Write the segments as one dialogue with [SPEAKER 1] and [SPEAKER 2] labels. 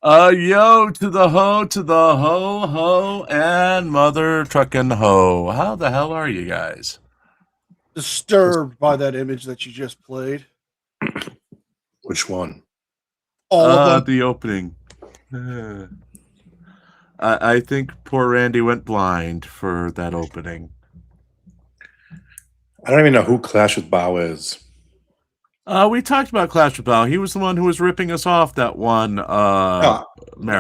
[SPEAKER 1] Yo, to the ho, and mother trucking ho. How the hell are you guys?
[SPEAKER 2] Disturbed by that image that you just played.
[SPEAKER 3] Which one?
[SPEAKER 2] All of them.
[SPEAKER 1] The opening. I think poor Randy went blind for that opening.
[SPEAKER 3] I don't even know who Clash with Bow is.
[SPEAKER 1] We talked about Clash with Bow. He was the one who was ripping us off that one marathon.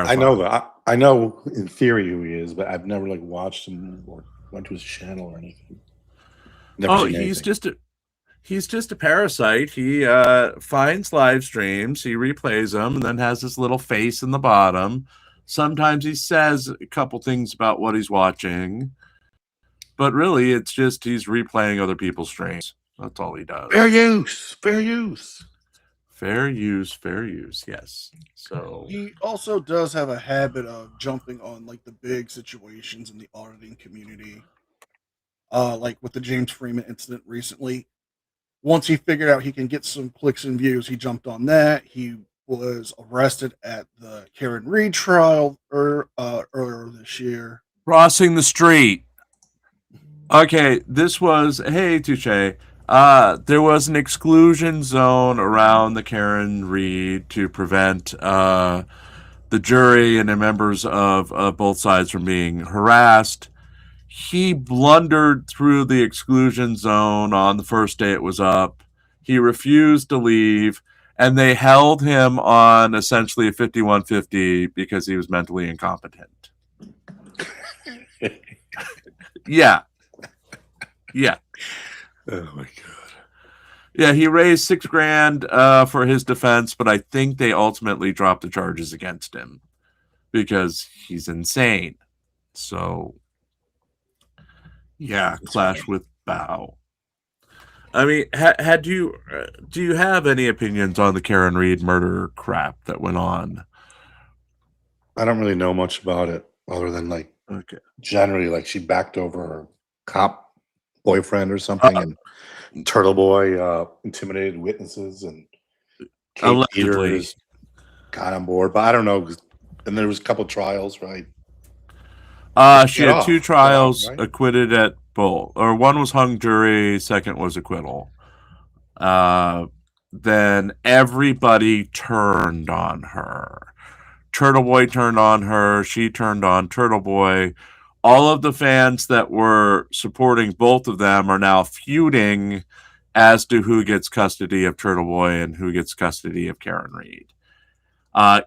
[SPEAKER 3] I know that. I know in theory who he is, but I've never watched him or went to his channel or anything.
[SPEAKER 1] Never he's just a parasite. He finds live streams, he replays them, and then has this little face in the bottom. Sometimes he says a couple things about what he's watching, but really it's just he's replaying other people's streams. That's all he does.
[SPEAKER 3] Fair use. Fair use.
[SPEAKER 1] Fair use. Fair use. Yes. So
[SPEAKER 2] he also does have a habit of jumping on the big situations in the auditing community. Like with the James Freeman incident recently. Once he figured out he can get some clicks and views, he jumped on that. He was arrested at the Karen Reed trial earlier this year.
[SPEAKER 1] Crossing the street. Okay, this was, hey, Touche. There was an exclusion zone around the Karen Reed to prevent the jury and the members of both sides from being harassed. He blundered through the exclusion zone on the first day it was up. He refused to leave, and they held him on essentially a 5150 because he was mentally incompetent. Yeah. Yeah.
[SPEAKER 3] Oh my God.
[SPEAKER 1] Yeah, he raised $6,000 for his defense, but I think they ultimately dropped the charges against him because he's insane. So, yeah, Clash with Bow. I mean, do you have any opinions on the Karen Reed murder crap that went on?
[SPEAKER 3] I don't really know much about it other than generally she backed over her cop boyfriend or something, and Turtle Boy intimidated witnesses, and Kate Peters got on board. But I don't know. And there was a couple trials, right?
[SPEAKER 1] She had two trials, acquitted at both, or one was hung jury, second was acquittal. Then everybody turned on her. Turtle Boy turned on her. She turned on Turtle Boy. All of the fans that were supporting both of them are now feuding as to who gets custody of Turtle Boy and who gets custody of Karen Reed.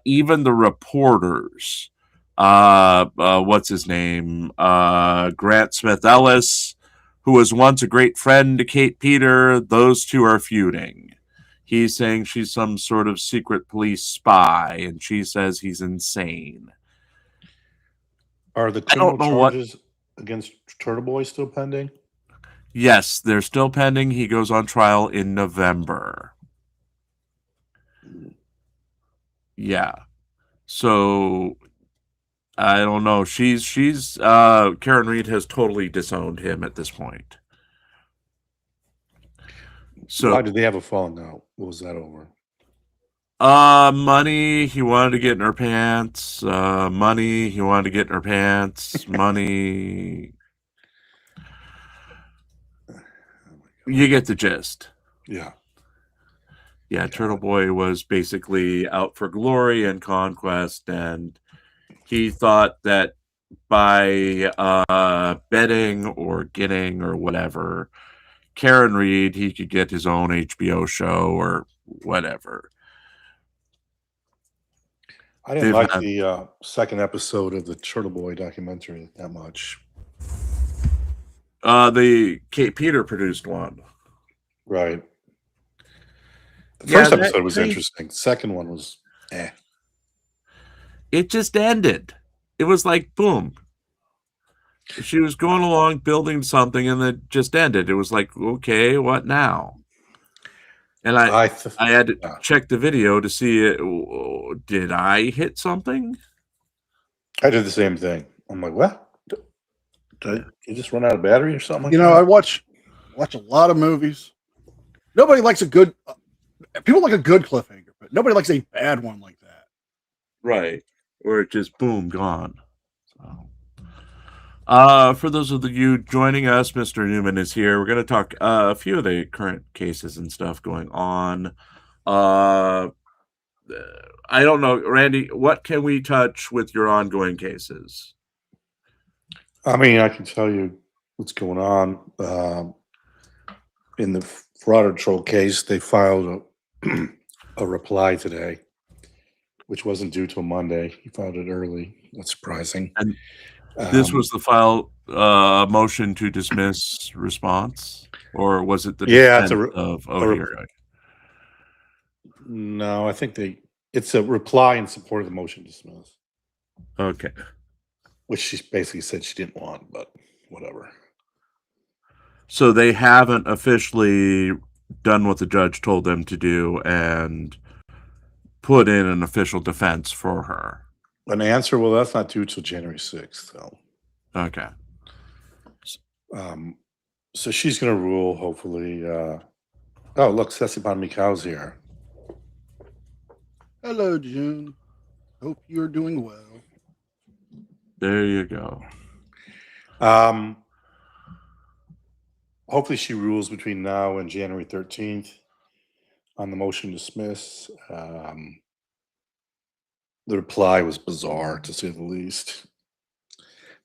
[SPEAKER 1] Even the reporters, what's his name? Grant Smith Ellis, who was once a great friend to Kate Peter, those two are feuding. He's saying she's some sort of secret police spy, and she says he's insane.
[SPEAKER 3] Are the criminal charges against Turtle Boy still pending?
[SPEAKER 1] Yes, they're still pending. He goes on trial in November. Yeah. So I don't know. She's Karen Reed has totally disowned him at this point. So
[SPEAKER 3] why did they have a falling out? What was that over?
[SPEAKER 1] Money. He wanted to get in her pants. Money. He wanted to get in her pants. Money. You get the gist.
[SPEAKER 3] Yeah.
[SPEAKER 1] Yeah, Turtle Boy was basically out for glory and conquest, and he thought that by betting or getting or whatever Karen Reed, he could get his own HBO show or whatever.
[SPEAKER 3] I didn't like the second episode of the Turtle Boy documentary that much.
[SPEAKER 1] The Kate Peter produced one.
[SPEAKER 3] Right. The first episode was interesting. Second one was
[SPEAKER 1] It just ended. It was like, boom. She was going along building something and then just ended. It was like, okay, what now? And I had to check the video to see it. Did I hit something?
[SPEAKER 3] I did the same thing. I'm like, what? Did you just run out of battery or something?
[SPEAKER 2] You know, I watch a lot of movies. Nobody likes a good. People like a good cliffhanger, but nobody likes a bad one like that.
[SPEAKER 1] Right. Or it just boom, gone. So. For those of you joining us, Mr. Newman is here. We're going to talk a few of the current cases and stuff going on. I don't know, Randy, what can we touch with your ongoing cases?
[SPEAKER 3] I mean, I can tell you what's going on. In the fraud troll case, they filed a reply today, which wasn't due till Monday. He filed it early. That's surprising.
[SPEAKER 1] And this was the file motion to dismiss response, or was it the
[SPEAKER 3] it's no, I think it's a reply in support of the motion to dismiss.
[SPEAKER 1] Okay.
[SPEAKER 3] Which she basically said she didn't want, but whatever.
[SPEAKER 1] So they haven't officially done what the judge told them to do and put in an official defense for her.
[SPEAKER 3] An answer? Well, that's not due till January 6th, though.
[SPEAKER 1] Okay.
[SPEAKER 3] So she's going to rule, hopefully. Oh, look, Ceci Mikau's here.
[SPEAKER 2] Hello, June. Hope you're doing well.
[SPEAKER 1] There you go.
[SPEAKER 3] Hopefully she rules between now and January 13th on the motion to dismiss. The reply was bizarre, to say the least.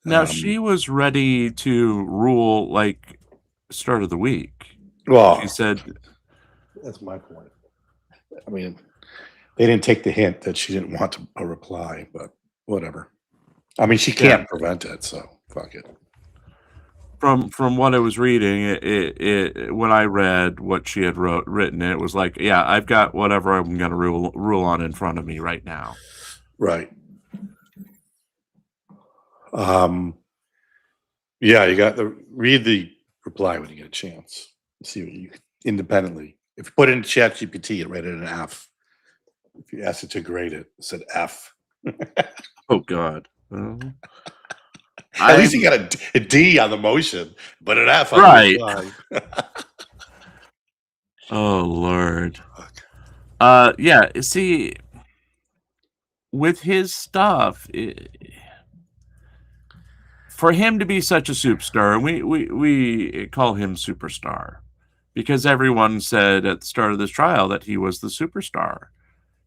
[SPEAKER 1] Now, she was ready to rule, like, start of the week.
[SPEAKER 3] Well,
[SPEAKER 1] she said...
[SPEAKER 3] That's my point. I mean, they didn't take the hint that she didn't want a reply, but whatever. I mean, she can't prevent it, so fuck it.
[SPEAKER 1] From what I was reading, when I read what she had written, it was like, yeah, I've got whatever I'm going to rule on in front of me right now.
[SPEAKER 3] Right. Yeah, you got to read the reply when you get a chance. See what you independently. If you put it in ChatGPT, it rated an F. If you asked it to grade it, it said F.
[SPEAKER 1] Oh God.
[SPEAKER 3] At least you got a D on the motion, but an F on
[SPEAKER 1] the
[SPEAKER 3] reply.
[SPEAKER 1] Oh Lord. Yeah. See, with his stuff, for him to be such a superstar, and we call him superstar, because everyone said at the start of this trial that he was the superstar.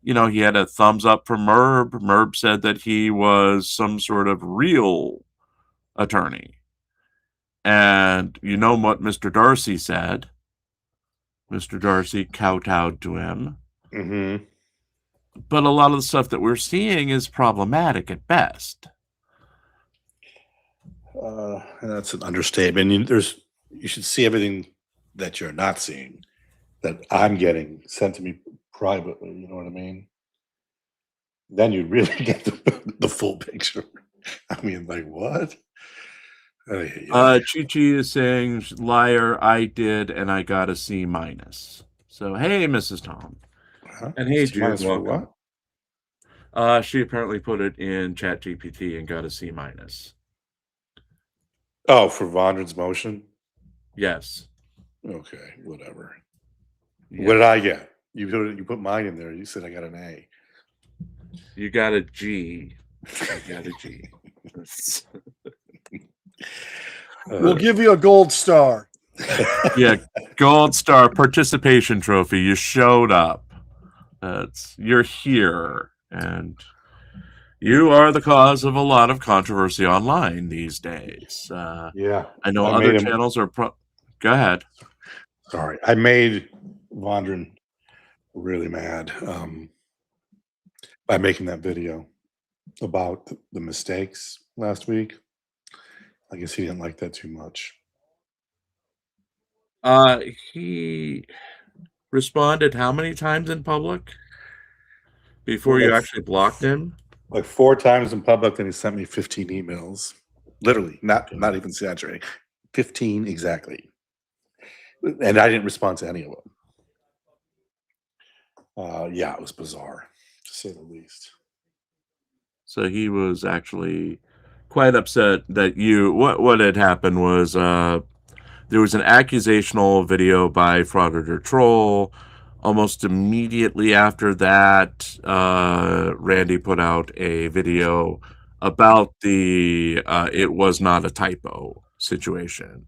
[SPEAKER 1] You know, he had a thumbs up from Merb. Merb said that he was some sort of real attorney. And you know what Mr. Darcy said. Mr. Darcy kowtowed to him.
[SPEAKER 3] Mm-hmm.
[SPEAKER 1] But a lot of the stuff that we're seeing is problematic at best.
[SPEAKER 3] That's an understatement. You should see everything that you're not seeing, that I'm getting sent to me privately. You know what I mean? Then you'd really get the full picture. I mean, like, what?
[SPEAKER 1] Chi-Chi is saying, liar, I did, and I got a C-. So, hey, Mrs. Tom. And hey, Jude, welcome. What? She apparently put it in ChatGPT and got a C-.
[SPEAKER 3] Oh, for Vondren's motion?
[SPEAKER 1] Yes.
[SPEAKER 3] Okay, whatever.
[SPEAKER 1] Yeah.
[SPEAKER 3] What did I get? You put mine in there. You said I got an A.
[SPEAKER 1] You got a G. I got a G.
[SPEAKER 2] We'll give you a gold star.
[SPEAKER 1] Yeah, gold star participation trophy. You showed up. You're here, and you are the cause of a lot of controversy online these days.
[SPEAKER 3] Yeah,
[SPEAKER 1] I know other channels are. Go ahead.
[SPEAKER 3] Sorry, I made Vondren really mad by making that video about the mistakes last week. I guess he didn't like that too much.
[SPEAKER 1] He responded how many times in public before you actually blocked him?
[SPEAKER 3] Like 4 times in public, then he sent me 15 emails. Literally, not even exaggerating. 15 exactly. And I didn't respond to any of them. Yeah, it was bizarre, to say the least.
[SPEAKER 1] So he was actually quite upset that what had happened was there was an accusational video by Frauditor Troll almost immediately after that, Randy put out a video about the it was not a typo situation.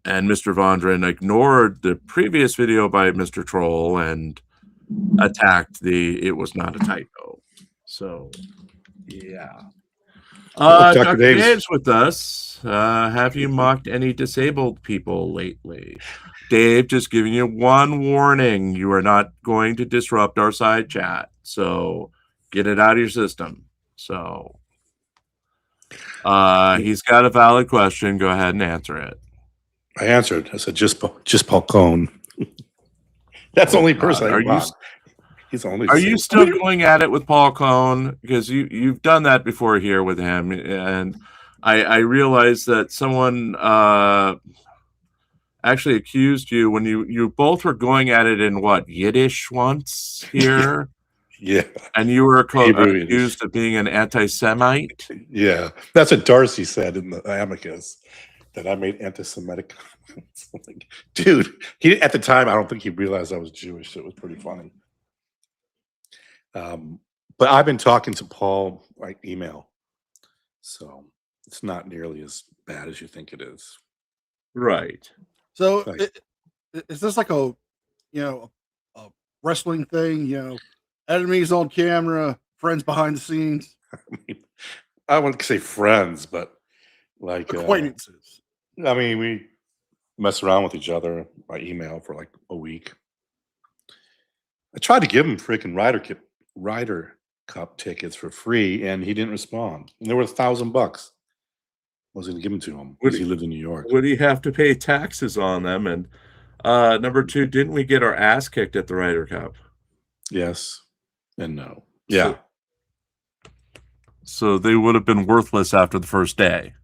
[SPEAKER 1] And Mr. Vondran ignored the previous video by Mr. Troll and attacked the it was not a typo. So, yeah. Dr. Dave's with us. Have you mocked any disabled people lately? Dave, just giving you one warning. You are not going to disrupt our side chat. So get it out of your system. So he's got a valid question. Go ahead and answer it.
[SPEAKER 3] I answered. I said, just Paul Cone. That's the only person I mocked. He's only.
[SPEAKER 1] Are you still going at it with Paul Cone? Because you've done that before here with him, and I realized that someone actually accused you when you both were going at it in what, Yiddish once here.
[SPEAKER 3] Yeah,
[SPEAKER 1] and you were accused of being an anti-Semite.
[SPEAKER 3] Yeah, that's what Darcy said in the amicus, that I made anti-Semitic comments. Like, dude, he at the time I don't think he realized I was Jewish. So it was pretty funny. But I've been talking to Paul by email, so it's not nearly as bad as you think it is.
[SPEAKER 1] Right.
[SPEAKER 2] So is this like a wrestling thing? Enemies on camera, friends behind the scenes.
[SPEAKER 3] I mean, I wouldn't say friends, but like
[SPEAKER 2] acquaintances.
[SPEAKER 3] I mean, we mess around with each other by email for like a week. I tried to give him freaking Ryder Cup tickets for free, and he didn't respond. And they were $1,000. I was going to give them to him because he lived in New York.
[SPEAKER 1] Would he have to pay taxes on them? And number two, didn't we get our ass kicked at the Ryder Cup?
[SPEAKER 3] Yes and no. Yeah.
[SPEAKER 1] So they would have been worthless after the first day.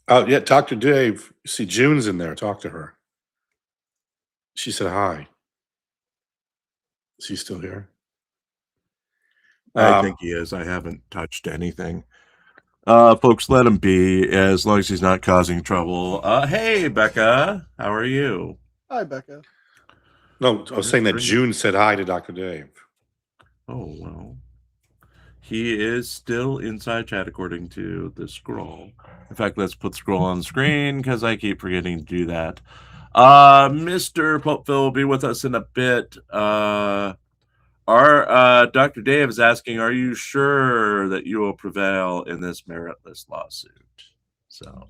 [SPEAKER 3] Oh, yeah. Talk to Dave. See, June's in there. Talk to her. She said hi. Is he still here?
[SPEAKER 1] I think he is. I haven't touched anything. Folks, let him be as long as he's not causing trouble. Hey, Becca. How are you?
[SPEAKER 2] Hi, Becca.
[SPEAKER 3] No, I was saying that June said hi to Dr. Dave.
[SPEAKER 1] Oh, well. He is still inside chat according to the scroll. In fact, let's put scroll on the screen because I keep forgetting to do that. Mr. Popeville will be with us in a bit. Our Dr. Dave is asking, are you sure that you will prevail in this meritless lawsuit? So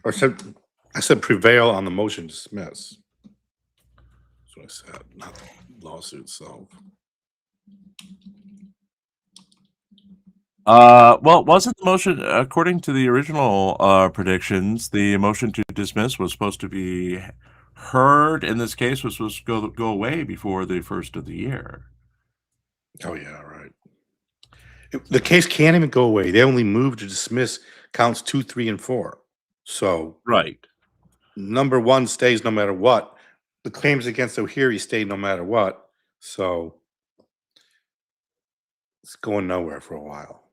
[SPEAKER 3] I said prevail on the motion to dismiss. That's what I said, not the lawsuit itself.
[SPEAKER 1] Well, wasn't the motion, according to the original predictions, the motion to dismiss was supposed to be heard in this case, was supposed to go away before the first of the year.
[SPEAKER 3] Oh, yeah, right. The case can't even go away. They only moved to dismiss counts 2, 3, and 4. So,
[SPEAKER 1] right.
[SPEAKER 3] Number 1 stays no matter what. The claims against O'Leary stay no matter what. So, it's going nowhere for a while.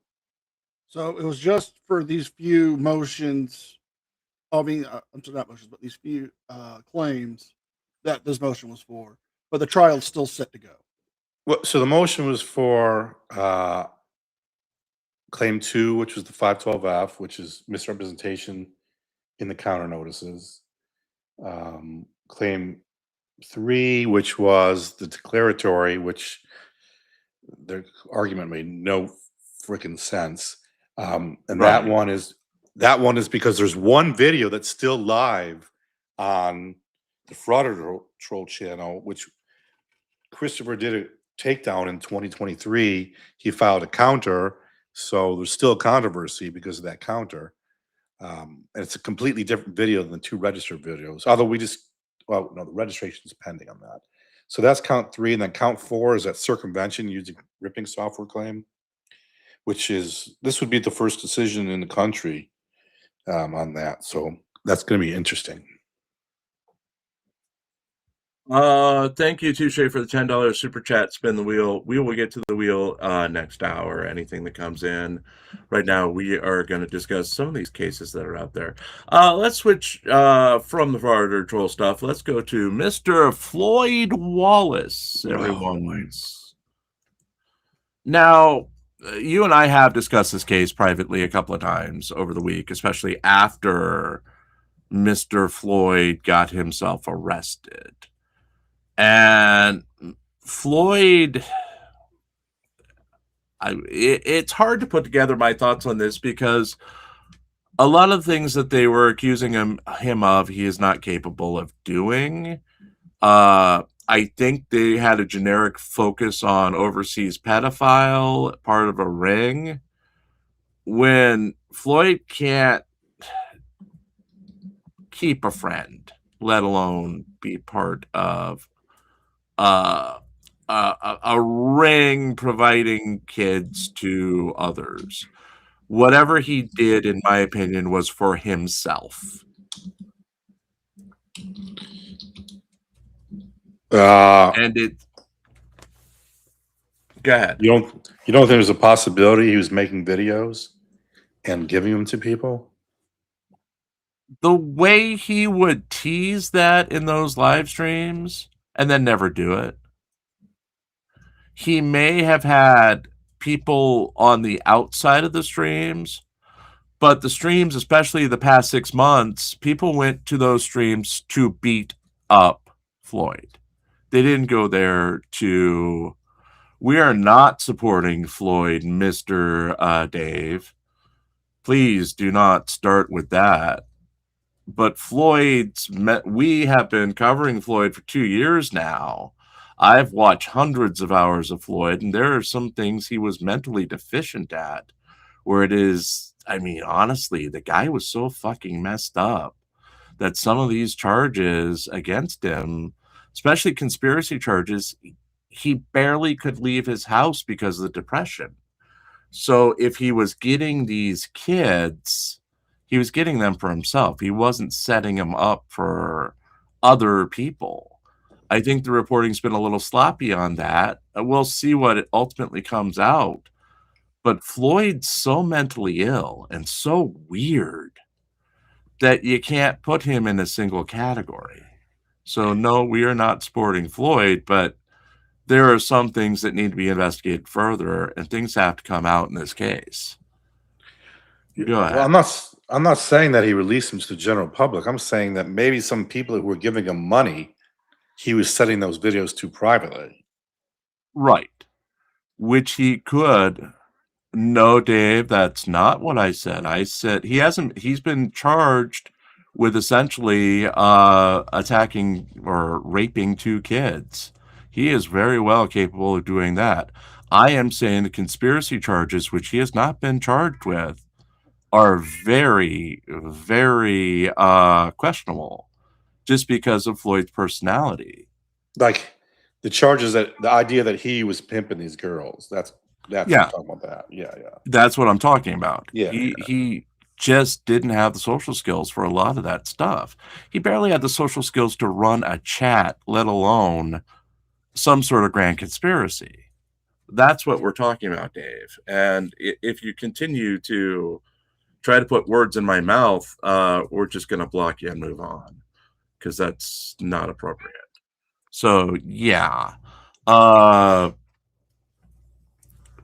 [SPEAKER 2] So it was just for these few motions. I mean, I'm sorry, not motions, but these few claims that this motion was for. But the trial's still set to go.
[SPEAKER 3] Well, so the motion was for claim 2, which was the 512F, which is misrepresentation in the counter notices. Claim 3, which was the declaratory, which their argument made no freaking sense. And
[SPEAKER 1] Right.
[SPEAKER 3] that one is because there's one video that's still live on the Frauder Troll channel, which Christopher did a takedown in 2023. He filed a counter, so there's still controversy because of that counter. And it's a completely different video than the 2 registered videos. Although the registration is pending on that. So that's count 3, and then count 4 is that circumvention using ripping software claim, which is, this would be the first decision in the country on that. So that's going to be interesting.
[SPEAKER 1] Thank you, Touche, for the $10 super chat. Spin the wheel. We will get to the wheel next hour. Anything that comes in. Right now, we are going to discuss some of these cases that are out there. Let's switch from the farther troll stuff. Let's go to Mr. Floyd Wallace, everyone. Now, you and I have discussed this case privately a couple of times over the week, especially after Mr. Floyd got himself arrested. And Floyd, it's hard to put together my thoughts on this because a lot of things that they were accusing him of, he is not capable of doing. I think they had a generic focus on overseas pedophile, part of a ring. When Floyd can't keep a friend, let alone be part of a ring providing kids to others. Whatever he did, in my opinion, was for himself. And it. Go ahead.
[SPEAKER 3] You don't think there's a possibility he was making videos and giving them to people?
[SPEAKER 1] The way he would tease that in those live streams and then never do it. He may have had people on the outside of the streams, but the streams, especially the past 6 months, people went to those streams to beat up Floyd. They didn't go there to... We are not supporting Floyd, Mr. Dave. Please do not start with that. But we have been covering Floyd for 2 years now. I've watched hundreds of hours of Floyd, and there are some things he was mentally deficient at, where it is, I mean, honestly, the guy was so fucking messed up that some of these charges against him, especially conspiracy charges, he barely could leave his house because of the depression. So if he was getting these kids, he was getting them for himself. He wasn't setting them up for other people. I think the reporting's been a little sloppy on that. We'll see what it ultimately comes out. But Floyd's so mentally ill and so weird that you can't put him in a single category. So no, we are not supporting Floyd, but there are some things that need to be investigated further, and things have to come out in this case. Go ahead.
[SPEAKER 3] Well, I'm not saying that he released them to the general public. I'm saying that maybe some people who were giving him money, he was sending those videos to privately.
[SPEAKER 1] Right. Which he could. No, Dave, that's not what I said. I said he's been charged with essentially attacking or raping 2 kids. He is very well capable of doing that. I am saying the conspiracy charges, which he has not been charged with, are very, very questionable just because of Floyd's personality.
[SPEAKER 3] Like the charges the idea that he was pimping these girls. That's
[SPEAKER 1] yeah.
[SPEAKER 3] What I'm talking about that. Yeah.
[SPEAKER 1] That's what I'm talking about.
[SPEAKER 3] Yeah.
[SPEAKER 1] He just didn't have the social skills for a lot of that stuff. He barely had the social skills to run a chat, let alone some sort of grand conspiracy. That's what we're talking about, Dave. And if you continue to try to put words in my mouth, we're just going to block you and move on, because that's not appropriate. So, yeah.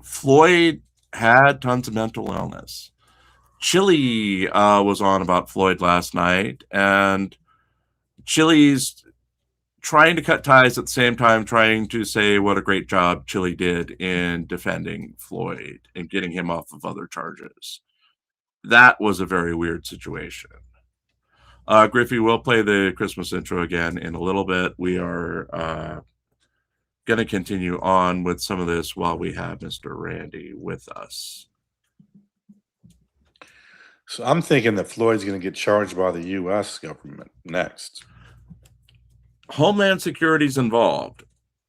[SPEAKER 1] Floyd had tons of mental illness. Chili was on about Floyd last night, and Chili's trying to cut ties at the same time, trying to say what a great job Chili did in defending Floyd and getting him off of other charges. That was a very weird situation. Griffey, we'll play the Christmas intro again in a little bit. We are going to continue on with some of this while we have Mr. Randy with us.
[SPEAKER 3] So I'm thinking that Floyd's going to get charged by the U.S. government next.
[SPEAKER 1] Homeland Security's involved.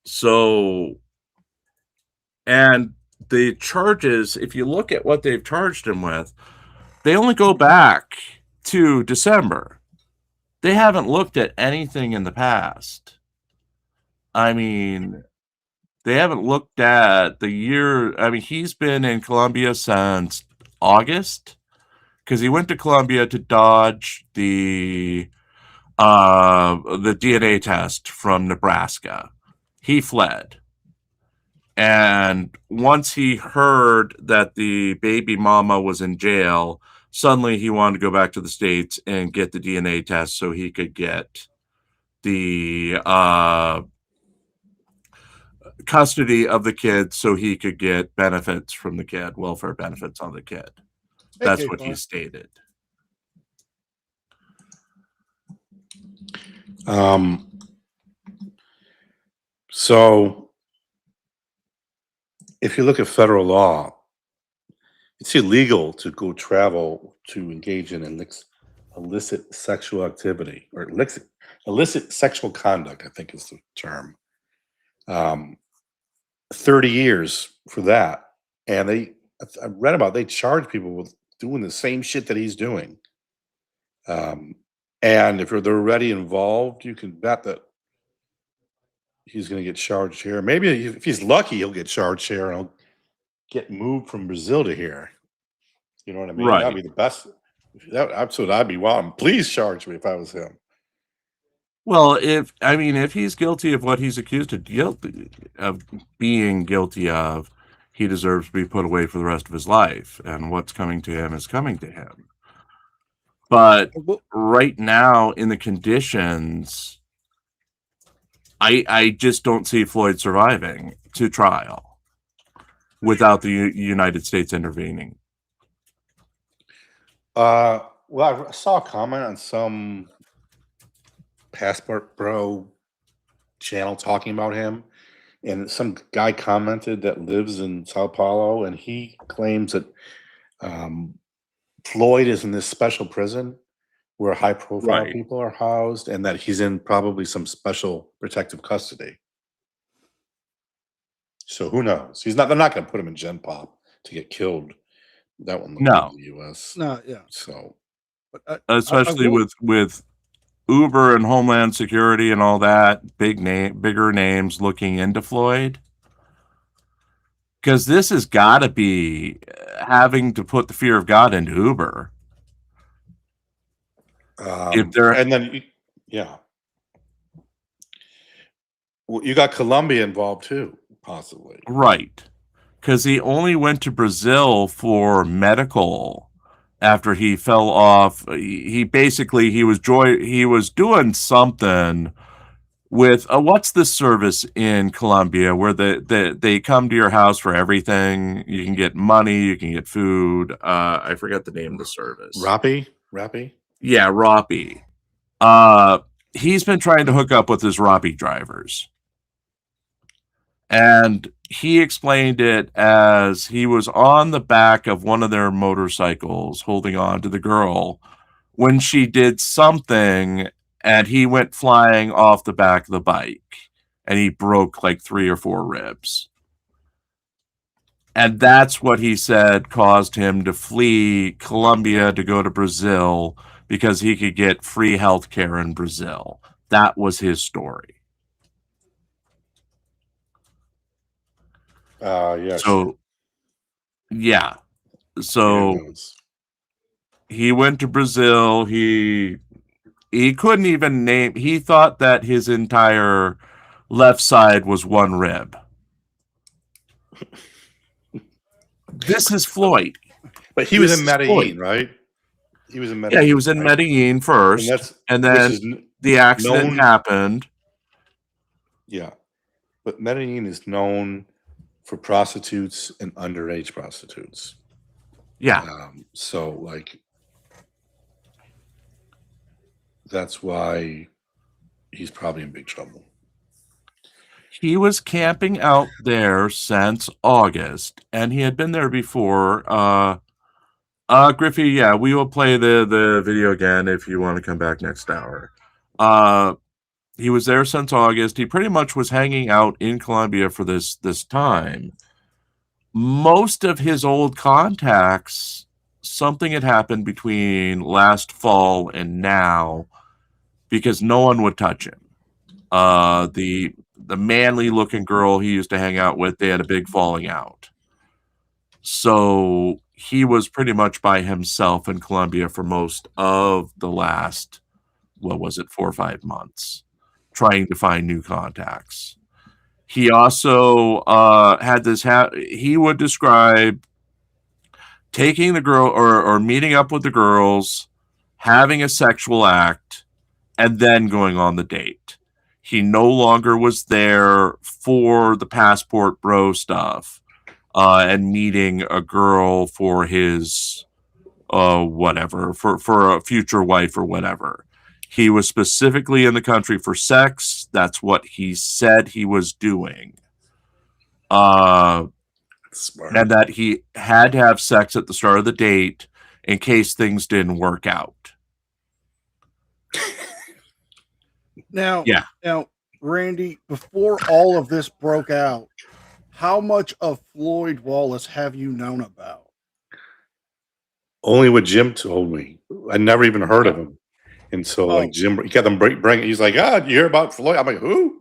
[SPEAKER 1] So, and the charges, if you look at what they've charged him with, they only go back to December. They haven't looked at anything in the past. I mean, they haven't looked at the year. I mean, he's been in Colombia since August because he went to Colombia to dodge the DNA test from Nebraska. He fled. And once he heard that the baby mama was in jail, suddenly he wanted to go back to the States and get the DNA test so he could get the custody of the kid so he could get benefits from the kid, welfare benefits on the kid. That's what he stated.
[SPEAKER 3] So if you look at federal law, it's illegal to go travel to engage in illicit sexual activity or illicit sexual conduct, I think is the term. 30 years for that. And I read about, they charge people with doing the same shit that he's doing. And if they're already involved, you can bet that he's going to get charged here. Maybe if he's lucky, he'll get charged here and he'll get moved from Brazil to here. You know what I mean?
[SPEAKER 1] Right.
[SPEAKER 3] That'd be the best. That's what I'd be wanting. Please charge me if I was him.
[SPEAKER 1] Well, if he's guilty of what he's accused of being guilty of, he deserves to be put away for the rest of his life. And what's coming to him is coming to him. But right now, in the conditions, I just don't see Floyd surviving to trial without the United States intervening.
[SPEAKER 3] Well, I saw a comment on some Passport Bro channel talking about him, and some guy commented that lives in Sao Paulo, and he claims that Floyd is in this special prison where high-profile people are housed, and that he's in probably some special protective custody. So who knows? They're not going to put him in Gen Pop to get killed. That one,
[SPEAKER 1] no,
[SPEAKER 3] in the U.S.
[SPEAKER 2] No, yeah.
[SPEAKER 3] So,
[SPEAKER 1] especially with Uber and Homeland Security and all that, bigger names looking into Floyd, because this has got to be having to put the fear of God into Uber.
[SPEAKER 3] Well, you got Colombia involved too, possibly.
[SPEAKER 1] Right, because he only went to Brazil for medical after he fell off. He was doing something with what's the service in Colombia where they come to your house for everything. You can get money, you can get food. I forget the name of the service.
[SPEAKER 3] Rappi?
[SPEAKER 1] Yeah, Rappi. He's been trying to hook up with his Rappi drivers. And he explained it as he was on the back of one of their motorcycles holding on to the girl when she did something, and he went flying off the back of the bike and he broke like 3 or 4 ribs. And that's what he said caused him to flee Colombia to go to Brazil because he could get free health care in Brazil. That was his story.
[SPEAKER 3] Yes.
[SPEAKER 1] So, yeah. So he went to Brazil. He couldn't even name. He thought that his entire left side was one rib. This is Floyd.
[SPEAKER 3] But he was in Medellin, right? He was in Medellin.
[SPEAKER 1] Yeah, he was in Medellin first, and then the accident happened.
[SPEAKER 3] Yeah. But Medellin is known for prostitutes and underage prostitutes.
[SPEAKER 1] Yeah.
[SPEAKER 3] So, like, that's why he's probably in big trouble.
[SPEAKER 1] He was camping out there since August, and he had been there before. Griffey, yeah, we will play the video again if you want to come back next hour. He was there since August. He pretty much was hanging out in Colombia for this time. Most of his old contacts, something had happened between last fall and now because no one would touch him. The the manly looking girl he used to hang out with, they had a big falling out. So he was pretty much by himself in Colombia for most of the last, what was it, 4 or 5 months, trying to find new contacts. He also had this, he would describe taking the girl or meeting up with the girls, having a sexual act, and then going on the date. He no longer was there for the passport bro stuff and meeting a girl for his whatever, for a future wife or whatever. He was specifically in the country for sex. That's what he said he was doing. And that he had to have sex at the start of the date in case things didn't work out.
[SPEAKER 2] Now, Randy, before all of this broke out, how much of Floyd Wallace have you known about?
[SPEAKER 3] Only what Jim told me. I never even heard of him. And so, like, Jim, he kept them bring it. He's like, you hear about Floyd? I'm like, who?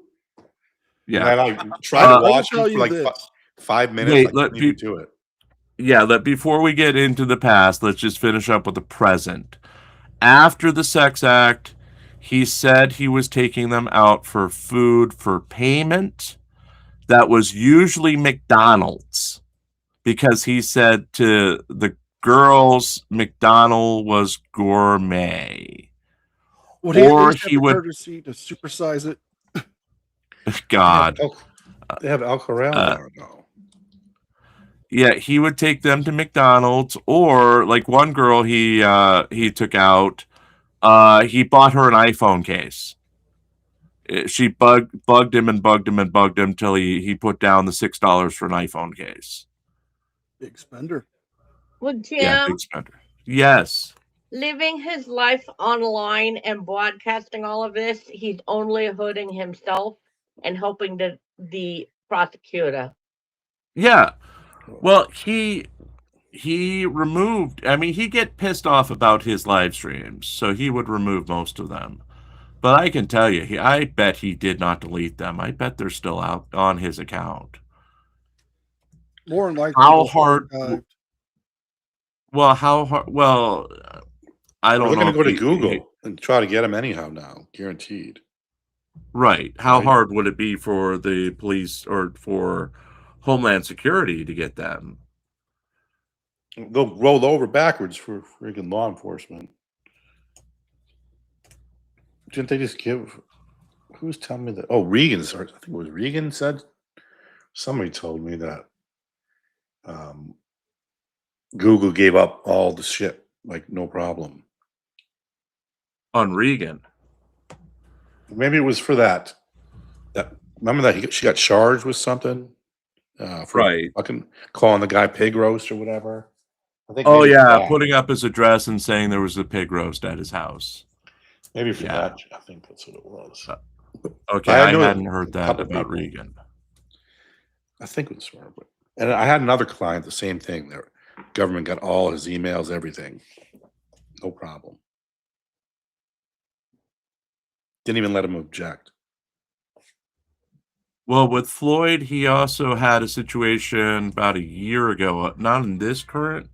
[SPEAKER 1] Yeah.
[SPEAKER 3] And I tried to watch him for like 5 minutes.
[SPEAKER 1] Wait,
[SPEAKER 3] I couldn't do it.
[SPEAKER 1] Yeah, before we get into the past, let's just finish up with the present. After the sex act, he said he was taking them out for food for payment. That was usually McDonald's, because he said to the girls, McDonald's was gourmet.
[SPEAKER 2] Would he or he would courtesy to supersize it.
[SPEAKER 1] God,
[SPEAKER 3] they have Alcohol there now.
[SPEAKER 1] Yeah, he would take them to McDonald's, or like one girl he took out. He bought her an iPhone case. She bugged him till he put down the $6 for an iPhone case.
[SPEAKER 2] Big spender.
[SPEAKER 4] Well, Jim,
[SPEAKER 1] yeah, big spender. Yes.
[SPEAKER 4] Living his life online and broadcasting all of this, he's only hurting himself and helping the prosecutor.
[SPEAKER 1] Yeah. Well, he removed, I mean, he get pissed off about his live streams, so he would remove most of them. But I can tell you, I bet he did not delete them. I bet they're still out on his account.
[SPEAKER 2] More than likely.
[SPEAKER 1] How hard? Well, how hard? Well, I don't know.
[SPEAKER 3] We're going to go to Google and try to get them anyhow now, guaranteed.
[SPEAKER 1] Right. How hard would it be for the police or for Homeland Security to get them?
[SPEAKER 3] They'll roll over backwards for freaking law enforcement. Didn't they just give? Who's telling me that? Oh, Regan. I think it was Regan said. Somebody told me that Google gave up all the shit, like no problem.
[SPEAKER 1] On Regan.
[SPEAKER 3] Maybe it was for that. Remember that she got charged with something. For fucking calling the guy pig roast or whatever.
[SPEAKER 1] I think. Oh yeah, putting up his address and saying there was a pig roast at his house.
[SPEAKER 3] Maybe for that, I think that's what it was.
[SPEAKER 1] Okay, I hadn't heard that about Regan.
[SPEAKER 3] I think it was for, and I had another client, the same thing. Their government got all his emails, everything, no problem. Didn't even let him object.
[SPEAKER 1] Well, with Floyd, he also had a situation about a year ago, not in this current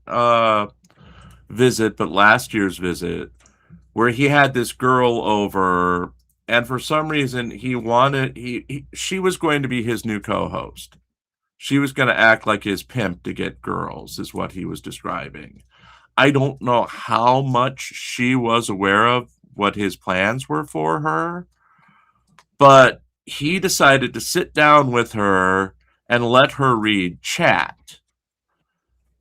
[SPEAKER 1] visit, but last year's visit, where he had this girl over, and for some reason he wanted she was going to be his new co-host. She was going to act like his pimp to get girls, is what he was describing. I don't know how much she was aware of what his plans were for her, but he decided to sit down with her and let her read chat.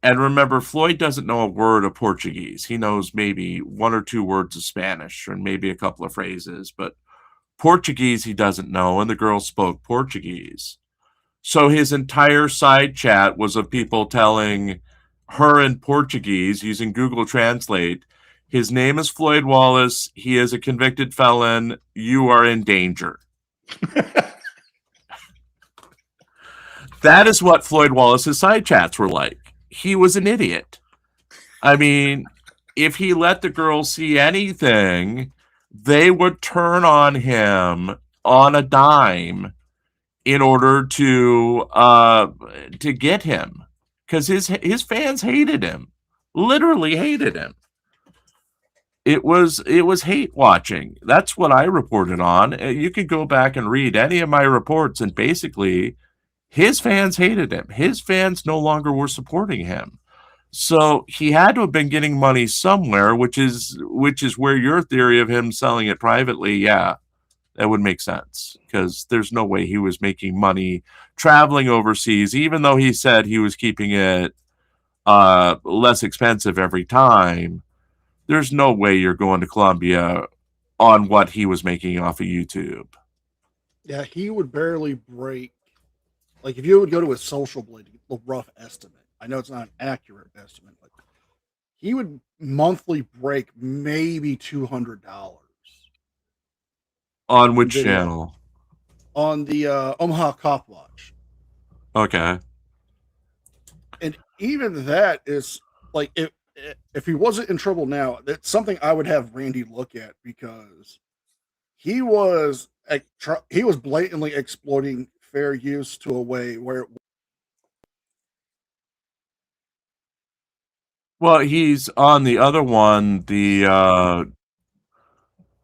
[SPEAKER 1] And remember, Floyd doesn't know a word of Portuguese. He knows maybe 1 or 2 words of Spanish and maybe a couple of phrases, but Portuguese he doesn't know, and the girl spoke Portuguese. So his entire side chat was of people telling her in Portuguese, using Google Translate, his name is Floyd Wallace, he is a convicted felon, you are in danger. That is what Floyd Wallace's side chats were like. He was an idiot. I mean, if he let the girls see anything, they would turn on him on a dime in order to get him, because his fans hated him, literally hated him. It was hate watching. That's what I reported on. You could go back and read any of my reports, and basically his fans hated him. His fans no longer were supporting him. So he had to have been getting money somewhere, which is where your theory of him selling it privately, yeah, that would make sense, because there's no way he was making money traveling overseas, even though he said he was keeping it less expensive every time. There's no way you're going to Colombia on what he was making off of YouTube.
[SPEAKER 2] Yeah, he would barely break. Like, if you would go to his social blade, a rough estimate, I know it's not an accurate estimate, but he would monthly break maybe $200.
[SPEAKER 1] On which channel?
[SPEAKER 2] On the Omaha Cop Watch.
[SPEAKER 1] Okay.
[SPEAKER 2] And even that is, like, if he wasn't in trouble now, that's something I would have Randy look at, because he was blatantly exploiting fair use to a way where
[SPEAKER 1] Well, he's on the other one, the go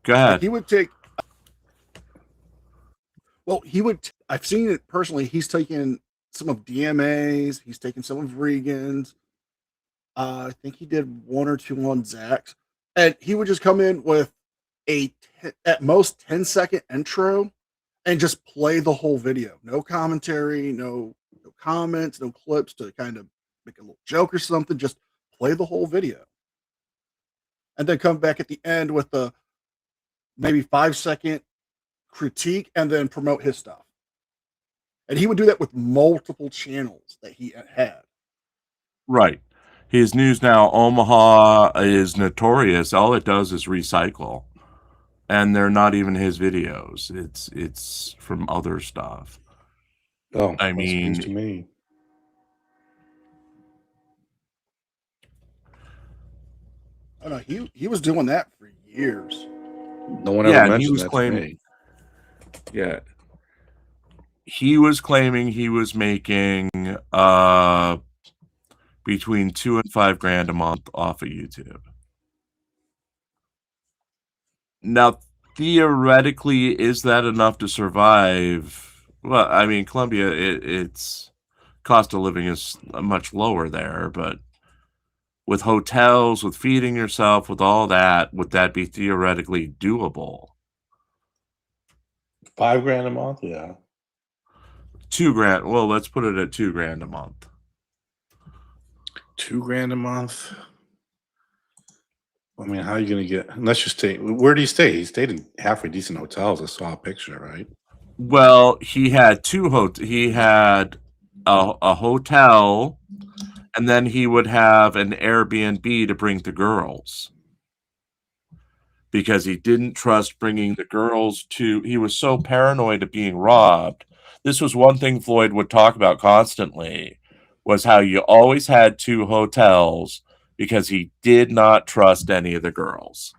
[SPEAKER 1] ahead.
[SPEAKER 2] like he would take. Well, I've seen it personally. He's taken some of DMA's. He's taken some of Regan's. I think he did one or two on Zach's, and he would just come in with at most 10-second intro and just play the whole video. No commentary, no comments, no clips to kind of make a little joke or something. Just play the whole video, and then come back at the end with the maybe 5-second critique, and then promote his stuff. And he would do that with multiple channels that he had.
[SPEAKER 1] Right. His News Now Omaha is notorious. All it does is recycle. And they're not even his videos. It's from other stuff.
[SPEAKER 3] Oh,
[SPEAKER 1] I mean,
[SPEAKER 3] news to me.
[SPEAKER 2] Oh no, he was doing that for years.
[SPEAKER 3] No one ever mentioned
[SPEAKER 1] he was
[SPEAKER 3] that
[SPEAKER 1] claiming.
[SPEAKER 3] to me.
[SPEAKER 1] Yeah. He was claiming he was making between $2,000 and $5,000 a month off of YouTube. Now, theoretically, is that enough to survive? Well, I mean, Colombia, its cost of living is much lower there, but with hotels, with feeding yourself, with all that, would that be theoretically doable?
[SPEAKER 3] $5,000 a month, yeah.
[SPEAKER 1] $2,000. Well, let's put it at $2,000 a month.
[SPEAKER 3] $2,000 a month. I mean, how are you going to get? Unless you stay. Where do you stay? He stayed in halfway decent hotels. I saw a picture, right?
[SPEAKER 1] Well, he had he had a hotel, and then he would have an Airbnb to bring the girls, because he didn't trust bringing the girls to. He was so paranoid of being robbed. This was one thing Floyd would talk about constantly, was how you always had two hotels, because he did not trust any of the girls.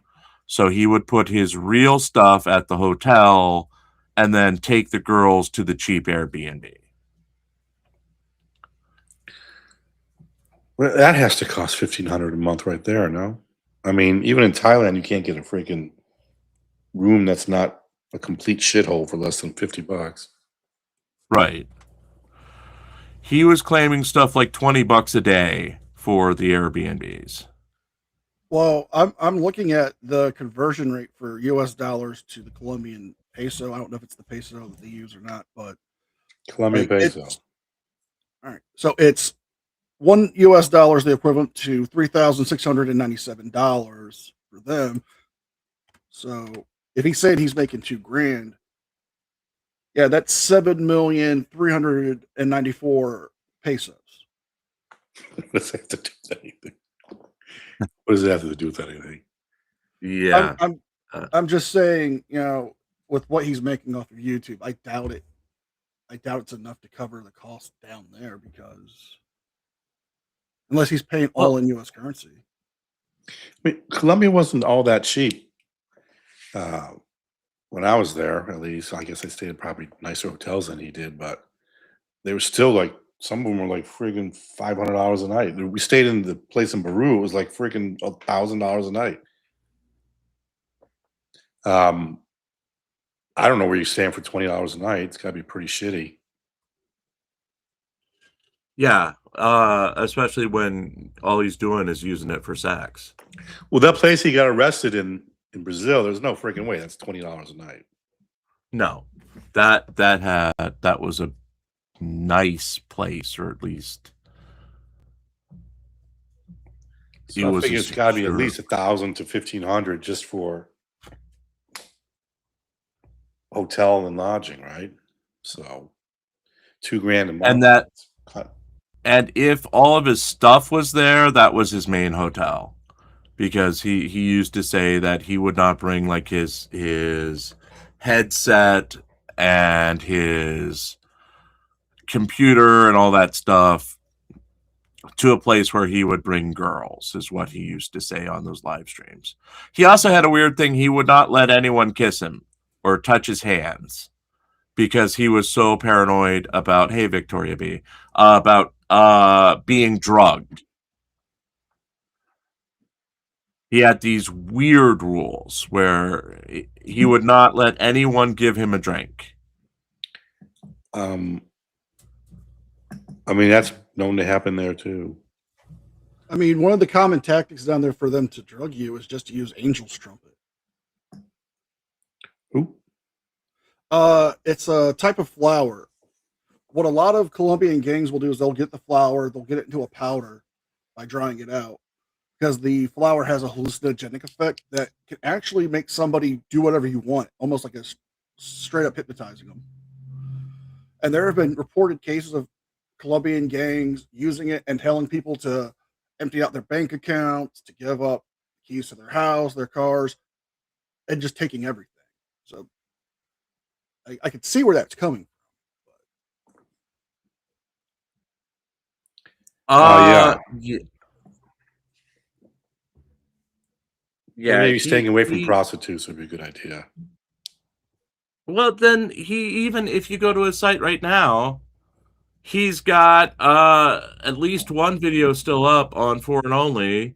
[SPEAKER 1] So he would put his real stuff at the hotel and then take the girls to the cheap Airbnb.
[SPEAKER 3] Well, that has to cost $1,500 a month right there, no? I mean, even in Thailand, you can't get a freaking room that's not a complete shithole for less than $50.
[SPEAKER 1] Right. He was claiming stuff like $20 a day for the Airbnbs.
[SPEAKER 2] Well, I'm looking at the conversion rate for US dollars to the Colombian peso. I don't know if it's the peso that they use or not, but
[SPEAKER 3] Colombian peso.
[SPEAKER 2] All right. So it's $1 US is the equivalent to $3,697 for them. So if he said he's making $2,000, yeah, that's 7,394 pesos.
[SPEAKER 3] What does that have to do with anything? What does that have to do with anything?
[SPEAKER 1] Yeah.
[SPEAKER 2] I'm just saying, with what he's making off of YouTube, I doubt it. I doubt it's enough to cover the cost down there, because unless he's paying all in US currency.
[SPEAKER 3] I mean, Colombia wasn't all that cheap. when I was there, at least. I guess I stayed at probably nicer hotels than he did, but they were still like, some of them were like friggin' $500 a night. We stayed in the place in Peru. It was like friggin' $1,000 a night. I don't know where you're staying for $20 a night. It's got to be pretty shitty.
[SPEAKER 1] Yeah, especially when all he's doing is using it for sex.
[SPEAKER 3] Well, that place he got arrested in Brazil, there's no freaking way that's $20 a night.
[SPEAKER 1] No, that was a nice place, or at least
[SPEAKER 3] So I think it's got to be at least 1,000 to 1,500 just for hotel and lodging, right? So $2,000 a month.
[SPEAKER 1] And if all of his stuff was there, that was his main hotel, because he used to say that he would not bring like his headset and his computer and all that stuff to a place where he would bring girls, is what he used to say on those live streams. He also had a weird thing. He would not let anyone kiss him or touch his hands because he was so paranoid about, hey, Victoria B, about being drugged. He had these weird rules where he would not let anyone give him a drink.
[SPEAKER 3] I mean, that's known to happen there too.
[SPEAKER 2] I mean, one of the common tactics down there for them to drug you is just to use Angel's trumpet.
[SPEAKER 3] Who?
[SPEAKER 2] It's a type of flower. What a lot of Colombian gangs will do is they'll get the flower, they'll get it into a powder by drying it out, because the flower has a hallucinogenic effect that can actually make somebody do whatever you want, almost like a straight up hypnotizing them. And there have been reported cases of Colombian gangs using it and telling people to empty out their bank accounts, to give up keys to their house, their cars, and just taking everything. So I could see where that's coming from.
[SPEAKER 3] Yeah.
[SPEAKER 1] Yeah,
[SPEAKER 3] maybe staying away from prostitutes would be a good idea.
[SPEAKER 1] Well, then even if you go to his site right now, he's got at least one video still up on Foreign Only.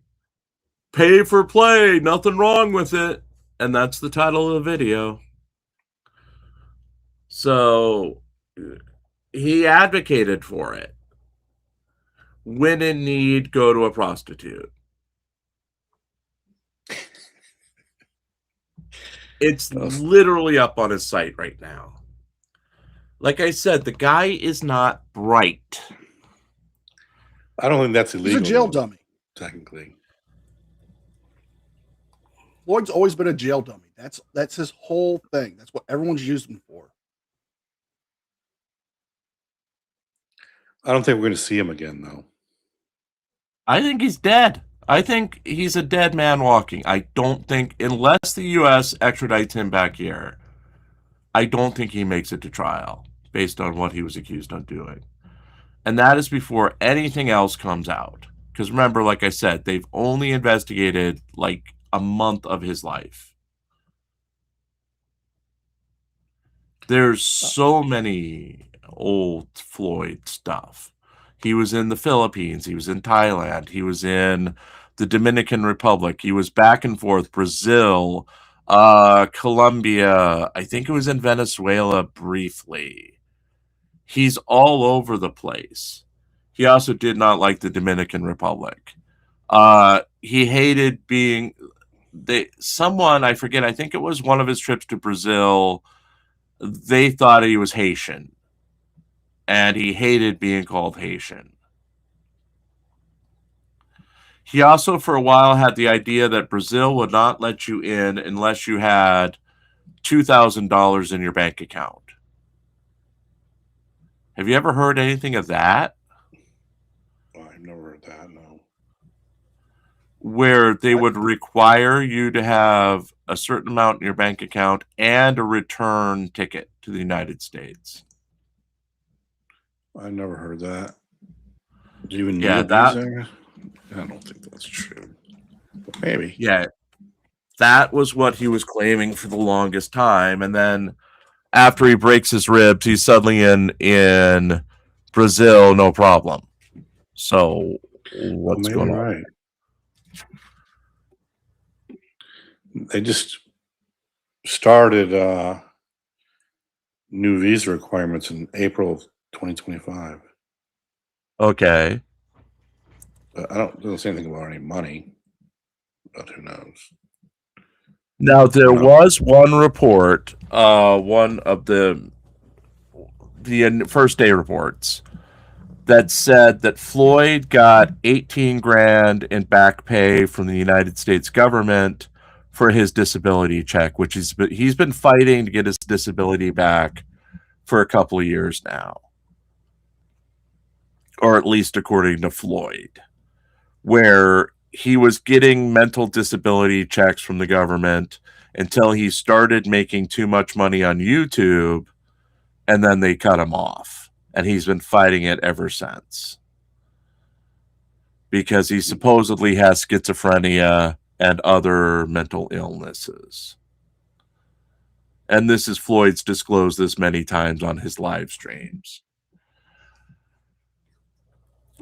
[SPEAKER 1] Pay for play, nothing wrong with it. And that's the title of the video. So he advocated for it. When in need, go to a prostitute. It's literally up on his site right now. Like I said, the guy is not bright.
[SPEAKER 3] I don't think that's illegal.
[SPEAKER 2] He's a jail dummy.
[SPEAKER 3] Technically.
[SPEAKER 2] Floyd's always been a jail dummy. That's his whole thing. That's what everyone's used him for.
[SPEAKER 3] I don't think we're going to see him again, though.
[SPEAKER 1] I think he's dead. I think he's a dead man walking. I don't think, unless the U.S. extradites him back here, I don't think he makes it to trial based on what he was accused of doing. And that is before anything else comes out. Because remember, like I said, they've only investigated like a month of his life. There's so many old Floyd stuff. He was in the Philippines. He was in Thailand. He was in the Dominican Republic. He was back and forth. Brazil, Colombia. I think it was in Venezuela briefly. He's all over the place. He also did not like the Dominican Republic. He hated being... someone, I forget, I think it was one of his trips to Brazil, they thought he was Haitian. And he hated being called Haitian. He also, for a while, had the idea that Brazil would not let you in unless you had $2,000 in your bank account. Have you ever heard anything of that?
[SPEAKER 3] I've never heard that, no.
[SPEAKER 1] Where they would require you to have a certain amount in your bank account and a return ticket to the United States.
[SPEAKER 3] I never heard that. Do you even need a visa? I don't think that's true. Maybe.
[SPEAKER 1] Yeah. That was what he was claiming for the longest time. And then after he breaks his ribs, he's suddenly in Brazil, no problem. So what's going on?
[SPEAKER 3] Right. They just started new visa requirements in April of 2025.
[SPEAKER 1] Okay.
[SPEAKER 3] But doesn't say anything about any money, but who knows?
[SPEAKER 1] Now there was one report, one of the first day reports that said that Floyd got 18 grand in back pay from the United States government for his disability check, which he's been fighting to get his disability back for a couple of years now, or at least according to Floyd, where he was getting mental disability checks from the government until he started making too much money on YouTube, and then they cut him off. And he's been fighting it ever since. Because he supposedly has schizophrenia and other mental illnesses. And this is Floyd's disclosed this many times on his live streams.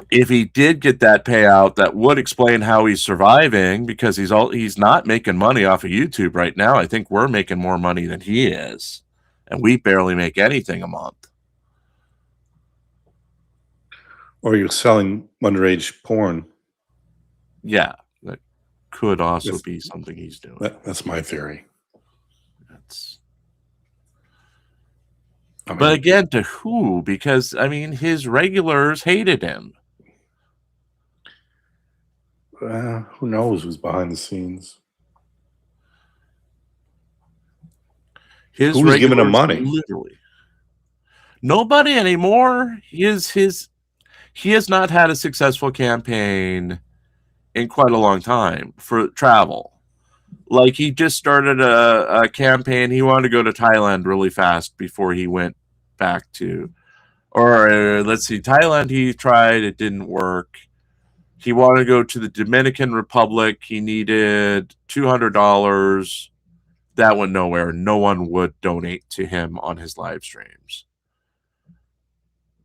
[SPEAKER 1] If he did get that payout, that would explain how he's surviving, because he's not making money off of YouTube right now. I think we're making more money than he is. And we barely make anything a month.
[SPEAKER 3] Or you're selling underage porn.
[SPEAKER 1] Yeah, that could also be something he's doing.
[SPEAKER 3] That's my theory.
[SPEAKER 1] But again, to who? Because, I mean, his regulars hated him.
[SPEAKER 3] Who knows who's behind the scenes? Who's giving him money?
[SPEAKER 1] Literally. Nobody anymore. He has not had a successful campaign in quite a long time for travel. Like, he just started a campaign. He wanted to go to Thailand really fast before he went back to, let's see, Thailand he tried, it didn't work. He wanted to go to the Dominican Republic. He needed $200. That went nowhere. No one would donate to him on his live streams.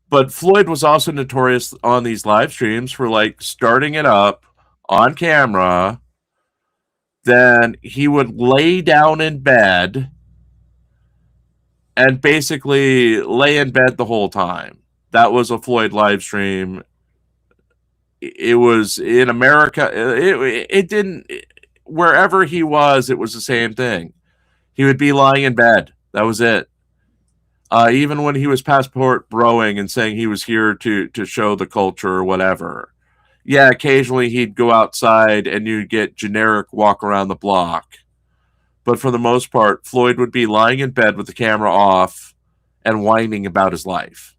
[SPEAKER 1] But Floyd was also notorious on these live streams for, like, starting it up on camera. Then he would lay down in bed and basically lay in bed the whole time. That was a Floyd live stream. It was in America. It didn't, wherever he was, it was the same thing. He would be lying in bed. That was it. Even when he was passport broing and saying he was here to show the culture or whatever. Yeah, occasionally he'd go outside and you'd get generic walk around the block. But for the most part, Floyd would be lying in bed with the camera off and whining about his life.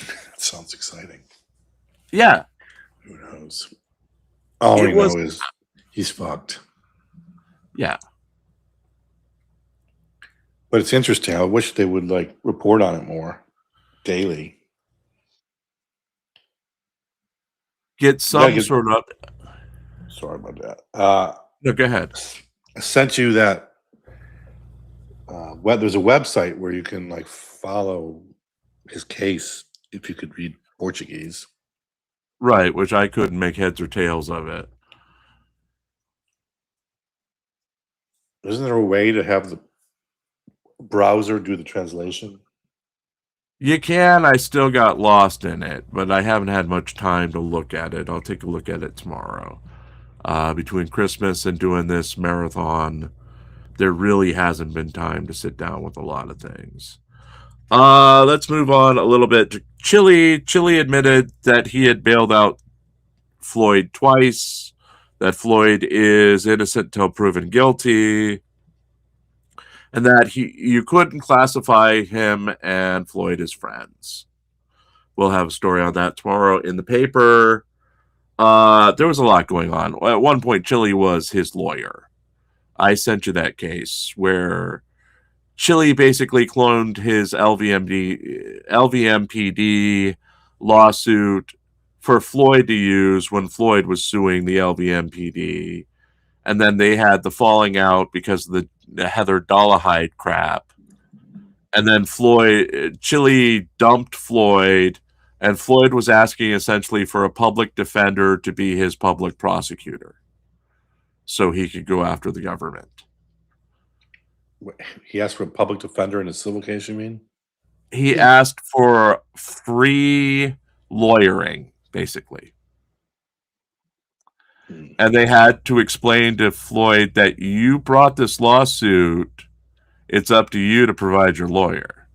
[SPEAKER 3] That sounds exciting.
[SPEAKER 1] Yeah.
[SPEAKER 3] Who knows? All we know is he's fucked.
[SPEAKER 1] Yeah.
[SPEAKER 3] But it's interesting. I wish they would, like, report on it more daily.
[SPEAKER 1] Get some sort of...
[SPEAKER 3] Sorry about that.
[SPEAKER 1] No, go ahead.
[SPEAKER 3] I sent you that. There's a website where you can, like, follow his case if you could read Portuguese.
[SPEAKER 1] Right, which I couldn't make heads or tails of it.
[SPEAKER 3] Isn't there a way to have the browser do the translation?
[SPEAKER 1] You can. I still got lost in it, but I haven't had much time to look at it. I'll take a look at it tomorrow. Between Christmas and doing this marathon, there really hasn't been time to sit down with a lot of things. Let's move on a little bit to Chili. Chili admitted that he had bailed out Floyd twice, that Floyd is innocent until proven guilty, and that you couldn't classify him and Floyd as friends. We'll have a story on that tomorrow in the paper. There was a lot going on. At one point, Chili was his lawyer. I sent you that case where Chili basically cloned his LVMPD lawsuit for Floyd to use when Floyd was suing the LVMPD. and then they had the falling out because of the Heather Dollahide crap. And then Chili dumped Floyd, and Floyd was asking essentially for a public defender to be his public prosecutor so he could go after the government.
[SPEAKER 3] He asked for a public defender in a civil case, you mean?
[SPEAKER 1] He asked for free lawyering, basically. And they had to explain to Floyd that you brought this lawsuit. It's up to you to provide your lawyer.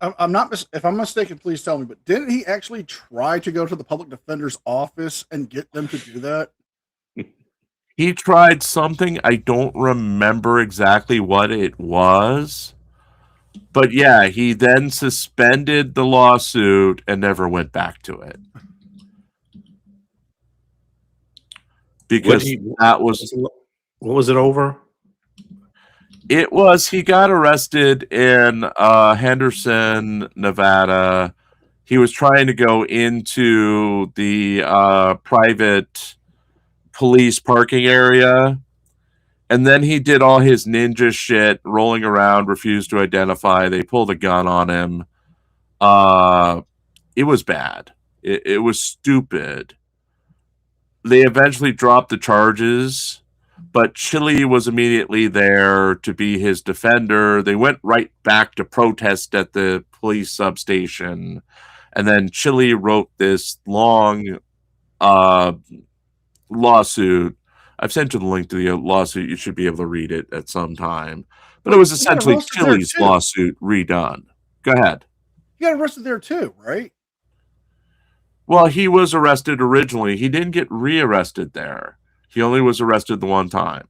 [SPEAKER 2] I'm not, if I'm mistaken, please tell me, but didn't he actually try to go to the public defender's office and get them to do that?
[SPEAKER 1] He tried something. I don't remember exactly what it was. But yeah, he then suspended the lawsuit and never went back to it. Because that was...
[SPEAKER 3] What was it over?
[SPEAKER 1] It was, he got arrested in Henderson, Nevada. He was trying to go into the private police parking area. And then he did all his ninja shit, rolling around, refused to identify. They pulled a gun on him. It was bad. It was stupid. They eventually dropped the charges, but Chili was immediately there to be his defender. They went right back to protest at the police substation. And then Chili wrote this long lawsuit. I've sent you the link to the lawsuit. You should be able to read it at some time. But it was essentially Chili's lawsuit redone. Go ahead.
[SPEAKER 2] You got arrested there too, right?
[SPEAKER 1] Well, he was arrested originally. He didn't get rearrested there. He only was arrested the one time.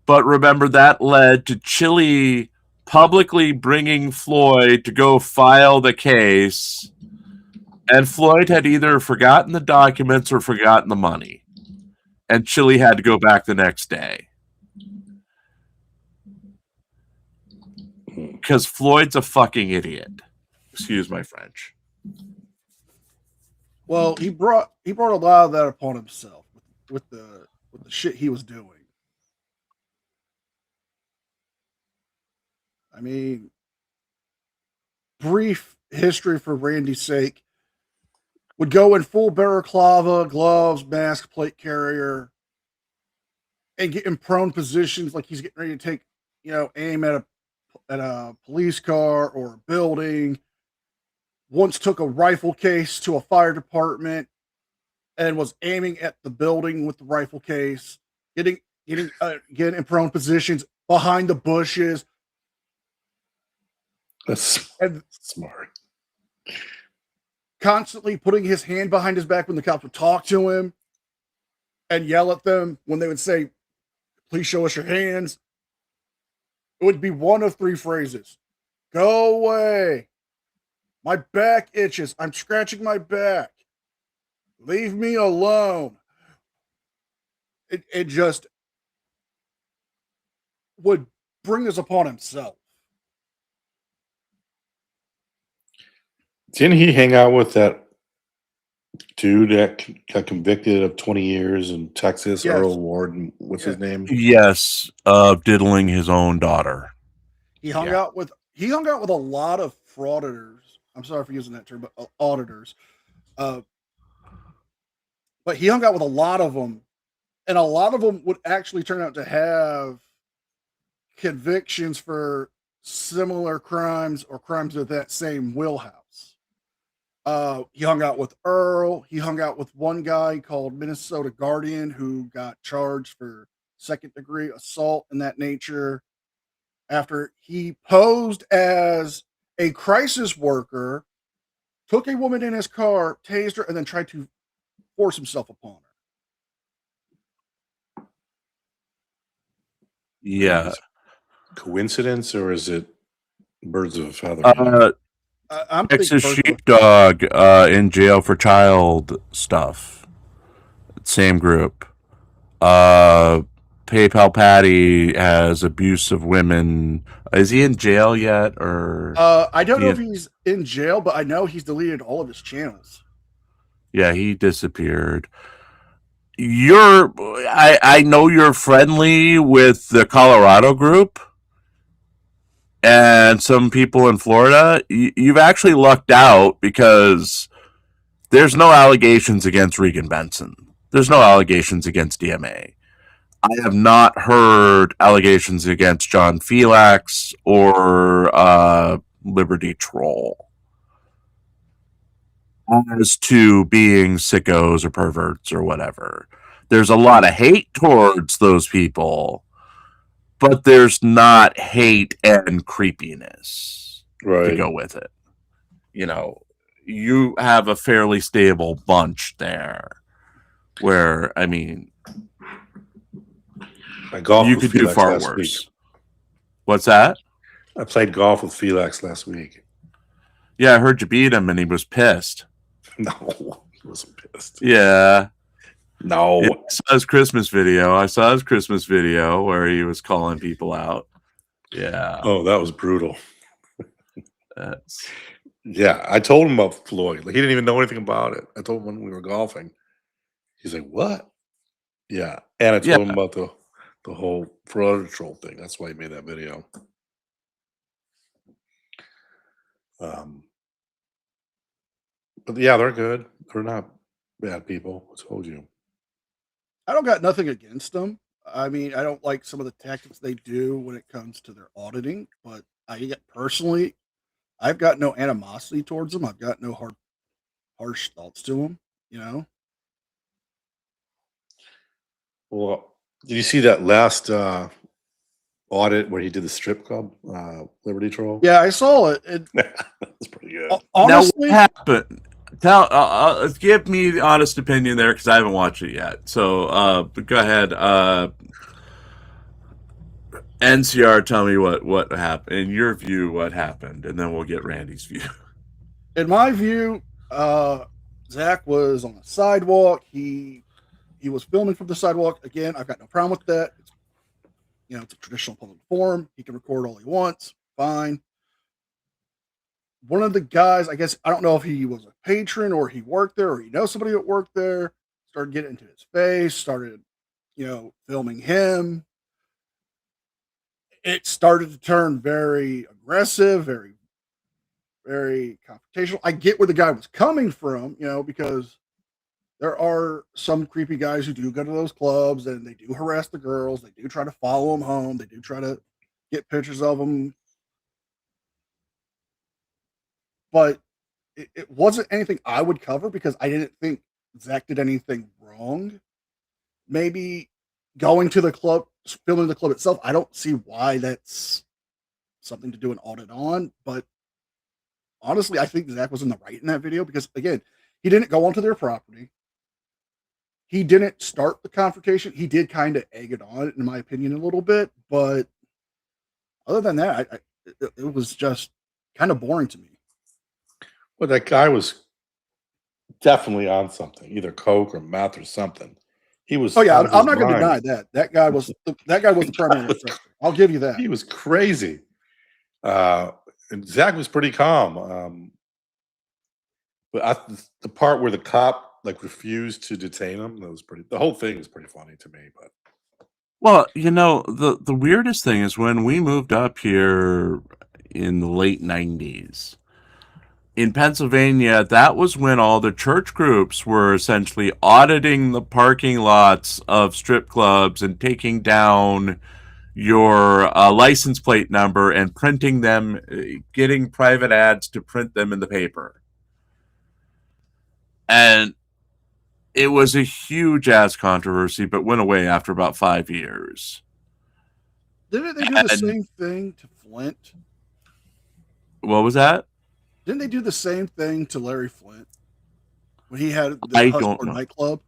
[SPEAKER 1] But remember, that led to Chili publicly bringing Floyd to go file the case. And Floyd had either forgotten the documents or forgotten the money. And Chili had to go back the next day. Because Floyd's a fucking idiot. Excuse my French.
[SPEAKER 2] Well, he brought a lot of that upon himself with the shit he was doing. I mean, brief history for Randy's sake. Would go in full balaclava, gloves, mask, plate carrier, and get in prone positions like he's getting ready to take, aim at a police car or a building. Once took a rifle case to a fire department and was aiming at the building with the rifle case, getting in prone positions behind the bushes.
[SPEAKER 3] That's smart.
[SPEAKER 2] Constantly putting his hand behind his back when the cops would talk to him and yell at them when they would say, "Please show us your hands." It would be one of three phrases. "Go away. My back itches. I'm scratching my back. Leave me alone." It just would bring this upon himself.
[SPEAKER 3] Didn't he hang out with that dude that got convicted of 20 years in Texas,
[SPEAKER 2] Yes.
[SPEAKER 3] Earl Ward? What's his name?
[SPEAKER 1] Yes, diddling his own daughter.
[SPEAKER 2] He hung out with a lot of frauditors. I'm sorry for using that term, but auditors. But he hung out with a lot of them, and a lot of them would actually turn out to have convictions for similar crimes or crimes of that same wheelhouse. He hung out with Earl. He hung out with one guy called Minnesota Guardian who got charged for second-degree assault and that nature after he posed as a crisis worker, took a woman in his car, tased her, and then tried to force himself upon her.
[SPEAKER 1] Yeah.
[SPEAKER 3] Coincidence, or is it birds of a feather?
[SPEAKER 2] I'm
[SPEAKER 1] Texas Sheepdog in jail for child stuff. Same group. PayPal Patty has abuse of women. Is he in jail yet? Or
[SPEAKER 2] I don't know if he's in jail, but I know he's deleted all of his channels.
[SPEAKER 1] Yeah, he disappeared. I know you're friendly with the Colorado group and some people in Florida. You've actually lucked out because there's no allegations against Regan Benson. There's no allegations against DMA. I have not heard allegations against John Felix or Liberty Troll as to being sickos or perverts or whatever. There's a lot of hate towards those people, but there's not hate and creepiness to go with it. You know, you have a fairly stable bunch there where, I mean, you could do far worse. What's that?
[SPEAKER 3] I played golf with Felix last week.
[SPEAKER 1] Yeah, I heard you beat him and he was pissed.
[SPEAKER 3] No, he wasn't pissed.
[SPEAKER 1] Yeah.
[SPEAKER 3] No.
[SPEAKER 1] Yeah, I saw his Christmas video where he was calling people out. Yeah.
[SPEAKER 3] Oh, that was brutal. Yeah, I told him about Floyd. Like, he didn't even know anything about it. I told him when we were golfing. He's like, what? Yeah. And I told him about the whole fraud troll thing. That's why he made that video. But yeah, they're good. They're not bad people. I told you.
[SPEAKER 2] I don't got nothing against them. I mean, I don't like some of the tactics they do when it comes to their auditing, but personally, I've got no animosity towards them. I've got no harsh thoughts to them, you know?
[SPEAKER 3] Well, did you see that last audit where he did the strip club, Liberty Troll?
[SPEAKER 2] Yeah, I saw it.
[SPEAKER 3] That's pretty good.
[SPEAKER 2] Honestly,
[SPEAKER 1] now, what happened? Give me the honest opinion there because I haven't watched it yet. So, but go ahead. NCR, tell me what happened. In your view, what happened, and then we'll get Randy's view.
[SPEAKER 2] In my view, Zach was on the sidewalk. He was filming from the sidewalk. Again, I've got no problem with that. It's a traditional public forum. He can record all he wants. Fine. One of the guys, I guess, I don't know if he was a patron or he worked there or he knows somebody that worked there, started getting into his face, started, filming him. It started to turn very aggressive, very, very confrontational. I get where the guy was coming from, because there are some creepy guys who do go to those clubs and they do harass the girls. They do try to follow them home. They do try to get pictures of them. But it wasn't anything I would cover because I didn't think Zach did anything wrong. Maybe going to the club, filming the club itself, I don't see why that's something to do an audit on. But honestly, I think Zach was in the right in that video because, again, he didn't go onto their property. He didn't start the confrontation. He did kind of egg it on, in my opinion, a little bit. But other than that, it was just kind of boring to me.
[SPEAKER 3] Well, that guy was definitely on something, either coke or meth or something. He was.
[SPEAKER 2] Oh yeah, I'm not going to deny that. That guy was the primary suspect. I'll give you that.
[SPEAKER 3] He was crazy. And Zach was pretty calm. But the part where the cop refused to detain him, the whole thing was pretty funny to me. But
[SPEAKER 1] well, the weirdest thing is when we moved up here in the late 90s. In Pennsylvania, that was when all the church groups were essentially auditing the parking lots of strip clubs and taking down your license plate number and printing them, getting private ads to print them in the paper. And it was a huge ass controversy, but went away after about 5 years.
[SPEAKER 2] Didn't they do the same thing to Flint?
[SPEAKER 1] What was that?
[SPEAKER 2] Didn't they do the same thing to Larry Flint when he had the Hustler nightclub?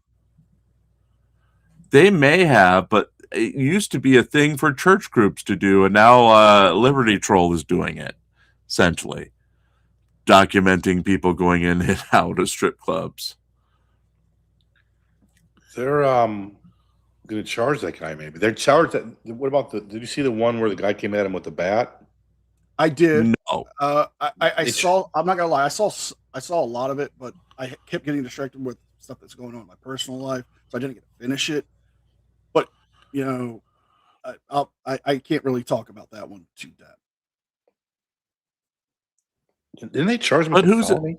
[SPEAKER 1] They may have, but it used to be a thing for church groups to do, and now Liberty Troll is doing it, essentially. Documenting people going in and out of strip clubs.
[SPEAKER 3] They're going to charge that guy, maybe. They're charged that. What about did you see the one where the guy came at him with the bat?
[SPEAKER 2] I did.
[SPEAKER 1] No.
[SPEAKER 2] I saw. I'm not gonna lie. I saw a lot of it, but I kept getting distracted with stuff that's going on in my personal life, so I didn't get to finish it. But you know, I can't really talk about that one to depth.
[SPEAKER 3] Didn't they charge him
[SPEAKER 1] But
[SPEAKER 3] with a
[SPEAKER 1] who's it?
[SPEAKER 3] felony?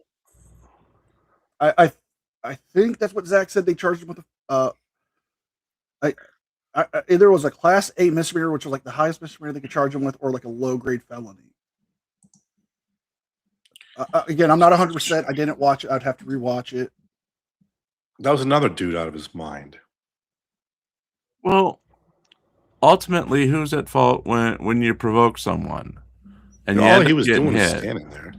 [SPEAKER 2] I think that's what Zach said. They charged him with either it was a Class A misdemeanor, which was like the highest misdemeanor they could charge him with, or like a low grade felony. Again, I'm not 100%. I didn't watch it. I'd have to rewatch it.
[SPEAKER 3] That was another dude out of his mind.
[SPEAKER 1] Well, ultimately, who's at fault when you provoke someone? And
[SPEAKER 3] all he was doing was
[SPEAKER 1] hit?
[SPEAKER 3] standing there.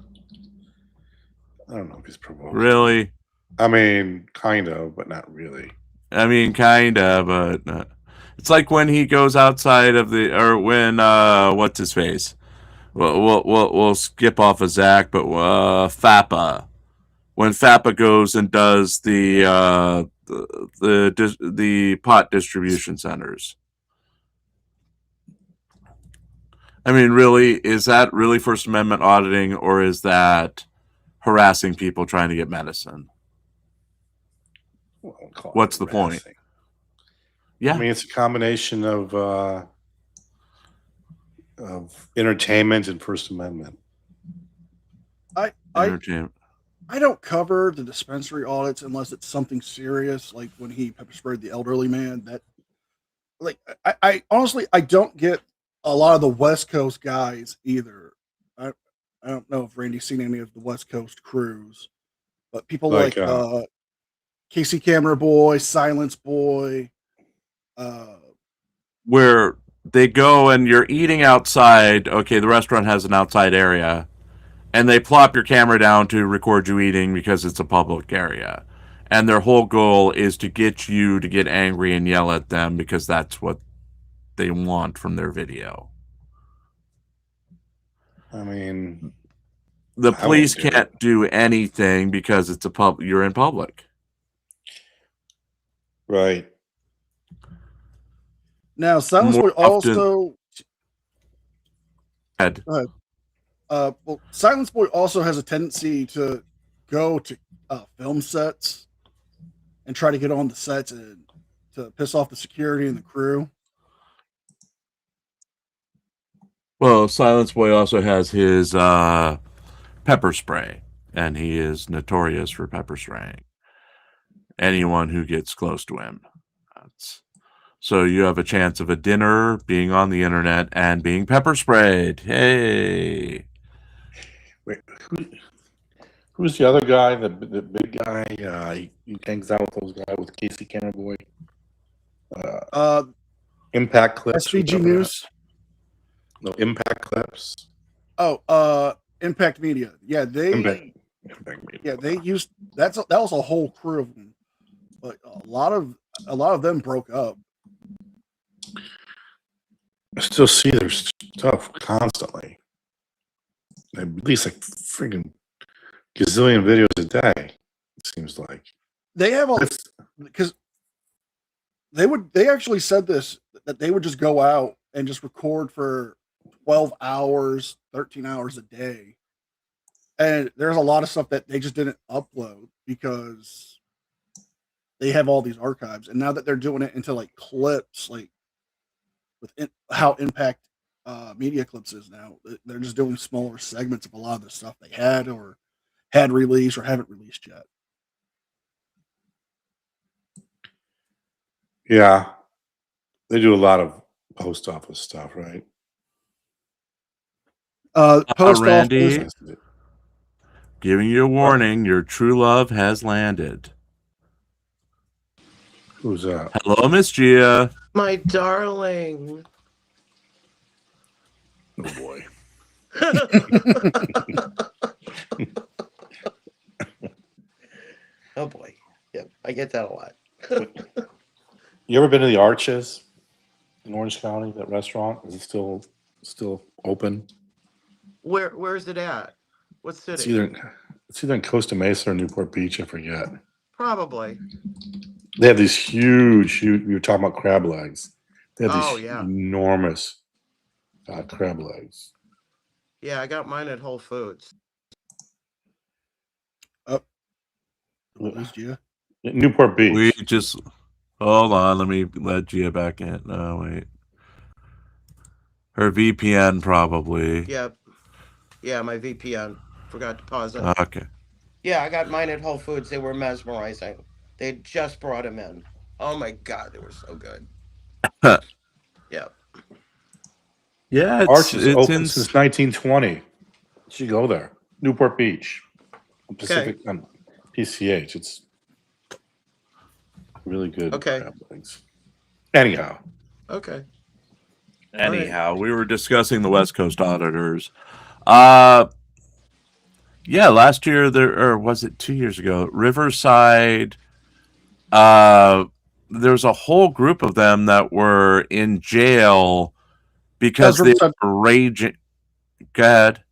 [SPEAKER 3] I don't know if he's provoked.
[SPEAKER 1] Really?
[SPEAKER 3] I mean, kind of, but not really.
[SPEAKER 1] I mean, kind of, but it's like when he goes outside of the, or when what's his face? We'll skip off of Zach, but FAPA. When FAPA goes and does the pot distribution centers. I mean, really, is that really First Amendment auditing, or is that harassing people trying to get medicine? What's the point? Yeah,
[SPEAKER 3] I mean, it's a combination of entertainment and First Amendment.
[SPEAKER 2] I don't cover the dispensary audits unless it's something serious, like when he pepper sprayed the elderly man. That, like, I honestly, I don't get a lot of the West Coast guys either. I don't know if Randy's seen any of the West Coast crews, but people like Casey Camera Boy, Silence Boy,
[SPEAKER 1] where they go and you're eating outside. Okay, the restaurant has an outside area, and they plop your camera down to record you eating because it's a public area. And their whole goal is to get you to get angry and yell at them because that's what they want from their video.
[SPEAKER 3] I mean,
[SPEAKER 1] the police can't do anything because it's you're in public.
[SPEAKER 3] Right.
[SPEAKER 2] Now, Silence Boy also. Well, Silence Boy also has a tendency to go to film sets and try to get on the sets and to piss off the security and the crew.
[SPEAKER 1] Well, Silence Boy also has his pepper spray, and he is notorious for pepper spraying anyone who gets close to him. So you have a chance of a dinner being on the internet and being pepper sprayed. Hey.
[SPEAKER 3] Wait, who's the other guy? The big guy? He hangs out with those guys with Casey Camera Boy. Impact Clips.
[SPEAKER 2] SVG News.
[SPEAKER 3] No, Impact Clips.
[SPEAKER 2] Oh, Impact Media. Yeah,
[SPEAKER 3] Impact Media.
[SPEAKER 2] Yeah, they used that was a whole crew of them, but a lot of them broke up.
[SPEAKER 3] I still see their stuff constantly. At least like freaking gazillion videos a day. It seems like
[SPEAKER 2] they have because they actually said this, that they would just go out and just record for 12 hours, 13 hours a day. And there's a lot of stuff that they just didn't upload because they have all these archives. And now that they're doing it into like clips, like with how Impact Media Clips is now, they're just doing smaller segments of a lot of the stuff they had or had released or haven't released yet.
[SPEAKER 3] Yeah, they do a lot of post office stuff, right?
[SPEAKER 2] Post
[SPEAKER 1] Randy,
[SPEAKER 2] office.
[SPEAKER 1] giving you a warning, your true love has landed.
[SPEAKER 3] Who's that?
[SPEAKER 1] Hello, Miss Gia.
[SPEAKER 5] My darling.
[SPEAKER 3] Oh boy.
[SPEAKER 5] Oh boy. Yep, I get that a lot.
[SPEAKER 3] You ever been to the Arches in Orange County? That restaurant, is it still open?
[SPEAKER 5] Where's it at? What city?
[SPEAKER 3] It's either in Costa Mesa or Newport Beach. I forget.
[SPEAKER 5] Probably.
[SPEAKER 3] They have these huge. You were talking about crab legs. They have these
[SPEAKER 5] yeah.
[SPEAKER 3] enormous crab legs.
[SPEAKER 5] Yeah, I got mine at Whole Foods.
[SPEAKER 2] Who's Gia?
[SPEAKER 3] Newport Beach.
[SPEAKER 1] We just hold on. Let me let Gia back in. No, wait. Her VPN probably.
[SPEAKER 5] Yeah. Yeah, my VPN. Forgot to pause it.
[SPEAKER 1] Okay.
[SPEAKER 5] Yeah, I got mine at Whole Foods. They were mesmerizing. They just brought them in. Oh my God, they were so good. Yeah.
[SPEAKER 1] Yeah,
[SPEAKER 3] Arch is
[SPEAKER 1] it's
[SPEAKER 3] open
[SPEAKER 1] in.
[SPEAKER 3] since 1920. You should go there. Newport Beach. Pacific PCH. It's really good.
[SPEAKER 5] Okay.
[SPEAKER 3] Things. Anyhow.
[SPEAKER 5] Okay.
[SPEAKER 1] Anyhow, we were discussing the West Coast auditors. Yeah, last year or was it 2 years ago? Riverside. There's a whole group of them that were in jail because they were raging. Go ahead.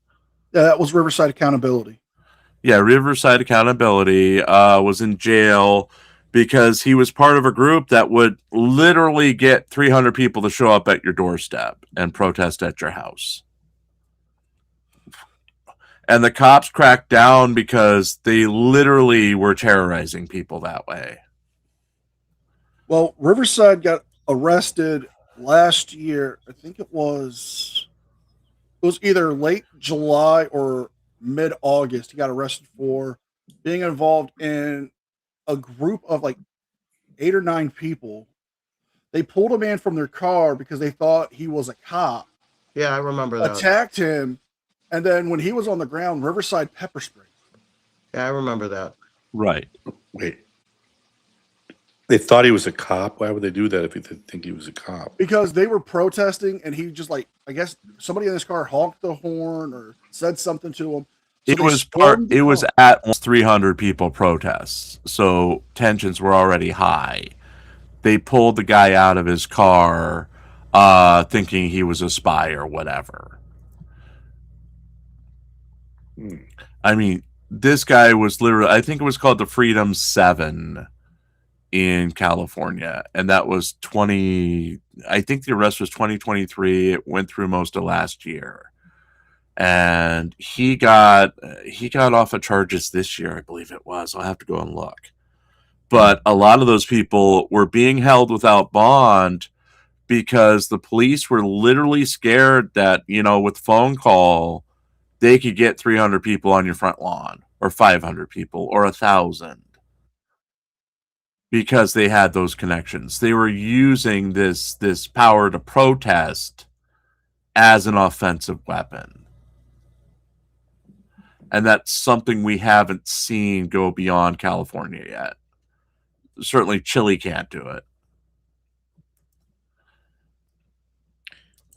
[SPEAKER 2] Yeah, that was Riverside Accountability.
[SPEAKER 1] Yeah, Riverside Accountability was in jail because he was part of a group that would literally get 300 people to show up at your doorstep and protest at your house. And the cops cracked down because they literally were terrorizing people that way.
[SPEAKER 2] Well, Riverside got arrested last year. I think it was either late July or mid-August. He got arrested for being involved in a group of like 8 or 9 people. They pulled a man from their car because they thought he was a cop.
[SPEAKER 5] Yeah, I remember that.
[SPEAKER 2] Attacked him, and then when he was on the ground, Riverside pepper sprayed.
[SPEAKER 5] Yeah, I remember that.
[SPEAKER 1] Right.
[SPEAKER 3] Wait. They thought he was a cop. Why would they do that if they think he was a cop?
[SPEAKER 2] Because they were protesting, and he just like, I guess somebody in his car honked the horn or said something to him. So
[SPEAKER 1] it was at almost 300 people protests, so tensions were already high. They pulled the guy out of his car, thinking he was a spy or whatever. I mean, this guy was literally, I think it was called the Freedom 7 in California, and that was I think the arrest was 2023. It went through most of last year. And he got off of charges this year, I believe it was. I'll have to go and look. But a lot of those people were being held without bond because the police were literally scared that, with phone call, they could get 300 people on your front lawn, or 500 people, or 1,000. Because they had those connections. They were using this power to protest as an offensive weapon. And that's something we haven't seen go beyond California yet. Certainly Chile can't do it.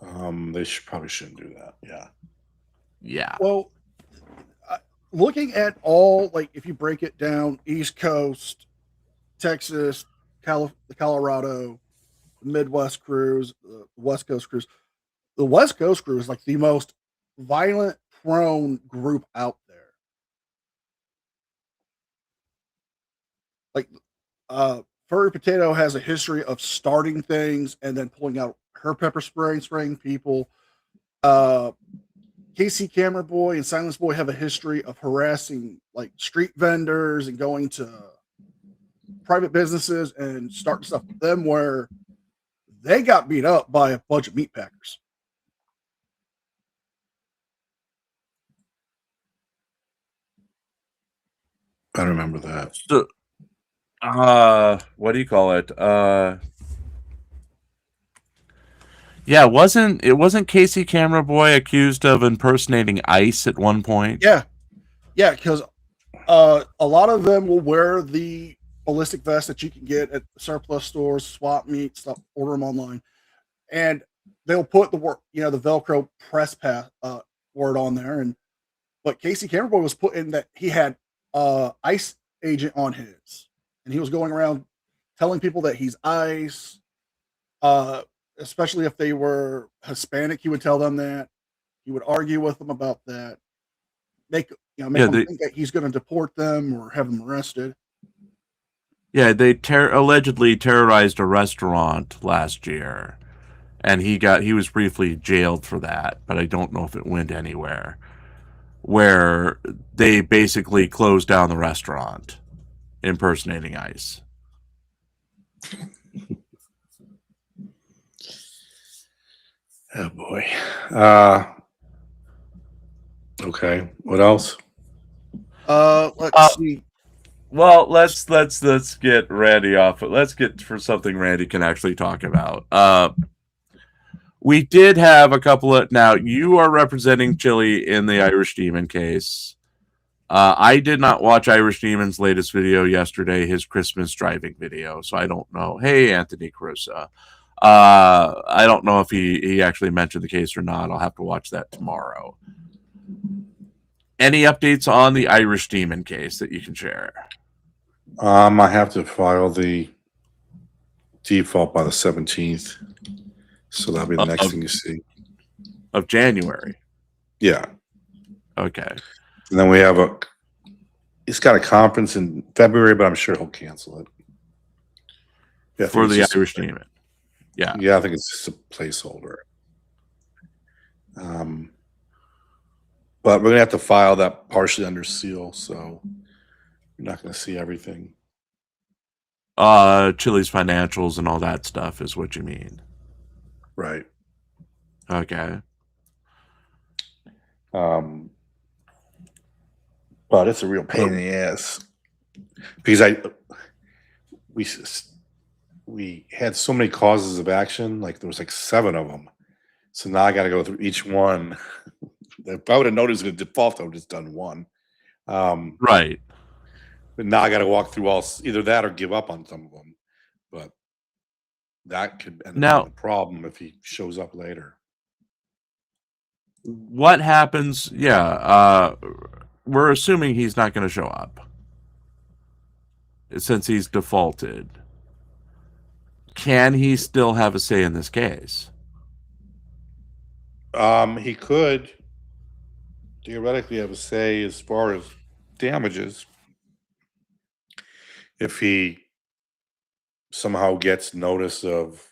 [SPEAKER 3] They probably shouldn't do that. Yeah.
[SPEAKER 1] Yeah.
[SPEAKER 2] Well, looking at all, like, if you break it down, East Coast, Texas, Colorado, the Midwest crews, the West Coast crews. The West Coast crew is like the most violent prone group out there. Like, Furry Potato has a history of starting things and then pulling out her pepper spray and spraying people. KC Camera Boy and Silence Boy have a history of harassing like street vendors and going to private businesses and starting stuff with them where they got beat up by a bunch of meat packers.
[SPEAKER 3] I remember that.
[SPEAKER 1] So, what do you call it? Yeah, wasn't Casey Camera Boy accused of impersonating ICE at one point?
[SPEAKER 2] Yeah, because a lot of them will wear the ballistic vest that you can get at surplus stores, swap meet stuff, order them online, and they'll put the the Velcro press pass word on there. But Casey Camera Boy was put in that he had ICE agent on his, and he was going around telling people that he's ICE. Especially if they were Hispanic, he would tell them that. He would argue with them about that. Make them think that he's going to deport them or have them arrested.
[SPEAKER 1] Yeah, they allegedly terrorized a restaurant last year, and he was briefly jailed for that, but I don't know if it went anywhere. Where they basically closed down the restaurant impersonating ICE.
[SPEAKER 3] Oh boy. Okay. What else?
[SPEAKER 2] Let's see.
[SPEAKER 1] Well, let's get Randy off. Let's get for something Randy can actually talk about. We did have a couple of. Now you are representing Chili in the Irish Demon case. I did not watch Irish Demon's latest video yesterday, his Christmas driving video, so I don't know. Hey, Anthony Carusa. I don't know if he actually mentioned the case or not. I'll have to watch that tomorrow. Any updates on the Irish Demon case that you can share?
[SPEAKER 3] I have to file the default by the 17th. So that'll be the next thing you see.
[SPEAKER 1] Of January?
[SPEAKER 3] Yeah.
[SPEAKER 1] Okay.
[SPEAKER 3] And then we have he's got a conference in February, but I'm sure he'll cancel it. Yeah,
[SPEAKER 1] for the Irish Demon. Yeah.
[SPEAKER 3] Yeah, I think it's just a placeholder. But we're gonna have to file that partially under seal, so you're not gonna see everything.
[SPEAKER 1] Chili's financials and all that stuff is what you mean.
[SPEAKER 3] Right.
[SPEAKER 1] Okay.
[SPEAKER 3] But it's a real pain in the ass because we had so many causes of action, like there was like 7 of them. So now I got to go through each one. If I would have known it was going to default, I would have just done one.
[SPEAKER 1] Right.
[SPEAKER 3] But now I got to walk through either that or give up on some of them. But that could end up being a problem if he shows up later.
[SPEAKER 1] What happens? Yeah. We're assuming he's not going to show up since he's defaulted. Can he still have a say in this case?
[SPEAKER 3] He could theoretically have a say as far as damages if he somehow gets notice of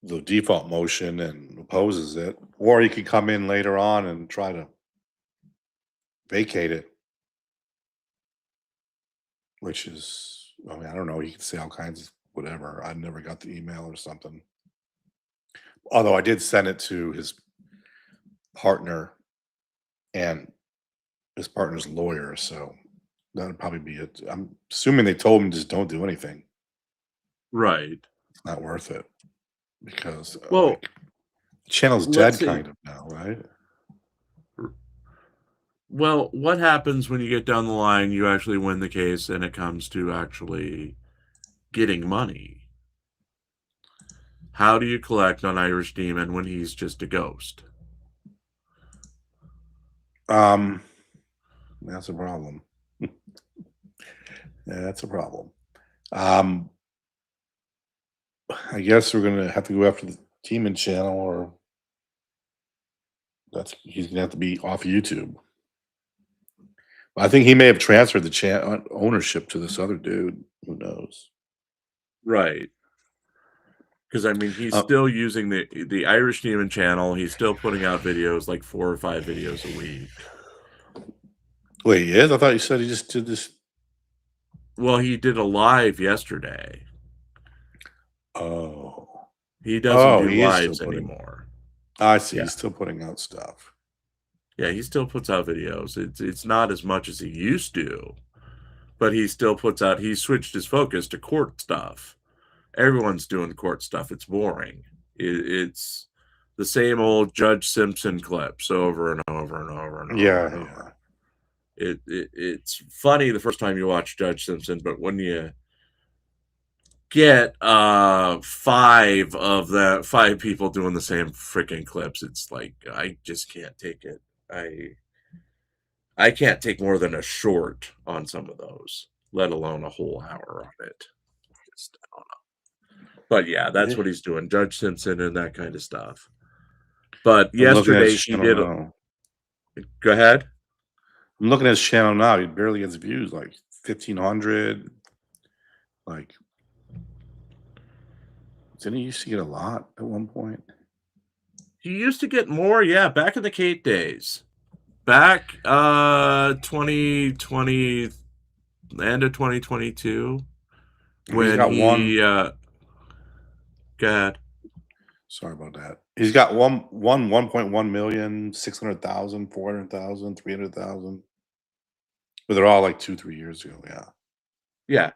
[SPEAKER 3] the default motion and opposes it, or he could come in later on and try to vacate it, which is, I mean, I don't know, he could say all kinds of whatever. I never got the email or something. Although I did send it to his partner and his partner's lawyer, so that would probably be it. I'm assuming they told him just don't do anything.
[SPEAKER 1] Right.
[SPEAKER 3] It's not worth it because
[SPEAKER 1] well,
[SPEAKER 3] the channel's dead kind of now, right?
[SPEAKER 1] Well, what happens when you get down the line, you actually win the case, and it comes to actually getting money? How do you collect on Irish Demon when he's just a ghost?
[SPEAKER 3] That's a problem. Yeah, that's a problem. I guess we're gonna have to go after the Demon channel, or he's gonna have to be off YouTube. I think he may have transferred the ownership to this other dude. Who knows?
[SPEAKER 1] Right. Because I mean, he's still using the Irish Demon channel. He's still putting out videos, like 4 or 5 videos a week.
[SPEAKER 3] Wait, he is? I thought you said he just did this.
[SPEAKER 1] Well, he did a live yesterday.
[SPEAKER 3] Oh.
[SPEAKER 1] He doesn't do lives anymore.
[SPEAKER 3] I see. Yeah. He's still putting out stuff.
[SPEAKER 1] Yeah, he still puts out videos. It's not as much as he used to, but he still puts out. He switched his focus to court stuff. Everyone's doing court stuff. It's boring. It's the same old Judge Simpson clips over and over and over and over.
[SPEAKER 3] Yeah,
[SPEAKER 1] and over. It's funny the first time you watch Judge Simpson, but when you get 5 people doing the same freaking clips, it's like I just can't take it. I can't take more than a short on some of those, let alone a whole hour on it. Just, I don't know. But yeah, that's what he's doing, Judge Simpson and that kind of stuff. But yesterday he did. Go ahead.
[SPEAKER 3] I'm looking at his channel now. He barely gets views, like 1,500. Like, didn't he used to get a lot at one point?
[SPEAKER 1] He used to get more, yeah, back in the Kate days. Back 2020, end of 2022
[SPEAKER 3] He's
[SPEAKER 1] when
[SPEAKER 3] got
[SPEAKER 1] he go ahead.
[SPEAKER 3] Sorry about that. He's got 1.1 million, 600,000, 400,000, 300,000. But they're all like 2-3 years ago. Yeah.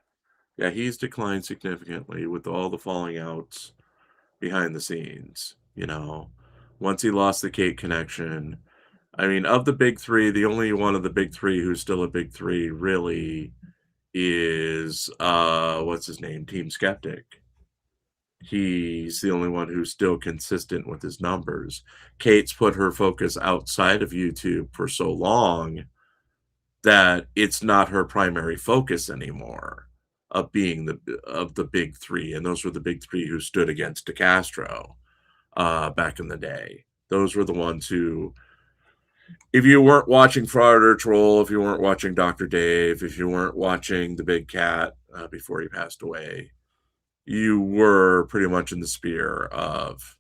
[SPEAKER 1] Yeah, he's declined significantly with all the falling outs behind the scenes. You know, once he lost the Kate connection, I mean, of the big three, the only one of the big three who's still a big three really is what's his name? Team Skeptic. He's the only one who's still consistent with his numbers. Kate's put her focus outside of YouTube for so long that it's not her primary focus anymore of being the big three. And those were the big three who stood against DeCastro back in the day. Those were the ones who, if you weren't watching Fraud or Troll, if you weren't watching Dr. Dave, if you weren't watching the Big Cat before he passed away, you were pretty much in the sphere of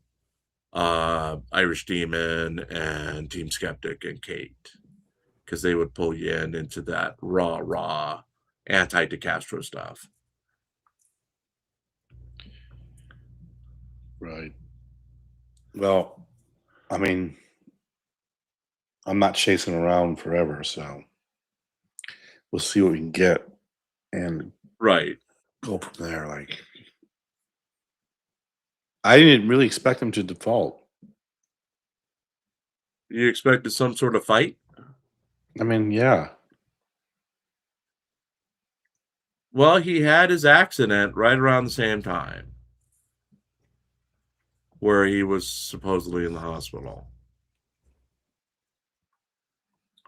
[SPEAKER 1] Irish Demon and Team Skeptic and Kate, because they would pull you into that raw anti-DeCastro stuff.
[SPEAKER 3] Right. Well, I mean, I'm not chasing around forever, so we'll see what we can get and
[SPEAKER 1] Right.
[SPEAKER 3] go from there. Like, I didn't really expect him to default.
[SPEAKER 1] You expected some sort of fight?
[SPEAKER 3] I mean, yeah.
[SPEAKER 1] Well, he had his accident right around the same time where he was supposedly in the hospital.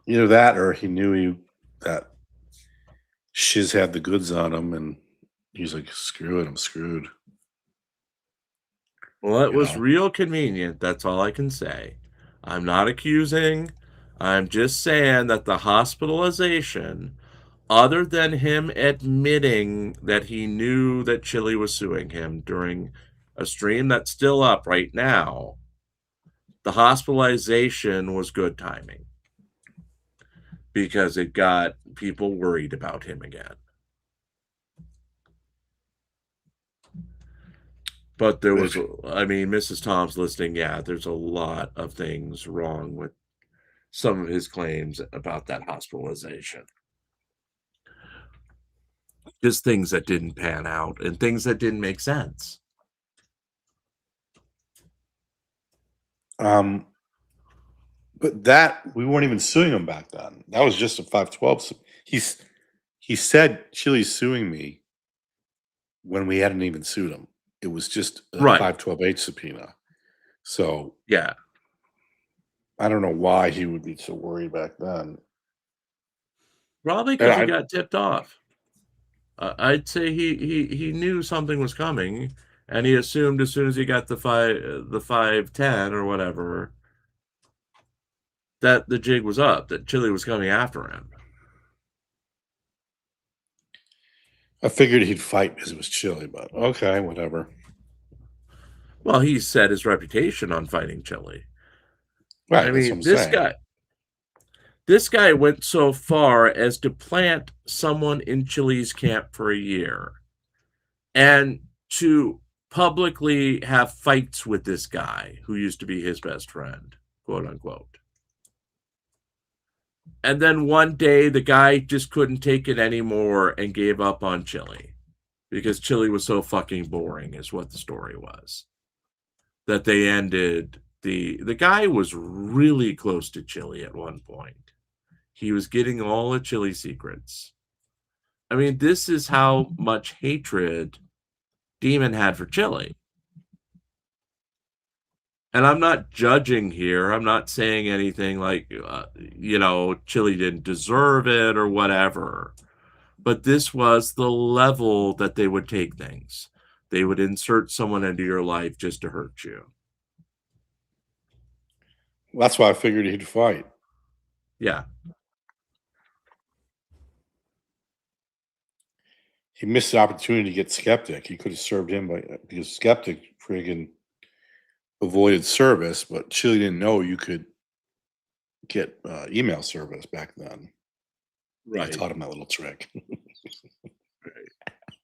[SPEAKER 3] Either that or he knew that Shiz had the goods on him and he's like, screw it, I'm screwed.
[SPEAKER 1] Well, it was real convenient. That's all I can say. I'm not accusing. I'm just saying that the hospitalization, other than him admitting that he knew that Chili was suing him during a stream that's still up right now, the hospitalization was good timing because it got people worried about him again. But there was, I mean, Mrs. Tom's listing, yeah, there's a lot of things wrong with some of his claims about that hospitalization. Just things that didn't pan out and things that didn't make sense.
[SPEAKER 3] But that, we weren't even suing him back then. That was just a 512. He said Chili's suing me when we hadn't even sued him. It was just a 512H subpoena. So
[SPEAKER 1] yeah,
[SPEAKER 3] I don't know why he would be so worried back then.
[SPEAKER 1] Probably because he got tipped off. I'd say he knew something was coming, and he assumed as soon as he got the 510 or whatever that the jig was up, that Chili was coming after him.
[SPEAKER 3] I figured he'd fight because it was Chili, but okay, whatever.
[SPEAKER 1] Well, he set his reputation on fighting Chili.
[SPEAKER 3] Right.
[SPEAKER 1] I mean, this guy went so far as to plant someone in Chili's camp for a year and to publicly have fights with this guy who used to be his best friend, quote unquote. And then one day the guy just couldn't take it anymore and gave up on Chili because Chili was so fucking boring is what the story was. That they ended the guy was really close to Chili at one point. He was getting all the Chili secrets. I mean, this is how much hatred Demon had for Chili. And I'm not judging here. I'm not saying anything like, Chili didn't deserve it or whatever. But this was the level that they would take things. They would insert someone into your life just to hurt you.
[SPEAKER 3] That's why I figured he'd fight.
[SPEAKER 1] Yeah.
[SPEAKER 3] He missed the opportunity to get Skeptic. He could have served him because Skeptic friggin' avoided service, but Chili didn't know you could get email service back then.
[SPEAKER 1] Right.
[SPEAKER 3] I taught him that little trick.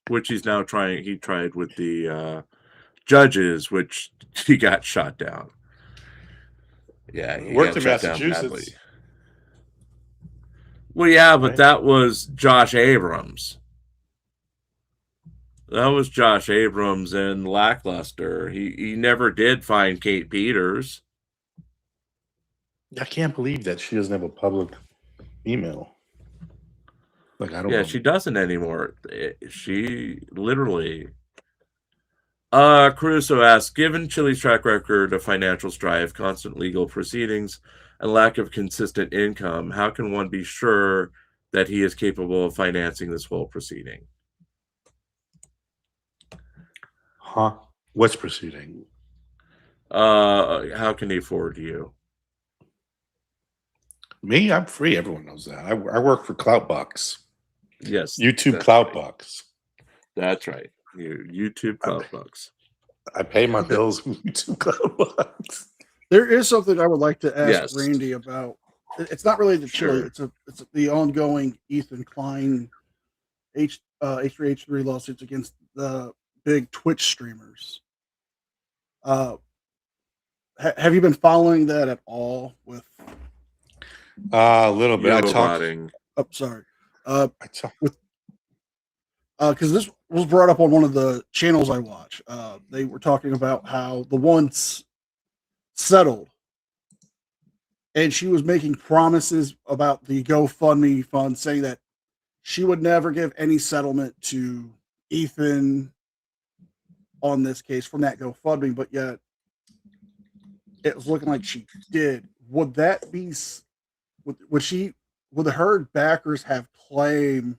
[SPEAKER 1] which he's now trying. He tried with the judges, which he got shot down. Yeah, he
[SPEAKER 3] Worked
[SPEAKER 1] got
[SPEAKER 3] in
[SPEAKER 1] shut down badly.
[SPEAKER 3] Massachusetts.
[SPEAKER 1] Well, yeah, but
[SPEAKER 3] Right.
[SPEAKER 1] that was Josh Abrams. That was Josh Abrams and Lackluster. He never did find Kate Peters.
[SPEAKER 3] I can't believe that she doesn't have a public email. Like, I don't
[SPEAKER 1] Yeah,
[SPEAKER 3] know.
[SPEAKER 1] she doesn't anymore. She literally. Caruso asks, given Chili's track record of financial strife, constant legal proceedings, and lack of consistent income, how can one be sure that he is capable of financing this whole proceeding?
[SPEAKER 3] Huh? What's proceeding?
[SPEAKER 1] How can he afford you?
[SPEAKER 3] Me? I'm free. Everyone knows that. I work for Cloutbucks.
[SPEAKER 1] Yes.
[SPEAKER 3] YouTube
[SPEAKER 1] that's
[SPEAKER 3] Cloutbucks.
[SPEAKER 1] That's right. YouTube Cloutbucks.
[SPEAKER 3] I pay my bills with YouTube Cloutbucks.
[SPEAKER 2] There is something I would like to ask
[SPEAKER 1] Yes.
[SPEAKER 2] Randy about. It's not really the
[SPEAKER 1] Sure.
[SPEAKER 2] Chili. It's the ongoing Ethan Klein H3H3 lawsuits against the big Twitch streamers. Have you been following that at all? With
[SPEAKER 3] A little bit.
[SPEAKER 2] oh, sorry. Because this was brought up on one of the channels I watch. They were talking about how the ones settled, and she was making promises about the GoFundMe fund, saying that she would never give any settlement to Ethan on this case from that GoFundMe, but yet it was looking like she did. Would that be? Would her backers have claim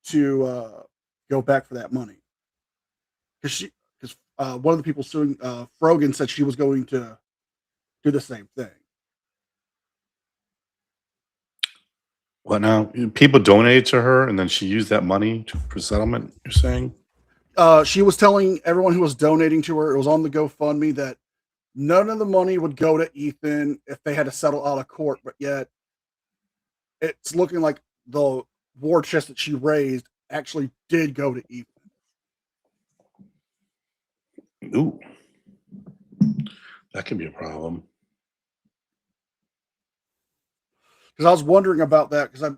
[SPEAKER 2] to go back for that money? Because one of the people suing Frogan said she was going to do the same thing.
[SPEAKER 3] What now? People donated to her, and then she used that money for settlement. You're saying?
[SPEAKER 2] She was telling everyone who was donating to her, it was on the GoFundMe, that none of the money would go to Ethan if they had to settle out of court, but yet it's looking like the war chest that she raised actually did go to Ethan.
[SPEAKER 3] Ooh, that could be a problem.
[SPEAKER 2] Because I was wondering about that, because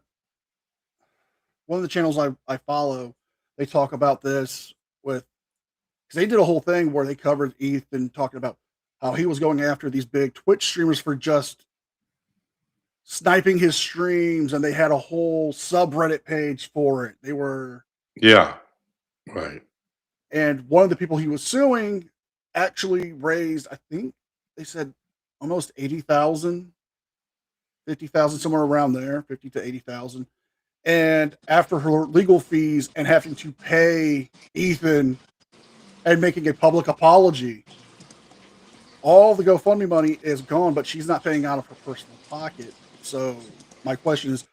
[SPEAKER 2] one of the channels I follow, they talk about this with, because they did a whole thing where they covered Ethan talking about how he was going after these big Twitch streamers for just sniping his streams, and they had a whole subreddit page for it. They were,
[SPEAKER 3] yeah, right.
[SPEAKER 2] And one of the people he was suing actually raised, I think they said almost 80,000, 50,000, somewhere around there, 50 to 80,000. And after her legal fees and having to pay Ethan and making a public apology, all the GoFundMe money is gone, but she's not paying out of her personal pocket. So my question is,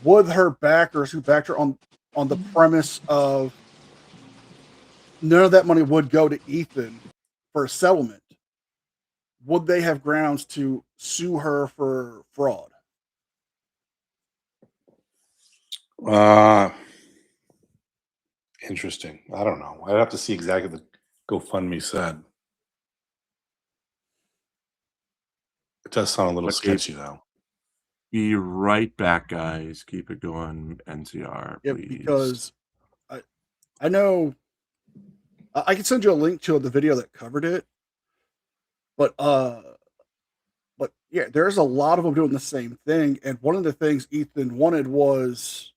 [SPEAKER 2] would her backers who backed her on the premise of none of that money would go to Ethan for a settlement, would they have grounds to sue her for fraud?
[SPEAKER 3] Interesting. I don't know. I'd have to see exactly what the GoFundMe said. It does sound a little sketchy, though.
[SPEAKER 1] Be right back, guys. Keep it going, NCR,
[SPEAKER 2] Yeah,
[SPEAKER 1] please.
[SPEAKER 2] because I know I can send you a link to the video that covered it, but yeah, there's a lot of them doing the same thing. And one of the things Ethan wanted was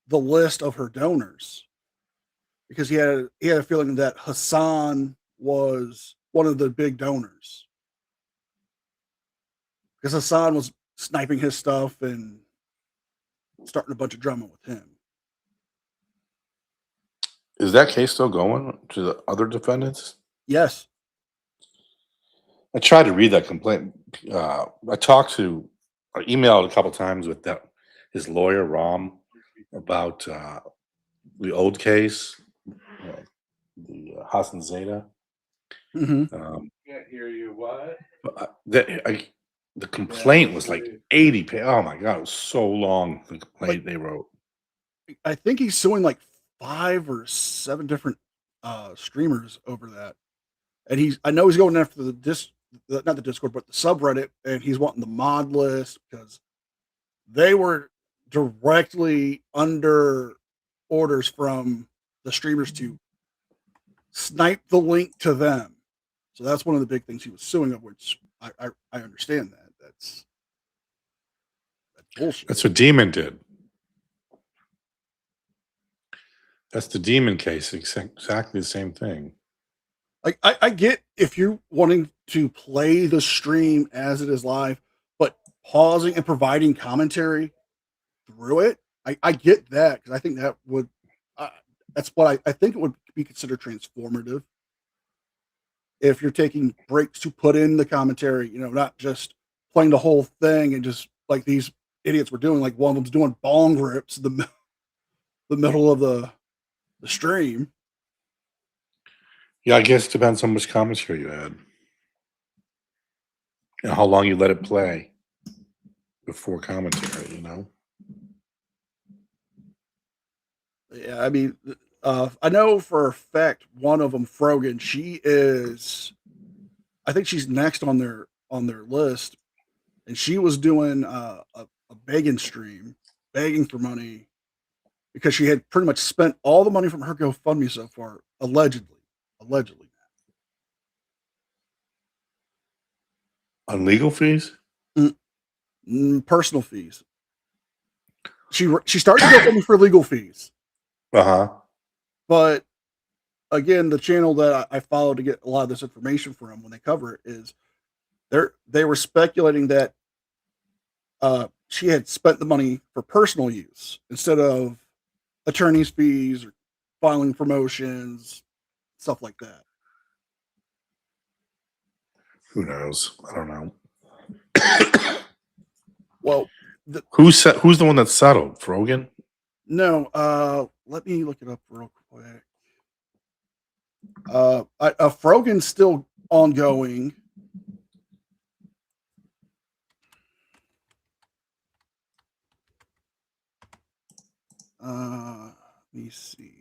[SPEAKER 2] the list of her donors, because he had a feeling that Hassan was one of the big donors, because Hassan was sniping his stuff and starting a bunch of drama with him.
[SPEAKER 3] Is that case still going to the other defendants?
[SPEAKER 2] Yes.
[SPEAKER 3] I tried to read that complaint. I emailed a couple times with his lawyer, Ram, about the old case, the Hassan Zeta.
[SPEAKER 2] Mm-hmm.
[SPEAKER 1] Can't hear you. What?
[SPEAKER 3] The complaint was like 80 pages. Oh my God, it was so long, the complaint they wrote.
[SPEAKER 2] I think he's suing like 5 or 7 different streamers over that. And I know he's going after not the Discord, but the subreddit, and he's wanting the mod list because they were directly under orders from the streamers to snipe the link to them. So that's one of the big things he was suing of, which I understand that. That's bullshit.
[SPEAKER 3] That's what Demon did. That's the Demon case. Exactly the same thing.
[SPEAKER 2] Like I get if you're wanting to play the stream as it is live, but pausing and providing commentary through it, I get that, because I think that would that's what I think it would be considered transformative. If you're taking breaks to put in the commentary, not just playing the whole thing and just like these idiots were doing, like one of them's doing bong rips in the middle of the stream.
[SPEAKER 3] Yeah, I guess it depends on which commentary you add and how long you let it play before commentary,
[SPEAKER 2] Yeah, I mean, I know for a fact one of them, Frogan, I think she's next on their list, and she was doing a begging stream, begging for money, because she had pretty much spent all the money from her GoFundMe so far, allegedly.
[SPEAKER 3] On legal fees?
[SPEAKER 2] Personal fees. She started GoFundMe for legal fees. But again, the channel that I follow to get a lot of this information from when they cover it is they were speculating that she had spent the money for personal use instead of attorney's fees or filing promotions, stuff like that.
[SPEAKER 3] Who knows? I don't know.
[SPEAKER 2] Well,
[SPEAKER 3] who's the one that settled? Frogan?
[SPEAKER 2] No. Let me look it up real quick. Frogan's still ongoing. Let me see.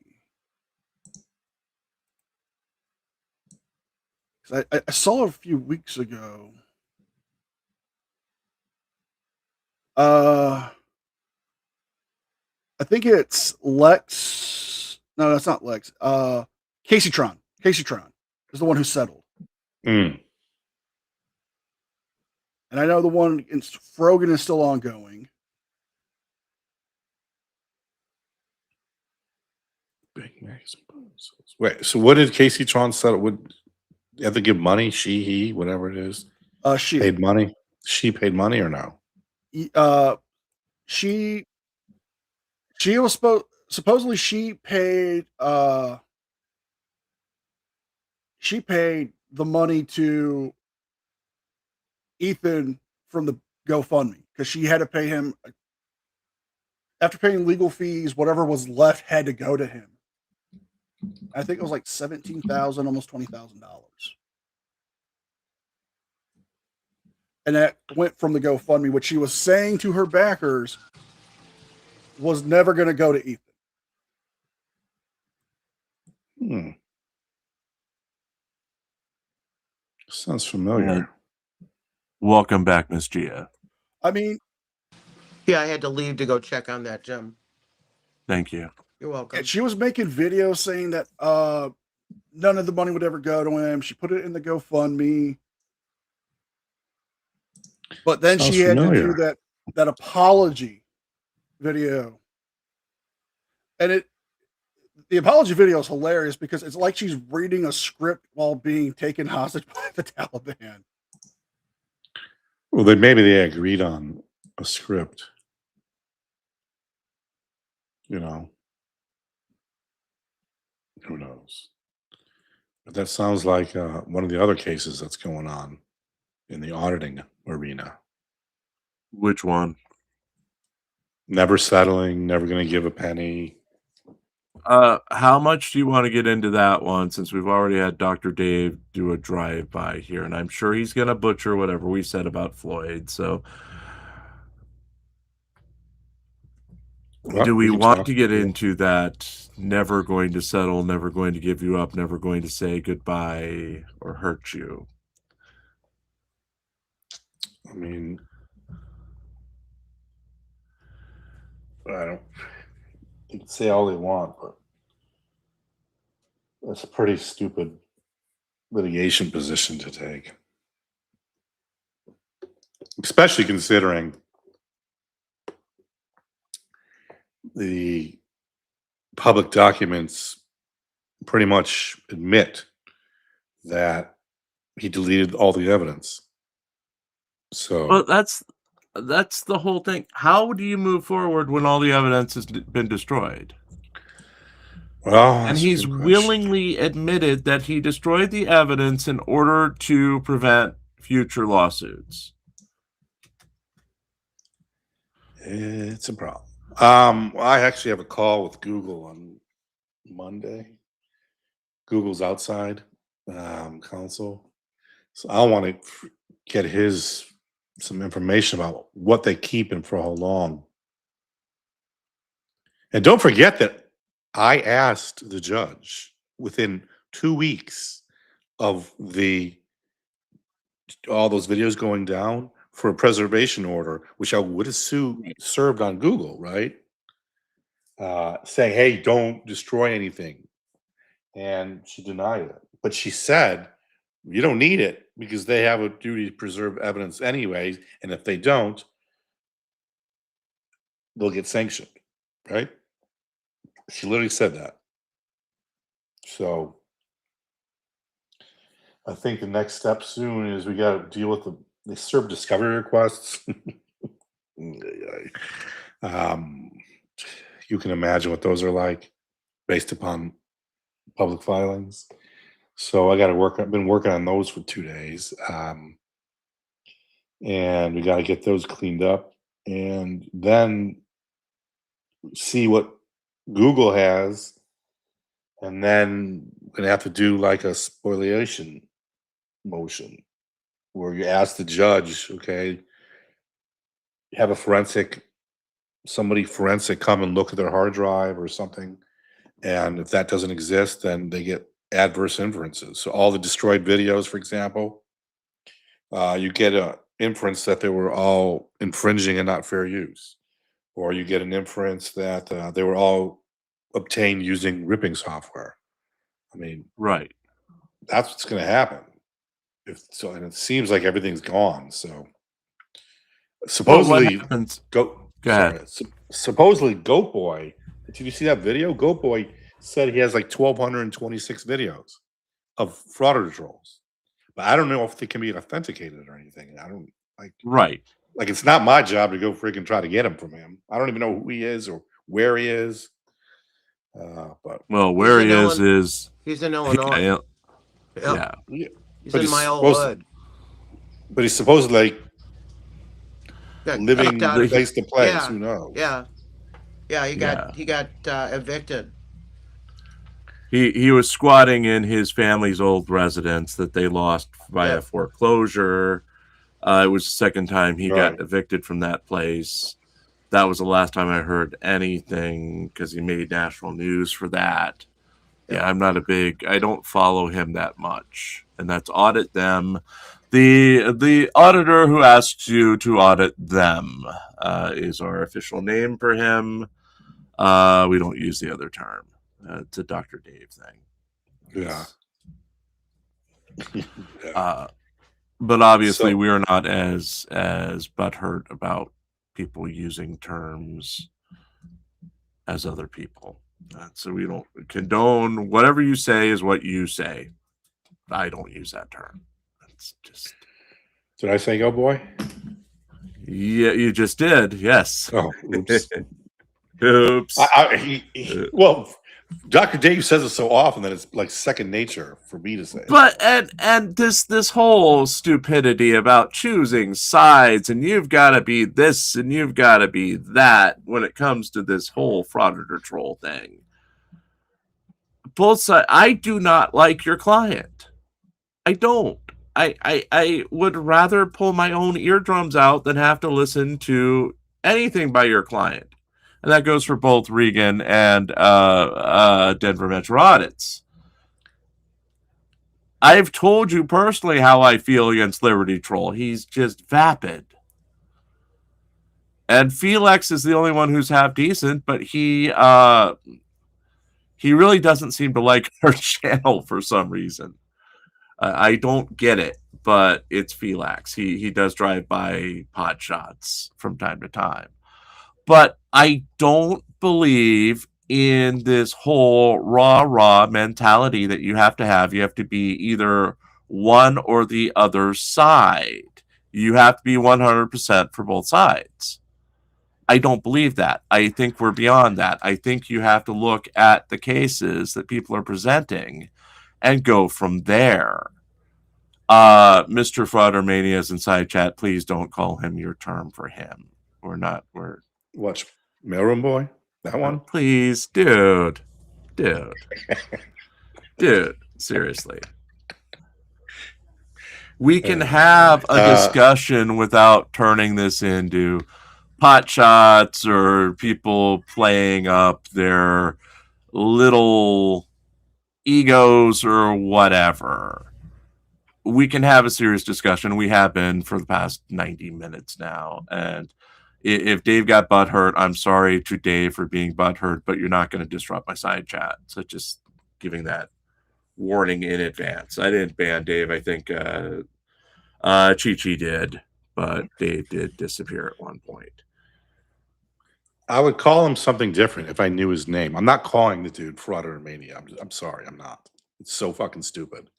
[SPEAKER 2] I saw it a few weeks ago. I think it's Lex. No, that's not Lex. Caseytron. Caseytron is the one who settled. And I know the one in Frogan is still ongoing.
[SPEAKER 3] Wait, so what did Caseytron settle? Would you have to give money? He, whatever it is.
[SPEAKER 2] She
[SPEAKER 3] paid money. She paid money or no?
[SPEAKER 2] She was supposedly she paid the money to Ethan from the GoFundMe, because she had to pay him after paying legal fees. Whatever was left had to go to him. I think it was like $17,000, almost $20,000, and that went from the GoFundMe, which she was saying to her backers was never going to go to Ethan.
[SPEAKER 3] Sounds familiar.
[SPEAKER 1] Welcome back, Miss Gia.
[SPEAKER 2] I mean,
[SPEAKER 5] yeah, I had to leave to go check on that, Jim.
[SPEAKER 1] Thank you.
[SPEAKER 5] You're welcome.
[SPEAKER 2] She was making videos saying that none of the money would ever go to him. She put it in the GoFundMe, but then she had to do that apology video, and the apology video is hilarious because it's like she's reading a script while being taken hostage by the Taliban.
[SPEAKER 3] Well, maybe they agreed on a script. Who knows? But that sounds like one of the other cases that's going on in the auditing arena.
[SPEAKER 1] Which one?
[SPEAKER 3] Never settling, never going to give a penny.
[SPEAKER 1] How much do you want to get into that one, since we've already had Dr. Dave do a drive-by here, and I'm sure he's going to butcher whatever we said about Floyd. So
[SPEAKER 3] Well,
[SPEAKER 1] Do we
[SPEAKER 3] can
[SPEAKER 1] want
[SPEAKER 3] talk.
[SPEAKER 1] to get into that? Never going to settle, never going to give you up, never going to say goodbye or hurt you.
[SPEAKER 3] I mean, I don't. You can say all they want, but that's a pretty stupid litigation position to take, especially considering the public documents pretty much admit that he deleted all the evidence. So
[SPEAKER 1] Well, that's the whole thing. How do you move forward when all the evidence has been destroyed?
[SPEAKER 3] well,
[SPEAKER 1] And
[SPEAKER 3] that's a
[SPEAKER 1] he's
[SPEAKER 3] good question.
[SPEAKER 1] willingly admitted that he destroyed the evidence in order to prevent future lawsuits.
[SPEAKER 3] It's a problem. I actually have a call with Google on Monday. Google's outside counsel, so I want to get some information about what they keep and for how long. And don't forget that I asked the judge within 2 weeks of all those videos going down for a preservation order, which I would assume served on Google, right? Saying, hey, don't destroy anything. And she denied it. But she said, you don't need it because they have a duty to preserve evidence anyways. And if they don't, they'll get sanctioned, right? She literally said that. So I think the next step soon is we got to deal with they serve discovery requests. You can imagine what those are like based upon public filings. So I've been working on those for 2 days. And we got to get those cleaned up and then see what Google has. And then we're going to have to do like a spoliation motion where you ask the judge, okay, have somebody forensic come and look at their hard drive or something. And if that doesn't exist, then they get adverse inferences. So all the destroyed videos, for example, you get an inference that they were all infringing and not fair use. Or you get an inference that they were all obtained using ripping software. I mean,
[SPEAKER 1] Right.
[SPEAKER 3] that's what's going to happen. And it seems like everything's gone. So supposedly,
[SPEAKER 1] Go ahead.
[SPEAKER 3] Supposedly, Goat Boy. Did you see that video? Goat Boy said he has like 1,226 videos of frauder trolls, but I don't know if they can be authenticated or anything. I don't like.
[SPEAKER 1] Right.
[SPEAKER 3] Like it's not my job to go freaking try to get them from him. I don't even know who he is or where he is. But
[SPEAKER 1] well, where he is
[SPEAKER 5] he's in Illinois.
[SPEAKER 1] Yeah.
[SPEAKER 5] He's in my old hood.
[SPEAKER 3] But he's supposed to like living
[SPEAKER 5] Got
[SPEAKER 3] place to place.
[SPEAKER 5] Yeah.
[SPEAKER 3] Who knows?
[SPEAKER 5] Yeah. He got evicted.
[SPEAKER 1] He was squatting in his family's old residence that they lost via foreclosure. It was the second time he got evicted from that place. That was the last time I heard anything because he made national news for that. Yeah, I don't follow him that much. And that's audit them. The auditor who asks you to audit them is our official name for him. We don't use the other term. It's a Dr. Dave thing.
[SPEAKER 3] Yeah.
[SPEAKER 1] But obviously we are not as butthurt about people using terms as other people. So we don't condone whatever you say is what you say. I don't use that term. It's just.
[SPEAKER 3] Did I say "go boy"?
[SPEAKER 1] Yeah, you just did. Yes.
[SPEAKER 3] Oh, oops.
[SPEAKER 1] Oops.
[SPEAKER 3] Well, Dr. Dave says it so often that it's like second nature for me to say.
[SPEAKER 1] But and this whole stupidity about choosing sides and you've got to be this and you've got to be that when it comes to this whole frauditor troll thing. Both sides. I do not like your client. I don't. I would rather pull my own eardrums out than have to listen to anything by your client. And that goes for both Regan and Denver Metro Audits. I've told you personally how I feel against Liberty Troll. He's just vapid. And Felix is the only one who's half decent, but he really doesn't seem to like our channel for some reason. I don't get it, but it's Felix. He does drive by pot shots from time to time. But I don't believe in this whole raw mentality that you have to have. You have to be either one or the other side. You have to be 100% for both sides. I don't believe that. I think we're beyond that. I think you have to look at the cases that people are presenting and go from there. Mr. Fraudermania is inside chat. Please don't call him your term for him. We're
[SPEAKER 3] Watch Mailroom Boy? That one?
[SPEAKER 1] Please, dude. Dude, seriously. We can have a discussion without turning this into pot shots or people playing up their little egos or whatever. We can have a serious discussion. We have been for the past 90 minutes now. And if Dave got butthurt, I'm sorry to Dave for being butthurt, but you're not going to disrupt my side chat. So just giving that warning in advance. I didn't ban Dave. I think Chi-Chi did, but Dave did disappear at one point.
[SPEAKER 3] I would call him something different if I knew his name. I'm not calling the dude Fraudermania. I'm sorry, I'm not. It's so fucking stupid.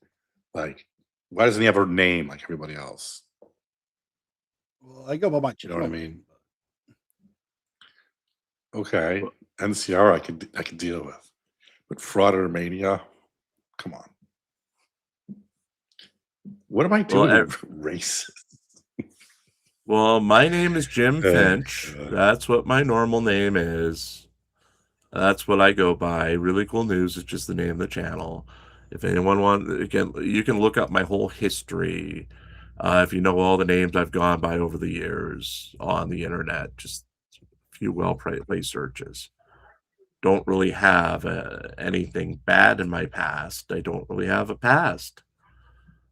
[SPEAKER 3] Like, why doesn't he have a name like everybody else?
[SPEAKER 2] Well, I go by my
[SPEAKER 3] You know what I mean? Okay, NCR I could deal with, but Fraudermania, come on. What am I doing? Racist.
[SPEAKER 1] Well, my name is Jim Finch. That's what my normal name is. That's what I go by. Really Cool News is just the name of the channel. If anyone wants, again, you can look up my whole history. If you know all the names I've gone by over the years on the internet, just a few well-placed searches. Don't really have anything bad in my past. I don't really have a past.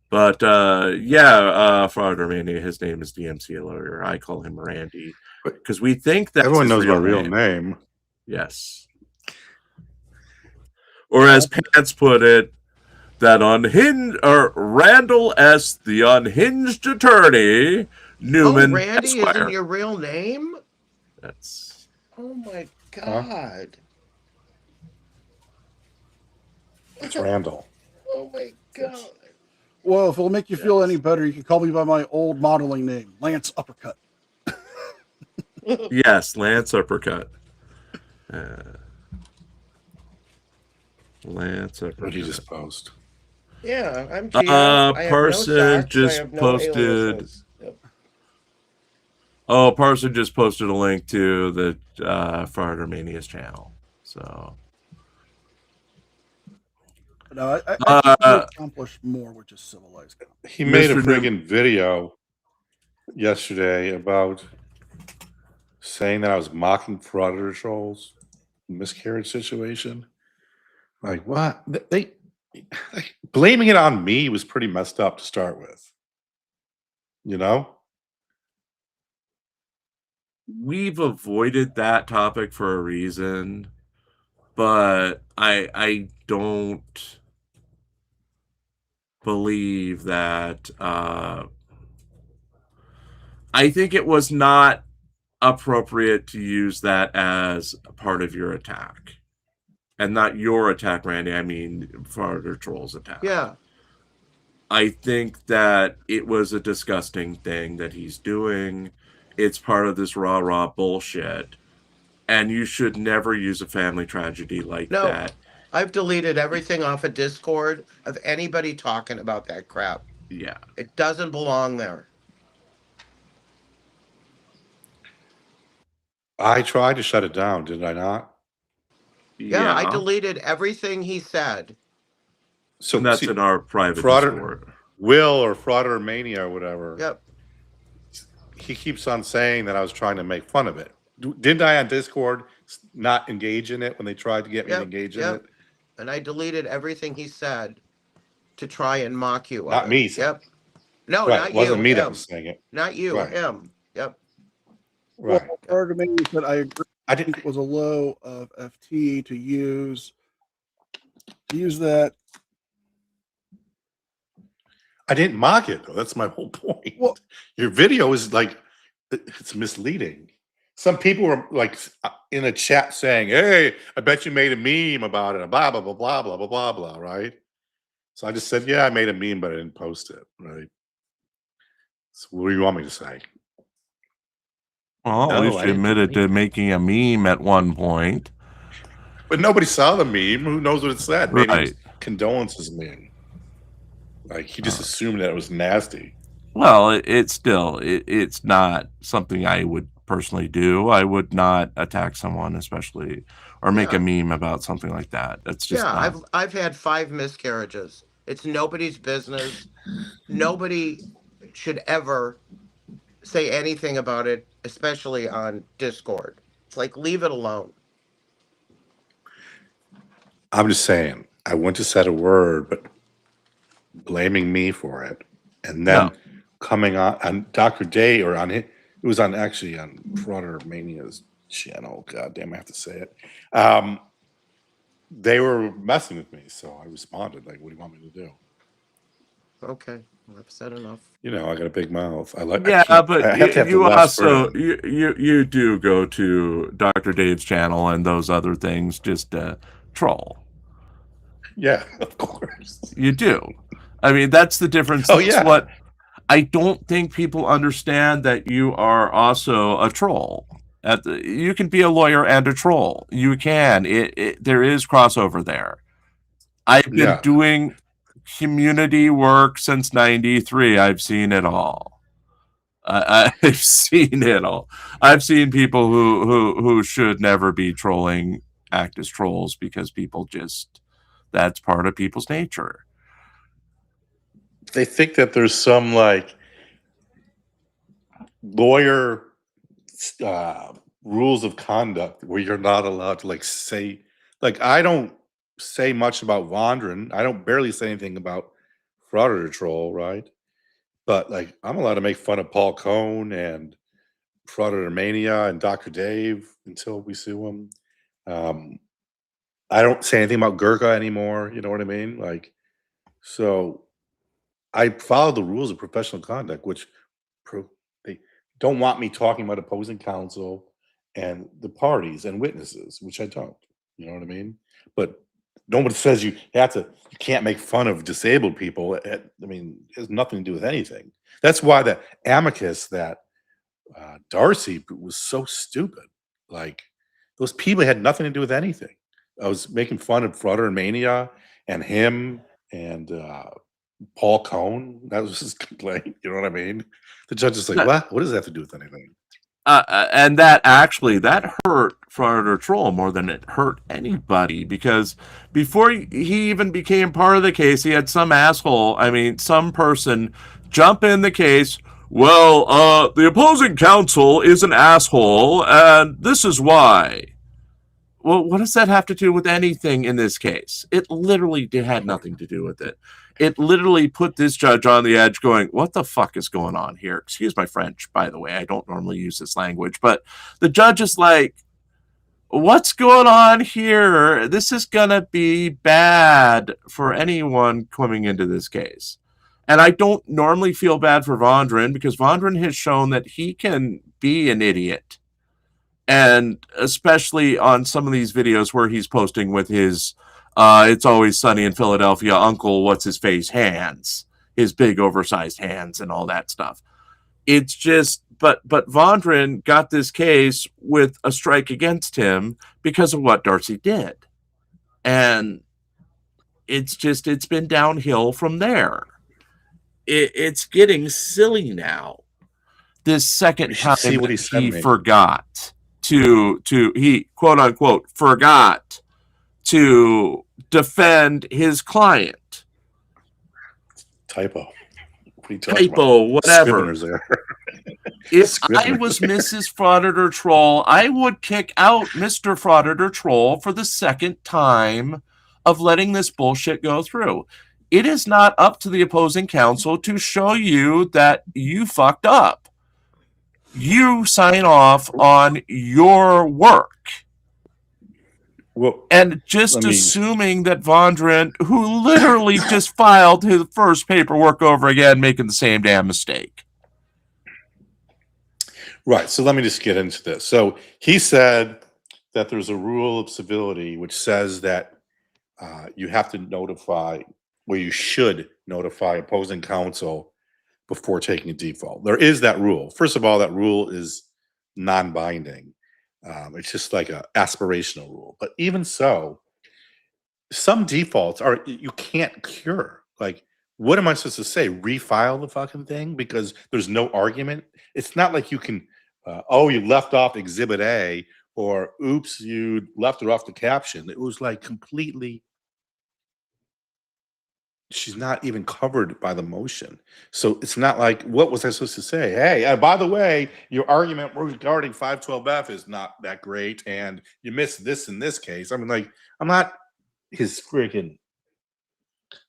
[SPEAKER 1] But Fraudermania, his name is DMC Lawyer. I call him Randy because we think that
[SPEAKER 3] everyone knows my real name.
[SPEAKER 1] Yes. Or as Pants put it, that Randall S., the unhinged attorney, Newman.
[SPEAKER 5] Oh, Randy
[SPEAKER 1] Esquire.
[SPEAKER 5] isn't your real name?
[SPEAKER 1] That's.
[SPEAKER 5] Oh my God.
[SPEAKER 3] It's Randall.
[SPEAKER 5] Oh my God.
[SPEAKER 2] Well, if it'll make you feel any better, you can call me by my old modeling name, Lance Uppercut.
[SPEAKER 1] Yes, Lance Uppercut. Lance Uppercut.
[SPEAKER 3] What did you just post?
[SPEAKER 5] Yeah, I'm GF.
[SPEAKER 1] Person just posted.
[SPEAKER 5] Yep.
[SPEAKER 1] Oh, person just posted a link to the Fraudermania's channel. So.
[SPEAKER 2] No, I accomplished more with just civilized.
[SPEAKER 3] He made a friggin' video yesterday about saying that I was mocking frauder trolls, miscarriage situation. Like, what? They blaming it on me was pretty messed up to start with. You know?
[SPEAKER 1] We've avoided that topic for a reason, but I don't believe that. I think it was not appropriate to use that as a part of your attack. And not your attack, Randy. I mean, Frauder Troll's attack.
[SPEAKER 5] Yeah.
[SPEAKER 1] I think that it was a disgusting thing that he's doing. It's part of this rah-rah bullshit. And you should never use a family tragedy like that.
[SPEAKER 5] I've deleted everything off of Discord of anybody talking about that crap.
[SPEAKER 1] Yeah.
[SPEAKER 5] It doesn't belong there.
[SPEAKER 3] I tried to shut it down, did I not?
[SPEAKER 5] Yeah, I deleted everything he said.
[SPEAKER 3] So
[SPEAKER 1] and that's in our private Discord.
[SPEAKER 3] Will or Fraudermania or whatever.
[SPEAKER 5] Yep.
[SPEAKER 3] He keeps on saying that I was trying to make fun of it. Didn't I on Discord not engage in it when they tried to get me to
[SPEAKER 5] Yep,
[SPEAKER 3] engage in
[SPEAKER 5] yep.
[SPEAKER 3] it.
[SPEAKER 5] And I deleted everything he said to try and mock you.
[SPEAKER 3] Not
[SPEAKER 5] of it.
[SPEAKER 3] me. saying
[SPEAKER 5] Yep. No,
[SPEAKER 3] Right.
[SPEAKER 5] not
[SPEAKER 3] It wasn't
[SPEAKER 5] you.
[SPEAKER 3] me that
[SPEAKER 5] Him.
[SPEAKER 3] was saying it.
[SPEAKER 5] Not you.
[SPEAKER 3] Right.
[SPEAKER 5] Him. Yep.
[SPEAKER 3] Right.
[SPEAKER 2] Well, argument is that I agree.
[SPEAKER 3] I
[SPEAKER 2] I think
[SPEAKER 3] didn't.
[SPEAKER 2] it was a low of FT to use that.
[SPEAKER 3] I didn't mock it though. That's my whole point.
[SPEAKER 2] Well,
[SPEAKER 3] Your video is like, it's misleading. Some people were like in a chat saying, "Hey, I bet you made a meme about it." Blah blah blah blah blah blah blah blah. Right. So I just said, "Yeah, I made a meme, but I didn't post it." Right. So what do you want me to say?
[SPEAKER 1] Well, at
[SPEAKER 3] No,
[SPEAKER 1] least
[SPEAKER 3] I
[SPEAKER 1] you
[SPEAKER 3] didn't do
[SPEAKER 1] admitted to
[SPEAKER 3] anything.
[SPEAKER 1] making a meme at one point.
[SPEAKER 3] But nobody saw the meme. Who knows what it said? Maybe it was
[SPEAKER 1] Right.
[SPEAKER 3] condolences meme. Like he just assumed that it was nasty.
[SPEAKER 1] Well, it's not something I would personally do. I would not attack someone, especially, or make a
[SPEAKER 5] Yeah.
[SPEAKER 1] meme about something like that. That's just
[SPEAKER 5] Yeah,
[SPEAKER 1] not.
[SPEAKER 5] I've had 5 miscarriages. It's nobody's business. Nobody should ever say anything about it, especially on Discord. It's like, leave it alone.
[SPEAKER 3] I'm just saying, I went to said a word, but blaming me for it, and then
[SPEAKER 1] No.
[SPEAKER 3] coming on Dr. Day or on it was on actually on Frauder Mania's channel. God damn, I have to say it. They were messing with me, so I responded like, "What do you want me to do?"
[SPEAKER 5] Okay, well, I've said enough.
[SPEAKER 3] You know, I got a big mouth. I like.
[SPEAKER 1] Yeah, but
[SPEAKER 3] I have to have the
[SPEAKER 1] you
[SPEAKER 3] last
[SPEAKER 1] also
[SPEAKER 3] word.
[SPEAKER 1] you do go to Dr. Dave's channel and those other things just to troll.
[SPEAKER 3] Yeah, of course.
[SPEAKER 1] You do. I mean, that's the difference.
[SPEAKER 3] Oh
[SPEAKER 1] That's
[SPEAKER 3] yeah.
[SPEAKER 1] what I don't think people understand, that you are also a troll. You can be a lawyer and a troll. You can. There is crossover there. I've been
[SPEAKER 3] Yeah.
[SPEAKER 1] doing community work since '93. I've seen it all. I've seen it all. I've seen people who should never be trolling act as trolls because people just, that's part of people's nature.
[SPEAKER 3] They think that there's some like lawyer rules of conduct where you're not allowed to like say, like, I don't say much about Vondren. I don't barely say anything about Frauder Troll, right? But like, I'm allowed to make fun of Paul Cohn and Frauder Mania and Dr. Dave until we sue him. I don't say anything about Gurkha anymore. You know what I mean? Like, so I follow the rules of professional conduct, which they don't want me talking about opposing counsel and the parties and witnesses, which I don't. You know what I mean? But nobody says you can't make fun of disabled people. I mean, it has nothing to do with anything. That's why the amicus that Darcy was so stupid. Like, those people had nothing to do with anything. I was making fun of Frauder and Mania and him and Paul Cohn. That was his complaint. You know what I mean? The judge is like, what? What does that have to do with anything?
[SPEAKER 1] And that hurt Frauder Troll more than it hurt anybody, because before he even became part of the case, he had some person jump in the case. Well, the opposing counsel is an asshole, and this is why. Well, what does that have to do with anything in this case? It literally had nothing to do with it. It literally put this judge on the edge going, what the fuck is going on here? Excuse my French, by the way. I don't normally use this language. But the judge is like, what's going on here? This is going to be bad for anyone coming into this case. And I don't normally feel bad for Vondren, because Vondren has shown that he can be an idiot. And especially on some of these videos where he's posting with his It's Always Sunny in Philadelphia uncle, what's his face, hands, his big oversized hands and all that stuff. It's just, but Vondren got this case with a strike against him because of what Darcy did. And it's been downhill from there. It's getting silly now. This second time
[SPEAKER 3] see what
[SPEAKER 1] he forgot he quote unquote forgot to defend his client.
[SPEAKER 3] Typo. What are you talking
[SPEAKER 1] Typo,
[SPEAKER 3] about?
[SPEAKER 1] whatever.
[SPEAKER 3] There.
[SPEAKER 1] If I was Mrs. Frauditor Troll, I would kick out Mr. Frauditor Troll for the second time of letting this bullshit go through. It is not up to the opposing counsel to show you that you fucked up. You sign off on your work.
[SPEAKER 3] Well,
[SPEAKER 1] and just assuming that Vondran, who literally just filed his first paperwork over again, making the same damn mistake.
[SPEAKER 3] Right. So let me just get into this. So he said that there's a rule of civility which says that you have to notify, or you should notify opposing counsel before taking a default. There is that rule. First of all, that rule is non-binding. It's just like an aspirational rule. But even so, some defaults are you can't cure. Like, what am I supposed to say? Refile the fucking thing because there's no argument? It's not like you can, oh, you left off Exhibit A, or oops, you left her off the caption. It was like completely, she's not even covered by the motion. So it's not like, what was I supposed to say? Hey, by the way, your argument regarding 512F is not that great, and you missed this in this case. I mean, like, I'm not his freaking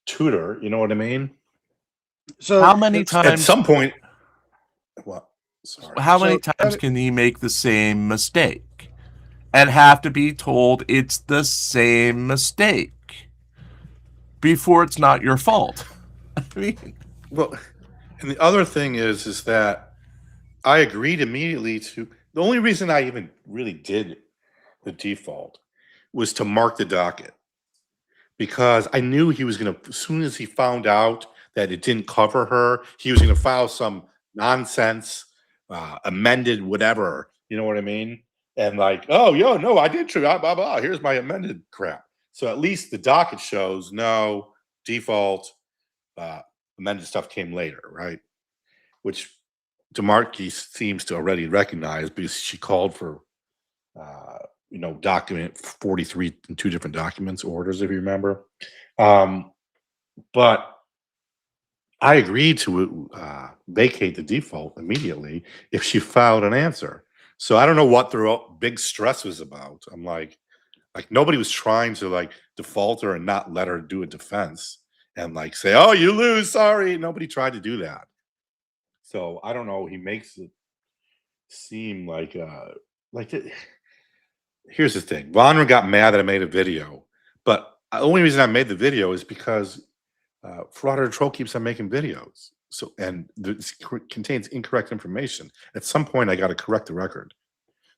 [SPEAKER 3] tutor, you know what I mean?
[SPEAKER 2] So
[SPEAKER 1] how many times
[SPEAKER 3] at some point, what? Sorry.
[SPEAKER 1] How many times can he make the same mistake and have to be told it's the same mistake before it's not your fault? I mean,
[SPEAKER 3] well, and the other thing is that I agreed immediately to, the only reason I even really did the default was to mark the docket, because I knew he was going to, as soon as he found out that it didn't cover her, he was going to file some nonsense, amended whatever, you know what I mean? And like, oh, yo, no, I did true, blah, blah, blah, here's my amended crap. So at least the docket shows no default, amended stuff came later, right? Which DeMarque seems to already recognize because she called for, you know, document 43 in 2 different documents, orders, if you remember. But I agreed to vacate the default immediately if she filed an answer. So I don't know what their big stress was about. I'm like nobody was trying to like default her and not let her do a defense and like say, oh, you lose, sorry. Nobody tried to do that. So I don't know. He makes it seem like here's the thing. Vonner got mad that I made a video, but the only reason I made the video is because Frauditor Troll keeps on making videos. So, and it contains incorrect information. At some point, I got to correct the record.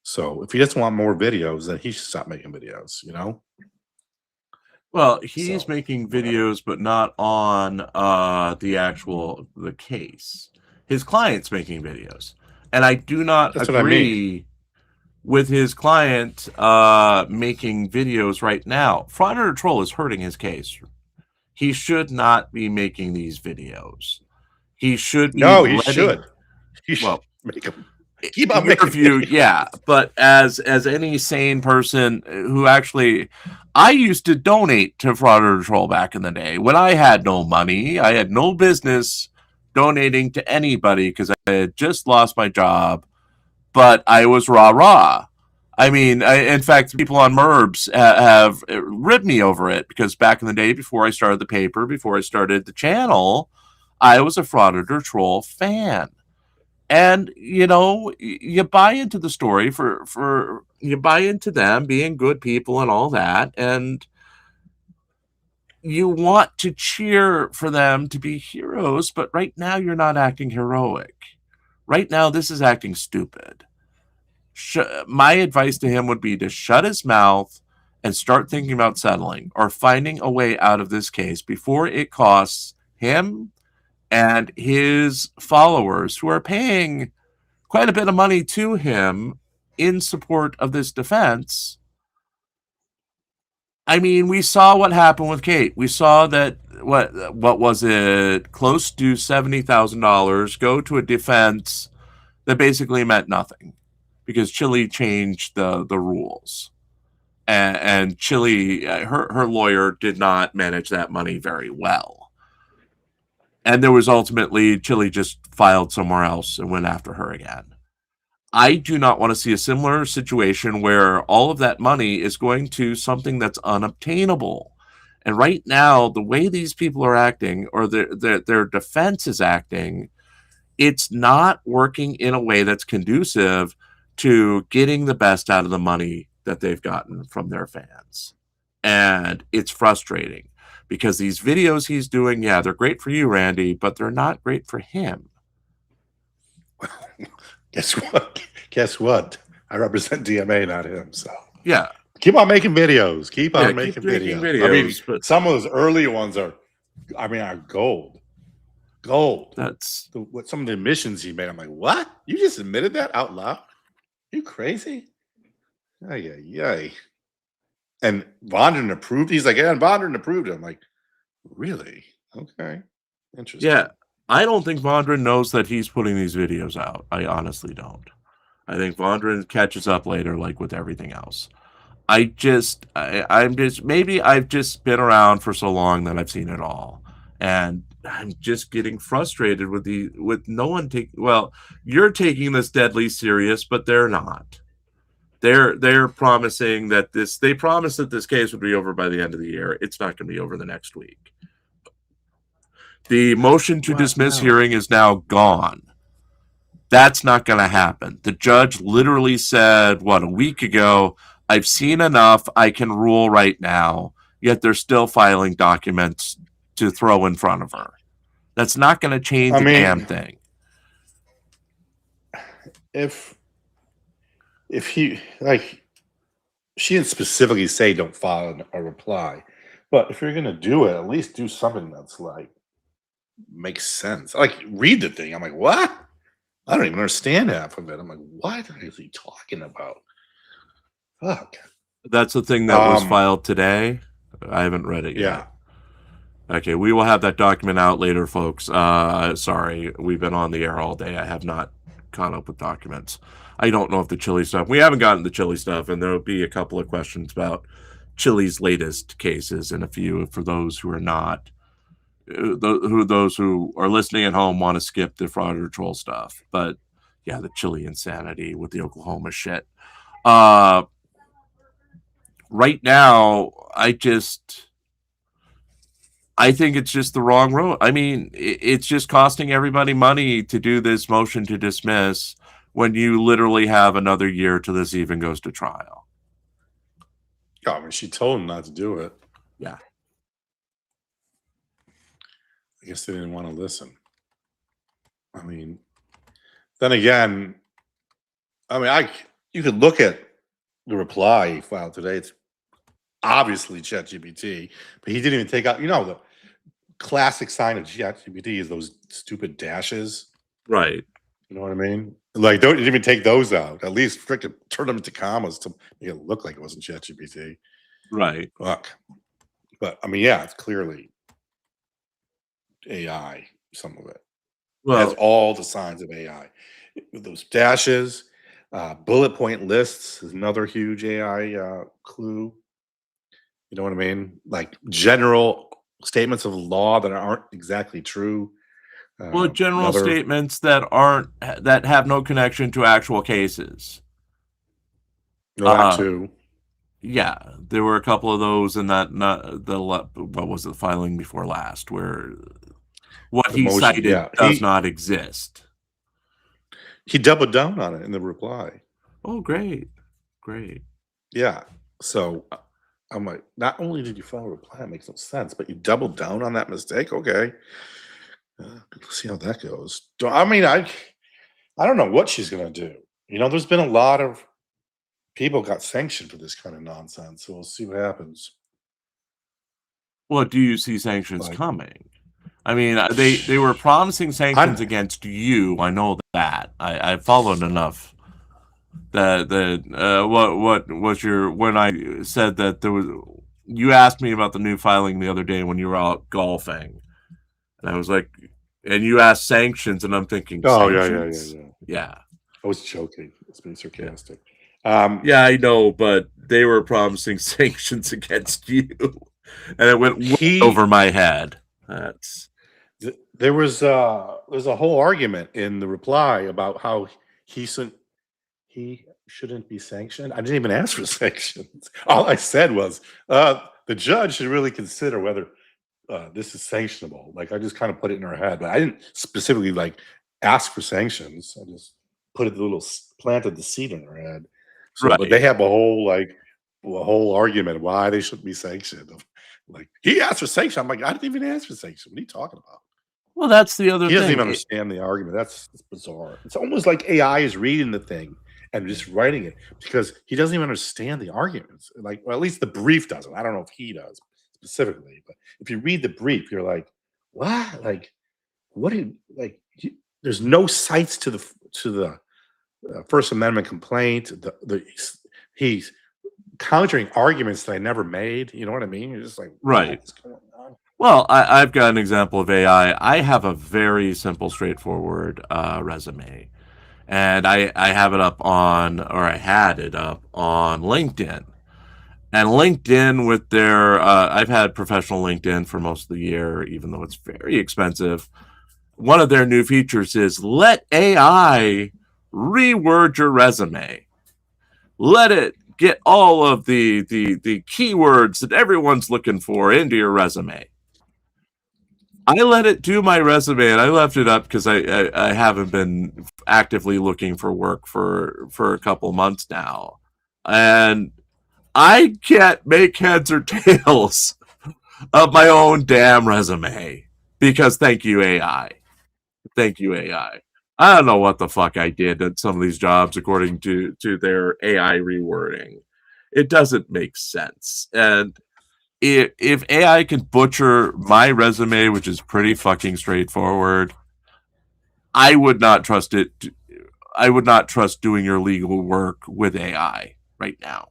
[SPEAKER 3] So if he doesn't want more videos, then he should stop making videos, you know?
[SPEAKER 1] Well, he's making videos, but not on the case. His client's making videos. And I do not agree with his client making videos right now. Frauditor Troll is hurting his case. He should not be making these videos. He should be
[SPEAKER 3] he should. He should make them. Keep on making
[SPEAKER 1] videos. Yeah, but as any sane person who actually, I used to donate to Frauditor Troll back in the day when I had no money. I had no business donating to anybody because I had just lost my job, but I was rah-rah. I mean, in fact, people on Merbs have ribbed me over it because back in the day, before I started the paper, before I started the channel, I was a Frauditor Troll fan. And, you know, you buy into the story for you buy into them being good people and all that. And you want to cheer for them to be heroes. But right now, you're not acting heroic. Right now, this is acting stupid. My advice to him would be to shut his mouth and start thinking about settling or finding a way out of this case before it costs him and his followers, who are paying quite a bit of money to him in support of this defense. I mean, we saw what happened with Kate. We saw that what was it, close to $70,000 go to a defense that basically meant nothing because Chili changed the rules, and Chili, her lawyer did not manage that money very well. And there was ultimately Chili just filed somewhere else and went after her again. I do not want to see a similar situation where all of that money is going to something that's unobtainable. And right now, the way these people are acting, or their defense is acting, it's not working in a way that's conducive to getting the best out of the money that they've gotten from their fans. And it's frustrating because these videos he's doing, yeah, they're great for you, Randy, but they're not great for him.
[SPEAKER 3] Guess what? Guess what? I represent DMA, not him. So
[SPEAKER 1] yeah,
[SPEAKER 3] keep on making videos. Keep on making videos. I mean,
[SPEAKER 1] but
[SPEAKER 3] some of those early ones are gold. Gold.
[SPEAKER 1] That's
[SPEAKER 3] what some of the admissions he made. I'm like, what? You just admitted that out loud? You crazy? Yay. And Vondran approved. He's like, yeah, and Vondran approved it. I'm like, really? Okay. Interesting.
[SPEAKER 1] Yeah. I don't think Vondran knows that he's putting these videos out. I honestly don't. I think Vondran catches up later, like with everything else. Maybe I've just been around for so long that I've seen it all. And I'm just getting frustrated with no one you're taking this deadly serious, but they're not. They're promising that they promised that this case would be over by the end of the year. It's not going to be over the next week. The motion to dismiss hearing is now gone. That's not going to happen. The judge literally said, a week ago, I've seen enough. I can rule right now. Yet they're still filing documents to throw in front of her. That's not going to change a damn thing.
[SPEAKER 3] If she didn't specifically say don't file a reply, but if you're going to do it, at least do something that's like makes sense. Like read the thing. I'm like, what? I don't even understand half of it. I'm like, what is he talking about? Fuck.
[SPEAKER 1] That's the thing that was filed today. I haven't read it yet.
[SPEAKER 3] Yeah.
[SPEAKER 1] Okay, we will have that document out later, folks. Sorry, we've been on the air all day. I have not caught up with documents. I don't know if the Chili stuff. We haven't gotten the Chili stuff, and there will be a couple of questions about Chili's latest cases, and a few for those who are not. Those who are listening at home want to skip the fraud or troll stuff, but yeah, the Chili insanity with the Oklahoma shit. Right now, I think it's just the wrong road. I mean, it's just costing everybody money to do this motion to dismiss when you literally have another year till this even goes to trial.
[SPEAKER 3] Oh, I mean, she told him not to do it.
[SPEAKER 1] Yeah.
[SPEAKER 3] I guess they didn't want to listen. I mean, then again, you could look at the reply he filed today. It's obviously ChatGPT, but he didn't even take out, the classic sign of ChatGPT is those stupid dashes.
[SPEAKER 1] Right.
[SPEAKER 3] You know what I mean? Like, don't even take those out. At least freaking turn them into commas to make it look like it wasn't ChatGPT.
[SPEAKER 1] Right.
[SPEAKER 3] Fuck. But I mean, yeah, it's clearly AI, some of it. It has all the signs of AI. With those dashes, bullet point lists is another huge AI clue. You know what I mean? Like general statements of law that aren't exactly true.
[SPEAKER 1] General statements that have no connection to actual cases.
[SPEAKER 3] That too.
[SPEAKER 1] Yeah, there were a couple of those in that. What was the filing before last, where what he cited does not exist.
[SPEAKER 3] He doubled down on it in the reply.
[SPEAKER 1] Oh, great.
[SPEAKER 3] Yeah. So I'm like, not only did you file a reply, it makes no sense, but you doubled down on that mistake. Okay. Let's see how that goes. I mean, I don't know what she's going to do. There's been a lot of people got sanctioned for this kind of nonsense. So we'll see what happens.
[SPEAKER 1] Well, do you see sanctions coming? I mean, they were promising sanctions against you. I know that. I followed enough. What was when I said that there was, you asked me about the new filing the other day when you were out golfing, and I was like, and you asked sanctions, and I'm thinking, sanctions? Yeah.
[SPEAKER 3] I was joking. It's been sarcastic.
[SPEAKER 1] Yeah, I know, but they were promising sanctions against you, and it went way over my head.
[SPEAKER 3] there's a whole argument in the reply about how he shouldn't be sanctioned. I didn't even ask for sanctions. All I said was the judge should really consider whether this is sanctionable. Like I just kind of put it in her head, but I didn't specifically like ask for sanctions. I just planted the seed in her head. So,
[SPEAKER 1] Right.
[SPEAKER 3] but they have a whole argument why they shouldn't be sanctioned. Like he asked for sanction. I'm like, I didn't even ask for sanction. What are you talking about?
[SPEAKER 1] Well, that's the other
[SPEAKER 3] He doesn't
[SPEAKER 1] thing.
[SPEAKER 3] even understand the argument. That's bizarre. It's almost like AI is reading the thing and just writing it because he doesn't even understand the arguments. Like, well, at least the brief doesn't. I don't know if he does specifically, but if you read the brief, you're like, what? Like, what? There's no cites to the First Amendment complaint. He's countering arguments that I never made. You know what I mean? You're just like,
[SPEAKER 1] Right.
[SPEAKER 3] what's going on?
[SPEAKER 1] Well, I've got an example of AI. I have a very simple, straightforward resume. And I have it up on, or I had it up on LinkedIn. And LinkedIn with their, I've had professional LinkedIn for most of the year, even though it's very expensive. One of their new features is let AI reword your resume. Let it get all of the keywords that everyone's looking for into your resume. I let it do my resume, and I left it up because I haven't been actively looking for work for a couple months now. And I can't make heads or tails of my own damn resume because thank you, AI. Thank you, AI. I don't know what the fuck I did at some of these jobs according to their AI rewording. It doesn't make sense. And if AI can butcher my resume, which is pretty fucking straightforward, I would not trust it. I would not trust doing your legal work with AI right now.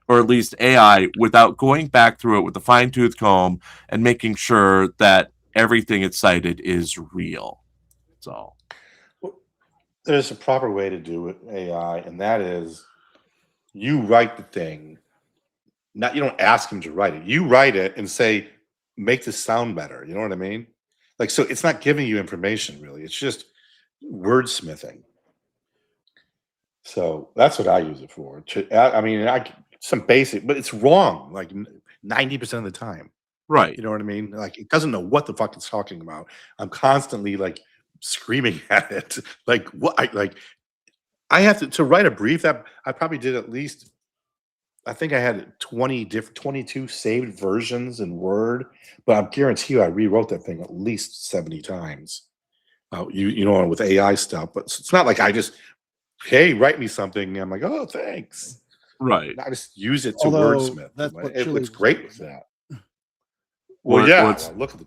[SPEAKER 1] Or at least AI without going back through it with a fine-tooth comb and making sure that everything it's cited is real. So
[SPEAKER 3] there's a proper way to do it, AI, and that is you write the thing. You don't ask him to write it. You write it and say, make this sound better. You know what I mean? Like, so it's not giving you information really. It's just wordsmithing. So that's what I use it for. I mean, some basic, but it's wrong. Like 90% of the time.
[SPEAKER 1] Right.
[SPEAKER 3] You know what I mean? Like it doesn't know what the fuck it's talking about. I'm constantly like screaming at it. Like what? I have to write a brief that I probably did at least. I think I had 22 saved versions in Word, but I guarantee you I rewrote that thing at least 70 times. You know, with AI stuff, but it's not like I just, hey, write me something. And I'm like, oh, thanks.
[SPEAKER 1] Right.
[SPEAKER 3] I just use it to wordsmith. It looks great with that. Well, look at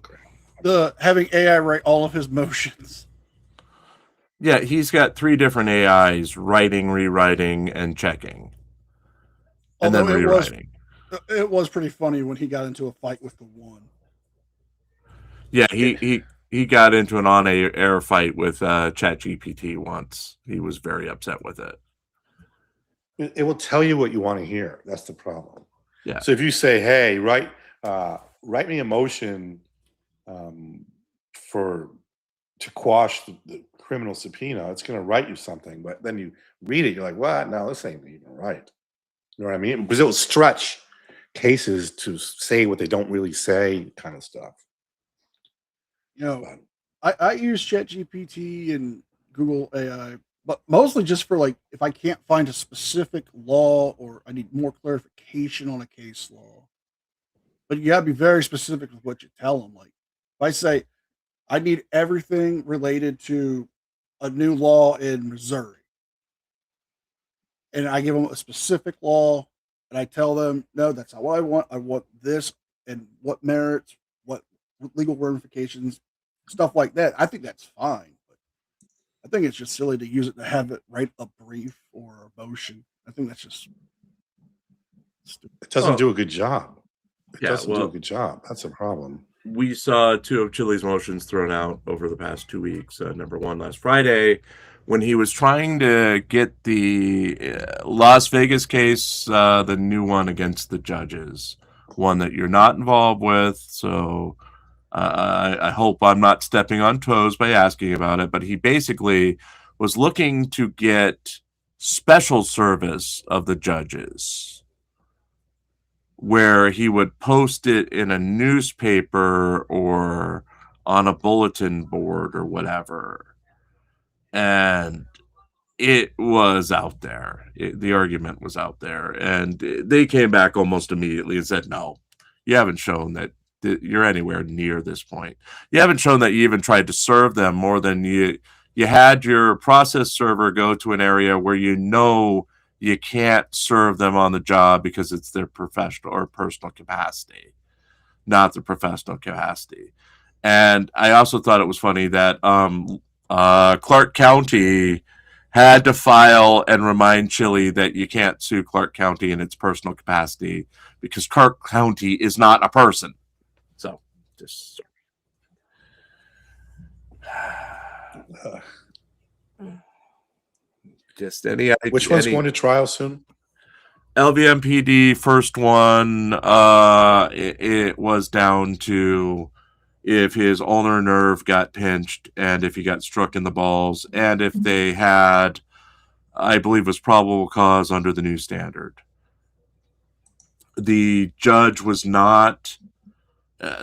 [SPEAKER 2] the having AI write all of his motions.
[SPEAKER 1] Yeah, he's got 3 different AIs: writing, rewriting, and checking. And then rewriting.
[SPEAKER 2] It was pretty funny when he got into a fight with the one.
[SPEAKER 1] Yeah, he got into an on-air fight with ChatGPT once. He was very upset with it.
[SPEAKER 3] It will tell you what you want to hear. That's the problem.
[SPEAKER 1] Yeah.
[SPEAKER 3] So if you say, hey, write me a motion to quash the criminal subpoena, it's going to write you something. But then you read it, you're like, what? No, this ain't even right. You know what I mean? Because it will stretch cases to say what they don't really say, kind of stuff.
[SPEAKER 2] You know, I use ChatGPT and Google AI, but mostly just for like if I can't find a specific law or I need more clarification on a case law. But you gotta be very specific with what you tell them. Like if I say I need everything related to a new law in Missouri, and I give them a specific law, and I tell them, no, that's not what I want. I want this and what merits, what legal ramifications, stuff like that. I think that's fine. But I think it's just silly to use it to have it write a brief or a motion. I think that's just stupid.
[SPEAKER 3] It doesn't do a good job. It
[SPEAKER 1] Yeah,
[SPEAKER 3] doesn't do a good job. That's a problem.
[SPEAKER 1] We saw 2 of Chili's motions thrown out over the past 2 weeks. Number 1 last Friday, when he was trying to get the Las Vegas case, the new one against the judges, one that you're not involved with. So I hope I'm not stepping on toes by asking about it, but he basically was looking to get special service of the judges, where he would post it in a newspaper or on a bulletin board or whatever. And it was out there. The argument was out there. And they came back almost immediately and said, no, you haven't shown that you're anywhere near this point. You haven't shown that you even tried to serve them more than you had your process server go to an area where you know you can't serve them on the job because it's their professional or personal capacity, not the professional capacity. And I also thought it was funny that Clark County had to file and remind Chile that you can't sue Clark County in its personal capacity because Clark County is not a person. So, just any idea.
[SPEAKER 3] Which one's going to trial soon?
[SPEAKER 1] LVMPD first one. It was down to if his ulnar nerve got pinched and if he got struck in the balls and if they had, I believe, was probable cause under the new standard. The judge was not.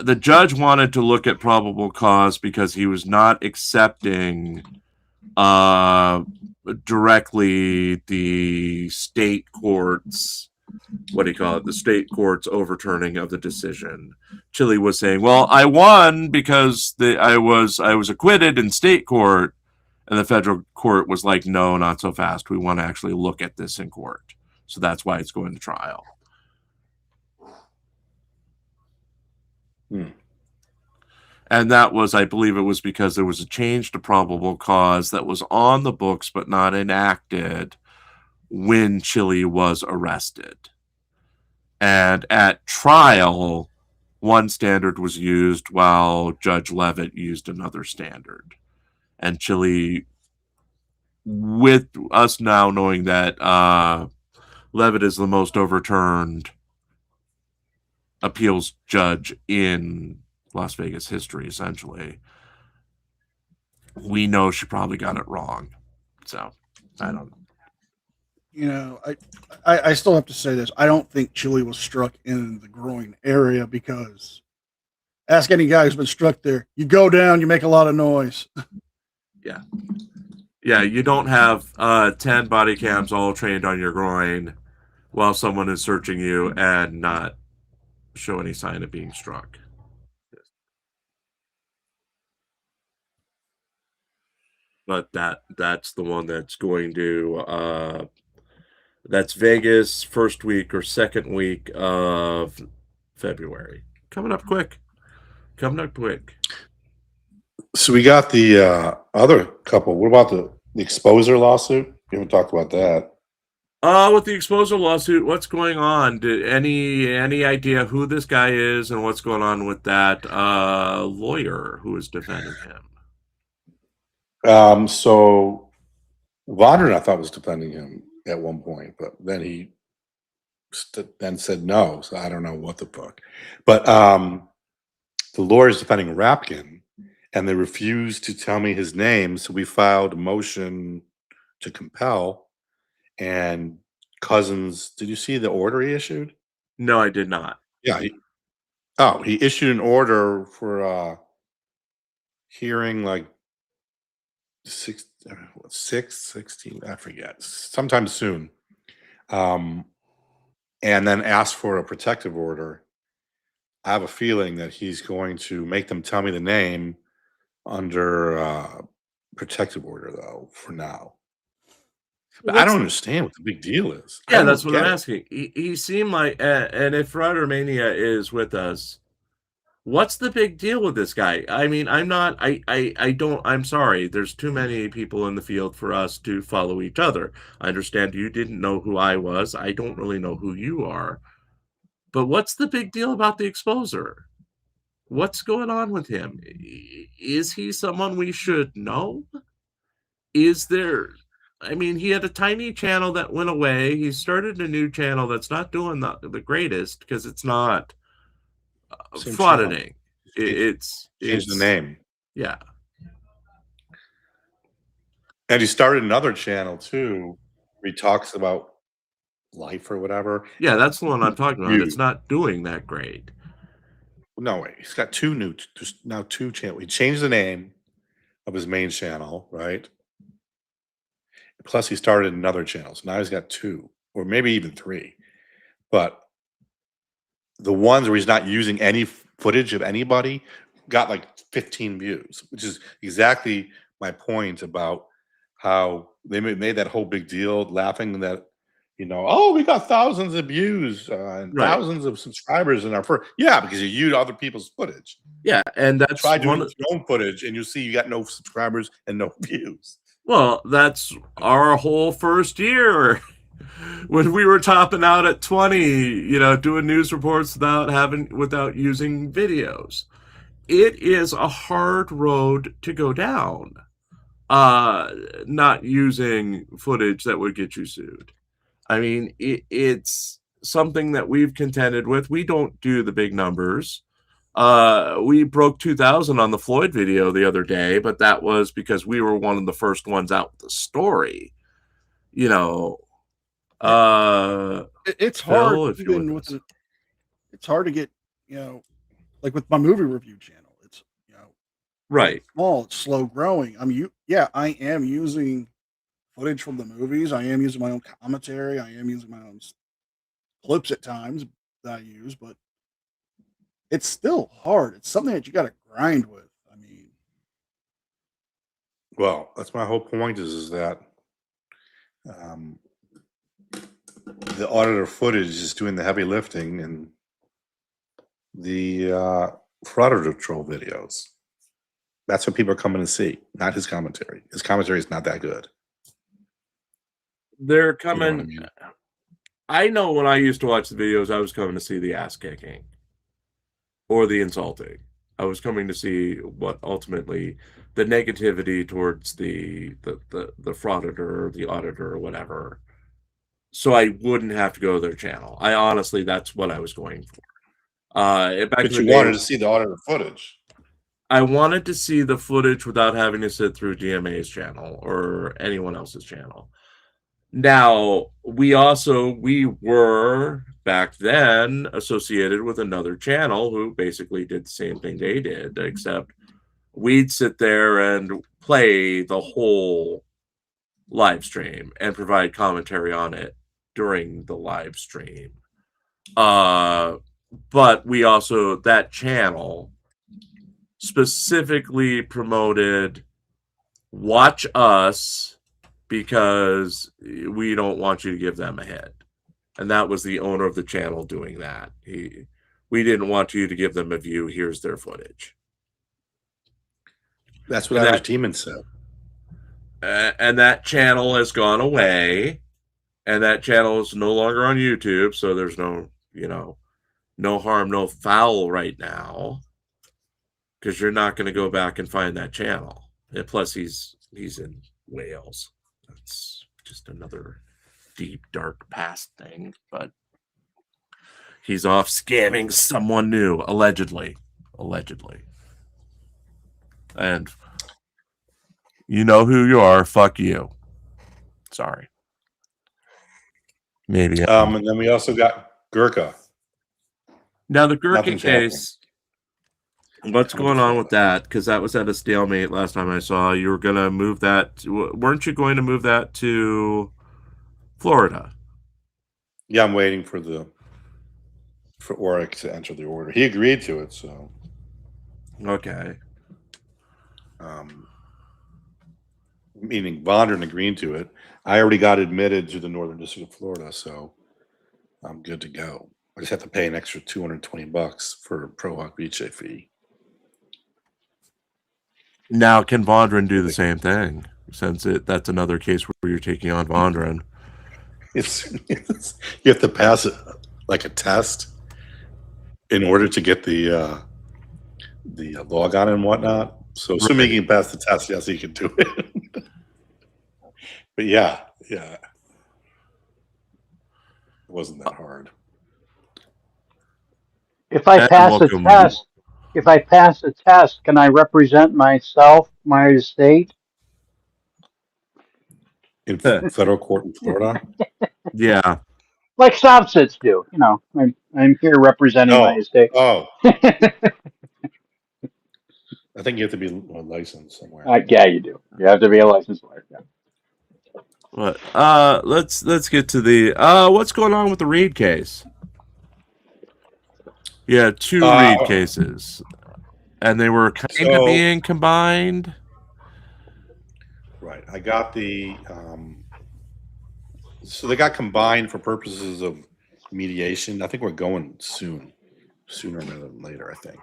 [SPEAKER 1] The judge wanted to look at probable cause because he was not accepting directly the state courts, the state courts overturning of the decision. Chile was saying, well, I won because I was acquitted in state court, and the federal court was like, no, not so fast. We want to actually look at this in court. So that's why it's going to trial. And that was, I believe it was because there was a change to probable cause that was on the books but not enacted when Chile was arrested. And at trial, one standard was used while Judge Levitt used another standard. And Chile, with us now knowing that Levitt is the most overturned appeals judge in Las Vegas history, essentially, we know she probably got it wrong. So I don't know.
[SPEAKER 2] You know, I still have to say this. I don't think Chile was struck in the groin area, because ask any guy who's been struck there. You go down, you make a lot of noise.
[SPEAKER 1] Yeah. Yeah, you don't have 10 body cams all trained on your groin while someone is searching you and not show any sign of being struck. But that's the one that's going to that's Vegas first week or second week of February. Coming up quick.
[SPEAKER 3] So we got the other couple. What about the exposer lawsuit? We haven't talked about that.
[SPEAKER 1] With the exposer lawsuit, what's going on? Any idea who this guy is and what's going on with that lawyer who is defending him?
[SPEAKER 3] So Vondran, I thought, was defending him at one point, but then he then said no. So I don't know what the fuck. But the lawyer is defending Rapkin, and they refused to tell me his name. So we filed a motion to compel. And Cousins, did you see the order he issued?
[SPEAKER 1] No, I did not.
[SPEAKER 3] Yeah. He issued an order for hearing like 16, I forget, sometime soon. And then asked for a protective order. I have a feeling that he's going to make them tell me the name under protective order, though, for now. But I don't understand what the big deal is.
[SPEAKER 1] Yeah, that's what I'm asking. He seemed like, and if Ryder Mania is with us, what's the big deal with this guy? I mean, I'm sorry. There's too many people in the field for us to follow each other. I understand you didn't know who I was. I don't really know who you are. But what's the big deal about the exposer? What's going on with him? Is he someone we should know? Is there... I mean, he had a tiny channel that went away. He started a new channel that's not doing the greatest because it's not frauditing. it's
[SPEAKER 3] changed the name.
[SPEAKER 1] Yeah.
[SPEAKER 3] And he started another channel too, where he talks about life or whatever.
[SPEAKER 1] Yeah, that's the one I'm talking about. It's not doing that great.
[SPEAKER 3] No way. He's got there's now two channels. He changed the name of his main channel, right? Plus, he started another channel. So now he's got two, or maybe even three. But the ones where he's not using any footage of anybody got like 15 views, which is exactly my point about how they made that whole big deal, laughing that, oh, we got thousands of views and thousands of subscribers in our first. Yeah, because you use other people's footage.
[SPEAKER 1] Yeah, and that's
[SPEAKER 3] try doing your own footage, and you see you got no subscribers and no views.
[SPEAKER 1] Well, that's our whole first year when we were topping out at 20, doing news reports without using videos. It is a hard road to go down. Not using footage that would get you sued. I mean, it's something that we've contended with. We don't do the big numbers. We broke 2,000 on the Floyd video the other day, but that was because we were one of the first ones out with the story.
[SPEAKER 2] It's hard even with it's hard to get, like with my movie review channel. It's
[SPEAKER 1] right.
[SPEAKER 2] It's small, it's slow growing. I mean, I am using footage from the movies. I am using my own commentary. I am using my own clips at times that I use, but it's still hard. It's something that you got to grind with. I mean,
[SPEAKER 3] well, that's my whole point is that the auditor footage is doing the heavy lifting, and the frauditor troll videos. That's what people are coming to see, not his commentary. His commentary is not that good.
[SPEAKER 1] They're coming. I know when I used to watch the videos, I was coming to see the ass kicking or the insulting. I was coming to see what ultimately the negativity towards the frauditor or the auditor or whatever. So I wouldn't have to go to their channel. Honestly, that's what I was going for.
[SPEAKER 3] But you wanted to see the auditor footage.
[SPEAKER 1] I wanted to see the footage without having to sit through DMA's channel or anyone else's channel. Now, we were back then associated with another channel who basically did the same thing they did, except we'd sit there and play the whole live stream and provide commentary on it during the live stream. But we also, that channel specifically promoted watch us because we don't want you to give them a hit. And that was the owner of the channel doing that. We didn't want you to give them a view. Here's their footage.
[SPEAKER 3] That's what Irish Demon said.
[SPEAKER 1] And that channel has gone away. And that channel is no longer on YouTube. So there's no harm, no foul right now. Because you're not going to go back and find that channel. And plus, he's in Wales. That's just another deep, dark past thing. But he's off scamming someone new, allegedly. And you know who you are. Fuck you. Sorry. Maybe.
[SPEAKER 3] And then we also got Gurkha.
[SPEAKER 1] Now the Gurkha case. What's going on with that? Because that was at a stalemate last time I saw. You were going to move that. Weren't you going to move that to Florida?
[SPEAKER 3] Yeah, I'm waiting for Oric to enter the order. He agreed to it, so.
[SPEAKER 1] Okay.
[SPEAKER 3] Meaning Vondran agreed to it. I already got admitted to the Northern District of Florida, so I'm good to go. I just have to pay an extra $220 for a ProHawk reach fee.
[SPEAKER 1] Now, can Vondran do the same thing? Since that's another case where you're taking on Vondran.
[SPEAKER 3] You have to pass like a test in order to get the logon and whatnot. So assuming he can pass the test, yes, he can do it. But yeah, it wasn't that hard.
[SPEAKER 6] If I pass the test, if I pass the test, can I represent myself, my estate?
[SPEAKER 3] In federal court in Florida?
[SPEAKER 1] Yeah.
[SPEAKER 6] Like Sobsits do. You know, I'm here representing my
[SPEAKER 3] No.
[SPEAKER 6] estate.
[SPEAKER 3] Oh, I think you have to be licensed somewhere.
[SPEAKER 6] Yeah, you do. You have to be a licensed lawyer. Yeah.
[SPEAKER 1] But let's get to the what's going on with the Reed case? Yeah, two Reed cases, and they were kind of being combined.
[SPEAKER 3] Right. I got the so they got combined for purposes of mediation. I think we're going sooner rather than later, I think.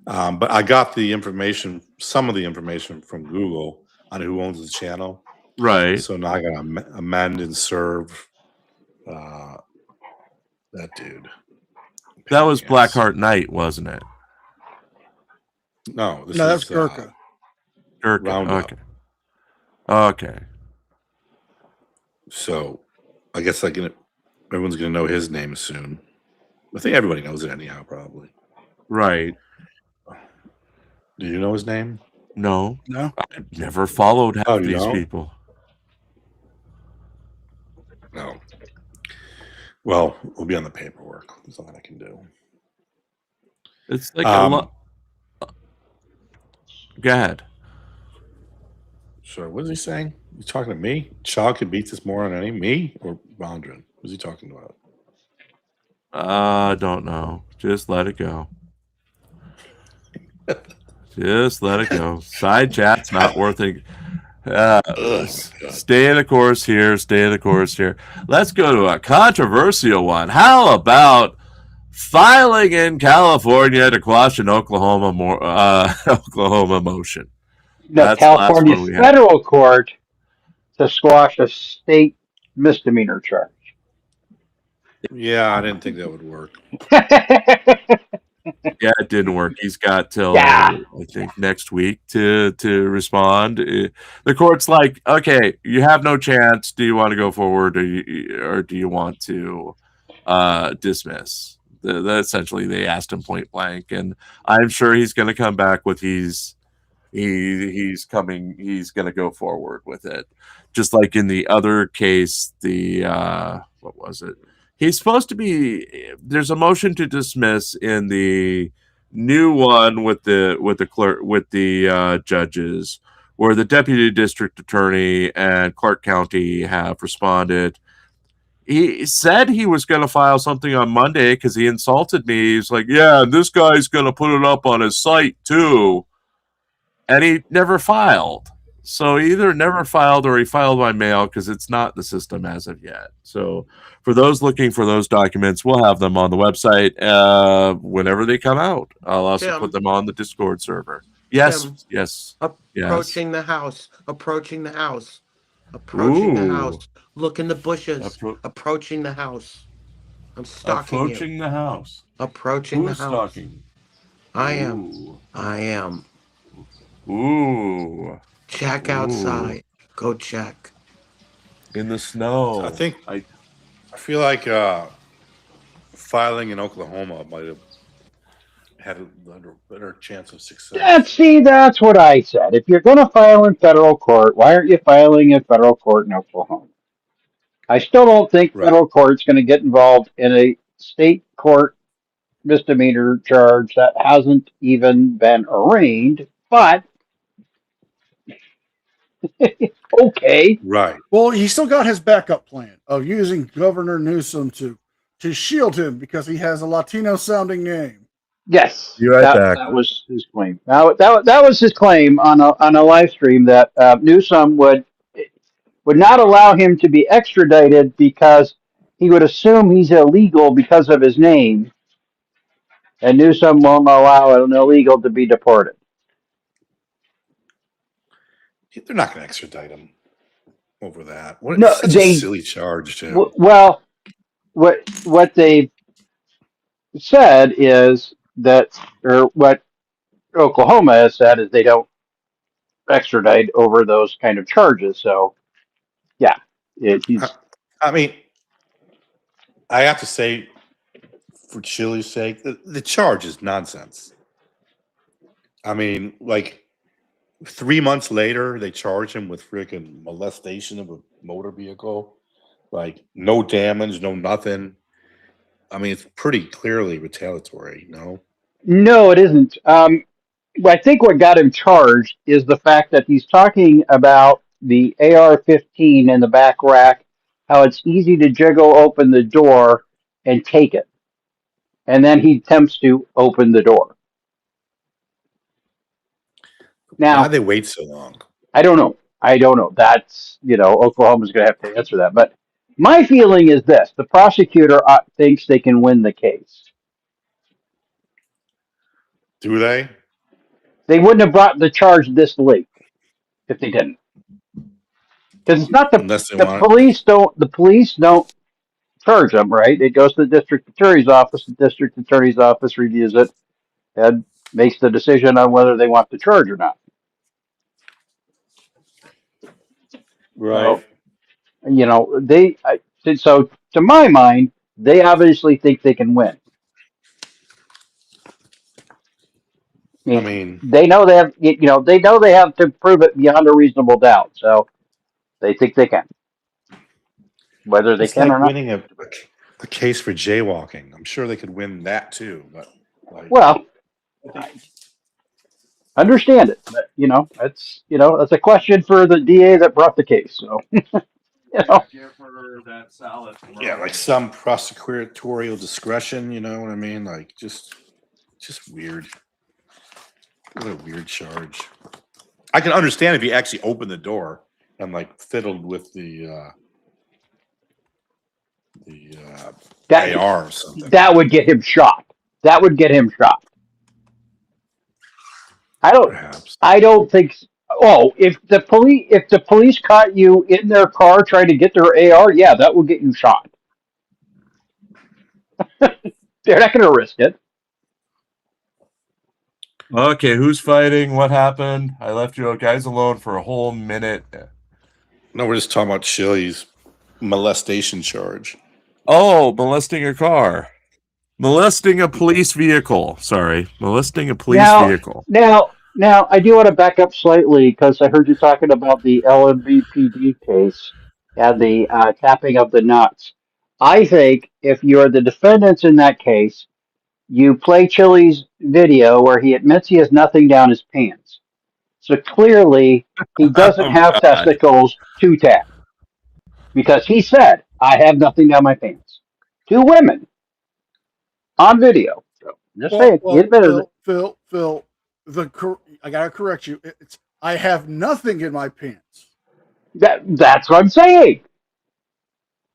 [SPEAKER 3] But I got the information, some of the information from Google on who owns the channel.
[SPEAKER 1] Right.
[SPEAKER 3] So now I got to amend and serve that dude.
[SPEAKER 1] That was Blackheart Knight, wasn't it?
[SPEAKER 3] No,
[SPEAKER 2] that's Gurkha.
[SPEAKER 1] Gurkha.
[SPEAKER 3] Roundup.
[SPEAKER 1] Okay. Okay.
[SPEAKER 3] So I guess everyone's gonna know his name soon. I think everybody knows it anyhow, probably.
[SPEAKER 1] Right.
[SPEAKER 3] Do you know his name?
[SPEAKER 1] No.
[SPEAKER 2] No.
[SPEAKER 1] I've never followed half of these people.
[SPEAKER 3] No. Well, we'll be on the paperwork. There's nothing I can do.
[SPEAKER 1] It's like a lot. Go ahead.
[SPEAKER 3] Sorry, what is he saying? You talking to me? Shaw could beat this more on any me or Bondrin? What's he talking about?
[SPEAKER 1] I don't know. Just let it go. Just let it go. Side chat's not worth it. Stay the course here. Stay the course here. Let's go to a controversial one. How about filing in California to quash an Oklahoma motion?
[SPEAKER 6] The California federal court to squash a state misdemeanor charge.
[SPEAKER 3] Yeah, I didn't think that would work.
[SPEAKER 1] Yeah, it didn't work. He's got till I think next week to respond. The court's like, okay, you have no chance. Do you want to go forward, or do you want to dismiss? Essentially, they asked him point blank, and I'm sure he's going to come back with he's going to go forward with it, just like in the other case. The what was it? He's supposed to be. There's a motion to dismiss in the new one with the clerk with the judges, where the deputy district attorney and Clark County have responded. He said he was going to file something on Monday because he insulted me. He's like, "Yeah, this guy's going to put it up on his site too," and he never filed. So he either never filed or he filed by mail because it's not in the system as of yet. So for those looking for those documents, we'll have them on the website whenever they come out. I'll also put them on the Discord server. Yes, yes.
[SPEAKER 5] Approaching the house. Approaching the house. Approaching the house. Look in the bushes. Approaching the house. I'm stalking you.
[SPEAKER 1] Approaching the house.
[SPEAKER 5] Approaching the house.
[SPEAKER 1] Stalking?
[SPEAKER 5] I am. I am.
[SPEAKER 1] Ooh.
[SPEAKER 5] Check outside. Go check.
[SPEAKER 1] In the snow.
[SPEAKER 3] I think I feel like filing in Oklahoma might have had a better chance of success.
[SPEAKER 6] That's what I said. If you're going to file in federal court, why aren't you filing in federal court in Oklahoma? I still don't think federal court's going to get involved in a state court misdemeanor charge that hasn't even been arraigned, but okay.
[SPEAKER 3] Right.
[SPEAKER 2] Well, he still got his backup plan of using Governor Newsom to shield him because he has a Latino sounding name.
[SPEAKER 6] Yes,
[SPEAKER 1] back.
[SPEAKER 6] That was his claim. That was his claim on a live stream that Newsom would not allow him to be extradited because he would assume he's illegal because of his name, and Newsom won't allow an illegal to be deported.
[SPEAKER 3] They're not going to extradite him over that.
[SPEAKER 6] No,
[SPEAKER 3] such a silly charge, too.
[SPEAKER 6] Well, what they said is that, or what Oklahoma has said is they don't extradite over those kind of charges. So, yeah,
[SPEAKER 3] I mean, I have to say, for Chili's sake, the charge is nonsense. I mean, like 3 months later, they charge him with freaking molestation of a motor vehicle. Like no damage, no nothing. I mean, it's pretty clearly retaliatory, no?
[SPEAKER 6] No, it isn't. I think what got him charged is the fact that he's talking about the AR-15 in the back rack, how it's easy to jiggle open the door and take it. And then he attempts to open the door. Now,
[SPEAKER 3] Why'd they wait so long?
[SPEAKER 6] I don't know. That's, Oklahoma's going to have to answer that. But my feeling is this. The prosecutor thinks they can win the case.
[SPEAKER 3] Do they?
[SPEAKER 6] They wouldn't have brought the charge this late if they didn't. Because it's not
[SPEAKER 3] Unless they want
[SPEAKER 6] the police don't charge them, right? It goes to the district attorney's office. The district attorney's office reviews it and makes the decision on whether they want the charge or not.
[SPEAKER 3] Right.
[SPEAKER 6] So, so to my mind, they obviously think they can win.
[SPEAKER 3] I mean,
[SPEAKER 6] they know they have, they know they have to prove it beyond a reasonable doubt. So they think they can, whether they
[SPEAKER 3] it's
[SPEAKER 6] can
[SPEAKER 3] like
[SPEAKER 6] or not.
[SPEAKER 3] winning a case for jaywalking. I'm sure they could win that too, but
[SPEAKER 6] Well, I understand it, but that's a question for the DA that brought the case. So
[SPEAKER 3] yeah, like some prosecutorial discretion. You know what I mean? Like just weird. What a weird charge. I can understand if he actually opened the door and like fiddled with the AR or something.
[SPEAKER 6] That would get him shot. I don't think. Oh, if the police caught you in their car trying to get their AR, yeah, that will get you shot. They're not going to risk it.
[SPEAKER 1] Okay, who's fighting? What happened? I left you guys alone for a whole minute.
[SPEAKER 3] No, we're just talking about Chili's molestation charge.
[SPEAKER 1] Oh, molesting a car. Molesting a police vehicle. Sorry, molesting a police vehicle.
[SPEAKER 6] Now, I do want to back up slightly because I heard you talking about the LMVPD case and the tapping of the nuts. I think if you're the defendants in that case, you play Chili's video where he admits he has nothing down his pants. So clearly, he doesn't have testicles to tap because he said, "I have nothing down my pants." 2 women on video. So just saying, he admitted it.
[SPEAKER 2] Phil, I gotta correct you. It's I have nothing in my pants.
[SPEAKER 6] That's what I'm saying.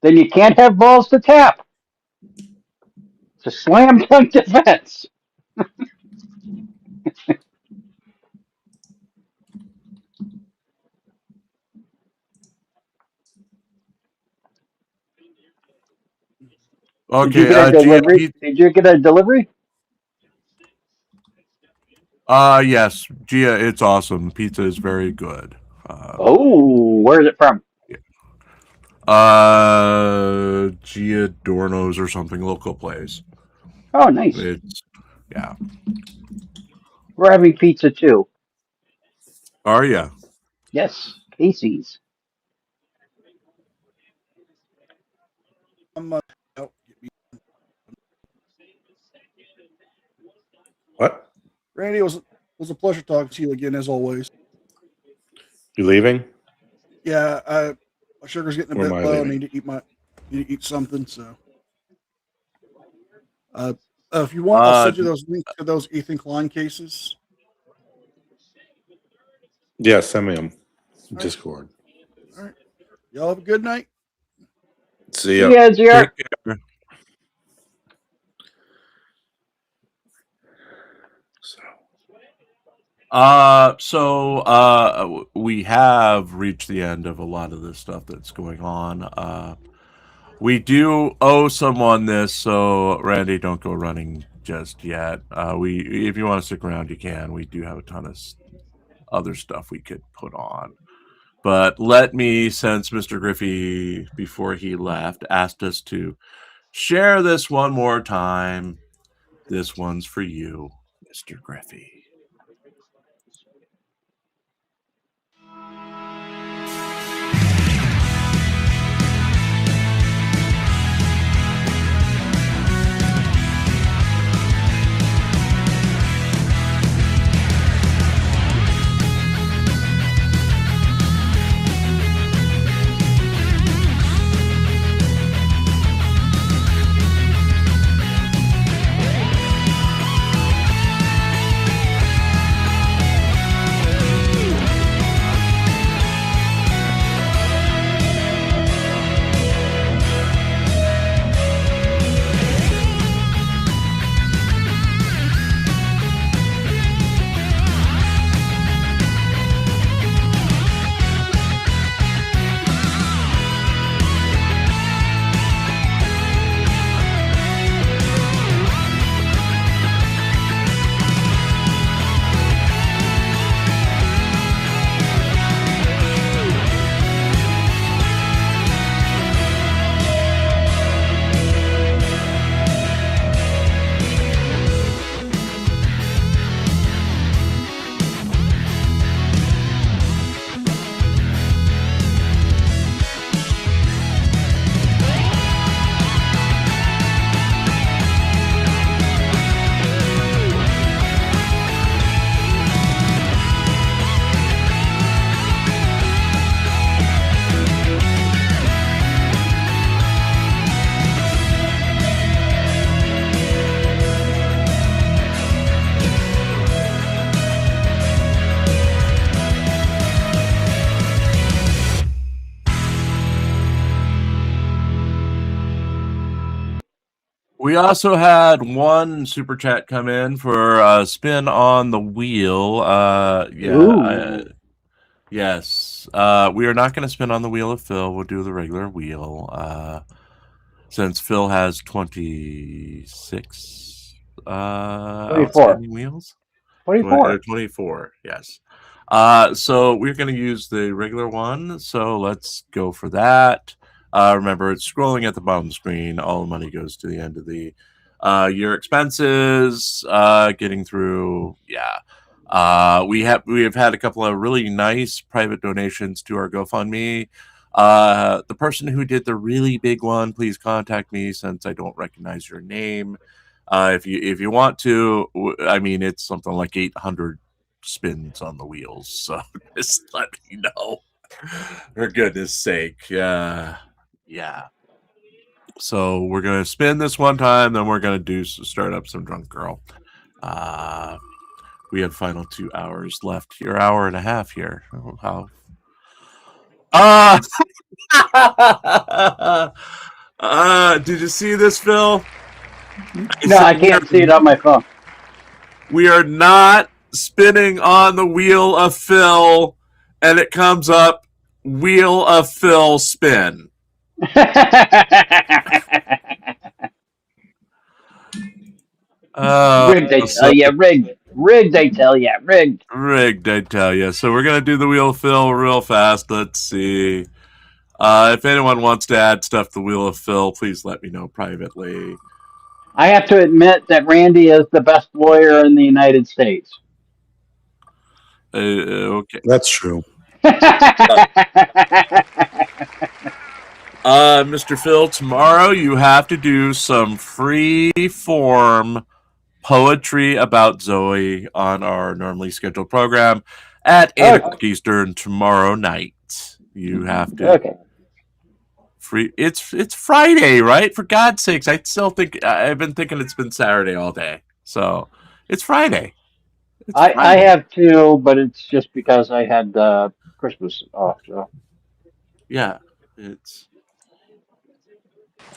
[SPEAKER 6] Then you can't have balls to tap. It's a slam dunk defense.
[SPEAKER 1] Okay,
[SPEAKER 6] Did you get a delivery? Did you get a delivery?
[SPEAKER 1] Yes, Gia, it's awesome. Pizza is very good.
[SPEAKER 6] Where is it from?
[SPEAKER 1] Gia Dorno's or something, local place.
[SPEAKER 6] Oh, nice.
[SPEAKER 1] Yeah.
[SPEAKER 6] We're having pizza too.
[SPEAKER 1] Are ya?
[SPEAKER 6] Yes, Casey's.
[SPEAKER 3] What?
[SPEAKER 2] Randy, it was a pleasure talking to you again as always.
[SPEAKER 3] You leaving?
[SPEAKER 2] Yeah, my sugar's getting a bit low.
[SPEAKER 3] Leaving?
[SPEAKER 2] I need to eat something. So, if you want, I'll send you those links to those Ethan Klein cases.
[SPEAKER 3] Yeah, send me them. Discord.
[SPEAKER 2] All right. Y'all have a good night.
[SPEAKER 3] See ya.
[SPEAKER 6] Yeah, Jared.
[SPEAKER 1] We have reached the end of a lot of the stuff that's going on. We do owe someone this, so Randy, don't go running just yet. If you want to stick around, you can. We do have a ton of other stuff we could put on. But let me, since Mr. Griffey, before he left, asked us to share this one more time. This one's for you, Mr. Griffey. We also had one super chat come in for spin on the wheel. Yes. We are not going to spin on the wheel of Phil. We'll do the regular wheel. Since Phil has 26 outstanding wheels.
[SPEAKER 6] 24.
[SPEAKER 1] 24, yes. So we're going to use the regular one. So let's go for that. Remember, it's scrolling at the bottom of the screen. All the money goes to the end of the your expenses. Getting through, yeah. We have had a couple of really nice private donations to our GoFundMe. The person who did the really big one, please contact me since I don't recognize your name. If you want to, I mean, it's something like 800 spins on the wheels. So just let me know, for goodness sake. Yeah. So we're gonna spin this one time, then we're gonna start up some Drunk Girl. We have final 2 hours left here, hour and a half here. How? Did you see this, Phil?
[SPEAKER 6] No, I can't see it on my phone.
[SPEAKER 1] We are not spinning on the wheel of Phil, and it comes up wheel of Phil spin.
[SPEAKER 6] Rigged, I tell you, rigged. Rigged, I tell you, rigged.
[SPEAKER 1] Rigged, I tell you. So we're gonna do the wheel of Phil real fast. Let's see. If anyone wants to add stuff to the wheel of Phil, please let me know privately.
[SPEAKER 6] I have to admit that Randy is the best lawyer in the United States.
[SPEAKER 1] Okay.
[SPEAKER 3] That's true.
[SPEAKER 1] Mr. Phil, tomorrow you have to do some free form poetry about Zoe on our normally scheduled program at 8 o'clock Eastern tomorrow night. You have to.
[SPEAKER 6] Okay.
[SPEAKER 1] Free. It's Friday, right? For God's sakes, I still think I've been thinking it's been Saturday all day. So it's Friday.
[SPEAKER 6] I have two, but it's just because I had Christmas off. So
[SPEAKER 1] yeah, it's.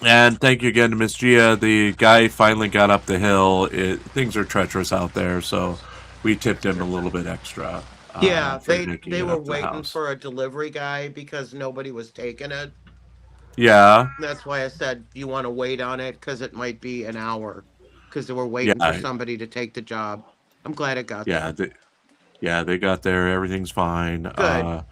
[SPEAKER 1] And thank you again to Miss Gia. The guy finally got up the hill. Things are treacherous out there, so we tipped him a little bit extra.
[SPEAKER 5] Yeah, they were waiting for a delivery guy because nobody was taking it.
[SPEAKER 1] Yeah.
[SPEAKER 5] That's why I said you want to wait on it because it might be an hour because they were waiting for somebody to take the job. I'm glad it got there.
[SPEAKER 1] They got there. Everything's fine.
[SPEAKER 5] Good.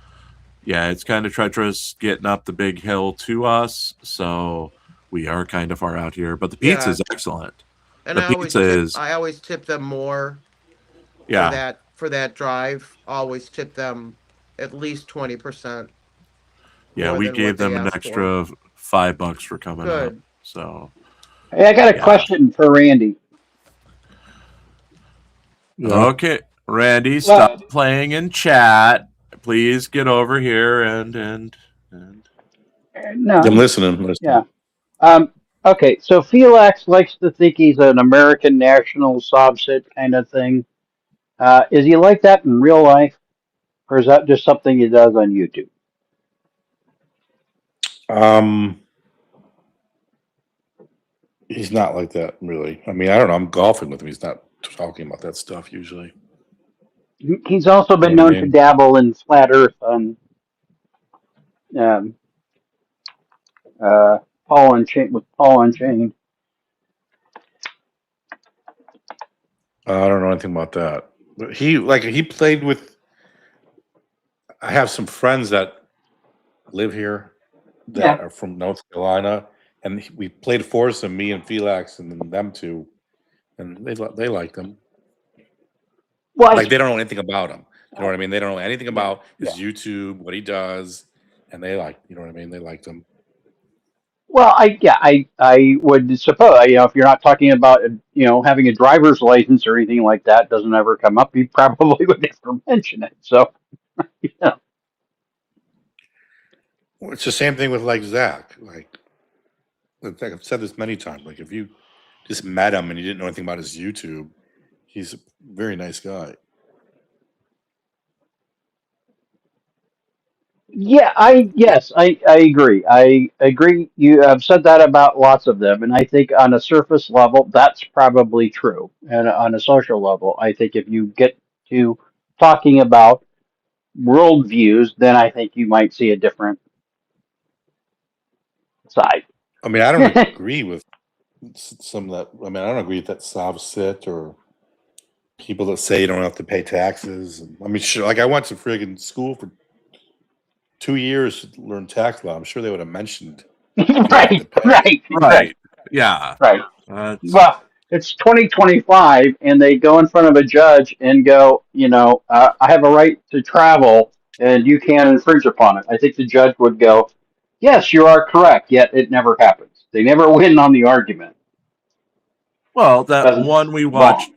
[SPEAKER 1] Yeah, it's kind of treacherous getting up the big hill to us, so we are kind of far out here. But the pizza is excellent.
[SPEAKER 5] And I always tip them more.
[SPEAKER 1] Yeah.
[SPEAKER 5] For that drive, always tip them at least 20%.
[SPEAKER 1] Yeah, we gave them an extra $5 for coming up. So,
[SPEAKER 6] hey, I got a question for Randy.
[SPEAKER 1] Okay, Randy, stop playing in chat. Please get over here and.
[SPEAKER 6] No,
[SPEAKER 3] I'm listening.
[SPEAKER 6] Yeah. Okay, so Felix likes to think he's an American national sobsit kind of thing. Is he like that in real life, or is that just something he does on YouTube?
[SPEAKER 3] He's not like that, really. I mean, I don't know. I'm golfing with him. He's not talking about that stuff usually.
[SPEAKER 6] He's also been known to dabble in flat Earth on Paul Unchained.
[SPEAKER 3] I don't know anything about that. But he played with. I have some friends that live here that are from North Carolina, and we played foursome, me and Felix and them two, and they liked him. Well, they don't know anything about him. You know what I mean? They don't know anything about his YouTube, what he does, and they you know what I mean? They liked him.
[SPEAKER 6] Well, I would suppose, if you're not talking about, having a driver's license or anything like that doesn't ever come up, you probably would never mention it. So,
[SPEAKER 3] Well, it's the same thing with Zach. I've said this many times. If you just met him and you didn't know anything about his YouTube, he's a very nice guy.
[SPEAKER 6] Yeah, I agree. I agree. You have said that about lots of them, and I think on a surface level, that's probably true. And on a social level, I think if you get to talking about worldviews, then I think you might see a different side.
[SPEAKER 3] I mean, I don't agree with some of that. I mean, I don't agree with that sob sit or people that say you don't have to pay taxes. I mean, sure, like I went to friggin' school for 2 years to learn tax law. I'm sure they would have mentioned you have to
[SPEAKER 6] Right,
[SPEAKER 3] pay.
[SPEAKER 6] right,
[SPEAKER 1] Right. Yeah.
[SPEAKER 6] right.
[SPEAKER 1] That's,
[SPEAKER 6] Well, it's 2025, and they go in front of a judge and go, I have a right to travel, and you can't infringe upon it. I think the judge would go, yes, you are correct, yet it never happens. They never win on the argument.
[SPEAKER 1] well, that
[SPEAKER 6] Because it's
[SPEAKER 1] one we
[SPEAKER 6] wrong.
[SPEAKER 1] watched.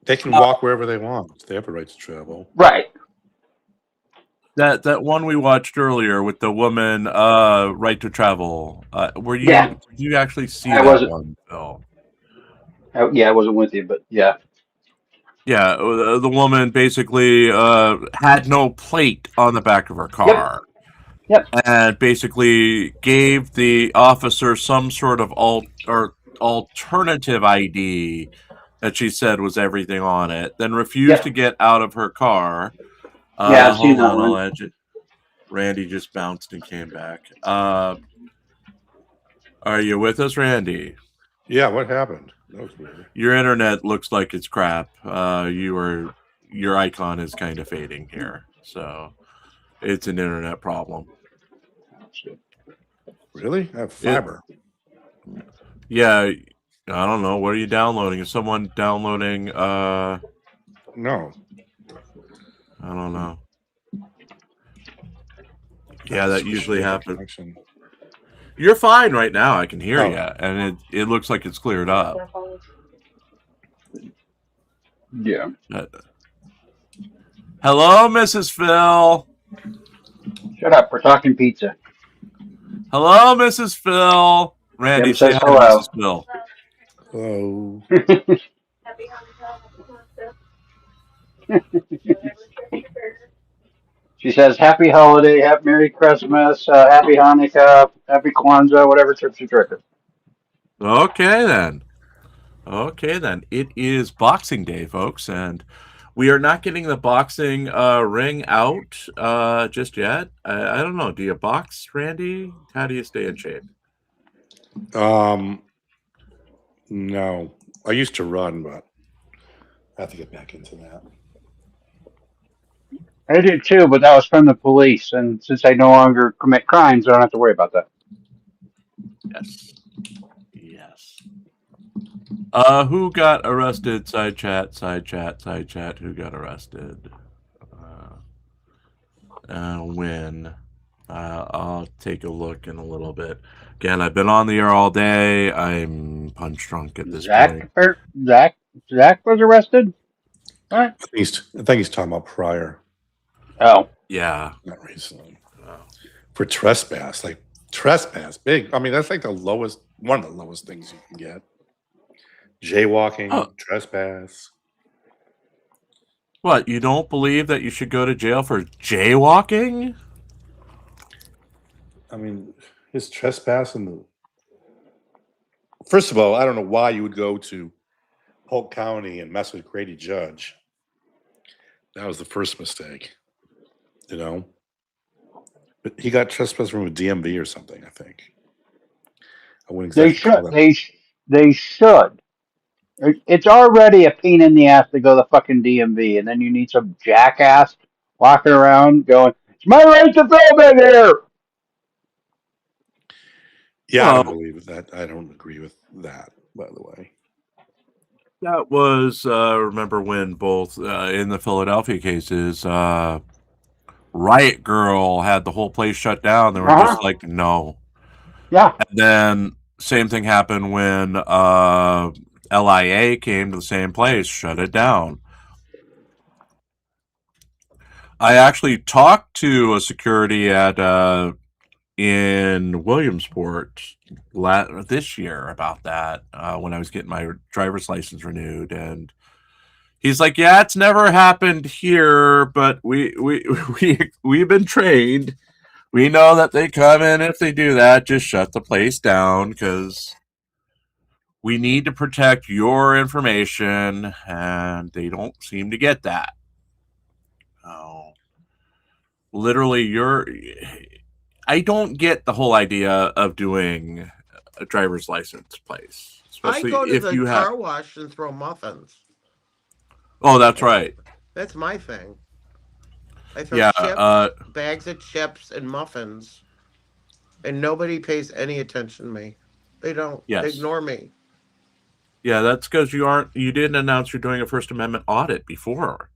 [SPEAKER 3] They can walk wherever they want. They have a right to travel.
[SPEAKER 6] Right.
[SPEAKER 1] That one we watched earlier with the woman, right to travel. Were you?
[SPEAKER 6] Yeah.
[SPEAKER 1] Did you actually see
[SPEAKER 6] I
[SPEAKER 1] that
[SPEAKER 6] wasn't.
[SPEAKER 1] one, Phil?
[SPEAKER 6] I wasn't with you, but yeah.
[SPEAKER 1] Yeah, the woman basically had no plate on the back of her car.
[SPEAKER 6] Yep.
[SPEAKER 1] And basically gave the officer some sort of alternative ID that she said was everything on it, then refused to get out of her car.
[SPEAKER 6] Yeah, I've seen
[SPEAKER 1] Hold
[SPEAKER 6] that
[SPEAKER 1] on,
[SPEAKER 6] one.
[SPEAKER 1] I'll edge it. Randy just bounced and came back. Are you with us, Randy?
[SPEAKER 3] Yeah, what happened? That was weird.
[SPEAKER 1] Your internet looks like it's crap. Your icon is kind of fading here, so it's an internet problem.
[SPEAKER 3] Really? I have fiber.
[SPEAKER 1] Yeah, I don't know. What are you downloading? Is someone downloading?
[SPEAKER 3] No.
[SPEAKER 1] I don't know. Yeah, that usually happens.
[SPEAKER 3] Connection.
[SPEAKER 1] You're fine right now. I can hear
[SPEAKER 3] Oh.
[SPEAKER 1] you, and it looks like it's cleared up.
[SPEAKER 6] Yeah.
[SPEAKER 1] Hello, Mrs. Phil.
[SPEAKER 6] Shut up. We're talking pizza.
[SPEAKER 1] Hello, Mrs. Phil. Randy,
[SPEAKER 6] Jim
[SPEAKER 1] say
[SPEAKER 6] says
[SPEAKER 1] hi,
[SPEAKER 6] hello.
[SPEAKER 1] Mrs. Phil.
[SPEAKER 3] Hello.
[SPEAKER 6] She says, "Happy holiday, happy Merry Christmas, Happy Hanukkah, Happy Kwanzaa, whatever trips you trick it."
[SPEAKER 1] Okay, then. Okay, then. It is Boxing Day, folks, and we are not getting the boxing ring out just yet. I don't know. Do you box, Randy? How do you stay in shape?
[SPEAKER 3] No. I used to run, but I have to get back into that.
[SPEAKER 6] I did too, but that was from the police, and since I no longer commit crimes, I don't have to worry about that.
[SPEAKER 1] Yes. Yes. Who got arrested? Side chat. Who got arrested? When? I'll take a look in a little bit. Again, I've been on the air all day. I'm punch drunk at this point.
[SPEAKER 6] Zach was arrested? All right.
[SPEAKER 3] I think he's talking about prior.
[SPEAKER 6] Oh.
[SPEAKER 1] Yeah.
[SPEAKER 3] Not recently. For trespass. Like, trespass. Big. I mean, that's like one of the lowest things you can get. Jaywalking, trespass.
[SPEAKER 1] What, you don't believe that you should go to jail for jaywalking?
[SPEAKER 3] I mean, his trespass First of all, I don't know why you would go to Polk County and mess with Grady Judge. That was the first mistake, But he got trespassed from a DMV or something, I think. I wouldn't exactly
[SPEAKER 6] They should. It's already a pain in the ass to go to the fucking DMV, and then you need some jackass walking around going, "It's my right to film in here."
[SPEAKER 3] Yeah, I don't believe that. I don't agree with that, by the way.
[SPEAKER 1] That was, remember when both in the Philadelphia cases, Riot Girl had the whole place shut down. They were just like, no.
[SPEAKER 6] Yeah.
[SPEAKER 1] And then same thing happened when LIA came to the same place, shut it down. I actually talked to a security at in Williamsport this year about that when I was getting my driver's license renewed, and He's like, yeah, it's never happened here, but we've been trained. We know that they come in. If they do that, just shut the place down because we need to protect your information, and they don't seem to get that. Oh, literally, I don't get the whole idea of doing a driver's license place,
[SPEAKER 5] I
[SPEAKER 1] especially
[SPEAKER 5] go to
[SPEAKER 1] if
[SPEAKER 5] the
[SPEAKER 1] you
[SPEAKER 5] car
[SPEAKER 1] have.
[SPEAKER 5] wash and throw muffins.
[SPEAKER 1] Oh, that's right.
[SPEAKER 5] That's my thing. I throw
[SPEAKER 1] Yeah.
[SPEAKER 5] bags of chips and muffins, and nobody pays any attention to me. They don't.
[SPEAKER 1] Yes.
[SPEAKER 5] They ignore me.
[SPEAKER 1] Yeah, that's because you didn't announce you're doing a First Amendment audit before.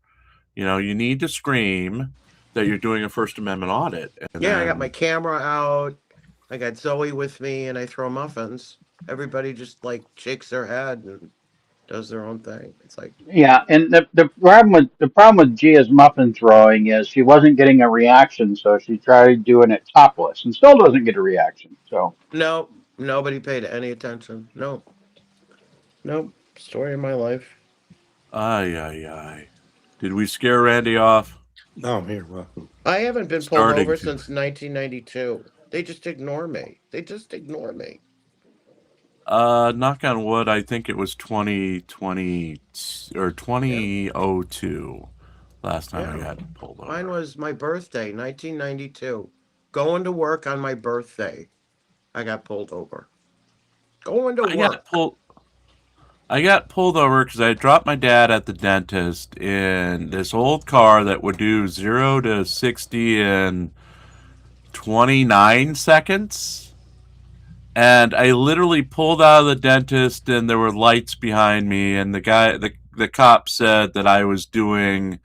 [SPEAKER 1] You need to scream that you're doing a First Amendment audit. And
[SPEAKER 5] I got my camera out. I got Zoe with me, and I throw muffins. Everybody just like shakes their head and does their own thing. It's like,
[SPEAKER 6] Yeah, and the problem with Gia's muffin throwing is she wasn't getting a reaction, so she tried doing it topless and still doesn't get a reaction. So
[SPEAKER 5] no, nobody paid any attention. Nope. Story of my life.
[SPEAKER 1] Ay. Did we scare Randy off?
[SPEAKER 3] No, I'm here. Well,
[SPEAKER 5] I haven't been pulled over since 1992. They just ignore me.
[SPEAKER 1] Knock on wood, I think it was 2020 or 2002 last time I got pulled over.
[SPEAKER 5] Mine was my birthday, 1992. Going to work on my birthday, I got pulled over. Going to work.
[SPEAKER 1] I got pulled over because I dropped my dad at the dentist in this old car that would do 0 to 60 in 29 seconds. And I literally pulled out of the dentist and there were lights behind me. And the cop said that I was doing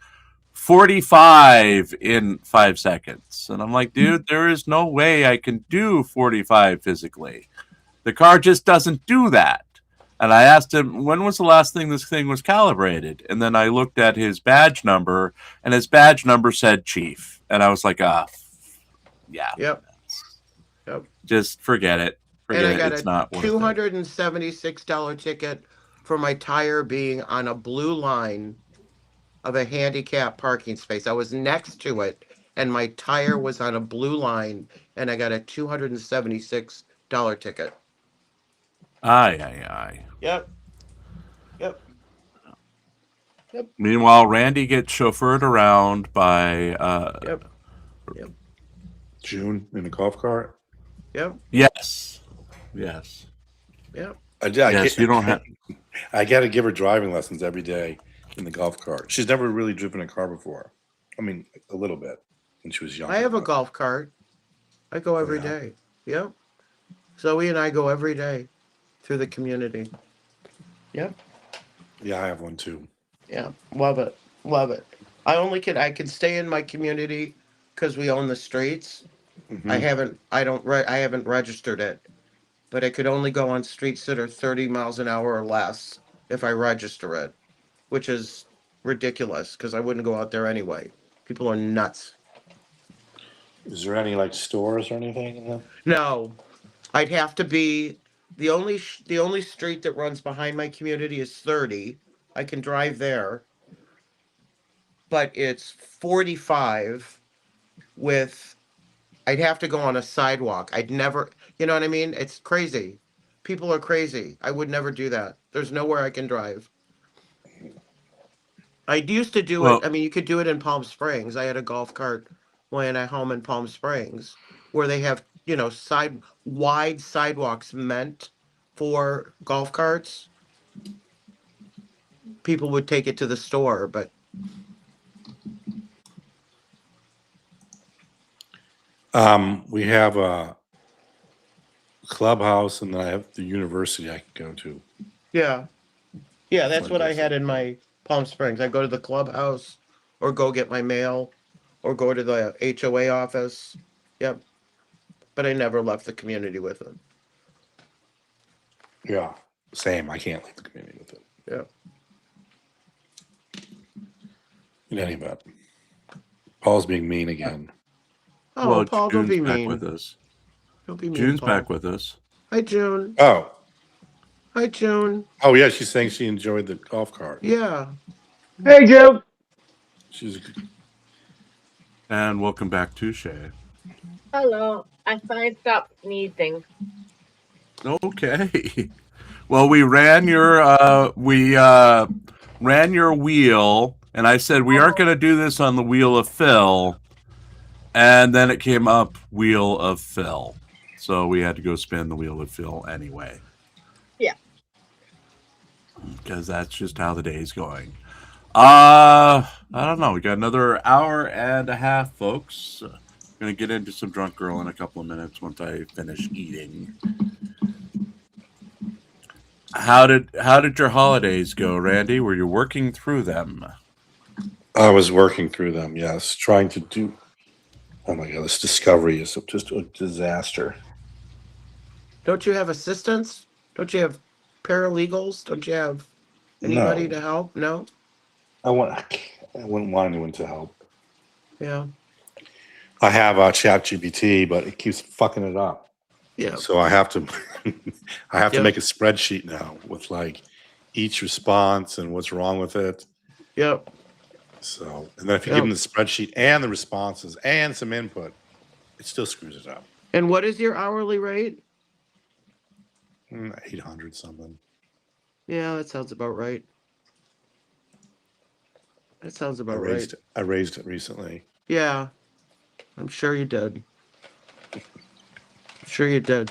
[SPEAKER 1] 45 in 5 seconds. And I'm like, dude, there is no way I can do 45 physically. The car just doesn't do that. And I asked him, when was the last thing this thing was calibrated? And then I looked at his badge number, and his badge number said Chief. And I was like, yeah.
[SPEAKER 5] Yep.
[SPEAKER 1] Just forget it.
[SPEAKER 5] And I got
[SPEAKER 1] it's
[SPEAKER 5] a
[SPEAKER 1] not worth
[SPEAKER 5] $276 ticket for my tire being on a blue line of a handicap parking space. I was next to it, and my tire was on a blue line, and I got a $276 ticket.
[SPEAKER 1] Aye.
[SPEAKER 5] Yep.
[SPEAKER 1] Meanwhile, Randy gets chauffeured around by
[SPEAKER 3] June in a golf cart.
[SPEAKER 5] Yep.
[SPEAKER 1] Yes.
[SPEAKER 5] Yep.
[SPEAKER 1] You don't have.
[SPEAKER 3] I got to give her driving lessons every day in the golf cart. She's never really driven a car before. I mean, a little bit when she was young.
[SPEAKER 5] I have a golf cart. I go every day. Yep. Zoe and I go every day through the community. Yep.
[SPEAKER 3] Yeah, I have one too.
[SPEAKER 5] Yeah, love it. I can stay in my community because we own the streets.
[SPEAKER 3] Mm-hmm.
[SPEAKER 5] I haven't registered it, but I could only go on streets that are 30 miles an hour or less if I register it, which is ridiculous because I wouldn't go out there anyway. People are nuts.
[SPEAKER 3] Is there any like stores or anything in them?
[SPEAKER 5] No, I'd have to be the only street that runs behind my community is 30. I can drive there, but it's 45 with. I'd have to go on a sidewalk. I'd never, you know what I mean? It's crazy. People are crazy. I would never do that. There's nowhere I can drive. I used to do it. I mean, you could do it in Palm Springs. I had a golf cart when I home in Palm Springs where they have, wide sidewalks meant for golf carts. People would take it to the store, but
[SPEAKER 3] we have a clubhouse, and then I have the university I can go to.
[SPEAKER 5] yeah, that's what I had in my Palm Springs. I go to the clubhouse, or go get my mail, or go to the HOA office. Yep, but I never left the community with it.
[SPEAKER 3] Yeah, same. I can't leave the community with it.
[SPEAKER 5] Yeah.
[SPEAKER 3] In any event, Paul's being mean again.
[SPEAKER 5] Oh, Paul, don't be
[SPEAKER 1] back
[SPEAKER 5] mean.
[SPEAKER 1] with us.
[SPEAKER 5] Don't be mean.
[SPEAKER 1] June's
[SPEAKER 5] Paul.
[SPEAKER 1] back with us.
[SPEAKER 5] Hi, June.
[SPEAKER 3] Oh.
[SPEAKER 5] Hi, June.
[SPEAKER 3] Oh, yeah, she's saying she enjoyed the golf cart.
[SPEAKER 5] Yeah.
[SPEAKER 6] Hey, Jim.
[SPEAKER 3] She's
[SPEAKER 1] And welcome back to Shay.
[SPEAKER 4] Hello. I finally stopped sneezing.
[SPEAKER 1] Okay. Well, we ran your wheel, and I said we aren't going to do this on the wheel of Phil, and then it came up wheel of Phil, so we had to go spin the wheel of Phil anyway.
[SPEAKER 4] Yeah.
[SPEAKER 1] Because that's just how the day's going. I don't know. We got another hour and a half, folks. Gonna get into some drunk girl in a couple of minutes once I finish eating. How did your holidays go, Randy? Were you working through them?
[SPEAKER 3] I was working through them, yes. Trying to do, oh my God, this discovery is just a disaster.
[SPEAKER 5] Don't you have assistants? Don't you have paralegals? Don't you have anybody to help? No?
[SPEAKER 3] I wouldn't want anyone to help.
[SPEAKER 5] Yeah.
[SPEAKER 3] I have ChatGPT, but it keeps fucking it up.
[SPEAKER 5] Yeah.
[SPEAKER 3] So I have to
[SPEAKER 5] Yep.
[SPEAKER 3] make a spreadsheet now with like each response and what's wrong with it.
[SPEAKER 5] Yep.
[SPEAKER 3] So, and then if you give them the spreadsheet and the responses and some input, it still screws it up.
[SPEAKER 5] And what is your hourly rate?
[SPEAKER 3] 800 something.
[SPEAKER 5] Yeah, that sounds about right. That sounds about right.
[SPEAKER 3] I raised it recently.
[SPEAKER 5] Yeah. I'm sure you did. I'm sure you did.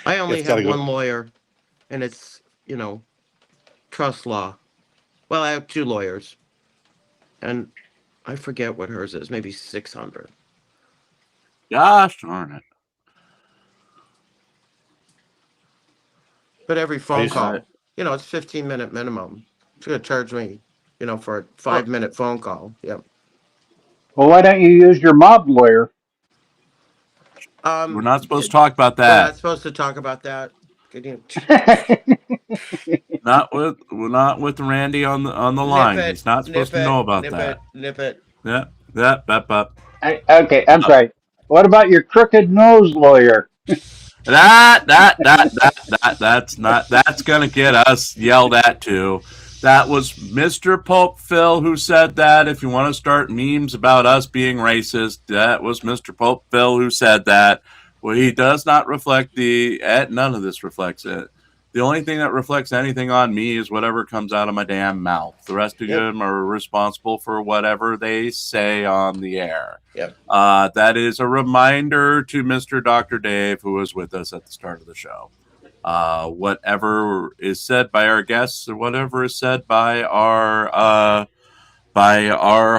[SPEAKER 5] I only
[SPEAKER 3] It's gotta
[SPEAKER 5] have
[SPEAKER 3] go-
[SPEAKER 5] one lawyer, and it's, trust law. Well, I have two lawyers, and I forget what hers is, maybe 600.
[SPEAKER 1] Gosh darn it.
[SPEAKER 5] But every phone
[SPEAKER 3] Nice.
[SPEAKER 5] call, it's 15-minute minimum. It's going to charge me, for a 5-minute phone call. Yep.
[SPEAKER 6] Well, why don't you use your mob lawyer?
[SPEAKER 1] We're not supposed to talk about
[SPEAKER 5] We're not
[SPEAKER 1] that.
[SPEAKER 5] supposed to talk about that. Can you
[SPEAKER 1] Not with Randy on the line.
[SPEAKER 5] it,
[SPEAKER 1] He's not supposed to know about that.
[SPEAKER 5] Nip it.
[SPEAKER 1] Yeah.
[SPEAKER 6] Okay, I'm sorry. What about your crooked nose lawyer?
[SPEAKER 1] That's gonna get us yelled at too. That was Mr. Pope Phil who said that. If you want to start memes about us being racist, that was Mr. Pope Phil who said that. Well, he does not reflect none of this reflects it. The only thing that reflects anything on me is whatever comes out of my damn mouth. The rest of them are responsible for whatever they say on the air.
[SPEAKER 5] Yep.
[SPEAKER 1] That is a reminder to Mr. Dr. Dave, who was with us at the start of the show. Whatever is said by our guests or whatever is said by our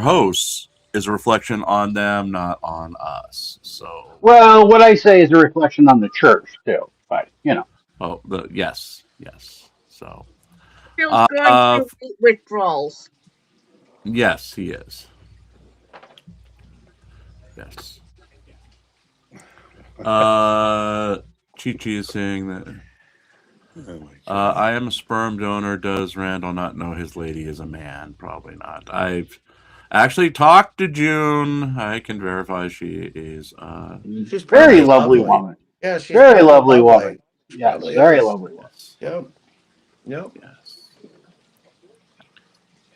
[SPEAKER 1] hosts is a reflection on them, not on us. So,
[SPEAKER 6] well, what I say is a reflection on the church too, but
[SPEAKER 1] Oh, yes. So,
[SPEAKER 4] Phil's going through weight withdrawals.
[SPEAKER 1] yes, he is. Yes. Chi-Chi is saying that I am a sperm donor. Does Randall not know his lady is a man? Probably not. I've actually talked to June. I can verify she is
[SPEAKER 5] She's
[SPEAKER 6] very lovely woman.
[SPEAKER 5] Yeah, she's
[SPEAKER 6] very lovely woman. Yes,
[SPEAKER 5] Probably
[SPEAKER 6] very
[SPEAKER 5] is.
[SPEAKER 6] lovely woman.
[SPEAKER 5] Yep.
[SPEAKER 1] Yes.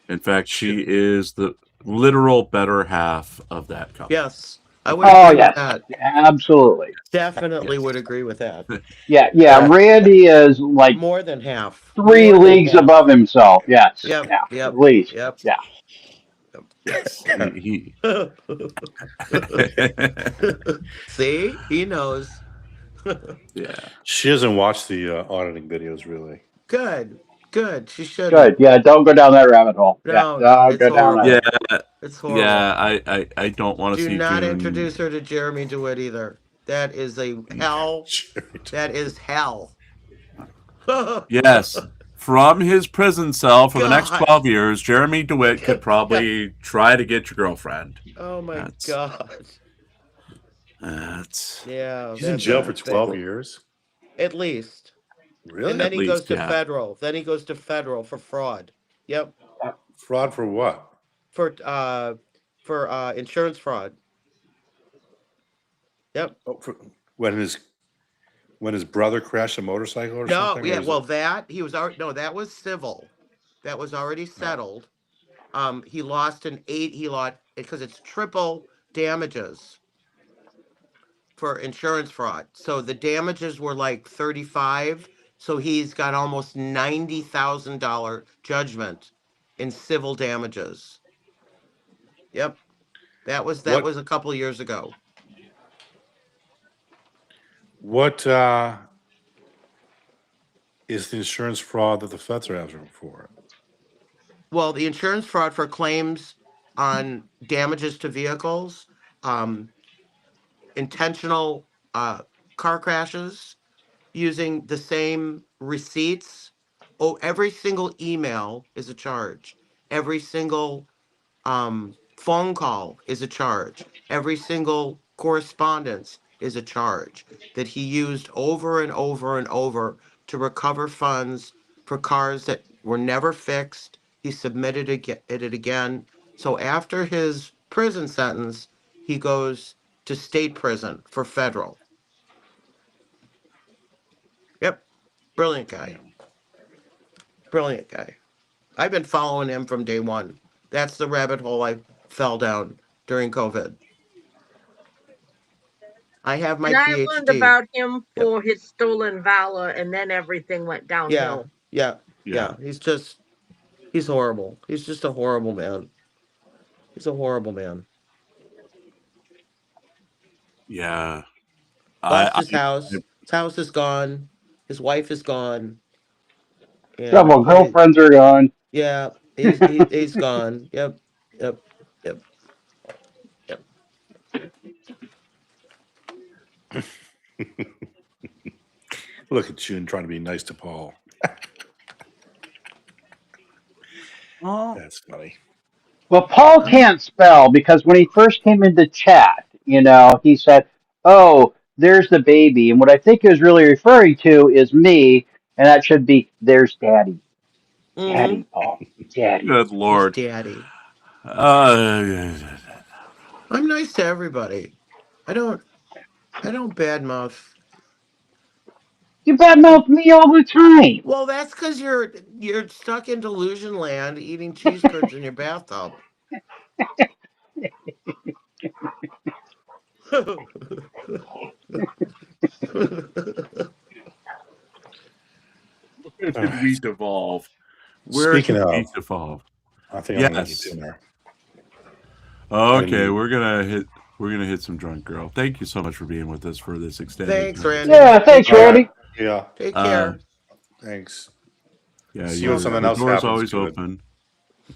[SPEAKER 1] In fact, she is the literal better half of that couple.
[SPEAKER 5] Yes. I would
[SPEAKER 6] Oh
[SPEAKER 5] agree
[SPEAKER 6] yes,
[SPEAKER 5] with that.
[SPEAKER 6] absolutely.
[SPEAKER 5] Definitely would agree with that.
[SPEAKER 6] Yeah. Randy is like
[SPEAKER 5] More than half.
[SPEAKER 6] 3
[SPEAKER 5] More than
[SPEAKER 6] leagues
[SPEAKER 5] half.
[SPEAKER 6] above himself. Yes.
[SPEAKER 5] Yep.
[SPEAKER 6] Yeah.
[SPEAKER 5] Yep.
[SPEAKER 6] At least.
[SPEAKER 5] Yep.
[SPEAKER 6] Yeah.
[SPEAKER 1] Yes. He
[SPEAKER 5] See, he knows.
[SPEAKER 1] yeah.
[SPEAKER 3] She doesn't watch the auditing videos really.
[SPEAKER 5] Good. She should.
[SPEAKER 6] Good. Yeah. Don't go down that rabbit hole.
[SPEAKER 5] No,
[SPEAKER 6] Don't
[SPEAKER 5] it's
[SPEAKER 6] go down
[SPEAKER 5] horrible.
[SPEAKER 6] that.
[SPEAKER 5] It's horrible.
[SPEAKER 1] Yeah, I don't want to see
[SPEAKER 5] Do not
[SPEAKER 1] June.
[SPEAKER 5] introduce her to Jeremy DeWitt either. That is a hell. That is hell.
[SPEAKER 1] Yes. From his prison cell for the next
[SPEAKER 5] God.
[SPEAKER 1] 12 years, Jeremy DeWitt could probably try to get your girlfriend.
[SPEAKER 5] Oh my God.
[SPEAKER 1] That's
[SPEAKER 5] Yeah.
[SPEAKER 3] He's in
[SPEAKER 5] that's
[SPEAKER 3] jail
[SPEAKER 5] a
[SPEAKER 3] for
[SPEAKER 5] thing.
[SPEAKER 3] 12 years.
[SPEAKER 5] At least.
[SPEAKER 3] Really?
[SPEAKER 5] And then
[SPEAKER 1] At
[SPEAKER 5] he goes
[SPEAKER 1] least,
[SPEAKER 5] to
[SPEAKER 1] yeah.
[SPEAKER 5] federal. Then he goes to federal for fraud. Yep.
[SPEAKER 3] Fraud for what?
[SPEAKER 5] For insurance fraud. Yep.
[SPEAKER 3] Oh, when his brother crashed a motorcycle or
[SPEAKER 5] No,
[SPEAKER 3] something?
[SPEAKER 5] yeah,
[SPEAKER 3] Or is
[SPEAKER 5] well
[SPEAKER 3] it-
[SPEAKER 5] that he was already that was civil. That was already settled. He lost because it's triple damages for insurance fraud. So the damages were like 35. So he's got almost $90,000 judgment in civil damages. Yep. That was a couple of years ago.
[SPEAKER 3] What is the insurance fraud that the feds are after him for?
[SPEAKER 5] Well, the insurance fraud for claims on damages to vehicles, intentional car crashes, using the same receipts. Oh, every single email is a charge. Every single phone call is a charge. Every single correspondence is a charge that he used over and over and over to recover funds for cars that were never fixed. He submitted it again. So after his prison sentence, he goes to state prison for federal. Yep. Brilliant guy. Brilliant guy. I've been following him from day one. That's the rabbit hole I fell down during COVID. I have my
[SPEAKER 4] And I
[SPEAKER 5] PhD.
[SPEAKER 4] learned about him for his stolen valor, and then everything went downhill.
[SPEAKER 5] Yeah. He's horrible. He's just a horrible man. He's a horrible man.
[SPEAKER 1] Yeah.
[SPEAKER 5] Lost his house. His house is gone. His wife is gone.
[SPEAKER 6] Several girlfriends are gone.
[SPEAKER 5] Yeah, he's gone. Yep.
[SPEAKER 3] Look at you and trying to be nice to Paul. That's funny.
[SPEAKER 6] Well, Paul can't spell because when he first came into chat, he said, "Oh, there's the baby," and what I think he was really referring to is me, and that should be "There's Daddy."
[SPEAKER 5] Mm-hmm.
[SPEAKER 6] Daddy, Paul. Daddy.
[SPEAKER 1] Good Lord.
[SPEAKER 5] He's Daddy. I'm nice to everybody. I don't badmouth.
[SPEAKER 6] You badmouth me all the time.
[SPEAKER 5] Well, that's because you're stuck in delusion land eating cheese curds in your bathtub.
[SPEAKER 1] Where did we devolve?
[SPEAKER 3] Speaking of,
[SPEAKER 1] we devolve?
[SPEAKER 3] I think I'm gonna get dinner.
[SPEAKER 1] Okay, we're gonna hit some drunk girl. Thank you so much for being with us for this extended.
[SPEAKER 5] Thanks, Randy.
[SPEAKER 6] Yeah, thanks, Randy.
[SPEAKER 3] Yeah.
[SPEAKER 5] Take care.
[SPEAKER 3] Thanks.
[SPEAKER 1] Yeah,
[SPEAKER 3] See when something else
[SPEAKER 1] door's
[SPEAKER 3] happens.
[SPEAKER 1] always
[SPEAKER 3] good.
[SPEAKER 1] open.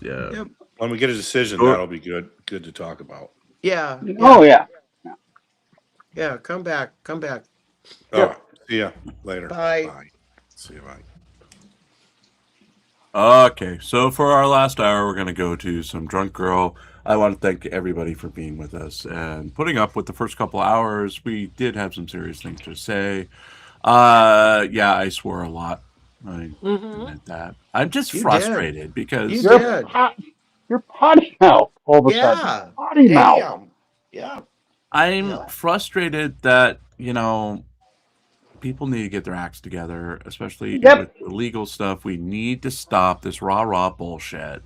[SPEAKER 1] Yeah.
[SPEAKER 5] Yep.
[SPEAKER 3] When we get a decision, that'll be good to talk about.
[SPEAKER 5] Yeah.
[SPEAKER 6] Oh yeah.
[SPEAKER 5] Yeah. Come back.
[SPEAKER 3] All right. See ya later.
[SPEAKER 5] Bye.
[SPEAKER 3] See you. Bye.
[SPEAKER 1] Okay, so for our last hour, we're going to go to some drunk girl. I want to thank everybody for being with us and putting up with the first couple hours. We did have some serious things to say. Yeah, I swore a lot. I admit that. I'm just frustrated because
[SPEAKER 6] you're potty mouth all of a sudden. Potty mouth.
[SPEAKER 5] Yeah.
[SPEAKER 1] I'm frustrated that, people need to get their acts together, especially with the legal stuff. We need to stop this rah-rah bullshit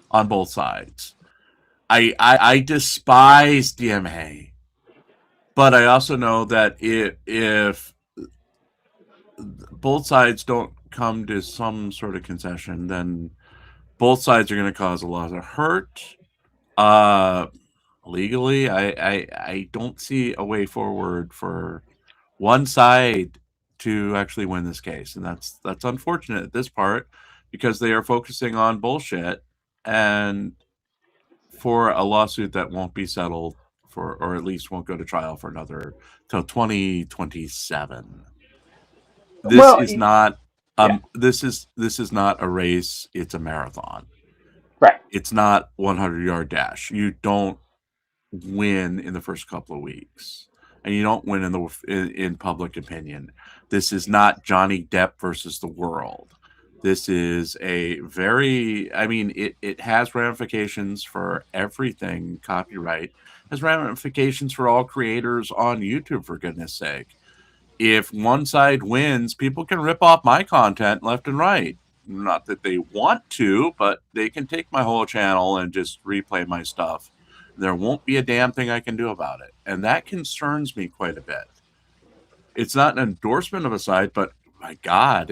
[SPEAKER 1] on both sides. I despise DMA, but I also know that if both sides don't come to some sort of concession, then both sides are going to cause a lot of hurt. Legally, I don't see a way forward for one side to actually win this case, and that's unfortunate at this part because they are focusing on bullshit and for a lawsuit that won't be settled or at least won't go to trial for another till 2027. This is not this is not a race, it's a marathon.
[SPEAKER 6] Right.
[SPEAKER 1] It's not 100-yard dash. You don't win in the first couple of weeks. And you don't win in public opinion. This is not Johnny Depp versus the world. This is a very, it has ramifications for everything. Copyright has ramifications for all creators on YouTube, for goodness sake. If one side wins, people can rip off my content left and right. Not that they want to, but they can take my whole channel and just replay my stuff. There won't be a damn thing I can do about it. And that concerns me quite a bit. It's not an endorsement of a site, but my God,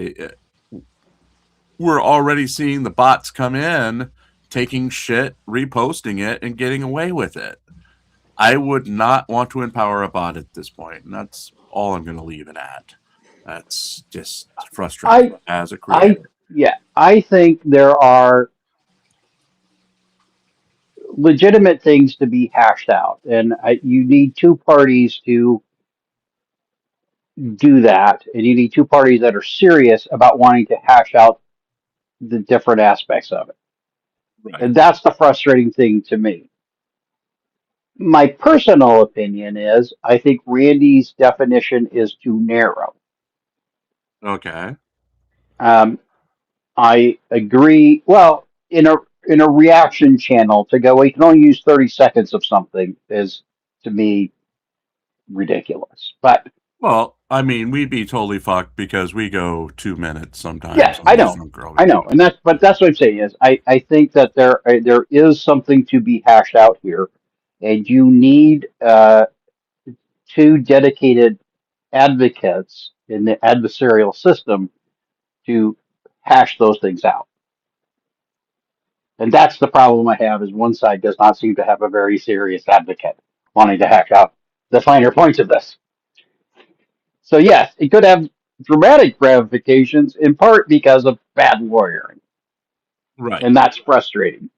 [SPEAKER 1] we're already seeing the bots come in, taking shit, reposting it, and getting away with it. I would not want to empower a bot at this point, and that's all I'm going to leave it at. That's just frustrating as a creator.
[SPEAKER 6] I think there are legitimate things to be hashed out, and you need two parties to do that, and you need two parties that are serious about wanting to hash out the different aspects of it.
[SPEAKER 1] Right.
[SPEAKER 6] And that's the frustrating thing to me. My personal opinion is I think Randy's definition is too narrow.
[SPEAKER 1] Okay.
[SPEAKER 6] I agree. Well, in a reaction channel to go, well, you can only use 30 seconds of something is, to me, ridiculous. But
[SPEAKER 1] well, I mean, we'd be totally fucked because we go 2 minutes sometimes.
[SPEAKER 6] Yeah, I know, and that's what I'm saying is I think that there is something to be hashed out here, and you need two dedicated advocates in the adversarial system to hash those things out. And that's the problem I have is one side does not seem to have a very serious advocate wanting to hash out the finer points of this. So yes, it could have dramatic ramifications in part because of bad lawyering.
[SPEAKER 1] Right.
[SPEAKER 6] And that's frustrating.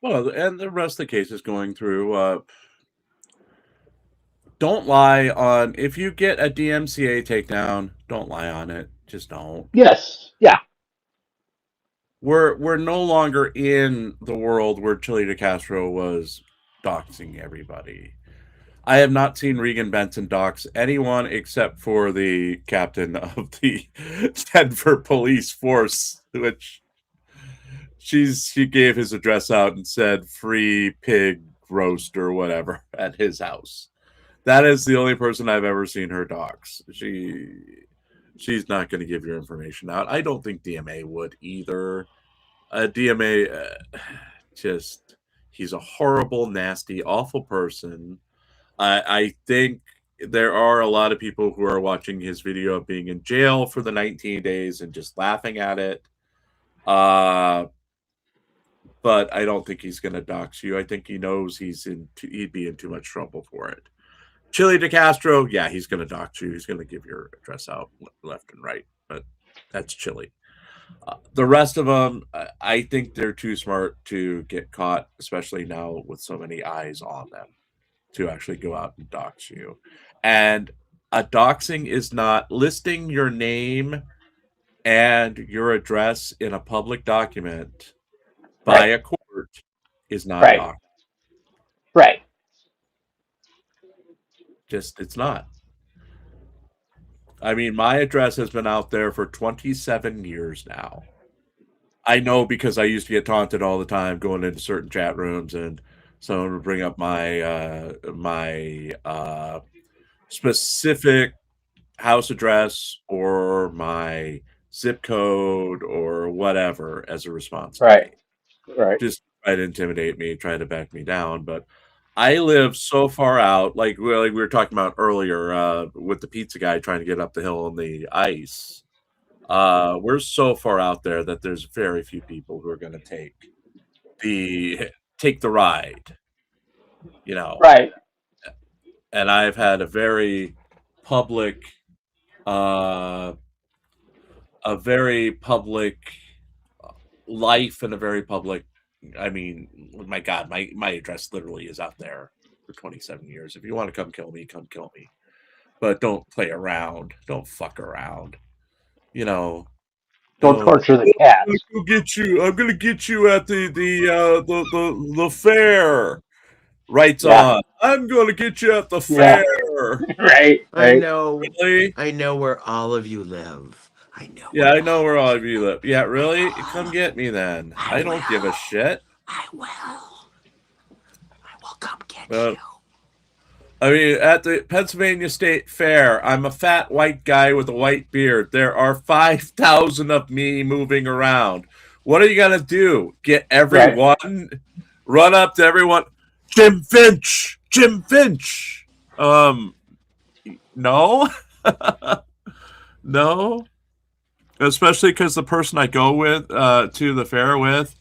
[SPEAKER 1] Well, and the rest of the case is going through. Don't lie on, if you get a DMCA takedown, don't lie on it. Just don't.
[SPEAKER 6] Yes. Yeah.
[SPEAKER 1] We're no longer in the world where Chili DeCastro was doxing everybody. I have not seen Regan Benson dox anyone except for the captain of the Denver police force, which she gave his address out and said free pig roast or whatever at his house. That is the only person I've ever seen her dox. She's not going to give your information out. I don't think DMA would either. DMA, he's a horrible, nasty, awful person. I think there are a lot of people who are watching his video of being in jail for the 19 days and just laughing at it. But I don't think he's going to dox you. I think he knows he'd be in too much trouble for it. Chili DeCastro, yeah, he's going to dox you. He's going to give your address out left and right, but that's Chili. The rest of them, I think they're too smart to get caught, especially now with so many eyes on them, to actually go out and dox you. And a doxing is not listing your name and your address in a public document by a court is not doxing.
[SPEAKER 6] Right.
[SPEAKER 1] It's not. I mean, my address has been out there for 27 years now. I know because I used to get taunted all the time going into certain chat rooms, and someone would bring up my specific house address or my zip code or whatever as a response.
[SPEAKER 6] Right.
[SPEAKER 1] Just try to intimidate me, try to back me down, but I live so far out, like we were talking about earlier with the pizza guy trying to get up the hill on the ice. We're so far out there that there's very few people who are going to take the ride, you know.
[SPEAKER 6] Right.
[SPEAKER 1] And I've had a very public life and a very public, I mean, my God, my address literally is out there for 27 years. If you want to come kill me, come kill me. But don't play around. Don't fuck around. You know.
[SPEAKER 6] Don't torture the cats.
[SPEAKER 1] I'm gonna get you at the fair. Writes on. I'm gonna get you at the fair.
[SPEAKER 6] Right.
[SPEAKER 5] I know.
[SPEAKER 1] Really?
[SPEAKER 5] I know where all of you live. I know.
[SPEAKER 1] Yeah, I know where all of you live. Yeah, really? Come get me then. I don't give a shit.
[SPEAKER 5] I will come get you.
[SPEAKER 1] I mean, at the Pennsylvania State Fair, I'm a fat white guy with a white beard. There are 5,000 of me moving around. What are you going to do? Get everyone? Run up to everyone? Jim Finch! Jim Finch! No. No. Especially because the person I go with to the fair with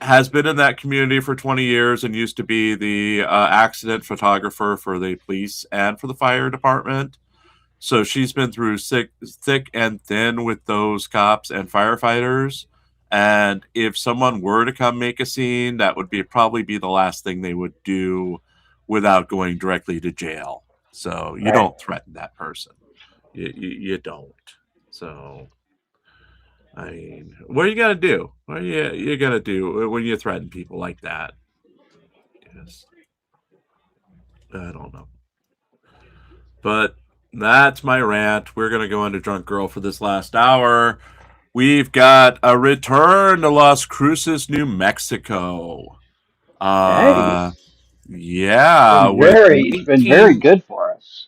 [SPEAKER 1] has been in that community for 20 years and used to be the accident photographer for the police and for the fire department. So she's been through thick and thin with those cops and firefighters. And if someone were to come make a scene, that would probably be the last thing they would do without going directly to jail. So you don't threaten that person. You don't. So, I mean, what are you gonna do? What are you gonna do when you threaten people like that? Yes. I don't know. But that's my rant. We're gonna go into Drunk Girl for this last hour. We've got a return to Las Cruces, New Mexico. Yeah,
[SPEAKER 6] It's been very good for us.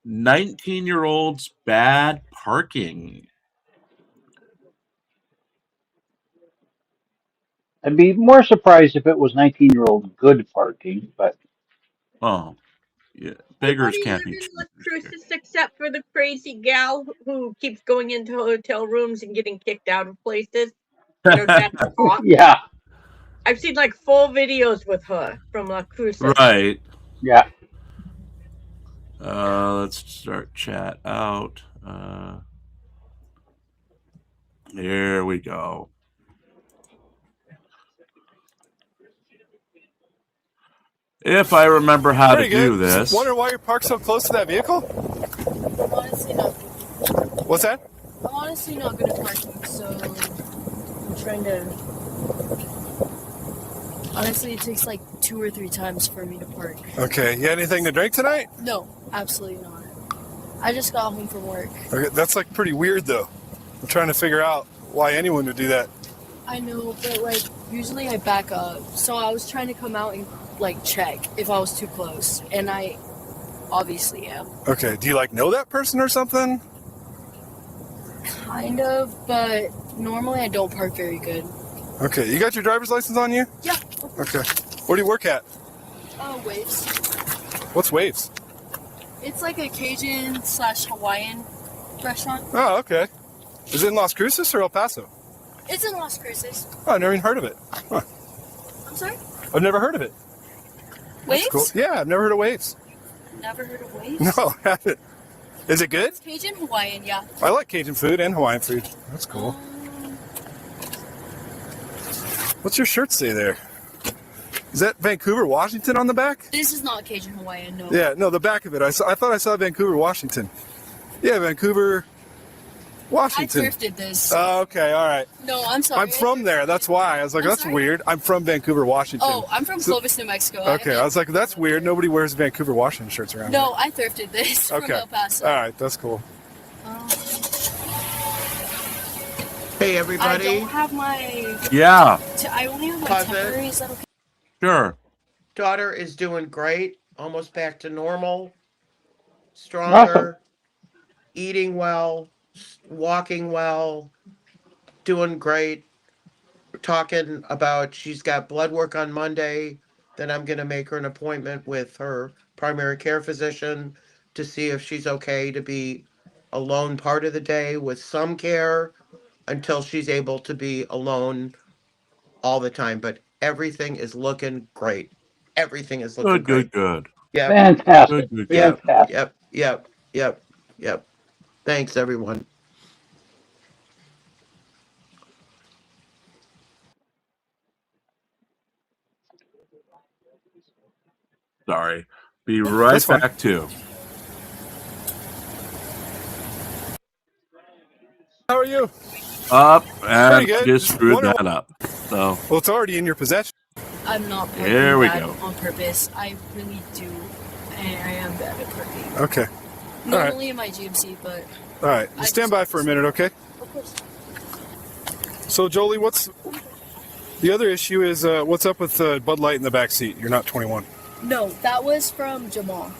[SPEAKER 1] 19-year-olds bad parking.
[SPEAKER 6] I'd be more surprised if it was 19-year-old good parking, but
[SPEAKER 1] yeah, beggars can't be
[SPEAKER 4] choosers. Except for the crazy gal who keeps going into hotel rooms and getting kicked out of places. You know, that's
[SPEAKER 6] yeah.
[SPEAKER 4] I've seen like full videos with her from La Cruz.
[SPEAKER 1] Right.
[SPEAKER 6] Yeah.
[SPEAKER 1] Let's start chat out. Here we go. If I remember how to do this.
[SPEAKER 7] Wonder why you're parked so close to that vehicle?
[SPEAKER 8] I'm honestly not good.
[SPEAKER 7] What's that?
[SPEAKER 8] I'm honestly not good at parking, so I'm trying to... Honestly, it takes like 2 or 3 times for me to park.
[SPEAKER 7] Okay, you had anything to drink tonight?
[SPEAKER 8] No, absolutely not. I just got home from work.
[SPEAKER 7] Okay, that's like pretty weird though. I'm trying to figure out why anyone would do that.
[SPEAKER 8] I know, but like, usually I back up. So I was trying to come out and like check if I was too close, and I obviously am.
[SPEAKER 7] Okay, do you like know that person or something?
[SPEAKER 8] Kind of, but normally I don't park very good.
[SPEAKER 7] Okay, you got your driver's license on you?
[SPEAKER 8] Yeah.
[SPEAKER 7] Okay. Where do you work at?
[SPEAKER 8] Waves.
[SPEAKER 7] What's Waves?
[SPEAKER 8] It's like a Cajun/Hawaiian restaurant.
[SPEAKER 7] Oh, okay. Is it in Las Cruces or El Paso?
[SPEAKER 8] It's in Las Cruces.
[SPEAKER 7] Oh, I've never even heard of it. Huh.
[SPEAKER 8] I'm sorry?
[SPEAKER 7] I've never heard of it.
[SPEAKER 8] Waves?
[SPEAKER 7] Cool. Yeah, I've never heard of Waves.
[SPEAKER 8] Never heard of Waves?
[SPEAKER 7] No, I haven't. Is it good?
[SPEAKER 8] It's Cajun Hawaiian, yeah.
[SPEAKER 7] I like Cajun food and Hawaiian food. That's cool. What's your shirt say there? Is that Vancouver, Washington on the back?
[SPEAKER 8] This is not Cajun Hawaiian, no.
[SPEAKER 7] Yeah, no, the back of it. I thought I saw Vancouver, Washington. Yeah, Vancouver, Washington.
[SPEAKER 8] I thrifted this.
[SPEAKER 7] Oh, okay, all right.
[SPEAKER 8] No, I'm sorry.
[SPEAKER 7] I'm from there. That's why. I was like, that's weird. I'm from Vancouver, Washington.
[SPEAKER 8] Oh, I'm from Clovis, New Mexico.
[SPEAKER 7] Okay, I was like, that's weird. Nobody wears Vancouver, Washington shirts around
[SPEAKER 8] No, I thrifted this from El Paso.
[SPEAKER 7] All right, that's cool.
[SPEAKER 5] Hey, everybody.
[SPEAKER 8] I don't have my...
[SPEAKER 1] Yeah.
[SPEAKER 8] I only have my
[SPEAKER 5] Cousin.
[SPEAKER 8] temporary. Is that okay?
[SPEAKER 1] Sure.
[SPEAKER 5] Daughter is doing great. Almost back to normal. Stronger. Eating well. Walking well. Doing great. We're talking about she's got blood work on Monday. Then I'm going to make her an appointment with her primary care physician to see if she's okay to be alone part of the day with some care until she's able to be alone all the time. But everything is looking great. Everything is looking great.
[SPEAKER 1] Good.
[SPEAKER 5] Yeah.
[SPEAKER 6] Fantastic.
[SPEAKER 1] Good.
[SPEAKER 6] Fantastic.
[SPEAKER 5] Yep. Thanks, everyone.
[SPEAKER 1] Sorry. Be right back to.
[SPEAKER 7] How are you?
[SPEAKER 1] Up and
[SPEAKER 7] Pretty good.
[SPEAKER 1] just screwed that up. So
[SPEAKER 7] Well, it's already in your possession.
[SPEAKER 8] I'm not parking
[SPEAKER 1] Here we
[SPEAKER 8] bad
[SPEAKER 1] go.
[SPEAKER 8] on purpose. I really do. And I am bad at parking.
[SPEAKER 7] Okay.
[SPEAKER 8] Normally in my GMC, but...
[SPEAKER 7] All right.
[SPEAKER 8] I
[SPEAKER 7] Stand
[SPEAKER 8] just-
[SPEAKER 7] by for a minute, okay?
[SPEAKER 8] Of course.
[SPEAKER 7] So, Jolie, what's the other issue is what's up with Bud Light in the back seat? You're not 21.
[SPEAKER 8] No, that was from Jamal.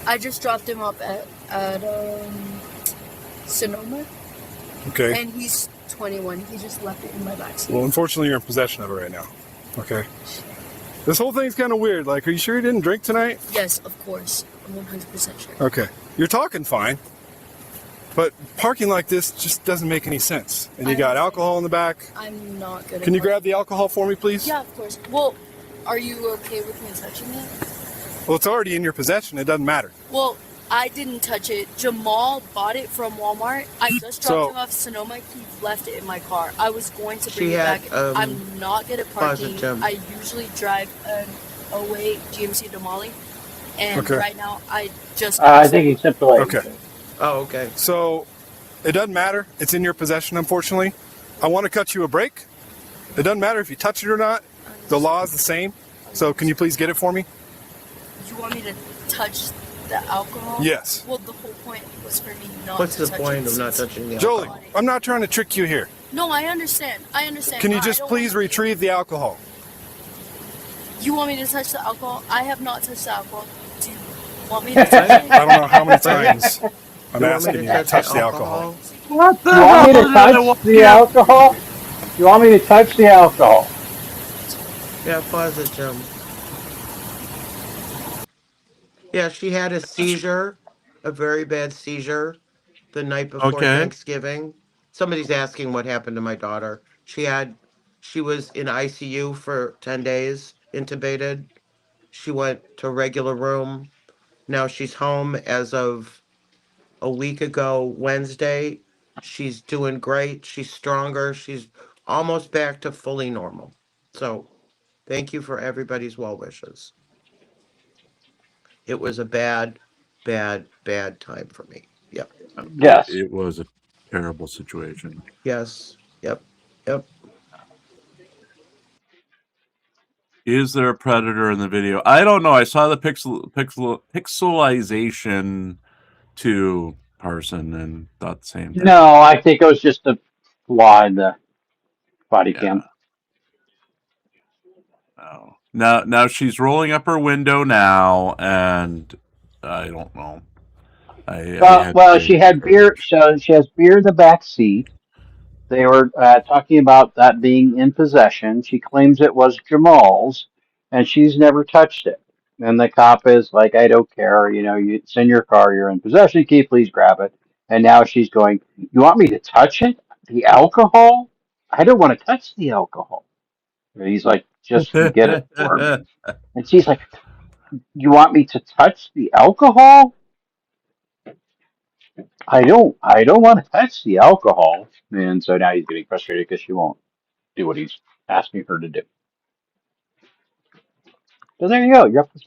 [SPEAKER 8] I just dropped him up at Sonoma,
[SPEAKER 7] Okay.
[SPEAKER 8] and he's 21. He just left it in my backseat.
[SPEAKER 7] Well, unfortunately, you're in possession of it right now. Okay. This whole thing's kind of weird. Like, are you sure you didn't drink tonight?
[SPEAKER 8] Yes, of course. I'm 100% sure.
[SPEAKER 7] Okay. You're talking fine. But parking like this just doesn't make any sense. And you got alcohol in the back.
[SPEAKER 8] I'm not good at
[SPEAKER 7] Can you
[SPEAKER 8] parking.
[SPEAKER 7] grab the alcohol for me, please?
[SPEAKER 8] Yeah, of course. Well, are you okay with me touching it?
[SPEAKER 7] Well, it's already in your possession. It doesn't matter.
[SPEAKER 8] Well, I didn't touch it. Jamal bought it from Walmart. I just dropped him off Sonoma. He left it in my car. I was going to bring it back. I'm not good at parking. I usually drive an 08 GMC Denali. And right now, I just...
[SPEAKER 6] I think he's simply...
[SPEAKER 7] Okay.
[SPEAKER 5] Oh, okay.
[SPEAKER 7] So, it doesn't matter. It's in your possession, unfortunately. I want to cut you a break. It doesn't matter if you touch it or not. The law is the same. So, can you please get it for me?
[SPEAKER 8] You want me to touch the alcohol?
[SPEAKER 7] Yes.
[SPEAKER 8] Well, the whole point was for me not
[SPEAKER 5] What's
[SPEAKER 8] to
[SPEAKER 5] the
[SPEAKER 8] touch
[SPEAKER 5] point
[SPEAKER 8] it
[SPEAKER 5] of not touching the alcohol?
[SPEAKER 7] Jolie, I'm not trying to trick you here.
[SPEAKER 8] No, I understand.
[SPEAKER 7] Can you just please retrieve the alcohol?
[SPEAKER 8] You want me to touch the alcohol? I have not touched the alcohol. Do you want me to touch it?
[SPEAKER 7] I don't know how many times I'm asking you to touch the alcohol.
[SPEAKER 6] What the hell? You want me to touch the alcohol? You want me to touch the alcohol?
[SPEAKER 5] Yeah, pause it, Jim. Yeah, she had a seizure, a very bad seizure, the night before Thanksgiving. Somebody's asking what happened to my daughter. She was in ICU for 10 days, intubated. She went to regular room. Now she's home as of a week ago, Wednesday. She's doing great. She's stronger. She's almost back to fully normal. So thank you for everybody's well wishes. It was a bad, bad, bad time for me. Yep.
[SPEAKER 6] Yes.
[SPEAKER 1] It was a terrible situation.
[SPEAKER 5] Yes. Yep. Yep.
[SPEAKER 1] Is there a predator in the video? I don't know. I saw the pixelization to person and thought the same thing.
[SPEAKER 6] No, I think it was just a flaw in the body cam.
[SPEAKER 1] Oh. Now she's rolling up her window now, and I don't know.
[SPEAKER 6] Well, she had beer. So she has beer in the back seat. They were talking about that being in possession. She claims it was Jamal's, and she's never touched it. And the cop is like, I don't care. You know, it's in your car. You're in possession. Can you please grab it? And now she's going, you want me to touch it? The alcohol? I don't want to touch the alcohol. And he's like, just get it for me. And she's like, you want me to touch the alcohol? I don't want to touch the alcohol. And so now he's getting frustrated because she won't do what he's asking her to do. So there you go. You're up to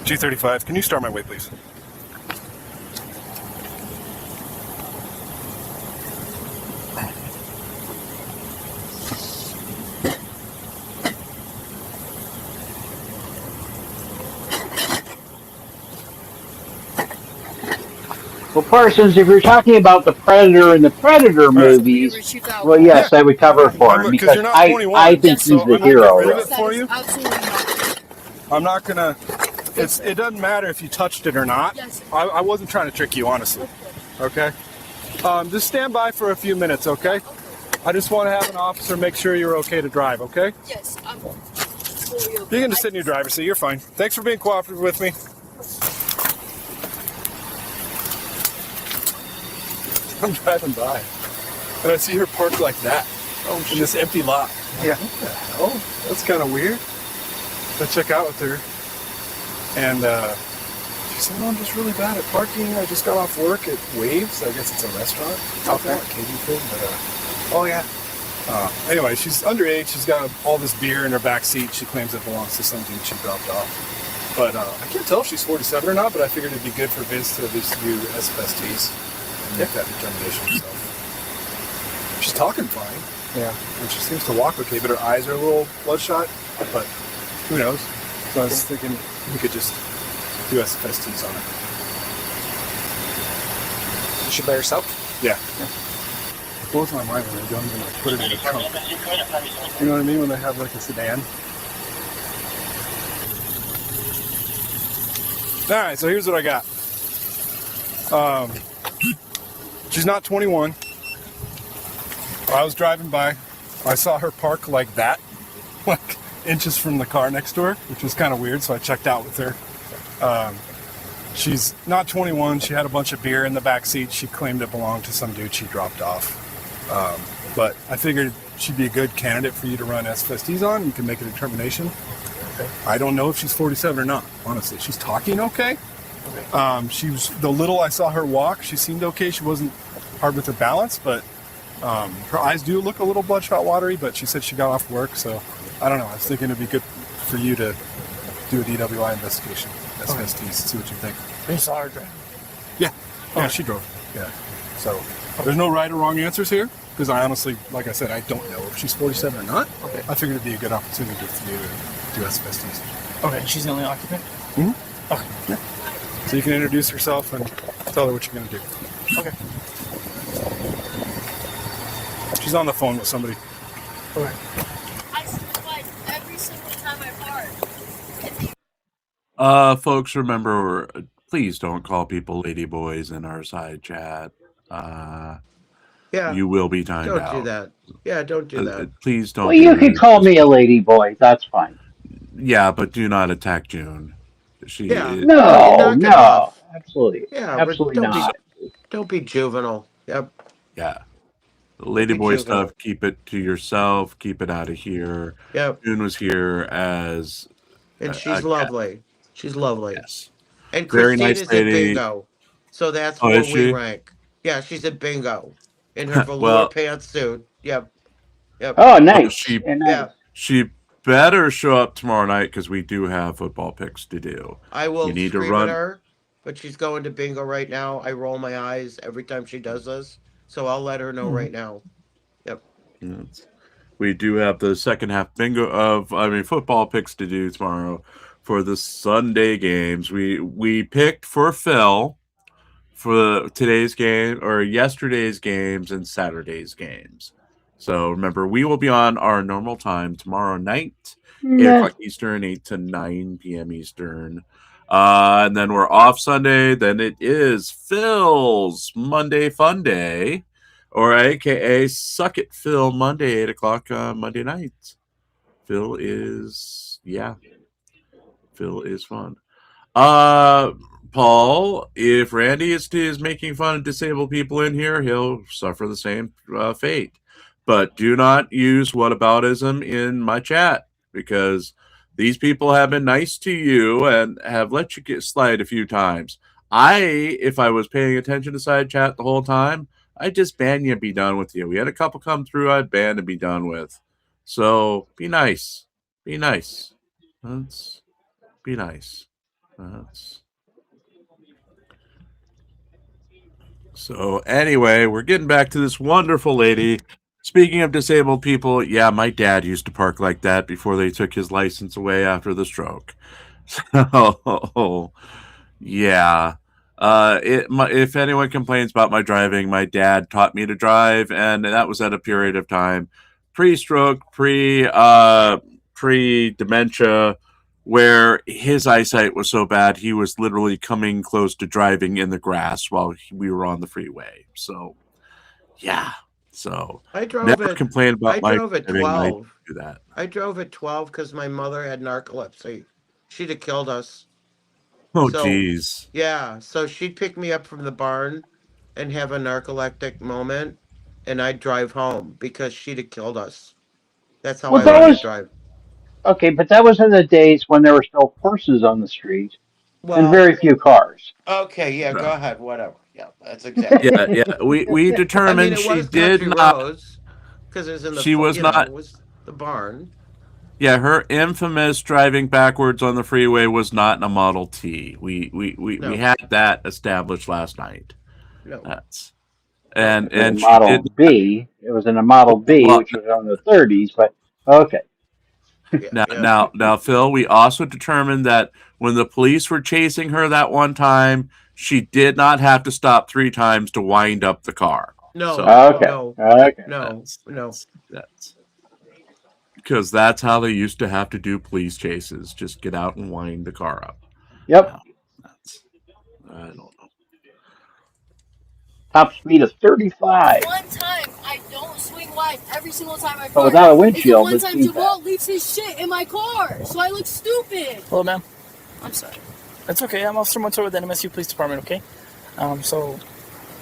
[SPEAKER 7] G35, can you start my way, please?
[SPEAKER 6] Well, Parsons, if you're talking about the Predator and the Predator movies, well, yes, I would cover for him because I think he's the hero.
[SPEAKER 7] I'm not gonna. It doesn't matter if you touched it or not.
[SPEAKER 8] Yes.
[SPEAKER 7] I wasn't trying to trick you, honestly. Okay. Just stand by for a few minutes, okay? I just want to have an officer make sure you're okay to drive, okay?
[SPEAKER 8] Yes, I'm fully okay.
[SPEAKER 7] You can just sit in your driver's seat. You're fine. Thanks for being cooperative with me. I'm driving by, and I see her parked like that in this empty lot. Yeah. What the hell? That's kind of weird. I check out with her, and she said, "I'm just really bad at parking. I just got off work at Waves. I guess it's a restaurant. Okay. Katie thing, but oh yeah. Anyway, she's underage. She's got all this beer in her back seat. She claims it belongs to some dude she dropped off. But I can't tell if she's 47 or not. But I figured it'd be good for Vince to at least do SFSTs. Make that determination. So. She's talking fine. Yeah. And she seems to walk okay, but her eyes are a little bloodshot. But who knows? So I was thinking we could just do SFSTs on her.
[SPEAKER 9] Is she by herself?
[SPEAKER 7] Yeah. It blows my mind when they don't even like put it in the trunk. You know what I mean? When they have like a sedan. All right, so here's what I got. She's not 21. I was driving by. I saw her park like that, like inches from the car next to her, which was kind of weird. So I checked out with her. She's not 21. She had a bunch of beer in the back seat. She claimed it belonged to some dude she dropped off. But I figured she'd be a good candidate for you to run SFSTs on. You can make a determination. Okay. I don't know if she's 47 or not, honestly. She's talking okay. She was, the little I saw her walk, she seemed okay. She wasn't hard with her balance, but her eyes do look a little bloodshot watery, but she said she got off work, so I don't know. I was thinking it'd be good for you to do a DWI investigation, SFSTs, see what you think.
[SPEAKER 9] You saw her drive?
[SPEAKER 7] Yeah. Yeah, she drove. Yeah. So there's no right or wrong answers here, because I honestly, like I said, I don't know if she's 47 or not.
[SPEAKER 9] Okay.
[SPEAKER 7] I figured it'd be a good opportunity for you to do SFSTs.
[SPEAKER 9] Okay, she's the only occupant?
[SPEAKER 7] Mm-hmm. Okay. Yeah. So you can introduce yourself and tell her what you're going to do.
[SPEAKER 9] Okay.
[SPEAKER 7] She's on the phone with somebody.
[SPEAKER 9] Okay.
[SPEAKER 8] I supervise every single time I park.
[SPEAKER 1] Folks, remember, please don't call people ladyboys in our side chat.
[SPEAKER 5] Yeah.
[SPEAKER 1] You will be timed out.
[SPEAKER 5] Don't do that. Yeah, don't do that.
[SPEAKER 1] Please don't.
[SPEAKER 6] Well, you can call me a lady boy. That's fine.
[SPEAKER 1] Yeah, but do not attack June.
[SPEAKER 6] No, absolutely.
[SPEAKER 5] Yeah,
[SPEAKER 6] absolutely not.
[SPEAKER 5] Don't be juvenile. Yep.
[SPEAKER 1] Yeah. Ladyboy stuff, keep it to yourself. Keep it out of here.
[SPEAKER 5] Yep.
[SPEAKER 1] June was here as...
[SPEAKER 5] And she's lovely. She's lovely.
[SPEAKER 1] Yes.
[SPEAKER 5] And
[SPEAKER 1] Very
[SPEAKER 5] Christine
[SPEAKER 1] nice
[SPEAKER 5] is
[SPEAKER 1] lady.
[SPEAKER 5] at bingo. So that's where we rank. Yeah, she's at bingo. In her velour pantsuit. Yep. Yep.
[SPEAKER 6] Oh, nice.
[SPEAKER 1] She better show up tomorrow night because we do have football picks to do.
[SPEAKER 5] I will
[SPEAKER 1] need
[SPEAKER 5] scream
[SPEAKER 1] to run.
[SPEAKER 5] at her, but she's going to bingo right now. I roll my eyes every time she does this. So I'll let her know right now. Yep.
[SPEAKER 1] Yes. We do have the second half football picks to do tomorrow for the Sunday games. We picked for Phil for today's game or yesterday's games and Saturday's games. So remember, we will be on our normal time tomorrow night, 8 o'clock Eastern, 8 to 9 p.m. Eastern. And then we're off Sunday. Then it is Phil's Monday Fun Day, or AKA Suck It Phil Monday, 8 o'clock Monday night. Phil is fun. Paul, if Randy is making fun of disabled people in here, he'll suffer the same fate. But do not use whataboutism in my chat, because these people have been nice to you and have let you get slide a few times. If I was paying attention to side chat the whole time, I'd just ban you and be done with you. We had a couple come through, I'd ban and be done with. So be nice. Be nice. Be nice. So anyway, we're getting back to this wonderful lady. Speaking of disabled people, yeah, my dad used to park like that before they took his license away after the stroke. So, yeah. If anyone complains about my driving, my dad taught me to drive, and that was at a period of time pre-stroke, pre-dementia, where his eyesight was so bad he was literally coming close to driving in the grass while we were on the freeway. So, yeah. So
[SPEAKER 5] I drove
[SPEAKER 1] never
[SPEAKER 5] at 12.
[SPEAKER 1] Do that.
[SPEAKER 5] I drove at 12 because my mother had narcolepsy. She'd have killed us.
[SPEAKER 1] Oh, geez.
[SPEAKER 5] Yeah, so she'd pick me up from the barn and have a narcoleptic moment, and I'd drive home because she'd have killed us. That's how I learned to drive.
[SPEAKER 6] Okay, but that was in the days when there were still horses on the street and very few cars.
[SPEAKER 5] Okay, yeah, go ahead, whatever. Yeah, that's exactly.
[SPEAKER 1] Yeah. We determined she did not.
[SPEAKER 5] Because it was in the.
[SPEAKER 1] She was not.
[SPEAKER 5] It was the barn.
[SPEAKER 1] Yeah, her infamous driving backwards on the freeway was not in a Model T. We had that established last night.
[SPEAKER 5] No.
[SPEAKER 6] And Model B. It was in a Model B, which was on the 30s. But okay.
[SPEAKER 1] Now, Phil, we also determined that when the police were chasing her that one time, she did not have to stop 3 times to wind up the car.
[SPEAKER 5] No,
[SPEAKER 1] So,
[SPEAKER 6] Okay.
[SPEAKER 5] no,
[SPEAKER 6] Okay.
[SPEAKER 5] no, no.
[SPEAKER 1] that's because that's how they used to have to do police chases. Just get out and wind the car up.
[SPEAKER 6] Yep.
[SPEAKER 1] I don't know.
[SPEAKER 6] Top speed of 35.
[SPEAKER 8] One time I don't swing wide every single time I
[SPEAKER 6] But
[SPEAKER 8] park.
[SPEAKER 6] without a
[SPEAKER 8] It's
[SPEAKER 6] windshield,
[SPEAKER 8] the one
[SPEAKER 6] it's
[SPEAKER 8] time
[SPEAKER 6] speed
[SPEAKER 8] Jamal leaves his shit in my car, so I look stupid.
[SPEAKER 9] Hello, ma'am.
[SPEAKER 8] I'm sorry.
[SPEAKER 9] It's okay. I'm Officer Montoya with the NMSU Police Department, okay?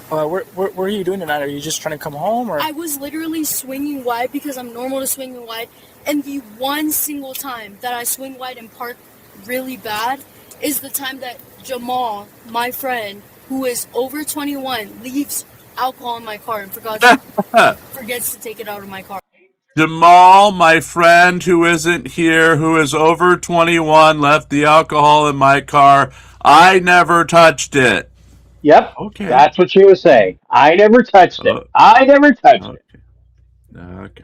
[SPEAKER 9] Where are you doing tonight? Are you just trying to come home, or?
[SPEAKER 8] I was literally swinging wide because I'm normal to swinging wide, and the one single time that I swing wide and park really bad is the time that Jamal, my friend, who is over 21, leaves alcohol in my car and forgets to take it out of my car.
[SPEAKER 1] Jamal, my friend who isn't here, who is over 21, left the alcohol in my car. I never touched it.
[SPEAKER 6] Yep.
[SPEAKER 1] Okay.
[SPEAKER 6] That's what she was saying. I never touched it. I never touched it.
[SPEAKER 1] Okay.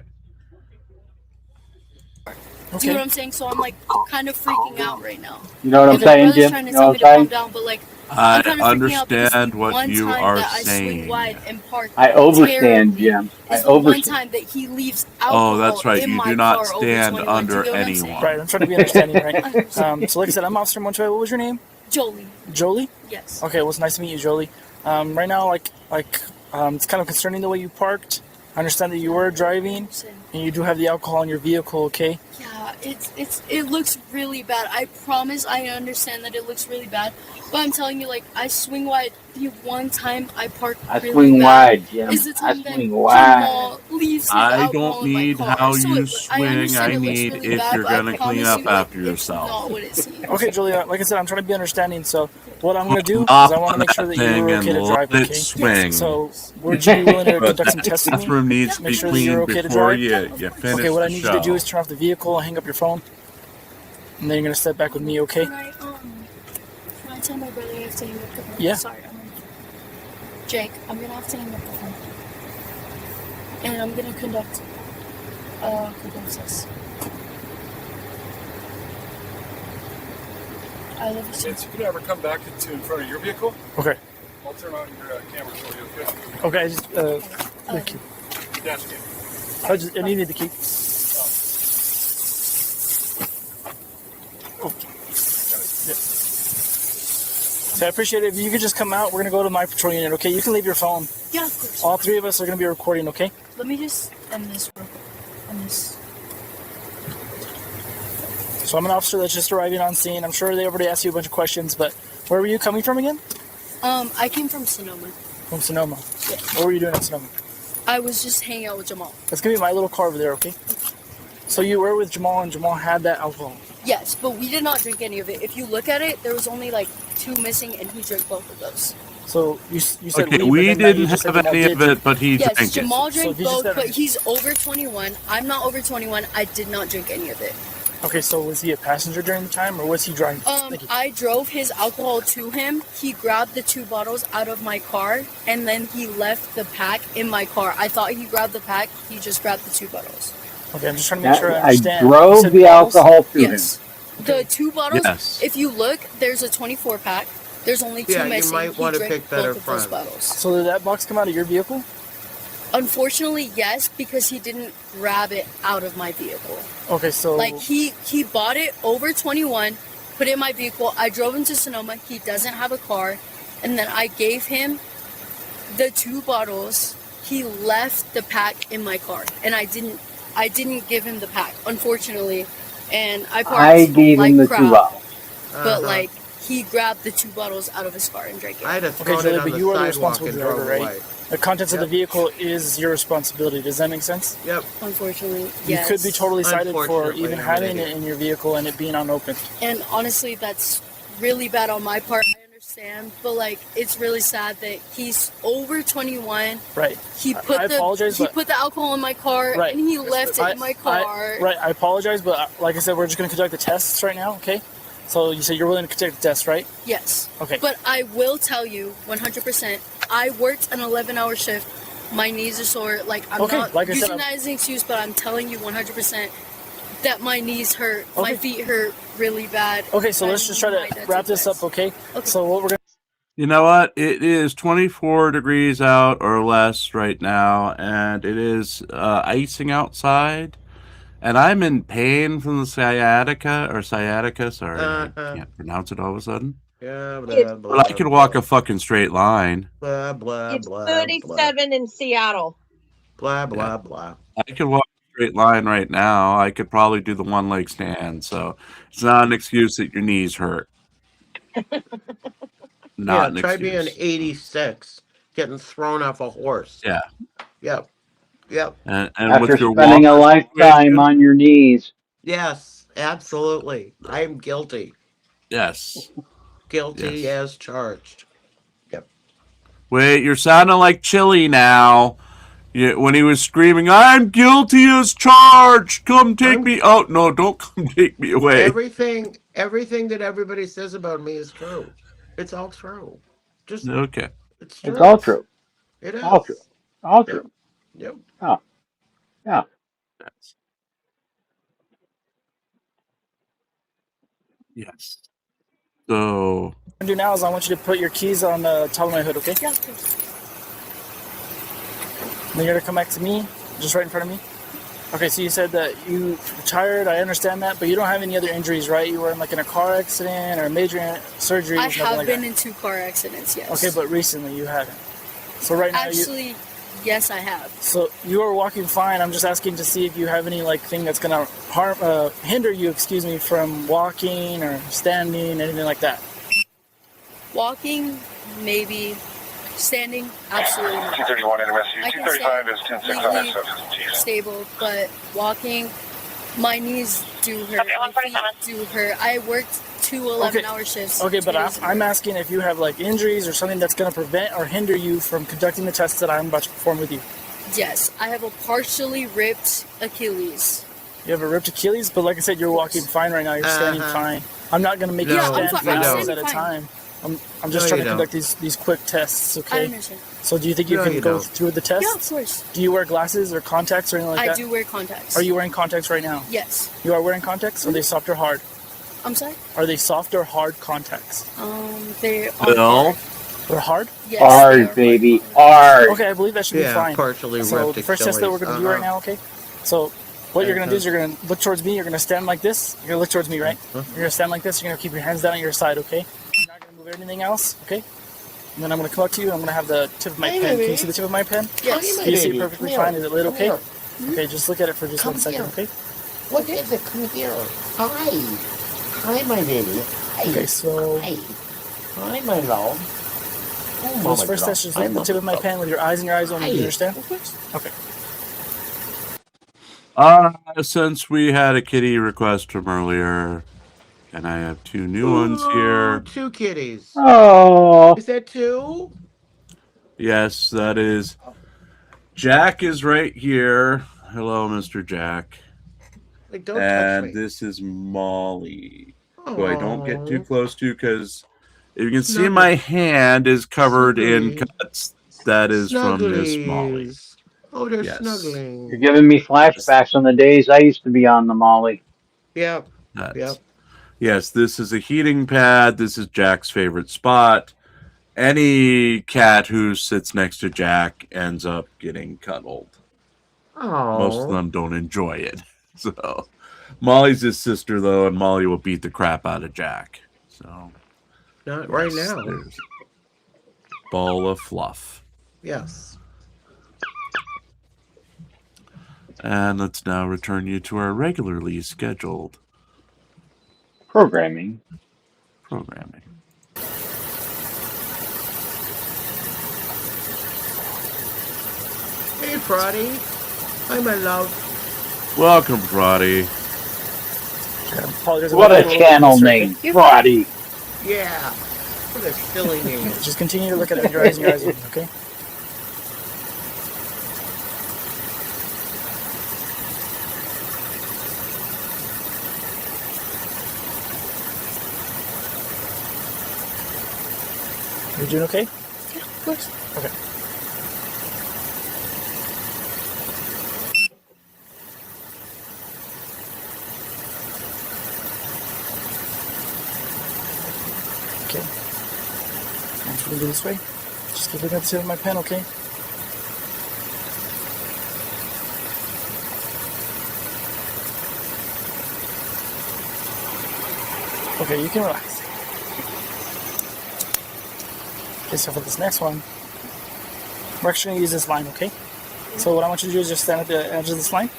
[SPEAKER 8] Do you know what I'm saying? So I'm like kind of freaking out right now.
[SPEAKER 6] You know what I'm
[SPEAKER 8] And my
[SPEAKER 6] saying,
[SPEAKER 8] brother's
[SPEAKER 6] Jim?
[SPEAKER 8] trying to
[SPEAKER 6] You know
[SPEAKER 8] tell
[SPEAKER 6] what
[SPEAKER 8] me
[SPEAKER 6] I'm
[SPEAKER 8] to calm
[SPEAKER 6] saying?
[SPEAKER 8] down, but like
[SPEAKER 1] I
[SPEAKER 8] I'm kind of freaking out because
[SPEAKER 1] understand
[SPEAKER 8] the
[SPEAKER 1] what
[SPEAKER 8] one
[SPEAKER 1] you
[SPEAKER 8] time
[SPEAKER 1] are
[SPEAKER 8] that I swing
[SPEAKER 1] saying.
[SPEAKER 8] wide and park
[SPEAKER 6] I overstand,
[SPEAKER 8] terribly
[SPEAKER 6] Jim. I
[SPEAKER 8] is the one
[SPEAKER 6] overstand.
[SPEAKER 8] time that he leaves alcohol
[SPEAKER 1] Oh, that's right.
[SPEAKER 8] in
[SPEAKER 1] You
[SPEAKER 8] my
[SPEAKER 1] do not
[SPEAKER 8] car over
[SPEAKER 1] stand
[SPEAKER 8] 21.
[SPEAKER 1] under
[SPEAKER 8] Do you know what I'm saying?
[SPEAKER 1] anyone.
[SPEAKER 9] Right, I'm trying to be understanding, right? So like I said, I'm Officer Montoya. What was your name?
[SPEAKER 8] Jolie.
[SPEAKER 9] Jolie?
[SPEAKER 8] Yes.
[SPEAKER 9] Okay, well, it's nice to meet you, Jolie. Right now, it's kind of concerning the way you parked. I understand that you were driving, and you do have the alcohol in your vehicle, okay?
[SPEAKER 8] Yeah, it looks really bad. I promise I understand that it looks really bad. But I'm telling you, like, I swing wide. The one time I park
[SPEAKER 6] I
[SPEAKER 8] really
[SPEAKER 6] swing
[SPEAKER 8] bad
[SPEAKER 6] wide, Jim.
[SPEAKER 8] is the
[SPEAKER 6] I
[SPEAKER 8] time that
[SPEAKER 6] swing wide.
[SPEAKER 8] Jamal leaves his
[SPEAKER 1] I
[SPEAKER 8] alcohol
[SPEAKER 1] don't
[SPEAKER 8] in my
[SPEAKER 1] need
[SPEAKER 8] car.
[SPEAKER 1] how
[SPEAKER 8] So
[SPEAKER 1] you
[SPEAKER 8] I
[SPEAKER 1] swing.
[SPEAKER 8] understand
[SPEAKER 1] I
[SPEAKER 8] it looks
[SPEAKER 1] need
[SPEAKER 8] really
[SPEAKER 1] if
[SPEAKER 8] bad,
[SPEAKER 1] you're
[SPEAKER 8] but I
[SPEAKER 1] going to clean
[SPEAKER 8] promise
[SPEAKER 1] up
[SPEAKER 8] you, like,
[SPEAKER 1] after
[SPEAKER 8] it's
[SPEAKER 1] yourself.
[SPEAKER 8] not what it seems.
[SPEAKER 9] Okay, Jolie, like I said, I'm trying to be understanding, so what I'm going to do is
[SPEAKER 1] Hop
[SPEAKER 9] I want to
[SPEAKER 1] on
[SPEAKER 9] make sure
[SPEAKER 1] that
[SPEAKER 9] that you're
[SPEAKER 1] thing
[SPEAKER 9] okay
[SPEAKER 1] and
[SPEAKER 9] to drive,
[SPEAKER 1] let
[SPEAKER 9] okay?
[SPEAKER 1] it swing.
[SPEAKER 9] So would you be willing to
[SPEAKER 1] But
[SPEAKER 9] conduct some
[SPEAKER 1] that
[SPEAKER 9] tests with me?
[SPEAKER 1] bathroom needs to
[SPEAKER 9] Make
[SPEAKER 1] be
[SPEAKER 9] sure that you're
[SPEAKER 1] cleaned
[SPEAKER 9] okay to
[SPEAKER 1] before
[SPEAKER 9] drive?
[SPEAKER 1] you finish
[SPEAKER 9] Okay, what I
[SPEAKER 1] the
[SPEAKER 9] need you to do
[SPEAKER 1] show.
[SPEAKER 9] is turn off the vehicle and hang up your phone. And then you're going to step back with me, okay?
[SPEAKER 8] Can I tell my brother I have to hang up the phone?
[SPEAKER 9] Yeah.
[SPEAKER 8] Sorry, Jake, I'm going to have to hang up the phone. And I'm going to conduct test. I love you,
[SPEAKER 7] Since you could ever come back to in front of your vehicle,
[SPEAKER 9] Okay.
[SPEAKER 7] I'll turn on your camera for you, okay?
[SPEAKER 9] Okay, I just, the key.
[SPEAKER 7] Dash cam.
[SPEAKER 9] I needed the key. Oh. Yeah. So I appreciate it. If you could just come out, we're going to go to my patrol unit, okay? You can leave your phone.
[SPEAKER 8] Yeah, of course.
[SPEAKER 9] All 3 of us are going to be recording, okay?
[SPEAKER 8] Let me just end this real quick. End this.
[SPEAKER 9] So I'm an officer that's just arriving on scene. I'm sure they already asked you a bunch of questions, but where were you coming from again?
[SPEAKER 8] I came from Sonoma.
[SPEAKER 9] From Sonoma.
[SPEAKER 8] Yeah.
[SPEAKER 9] What were you doing at Sonoma?
[SPEAKER 8] I was just hanging out with Jamal.
[SPEAKER 9] That's going to be my little car over there, okay? So you were with Jamal, and Jamal had that alcohol.
[SPEAKER 8] Yes, but we did not drink any of it. If you look at it, there was only like 2 missing, and he drank both of those.
[SPEAKER 9] So you said
[SPEAKER 1] Okay,
[SPEAKER 9] but
[SPEAKER 1] we
[SPEAKER 9] then now you
[SPEAKER 1] didn't
[SPEAKER 9] just said
[SPEAKER 1] have
[SPEAKER 9] Jamal
[SPEAKER 1] any
[SPEAKER 9] did
[SPEAKER 1] of it, but he
[SPEAKER 8] Yes,
[SPEAKER 1] drank it.
[SPEAKER 8] Jamal
[SPEAKER 9] So
[SPEAKER 8] drank
[SPEAKER 9] he just
[SPEAKER 8] both,
[SPEAKER 9] said-
[SPEAKER 8] but he's over 21. I'm not over 21. I did not drink any of it.
[SPEAKER 9] Okay, so was he a passenger during the time, or was he driving? Thank you.
[SPEAKER 8] I drove his alcohol to him. He grabbed the 2 bottles out of my car, and then he left the pack in my car. I thought he grabbed the pack. He just grabbed the 2 bottles.
[SPEAKER 9] Okay, I'm just trying to make sure I
[SPEAKER 6] I
[SPEAKER 9] understand. You
[SPEAKER 6] drove
[SPEAKER 9] said
[SPEAKER 6] the
[SPEAKER 9] bottles?
[SPEAKER 6] alcohol to him.
[SPEAKER 8] Yes. The 2 bottles,
[SPEAKER 1] Yes.
[SPEAKER 8] if you look, there's a 24 pack. There's only 2
[SPEAKER 5] Yeah, you
[SPEAKER 8] missing.
[SPEAKER 5] might
[SPEAKER 8] He
[SPEAKER 5] wanna
[SPEAKER 8] drank
[SPEAKER 5] pick better
[SPEAKER 8] both of those
[SPEAKER 5] front.
[SPEAKER 8] bottles.
[SPEAKER 9] So did that box come out of your vehicle?
[SPEAKER 8] Unfortunately, yes, because he didn't grab it out of my vehicle.
[SPEAKER 9] Okay, so
[SPEAKER 8] Like, he bought it over 21, put it in my vehicle. I drove him to Sonoma. He doesn't have a car. And then I gave him the 2 bottles. He left the pack in my car. And I didn't give him the pack, unfortunately. And I parked
[SPEAKER 6] I gave
[SPEAKER 8] like
[SPEAKER 6] him the
[SPEAKER 8] crap.
[SPEAKER 6] 2 bottles.
[SPEAKER 8] But, like, he grabbed the 2 bottles out of his car and drank it.
[SPEAKER 5] I had to throw
[SPEAKER 9] Jolie,
[SPEAKER 5] it on
[SPEAKER 9] but
[SPEAKER 5] the
[SPEAKER 9] you are the
[SPEAKER 5] sidewalk
[SPEAKER 9] responsible
[SPEAKER 5] and
[SPEAKER 9] driver,
[SPEAKER 5] drove
[SPEAKER 9] right?
[SPEAKER 5] away.
[SPEAKER 9] The contents of the vehicle is your responsibility. Does that make sense?
[SPEAKER 5] Yep.
[SPEAKER 8] Unfortunately, yes.
[SPEAKER 9] You could be totally cited for
[SPEAKER 5] Unfortunately,
[SPEAKER 9] even
[SPEAKER 5] I'm
[SPEAKER 9] having
[SPEAKER 5] an
[SPEAKER 9] it
[SPEAKER 5] idiot.
[SPEAKER 9] in your vehicle and it being unopened.
[SPEAKER 8] And honestly, that's really bad on my part. I understand, but like, it's really sad that he's over 21.
[SPEAKER 9] Right.
[SPEAKER 8] He put
[SPEAKER 9] I apologize,
[SPEAKER 8] he
[SPEAKER 9] but-
[SPEAKER 8] put the alcohol in my car,
[SPEAKER 9] Right.
[SPEAKER 8] and he left it in my car.
[SPEAKER 9] Right, I apologize, but like I said, we're just going to conduct the tests right now, okay? So you said you're willing to conduct the test, right?
[SPEAKER 8] Yes.
[SPEAKER 9] Okay.
[SPEAKER 8] But I will tell you 100%. I worked an 11-hour shift. My knees are sore. Like, I'm
[SPEAKER 9] Okay,
[SPEAKER 8] not
[SPEAKER 9] like I said,
[SPEAKER 8] using that as an excuse, but I'm telling you 100% that my knees hurt. My
[SPEAKER 9] Okay.
[SPEAKER 8] feet hurt really bad.
[SPEAKER 9] Okay, so
[SPEAKER 8] I
[SPEAKER 9] let's just try
[SPEAKER 8] need my
[SPEAKER 9] to
[SPEAKER 8] dad
[SPEAKER 9] wrap this
[SPEAKER 8] test.
[SPEAKER 9] up, okay?
[SPEAKER 8] Okay.
[SPEAKER 9] So what we're going to
[SPEAKER 1] You know what? It is 24 degrees out or less right now, and it is icing outside. And I'm in pain from the sciatica. Sorry, I can't pronounce it all of a sudden.
[SPEAKER 5] Yeah,
[SPEAKER 4] It's,
[SPEAKER 5] blah,
[SPEAKER 1] But I could walk a fucking straight line.
[SPEAKER 5] blah, blah,
[SPEAKER 4] it's
[SPEAKER 5] blah,
[SPEAKER 4] 37 in Seattle.
[SPEAKER 5] blah, blah, blah.
[SPEAKER 1] I could walk a straight line right now. I could probably do the one leg stand. So it's not an excuse that your knees hurt. Not an
[SPEAKER 5] try
[SPEAKER 1] excuse.
[SPEAKER 5] being 86, getting thrown off a horse.
[SPEAKER 1] Yeah.
[SPEAKER 5] Yep. Yep.
[SPEAKER 1] And
[SPEAKER 6] After
[SPEAKER 1] with your
[SPEAKER 6] spending a
[SPEAKER 1] walker
[SPEAKER 6] lifetime
[SPEAKER 1] situation-
[SPEAKER 6] on your knees.
[SPEAKER 5] Yes, absolutely. I am guilty.
[SPEAKER 1] Yes.
[SPEAKER 5] Guilty
[SPEAKER 1] Yes.
[SPEAKER 5] as charged. Yep.
[SPEAKER 1] Wait, you're sounding like Chili now. When he was screaming, "I'm guilty as charged! Come take me!" Oh no, don't come take me away.
[SPEAKER 5] Everything that everybody says about me is true. It's all true. Just
[SPEAKER 1] Okay.
[SPEAKER 5] it's true.
[SPEAKER 6] It's all true.
[SPEAKER 5] It is.
[SPEAKER 6] All true. All true.
[SPEAKER 5] Yep.
[SPEAKER 6] Oh. Yeah.
[SPEAKER 1] Yes. So.
[SPEAKER 9] What I'm gonna do now is I want you to put your keys on the top of my hood, okay?
[SPEAKER 8] Yeah, of course.
[SPEAKER 9] Then you're gonna come back to me, just right in front of me. Okay, so you said that you retired. I understand that, but you don't have any other injuries, right? You were in like in a car accident or a major surgery.
[SPEAKER 8] I have
[SPEAKER 9] like
[SPEAKER 8] been
[SPEAKER 9] that.
[SPEAKER 8] in 2 car accidents, yes.
[SPEAKER 9] Okay, but recently you haven't. So right now
[SPEAKER 8] Actually, yes, I have.
[SPEAKER 9] So you are walking fine. I'm just asking to see if you have any like thing that's gonna hinder you, excuse me, from walking or standing, anything like that.
[SPEAKER 8] Walking, maybe. Standing, absolutely not.
[SPEAKER 10] 231 NMSU,
[SPEAKER 8] I can
[SPEAKER 10] 235 is
[SPEAKER 8] stand
[SPEAKER 10] 10-6
[SPEAKER 8] completely
[SPEAKER 10] on S7.
[SPEAKER 8] stable, but walking, my knees do hurt. My feet do hurt. I worked 2 11-hour shifts.
[SPEAKER 9] Okay,
[SPEAKER 8] 2
[SPEAKER 9] but
[SPEAKER 8] days
[SPEAKER 9] I'm
[SPEAKER 8] ago.
[SPEAKER 9] asking if you have like injuries or something that's gonna prevent or hinder you from conducting the tests that I'm about to perform with you.
[SPEAKER 8] Yes, I have a partially ripped Achilles.
[SPEAKER 9] You have a ripped Achilles, but like I said, you're walking fine right now. You're standing fine. I'm not gonna make you
[SPEAKER 5] No,
[SPEAKER 9] stand
[SPEAKER 8] I'm
[SPEAKER 9] for
[SPEAKER 8] fine. I'm
[SPEAKER 9] hours
[SPEAKER 8] standing
[SPEAKER 9] at a
[SPEAKER 8] fine.
[SPEAKER 9] time. I'm just
[SPEAKER 5] No,
[SPEAKER 9] trying
[SPEAKER 5] you
[SPEAKER 9] to
[SPEAKER 5] don't.
[SPEAKER 9] conduct these quick tests,
[SPEAKER 8] I
[SPEAKER 9] okay?
[SPEAKER 8] understand.
[SPEAKER 9] So do you think you
[SPEAKER 5] No,
[SPEAKER 9] can
[SPEAKER 5] you
[SPEAKER 9] go
[SPEAKER 5] don't.
[SPEAKER 9] through the test?
[SPEAKER 8] Yeah, of course.
[SPEAKER 9] Do you wear glasses or contacts or anything like
[SPEAKER 8] I
[SPEAKER 9] that?
[SPEAKER 8] do wear contacts.
[SPEAKER 9] Are you wearing contacts right now?
[SPEAKER 8] Yes.
[SPEAKER 9] You are wearing contacts? Are they soft or hard?
[SPEAKER 8] I'm sorry?
[SPEAKER 9] Are they soft or hard contacts?
[SPEAKER 8] They are
[SPEAKER 1] Bill?
[SPEAKER 8] hard.
[SPEAKER 9] They're hard?
[SPEAKER 8] Yes, they are
[SPEAKER 6] Hard, baby.
[SPEAKER 8] hard.
[SPEAKER 6] Hard.
[SPEAKER 9] Okay, I believe that should be
[SPEAKER 5] Yeah,
[SPEAKER 9] fine.
[SPEAKER 5] partially
[SPEAKER 9] So
[SPEAKER 5] ripped
[SPEAKER 9] the first test that we're going to do right now, okay? So what you're going to do is you're going to look towards me. You're going to stand like this. You're going to look towards me, right? You're going to stand like this. You're going to keep your hands down at your side, okay? You're not going to move anything else, okay? And then I'm going to come up to you. I'm going to have the tip of my pen. Can you see the tip of my pen?
[SPEAKER 8] Yes.
[SPEAKER 9] Can you see it perfectly fine? Is it lit okay? Okay, just look at it for just
[SPEAKER 5] Come
[SPEAKER 9] 1 second,
[SPEAKER 5] here.
[SPEAKER 9] okay?
[SPEAKER 5] What is it? Come here. Hi. Hi, my baby. Hi.
[SPEAKER 9] Okay, so
[SPEAKER 5] Hi. Hi, my love. Oh,
[SPEAKER 9] this first test, just look at the tip of my pen with your eyes and your eyes only. Do you understand? Okay.
[SPEAKER 1] Since we had a kitty request from earlier, and I have 2 new ones here.
[SPEAKER 5] 2 kitties.
[SPEAKER 6] Oh.
[SPEAKER 5] Is that 2?
[SPEAKER 1] Yes, that is. Jack is right here. Hello, Mr. Jack.
[SPEAKER 5] Like, don't touch
[SPEAKER 1] And
[SPEAKER 5] me.
[SPEAKER 1] this is Molly, who I don't get too
[SPEAKER 5] Aw.
[SPEAKER 1] close to because if you can see my hand is covered in cuts. That is from Miss Molly.
[SPEAKER 5] Snugglies. Oh, they're
[SPEAKER 1] Yes.
[SPEAKER 5] snuggling.
[SPEAKER 6] You're giving me flashbacks on the days I used to be on the Molly.
[SPEAKER 5] Yep.
[SPEAKER 1] That's-
[SPEAKER 5] Yep.
[SPEAKER 1] Yes, this is a heating pad. This is Jack's favorite spot. Any cat who sits next to Jack ends up getting cuddled.
[SPEAKER 5] Oh.
[SPEAKER 1] Most of them don't enjoy it. So Molly's his sister, though, and Molly will beat the crap out of Jack. So
[SPEAKER 5] Not right
[SPEAKER 1] yes,
[SPEAKER 5] now.
[SPEAKER 1] there's ball of fluff.
[SPEAKER 5] Yes.
[SPEAKER 1] And let's now return you to our regularly scheduled
[SPEAKER 6] Programming.
[SPEAKER 1] programming.
[SPEAKER 5] Hey, Frotty. Hi, my love.
[SPEAKER 1] Welcome, Frotty.
[SPEAKER 6] What a channel name, Frotty.
[SPEAKER 5] Yeah. What a silly name.
[SPEAKER 9] Just continue to look at it with your eyes and your eyes open, okay? You doing okay?
[SPEAKER 8] Yeah, of course.
[SPEAKER 9] Okay. Okay. We'll do this way. Just keep looking at the tip of my pen, okay? Okay, you can relax. Okay, so for this next one, we're actually going to use this line, okay? So what I want you to do is just stand at the edge of this line.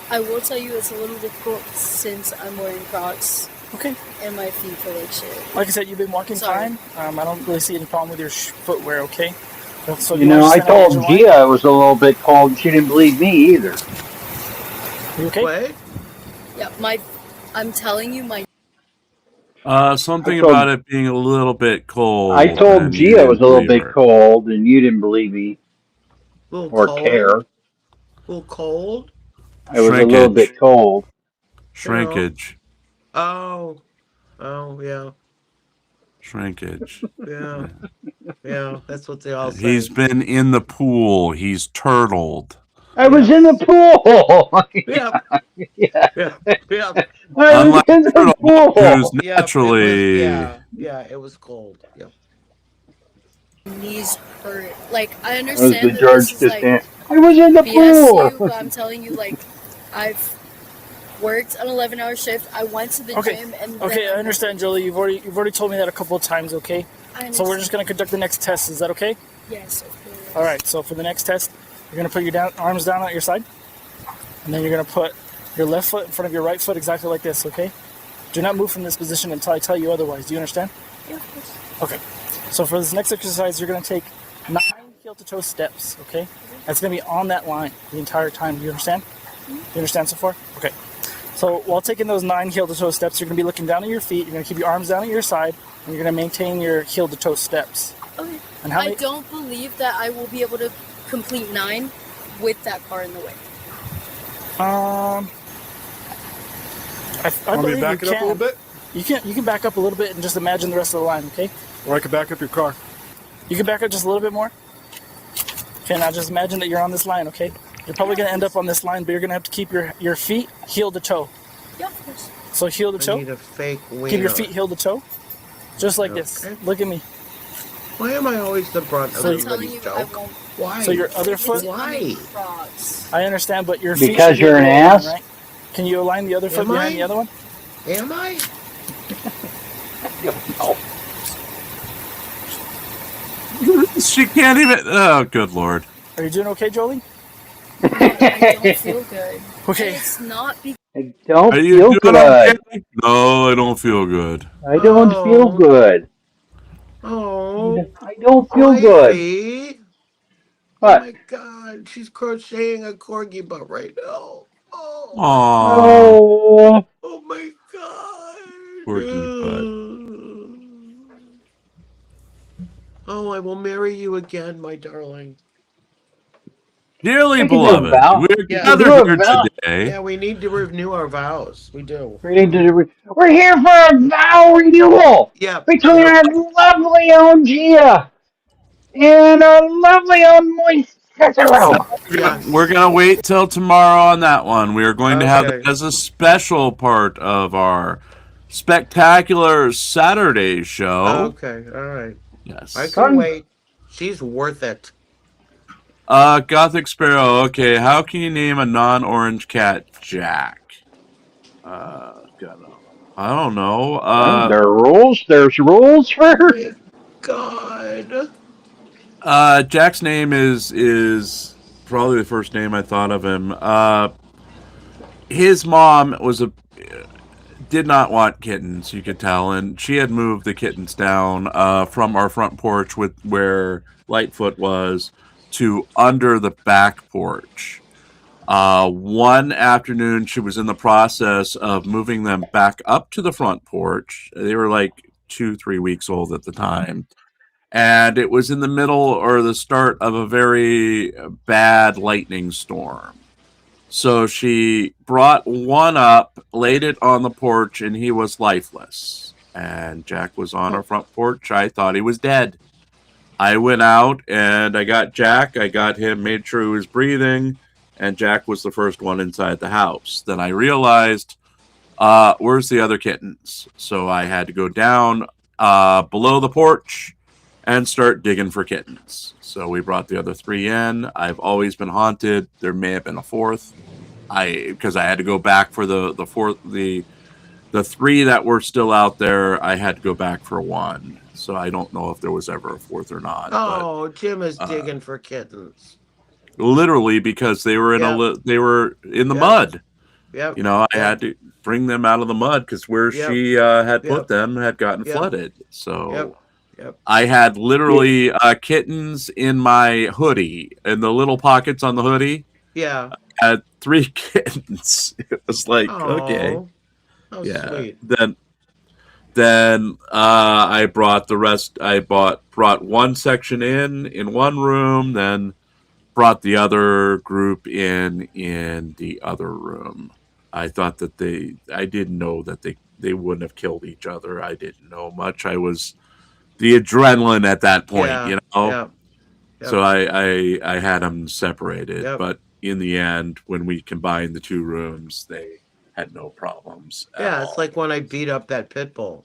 [SPEAKER 8] I will tell you it's a little difficult since I'm wearing Crocs.
[SPEAKER 9] Okay.
[SPEAKER 8] And my feet feel like shit.
[SPEAKER 9] Like I said, you've been walking fine. I don't really see any problem with your footwear, okay? So
[SPEAKER 6] You know, I told Gia it was a little bit cold, and she didn't believe me either.
[SPEAKER 9] You okay?
[SPEAKER 5] What?
[SPEAKER 8] Yeah, I'm telling you, my...
[SPEAKER 1] Something about it being a little bit cold.
[SPEAKER 6] I told Gia it was a little bit cold, and you didn't believe me. Or care.
[SPEAKER 5] A little cold?
[SPEAKER 6] It was a little bit cold.
[SPEAKER 1] Shrinkage.
[SPEAKER 5] Oh, yeah.
[SPEAKER 1] Shrinkage.
[SPEAKER 5] Yeah. Yeah, that's what they all say.
[SPEAKER 1] He's been in the pool. He's turtled.
[SPEAKER 6] I was in the pool.
[SPEAKER 5] Yeah.
[SPEAKER 6] Yeah.
[SPEAKER 5] I
[SPEAKER 1] was in
[SPEAKER 6] the pool.
[SPEAKER 1] Who's naturally.
[SPEAKER 5] It was cold. Yeah.
[SPEAKER 8] Knees hurt. Like, I understand
[SPEAKER 6] That was
[SPEAKER 8] that
[SPEAKER 6] George
[SPEAKER 8] this is like
[SPEAKER 6] I was in the
[SPEAKER 8] BS
[SPEAKER 6] pool.
[SPEAKER 8] but I'm telling you, like, I've worked an 11-hour shift. I went to the gym and
[SPEAKER 9] okay, I understand, Jolie. You've already told me that a couple of times, okay? So we're just gonna conduct the next test. Is that okay?
[SPEAKER 8] Yes, of course.
[SPEAKER 9] All right. So for the next test, you're gonna put your arms down at your side, and then you're gonna put your left foot in front of your right foot, exactly like this. Okay? Do not move from this position until I tell you otherwise. Do you understand?
[SPEAKER 8] Yeah, of course.
[SPEAKER 9] Okay. So for this next exercise, you're gonna take 9 heel-to-toe steps. Okay? That's gonna be on that line the entire time. Do you understand? You understand so far? Okay. So while taking those 9 heel-to-toe steps, you're going to be looking down at your feet. You're going to keep your arms down at your side, and you're going to maintain your heel-to-toe steps.
[SPEAKER 8] Okay.
[SPEAKER 9] And
[SPEAKER 8] I don't believe that I will be able to complete 9 with that car in the way.
[SPEAKER 9] I believe
[SPEAKER 7] back
[SPEAKER 9] you
[SPEAKER 7] it up a little bit?
[SPEAKER 9] You can back up a little bit and just imagine the rest of the line, okay?
[SPEAKER 7] Or I could back up your car.
[SPEAKER 9] You can back up just a little bit more. Okay, now just imagine that you're on this line, okay? You're probably going to end up on this line, but you're going to have to keep your feet heel to toe.
[SPEAKER 8] Yeah, of course.
[SPEAKER 9] So heel to toe.
[SPEAKER 5] I need a fake wiener.
[SPEAKER 9] Keep your feet heel to toe. Just like this. Look at me.
[SPEAKER 5] Why am I always the brunt of everybody's joke? Why?
[SPEAKER 9] So your other foot?
[SPEAKER 5] Why?
[SPEAKER 9] I understand, but your feet
[SPEAKER 6] Because you're an ass?
[SPEAKER 9] Right? Can you align the other foot behind the other one?
[SPEAKER 5] Am I?
[SPEAKER 1] She can't even. Oh, good lord.
[SPEAKER 9] Are you doing okay, Jolie?
[SPEAKER 8] I don't feel good.
[SPEAKER 9] Okay.
[SPEAKER 8] And it's not because
[SPEAKER 6] I don't
[SPEAKER 1] Are you
[SPEAKER 6] feel
[SPEAKER 1] doing
[SPEAKER 6] good.
[SPEAKER 1] okay? No, I don't feel good.
[SPEAKER 6] I don't feel good.
[SPEAKER 5] Oh.
[SPEAKER 6] I don't feel good.
[SPEAKER 5] Ivy.
[SPEAKER 6] What?
[SPEAKER 5] Oh my god, she's crocheting a corgi butt right now. Oh.
[SPEAKER 6] Oh.
[SPEAKER 5] Oh my god.
[SPEAKER 1] Corgi
[SPEAKER 5] Oh, I will marry you again, my darling.
[SPEAKER 1] Dearly
[SPEAKER 6] We can do a
[SPEAKER 1] beloved,
[SPEAKER 6] vow.
[SPEAKER 1] we're
[SPEAKER 6] We can
[SPEAKER 1] gathered
[SPEAKER 6] do a
[SPEAKER 1] here
[SPEAKER 6] vow.
[SPEAKER 1] today.
[SPEAKER 5] Yeah, we need to renew our vows. We do.
[SPEAKER 6] We're here for a vow renewal
[SPEAKER 5] Yeah.
[SPEAKER 6] between our lovely own Gia and our lovely own Moist Cicero.
[SPEAKER 1] We're gonna wait till tomorrow on that one. We are going to have
[SPEAKER 5] Okay.
[SPEAKER 1] it as a special part of our spectacular Saturday show.
[SPEAKER 5] Okay, all right.
[SPEAKER 1] Yes.
[SPEAKER 5] I can wait. She's worth it.
[SPEAKER 1] Gothic Sparrow. Okay, how can you name a non-orange cat Jack? I don't know.
[SPEAKER 6] There are rules. There's rules for her.
[SPEAKER 5] God.
[SPEAKER 1] Jack's name is probably the first name I thought of him. His mom did not want kittens, you could tell, and she had moved the kittens down from our front porch where Lightfoot was to under the back porch. One afternoon, she was in the process of moving them back up to the front porch. They were like 2-3 weeks old at the time. And it was in the middle or the start of a very bad lightning storm. So she brought one up, laid it on the porch, and he was lifeless. And Jack was on our front porch. I thought he was dead. I went out and I got Jack. I got him, made sure he was breathing, and Jack was the first one inside the house. Then I realized, where's the other kittens? So I had to go down below the porch and start digging for kittens. So we brought the other 3 in. I've always been haunted. There may have been a 4th. Because I had to go back for the 4th, the 3 that were still out there. I had to go back for 1. So I don't know if there was ever a 4th or not.
[SPEAKER 5] Oh, Jim is digging for kittens.
[SPEAKER 1] Literally, because they were in the mud.
[SPEAKER 5] Yep.
[SPEAKER 1] You know, I had to bring them out of the mud because where she had put them had gotten flooded. So I had literally kittens in my hoodie, in the little pockets on the hoodie.
[SPEAKER 5] Yeah.
[SPEAKER 1] I had 3 kittens. It was like, okay.
[SPEAKER 5] How sweet.
[SPEAKER 1] Then I brought the rest. I brought one section in one room, then brought the other group in the other room. I thought that I didn't know that they wouldn't have killed each other. I didn't know much. I was the adrenaline at that point, you know. So I had them separated, but in the end, when we combined the 2 rooms, they had no problems.
[SPEAKER 5] It's like when I beat up that pit bull,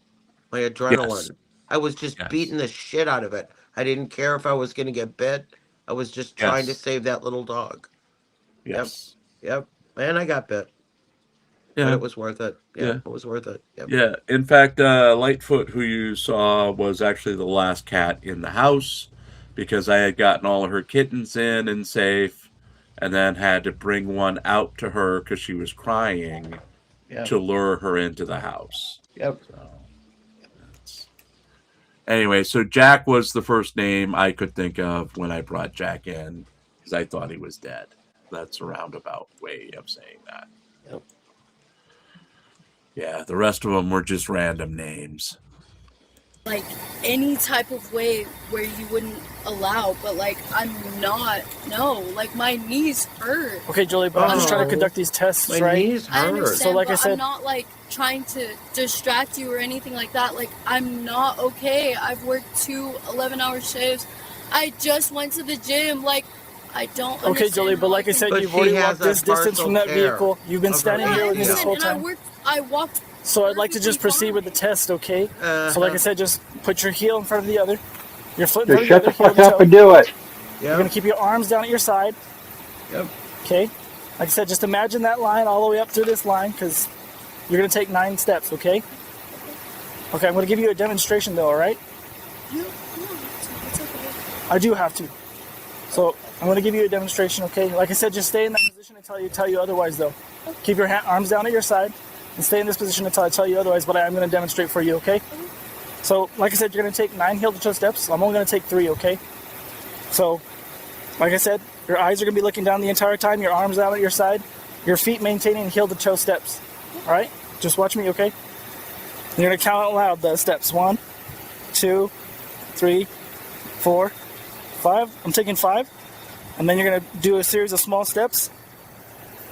[SPEAKER 5] my adrenaline. I was just beating the shit out of it. I didn't care if I was going to get bit. I was just trying to save that little dog.
[SPEAKER 1] Yes.
[SPEAKER 5] Yep. And I got bit.
[SPEAKER 1] Yeah.
[SPEAKER 5] But it was worth it. It was worth it. Yep.
[SPEAKER 1] Yeah. In fact, Lightfoot, who you saw, was actually the last cat in the house because I had gotten all of her kittens in and safe, and then had to bring one out to her because she was crying to lure her into the house.
[SPEAKER 5] Yep.
[SPEAKER 1] Anyway, so Jack was the first name I could think of when I brought Jack in because I thought he was dead. That's a roundabout way of saying that.
[SPEAKER 5] Yep.
[SPEAKER 1] Yeah, the rest of them were just random names.
[SPEAKER 8] Like any type of way where you wouldn't allow, but like I'm not. No, like my knees hurt.
[SPEAKER 9] Okay, Julie, but I'm just trying to conduct these tests,
[SPEAKER 5] my
[SPEAKER 9] right?
[SPEAKER 5] Knees hurt.
[SPEAKER 8] I understand,
[SPEAKER 9] so like
[SPEAKER 8] but
[SPEAKER 9] I said,
[SPEAKER 8] I'm not like trying to distract you or anything like that. Like I'm not okay. I've worked 2 11-hour shifts. I just went to the gym. Like I don't.
[SPEAKER 9] Okay, Julie, but like I said, you've already walked this distance from that vehicle. You've been standing here with me this whole time.
[SPEAKER 8] I walked.
[SPEAKER 9] So I'd like to just proceed with the test, okay? So like I said, just put your heel in front of the other. Your foot in front
[SPEAKER 6] Just
[SPEAKER 9] of the
[SPEAKER 6] shut the
[SPEAKER 9] other.
[SPEAKER 6] fuck up and do it.
[SPEAKER 9] You're going to keep your arms down at your side.
[SPEAKER 5] Yep.
[SPEAKER 9] Okay? Like I said, just imagine that line all the way up to this line because you're going to take 9 steps, okay? Okay, I'm going to give you a demonstration though, all right?
[SPEAKER 8] No, it's okay.
[SPEAKER 9] I do have to. So I'm going to give you a demonstration, okay? Like I said, just stay in that position until I tell you otherwise though. Keep your arms down at your side. And stay in this position until I tell you otherwise, but I am going to demonstrate for you, okay? So, like I said, you're going to take 9 heel-to-toe steps. I'm only going to take 3, okay? So, like I said, your eyes are going to be looking down the entire time, your arms out at your side, your feet maintaining heel-to-toe steps, all right? Just watch me, okay? You're going to count out loud the steps. 1, 2, 3, 4, 5. I'm taking 5. And then you're going to do a series of small steps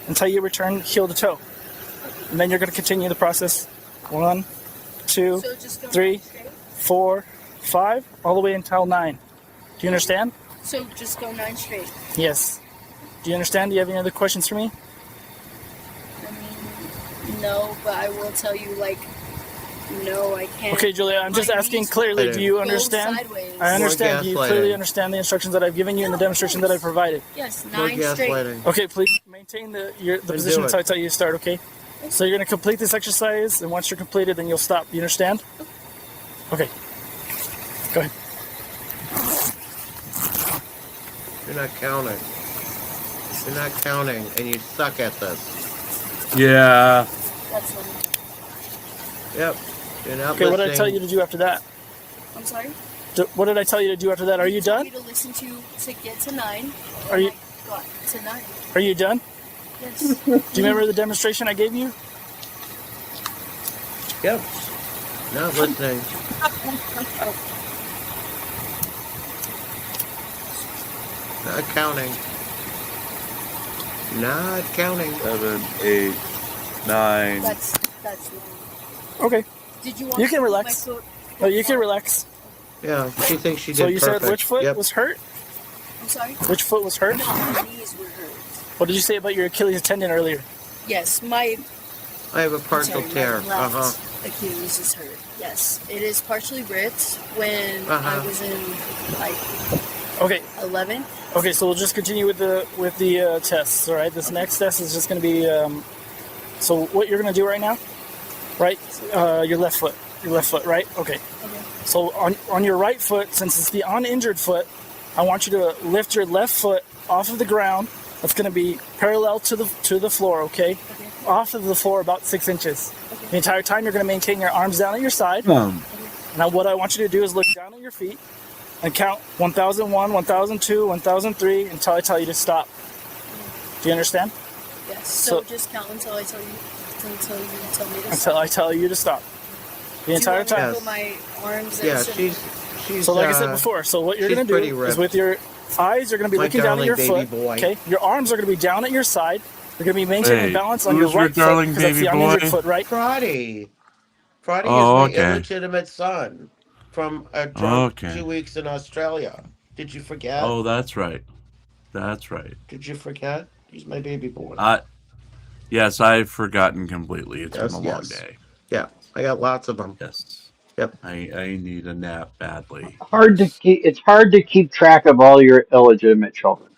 [SPEAKER 9] until you return heel-to-toe. And then you're going to continue the process. 1, 2, 3, 4, 5, all the way until 9. Do you understand?
[SPEAKER 8] So just go 9 straight.
[SPEAKER 9] Yes. Do you understand? Do you have any other questions for me?
[SPEAKER 8] I mean, no, but I will tell you, like, no, I can't.
[SPEAKER 9] Okay, Julia, I'm just asking clearly. Do you understand? I understand. Do you clearly understand the instructions that I've given you and the demonstration that I provided?
[SPEAKER 8] Yes, 9 straight.
[SPEAKER 9] Okay, please maintain the position until I tell you to start, okay? So you're going to complete this exercise, and once you're completed, then you'll stop. You understand? Okay. Go ahead.
[SPEAKER 5] You're not counting. You're not counting, and you suck at this.
[SPEAKER 1] Yeah.
[SPEAKER 8] That's funny.
[SPEAKER 5] Yep. You're not
[SPEAKER 9] okay,
[SPEAKER 5] listening.
[SPEAKER 9] what did I tell you to do after that?
[SPEAKER 8] I'm sorry?
[SPEAKER 9] What did I tell you to do after that? Are you done?
[SPEAKER 8] I told you to listen to get to 9.
[SPEAKER 9] Are you?
[SPEAKER 8] Got to 9.
[SPEAKER 9] Are you done?
[SPEAKER 8] Yes.
[SPEAKER 9] Do you remember the demonstration I gave you?
[SPEAKER 5] Yep. Not listening. Not counting. Not counting.
[SPEAKER 1] 7, 8, 9.
[SPEAKER 8] That's wrong.
[SPEAKER 9] Okay.
[SPEAKER 8] Did you want
[SPEAKER 9] You can
[SPEAKER 8] to
[SPEAKER 9] relax. No, you can relax.
[SPEAKER 5] Yeah, she thinks she did
[SPEAKER 9] So you
[SPEAKER 5] perfect.
[SPEAKER 9] said which foot was hurt?
[SPEAKER 8] I'm sorry?
[SPEAKER 9] Which foot was hurt?
[SPEAKER 8] No, my knees were hurt.
[SPEAKER 9] What did you say about your Achilles tendon earlier?
[SPEAKER 8] Yes,
[SPEAKER 5] I have a partial tear.
[SPEAKER 8] Achilles is hurt. Yes, it is partially ripped when I was in like 11.
[SPEAKER 9] Okay, so we'll just continue with the tests. All right, this next test is just going to be. So what you're going to do right now, right? Your left foot, right? Okay. So on your right foot, since it's the uninjured foot, I want you to lift your left foot off of the ground. That's going to be parallel to the floor, okay? Off of the floor about 6 inches. The entire time you're going to maintain your arms down at your side. Now what I want you to do is look down at your feet and count 1001, 1002, 1003 until I tell you to stop. Do you understand?
[SPEAKER 8] Yes. So just count until I tell you tell me to stop.
[SPEAKER 9] Until I tell you to stop. The entire time.
[SPEAKER 8] Put my arms
[SPEAKER 5] she's
[SPEAKER 9] so like I said before, so what you're going to do is with your eyes, you're going to be looking down at your foot. Okay, your arms are going to be down at your side. You're going to be maintaining balance on your right foot because that's the uninjured foot, right?
[SPEAKER 5] Friday is my illegitimate son from a drunk 2 weeks in Australia. Did you forget?
[SPEAKER 1] Oh, that's right. That's right.
[SPEAKER 5] Did you forget? He's my baby boy.
[SPEAKER 1] Yes, I've forgotten completely. It's been a long day.
[SPEAKER 5] Yeah, I got lots of them.
[SPEAKER 1] Yes.
[SPEAKER 5] Yep.
[SPEAKER 1] I need a nap badly.
[SPEAKER 6] It's hard to keep track of all your illegitimate children.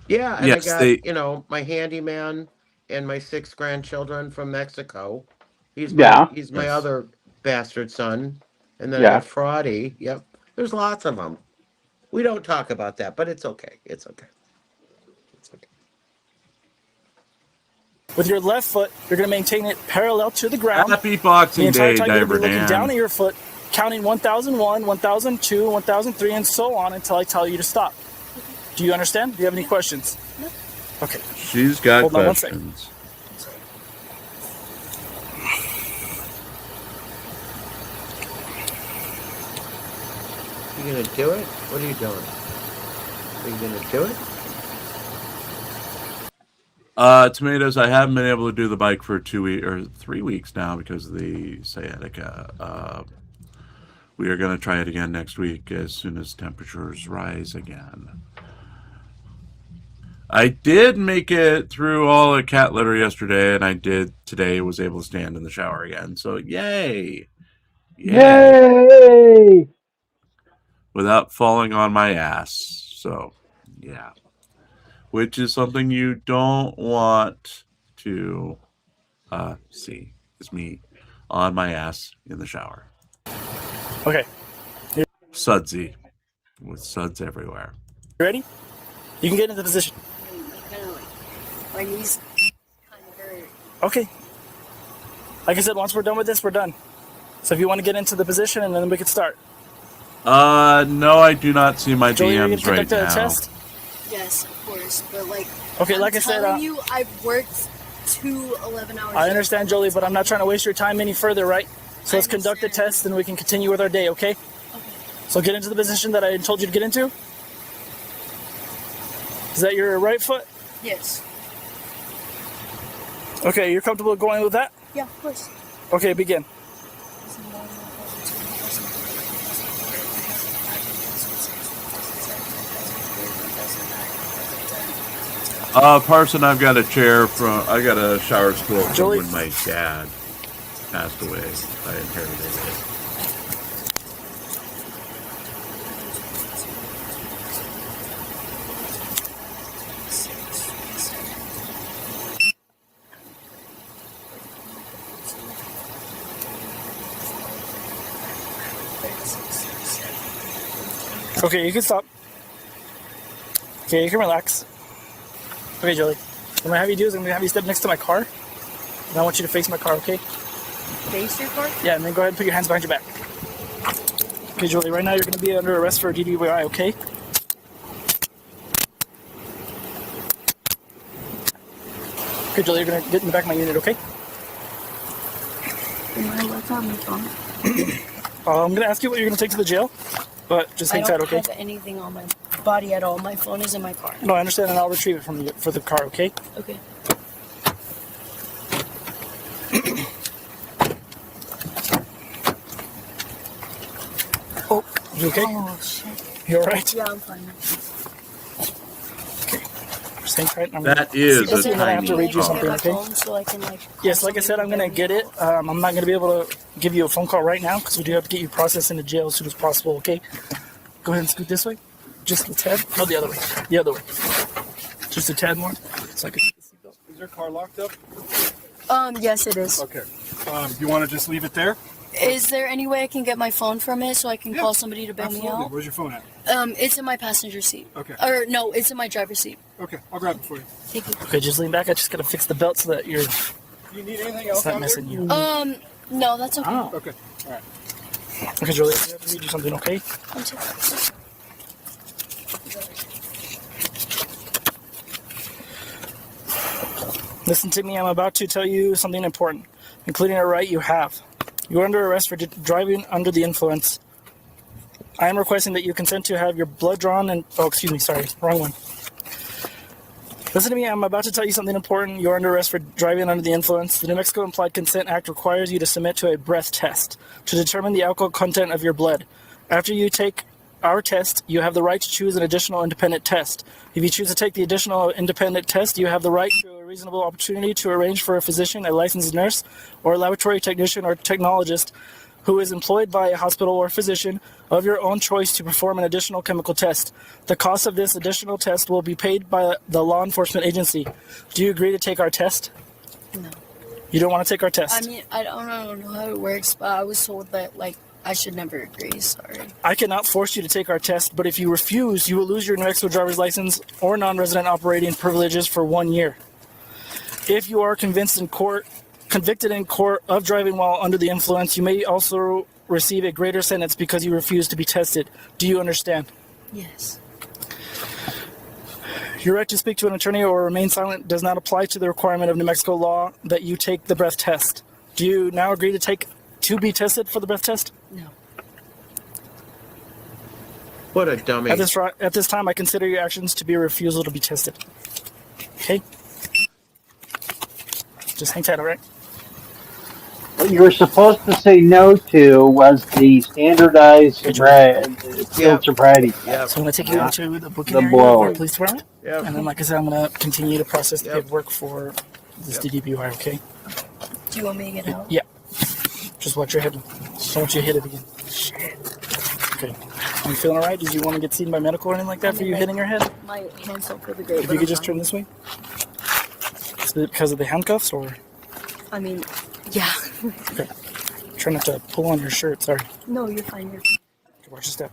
[SPEAKER 5] Yeah, and I got my handyman and my 6 grandchildren from Mexico. He's my other bastard son. And then I got Fraudy. Yep. There's lots of them. We don't talk about that, but it's okay. It's okay. It's okay.
[SPEAKER 9] With your left foot, you're going to maintain it parallel to the ground.
[SPEAKER 1] Happy Boxing Day,
[SPEAKER 9] Diver Dan. You're looking down at your foot, counting 1001, 1002, 1003, and so on until I tell you to stop. Do you understand? Do you have any questions?
[SPEAKER 8] No.
[SPEAKER 9] Okay.
[SPEAKER 1] She's got
[SPEAKER 9] Hold
[SPEAKER 1] questions.
[SPEAKER 5] You gonna do it? What are you doing? Are you gonna do it?
[SPEAKER 1] Tomatoes, I haven't been able to do the bike for 2 weeks or 3 weeks now because of the sciatica. We are going to try it again next week as soon as temperatures rise again. I did make it through all the cat litter yesterday, and I did today was able to stand in the shower again. So yay!
[SPEAKER 6] Yay!
[SPEAKER 1] Without falling on my ass. So yeah. Which is something you don't want to see. Is me on my ass in the shower.
[SPEAKER 9] Okay.
[SPEAKER 1] Sudsy. With suds everywhere.
[SPEAKER 9] You ready? You can get into the position.
[SPEAKER 8] My knees kind of hurt.
[SPEAKER 9] Okay. Like I said, once we're done with this, we're done. So if you want to get into the position, and then we can start.
[SPEAKER 1] No, I do not see my
[SPEAKER 9] Joey,
[SPEAKER 1] DMs right now.
[SPEAKER 8] Test? Yes, of course, but
[SPEAKER 9] okay,
[SPEAKER 8] I'm
[SPEAKER 9] like I said,
[SPEAKER 8] I've worked 2 11-hour
[SPEAKER 9] I understand, Jolie, but I'm not trying to waste your time any further, right? So let's conduct the test, and we can continue with our day, okay? So get into the position that I told you to get into. Is that your right foot?
[SPEAKER 8] Yes.
[SPEAKER 9] Okay, you're comfortable going with that?
[SPEAKER 8] Yeah, of course.
[SPEAKER 9] Okay, begin.
[SPEAKER 1] Parson, I've got a chair I got a shower stool from
[SPEAKER 9] Jolie.
[SPEAKER 1] when my dad passed away. I inherited it.
[SPEAKER 9] Okay, you can stop. Okay, you can relax. Okay, Jolie. What I'm going to have you do is I'm going to have you step next to my car. And I want you to face my car, okay?
[SPEAKER 8] Face your car?
[SPEAKER 9] Yeah, and then go ahead and put your hands behind your back. Okay, Jolie, right now you're going to be under arrest for DWI, okay? Okay, Jolie, you're going to get in the back of my unit, okay?
[SPEAKER 8] What's on my phone?
[SPEAKER 9] I'm going to ask you what you're going to take to the jail, but just hang tight, okay?
[SPEAKER 8] I don't have anything on my body at all. My phone is in my car.
[SPEAKER 9] No, I understand, and I'll retrieve it for the car, okay?
[SPEAKER 8] Okay.
[SPEAKER 9] Oh, you okay?
[SPEAKER 8] Oh, shit.
[SPEAKER 9] You alright?
[SPEAKER 8] Yeah, I'm fine.
[SPEAKER 9] Okay. Just hang tight.
[SPEAKER 1] That is a
[SPEAKER 9] I'm gonna have to
[SPEAKER 1] tiny
[SPEAKER 9] read you something,
[SPEAKER 8] my
[SPEAKER 9] okay?
[SPEAKER 8] phone so I can like.
[SPEAKER 9] Yes, like I said, I'm gonna get it. I'm not gonna be able to give you a phone call right now because we do have to get you processed into jail as soon as possible. Okay? Go ahead and scoot this way. Just a tad. No, the other way. The other way. Just a tad more. So I can.
[SPEAKER 7] Is your car locked up?
[SPEAKER 8] Yes, it is.
[SPEAKER 7] Okay. You want to just leave it there?
[SPEAKER 8] Is there any way I can get my phone from it so I can call somebody to bail me
[SPEAKER 7] Absolutely.
[SPEAKER 8] out?
[SPEAKER 7] Where's your phone at?
[SPEAKER 8] It's in my passenger seat.
[SPEAKER 7] Okay.
[SPEAKER 8] Or no, it's in my driver's seat.
[SPEAKER 7] Okay, I'll grab it for you.
[SPEAKER 8] Thank you.
[SPEAKER 9] Okay, just lean back. I just gotta fix the belt so that you're.
[SPEAKER 7] Do you need anything
[SPEAKER 9] It's
[SPEAKER 7] else
[SPEAKER 9] not
[SPEAKER 7] out
[SPEAKER 9] messing
[SPEAKER 7] there?
[SPEAKER 9] you.
[SPEAKER 8] No, that's okay.
[SPEAKER 9] Oh.
[SPEAKER 7] Okay. All right.
[SPEAKER 9] Okay, Julie, I have to read you something, okay? Listen to me, I'm about to tell you something important, including a right you have. You are under arrest for driving under the influence. I am requesting that you consent to have your blood drawn and... Oh, excuse me, sorry, wrong one. Listen to me, I'm about to tell you something important. You are under arrest for driving under the influence. The New Mexico Implied Consent Act requires you to submit to a breath test to determine the alcohol content of your blood. After you take our test, you have the right to choose an additional independent test. If you choose to take the additional independent test, you have the right to a reasonable opportunity to arrange for a physician, a licensed nurse, or a laboratory technician or technologist who is employed by a hospital or physician of your own choice to perform an additional chemical test. The cost of this additional test will be paid by the law enforcement agency. Do you agree to take our test?
[SPEAKER 8] No.
[SPEAKER 9] You don't want to take our test?
[SPEAKER 8] I mean, I don't know how it works, but I was told that, like, I should never agree. Sorry.
[SPEAKER 9] I cannot force you to take our test, but if you refuse, you will lose your New Mexico driver's license or non-resident operating privileges for 1 year. If you are convinced in court, convicted in court of driving while under the influence, you may also receive a greater sentence because you refuse to be tested. Do you understand?
[SPEAKER 8] Yes.
[SPEAKER 9] Your right to speak to an attorney or remain silent does not apply to the requirement of New Mexico law that you take the breath test. Do you now agree to be tested for the breath test?
[SPEAKER 8] No.
[SPEAKER 5] What a dummy.
[SPEAKER 9] At this time, I consider your actions to be a refusal to be tested. Okay? Just hang tight, all right?
[SPEAKER 6] What you were supposed to say no to was the standardized field sobriety test.
[SPEAKER 5] Yep.
[SPEAKER 9] So I'm going to take you into the booking
[SPEAKER 6] The
[SPEAKER 9] area
[SPEAKER 6] blower.
[SPEAKER 9] of the police department.
[SPEAKER 5] Yep.
[SPEAKER 9] And then, like I said, I'm going to continue to process the
[SPEAKER 5] Yep.
[SPEAKER 9] paperwork for this DDBY, okay?
[SPEAKER 8] Do you want me to get out?
[SPEAKER 9] Yeah. Just watch your head. Don't want you to hit it again. Okay. Are you feeling all right? Did you want to get seen by medical or anything like that for you hitting your head?
[SPEAKER 8] My hands don't feel the great.
[SPEAKER 9] If you could just turn this way. Is it because of the handcuffs or?
[SPEAKER 8] I mean, yeah.
[SPEAKER 9] Okay. Try not to pull on your shirt, sorry.
[SPEAKER 8] No, you're fine. You're fine.
[SPEAKER 9] Watch your step.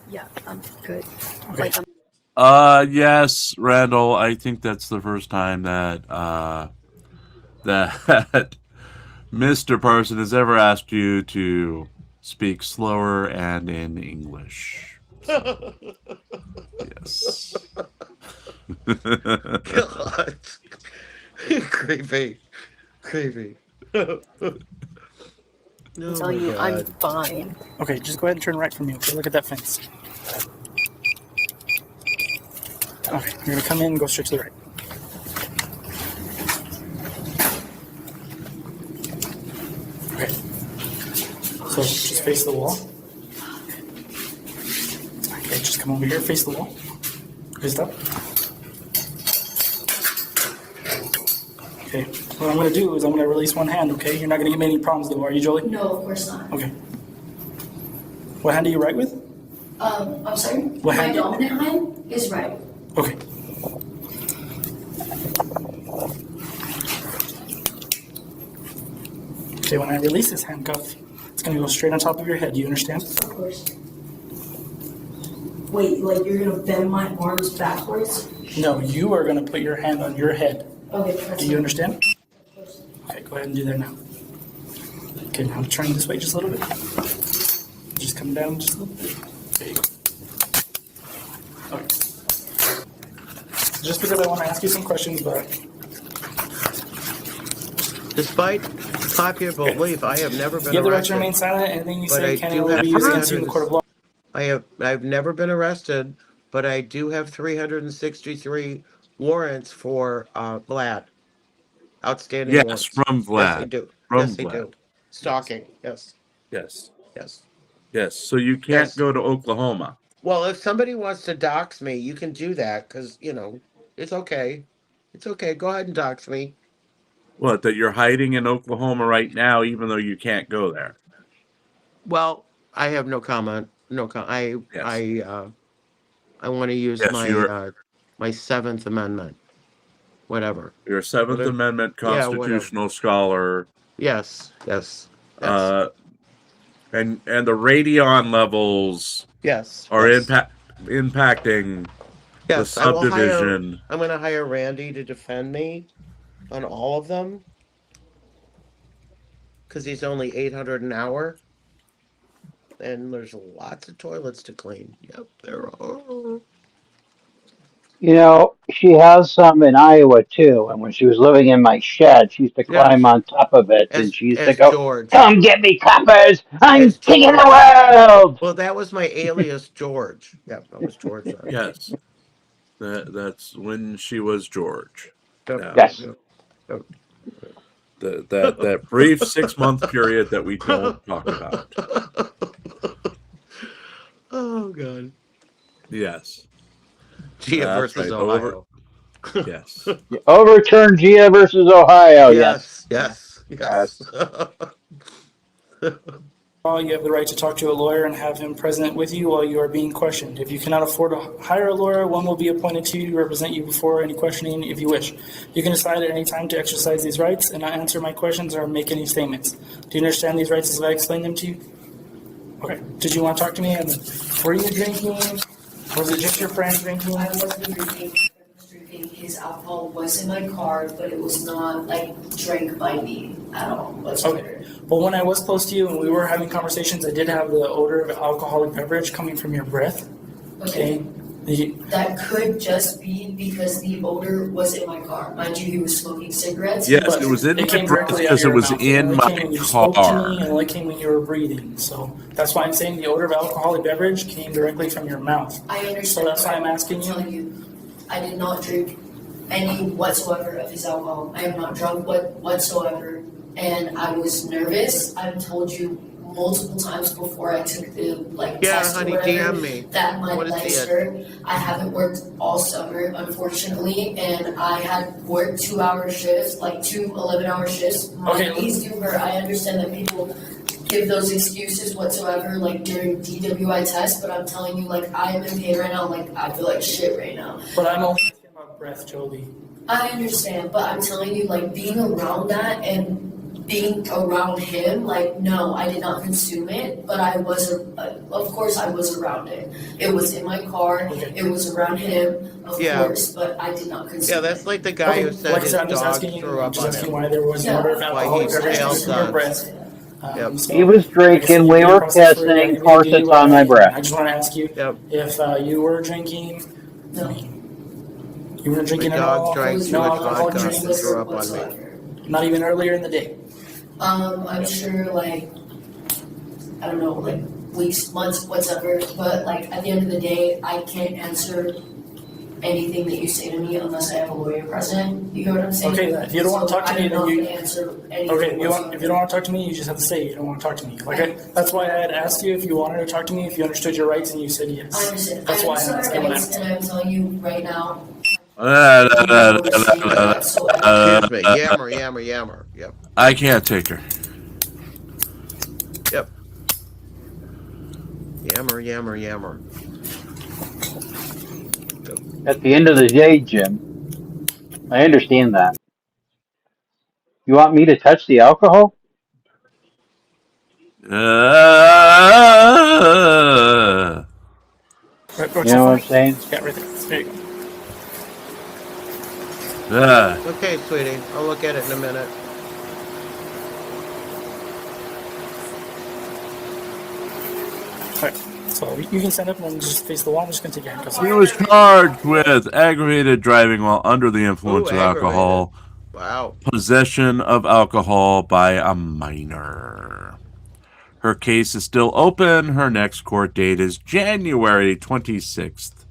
[SPEAKER 8] Yeah, I'm good.
[SPEAKER 9] Okay.
[SPEAKER 8] Like, I'm
[SPEAKER 1] Yes, Randall, I think that's the first time that that Mr. Person has ever asked you to speak slower and in English. Yes.
[SPEAKER 5] God. Creepy.
[SPEAKER 8] telling you, I'm fine.
[SPEAKER 9] Okay, just go ahead and turn right from me. Okay, look at that fence. Okay, you're gonna come in and go straight to the right. Okay. So just face the wall. Okay, just come over here, face the wall. Okay, stop. Okay, what I'm gonna do is I'm gonna release one hand, okay? You're not gonna give me any problems though, are you, Jolie?
[SPEAKER 8] No, of course not.
[SPEAKER 9] Okay. What hand do you write with?
[SPEAKER 8] I'm sorry?
[SPEAKER 9] What
[SPEAKER 8] My
[SPEAKER 9] hand?
[SPEAKER 8] dominant hand is right.
[SPEAKER 9] Okay. Okay, when I release this handcuff, it's gonna go straight on top of your head. Do you understand?
[SPEAKER 8] Of course. Wait, like you're gonna bend my arms backwards?
[SPEAKER 9] No, you are gonna put your hand on your head.
[SPEAKER 8] Okay, that's
[SPEAKER 9] Do you understand?
[SPEAKER 8] Of course.
[SPEAKER 9] Okay, go ahead and do that now. Okay, now turn this way just a little bit. Just come down just a little bit. There you go. Okay. Just because I want to ask you some questions, but
[SPEAKER 5] Despite popular belief, I have never been
[SPEAKER 9] you have the right to
[SPEAKER 5] arrested.
[SPEAKER 9] remain silent. Anything you
[SPEAKER 5] But
[SPEAKER 9] say
[SPEAKER 5] I
[SPEAKER 9] can
[SPEAKER 5] do
[SPEAKER 9] only
[SPEAKER 5] have
[SPEAKER 9] be used against you in the court of law.
[SPEAKER 5] I've never been arrested, but I do have 363 warrants for Vlad. Outstanding
[SPEAKER 1] Yes,
[SPEAKER 5] warrants.
[SPEAKER 1] from
[SPEAKER 5] Yes, I
[SPEAKER 1] Vlad.
[SPEAKER 5] do.
[SPEAKER 1] From
[SPEAKER 5] Yes, I
[SPEAKER 1] Vlad.
[SPEAKER 5] do. Stalking. Yes.
[SPEAKER 1] Yes.
[SPEAKER 5] Yes.
[SPEAKER 1] Yes. So you can't
[SPEAKER 5] Yes.
[SPEAKER 1] go to Oklahoma.
[SPEAKER 5] Well, if somebody wants to dox me, you can do that because, you know, It's okay. It's okay. Go ahead and dox me.
[SPEAKER 1] What, that you're hiding in Oklahoma right now, even though you can't go there?
[SPEAKER 5] Well, I have no comment. No comment. I want to use
[SPEAKER 1] Yes,
[SPEAKER 5] my my Seventh Amendment. Whatever.
[SPEAKER 1] You're a Seventh Amendment constitutional scholar.
[SPEAKER 5] Yes. Yes.
[SPEAKER 1] And the radion levels are impacting the subdivision.
[SPEAKER 5] I'm going to hire Randy to defend me on all of them because he's only $800 an hour, and there's lots of toilets to clean. Yep, there are.
[SPEAKER 6] You know, she has some in Iowa too. And when she was living in my shed, she used to climb on top of it, and she used to go,
[SPEAKER 5] George.
[SPEAKER 6] "Come get me, coppers! I'm king of the world!"
[SPEAKER 5] Well, that was my alias, George. Yep, that was George.
[SPEAKER 1] Yes, that's when she was George.
[SPEAKER 6] Yes.
[SPEAKER 1] That brief 6-month period that we don't talk about.
[SPEAKER 5] Oh God.
[SPEAKER 1] Yes.
[SPEAKER 5] Gia versus Ohio.
[SPEAKER 1] Yes.
[SPEAKER 6] Overturn Gia versus Ohio.
[SPEAKER 5] Yes.
[SPEAKER 6] You
[SPEAKER 9] have the right to talk to a lawyer and have him present with you while you are being questioned. If you cannot afford to hire a lawyer, one will be appointed to you to represent you before any questioning if you wish. You can decide at any time to exercise these rights and not answer my questions or make any statements. Do you understand these rights as I explain them to you? Okay. Did you want to talk to me? Were you drinking? Was it just your friend drinking?
[SPEAKER 8] I wasn't drinking. His alcohol was in my car, but it was not like drank by me at all whatsoever.
[SPEAKER 9] Okay. Well, when I was close to you and we were having conversations, I did have the odor of alcoholic beverage coming from your breath. Okay.
[SPEAKER 8] That could just be because the odor was in my car. Mind you, he was smoking cigarettes.
[SPEAKER 1] Yes, it was in my breath because it was in my car.
[SPEAKER 9] And it came when you were breathing. So that's why I'm saying the odor of alcoholic beverage came directly from your mouth.
[SPEAKER 8] I understand.
[SPEAKER 9] So that's why I'm asking you.
[SPEAKER 8] I'm telling you, I did not drink any whatsoever of his alcohol. I am not drunk whatsoever. And I was nervous. I've told you multiple times before I took the test
[SPEAKER 5] honey,
[SPEAKER 8] or whatever,
[SPEAKER 5] DM me.
[SPEAKER 8] that my legs hurt. I haven't worked all summer, unfortunately, and I had worked 2-hour shifts, 2 11-hour shifts. My knees do hurt. I understand that people give those excuses whatsoever, during DWI tests, but I'm telling you, I am in pain right now. I feel like shit right now.
[SPEAKER 9] But I'm only asking about breath, Jolie.
[SPEAKER 8] I understand, but I'm telling you, being around that and being around him, no, I did not consume it, but I was, of course I was around it. It was in my car, it was around him, of course, but I did not consume it.
[SPEAKER 5] Yeah, that's like the guy who said his dog threw up on him.
[SPEAKER 9] Why there was an odor of alcoholic beverage from your breath.
[SPEAKER 6] He was drinking, we were pissing, corsets on my breath.
[SPEAKER 9] I just want to ask you if you were drinking.
[SPEAKER 8] No.
[SPEAKER 9] You weren't drinking at all?
[SPEAKER 5] No alcoholic drinks and threw up on me.
[SPEAKER 9] Not even earlier in the day?
[SPEAKER 8] I'm sure, I don't know, weeks, months, whatever, but, at the end of the day, I can't answer anything that you say to me unless I have a lawyer present. You know what I'm saying?
[SPEAKER 9] Okay, if you don't want to talk to me, then you
[SPEAKER 8] answer anything.
[SPEAKER 9] Okay, if you don't want to talk to me, you just have to say you don't want to talk to me. That's why I had asked you if you wanted to talk to me, if you understood your rights, and you said yes.
[SPEAKER 8] I understand.
[SPEAKER 9] That's why I'm asking
[SPEAKER 8] that. And I'm telling you right now.
[SPEAKER 5] Excuse me. Yammer. Yep.
[SPEAKER 1] I can't take her.
[SPEAKER 5] Yep. Yammer.
[SPEAKER 6] At the end of the day, Jim, I understand that. You want me to touch the alcohol? You know what I'm saying?
[SPEAKER 9] Yeah, right there. There you go.
[SPEAKER 5] Okay, sweetie. I'll look at it in a minute.
[SPEAKER 9] Alright, so you can stand up and just face the wall. I'm just going to take your handcuffs off.
[SPEAKER 1] He was charged with aggravated driving while under the influence of alcohol.
[SPEAKER 5] Wow.
[SPEAKER 1] Possession of alcohol by a minor. Her case is still open. Her next court date is January 26th,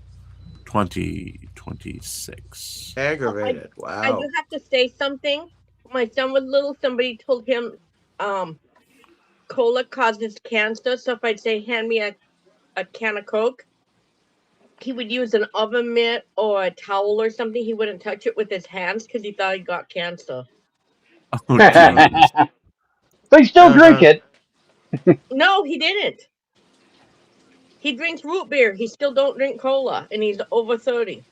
[SPEAKER 1] 2026.
[SPEAKER 5] Aggravated. Wow.
[SPEAKER 4] I do have to say something. My son was little. Somebody told him cola causes cancer. So if I'd say, hand me a can of Coke. he would use an oven mitt or a towel or something. He wouldn't touch it with his hands because he thought he got cancer.
[SPEAKER 1] Oh, geez.
[SPEAKER 6] But you still drink it.
[SPEAKER 4] No, he didn't. He drinks root beer. He still don't drink cola, and he's over 30.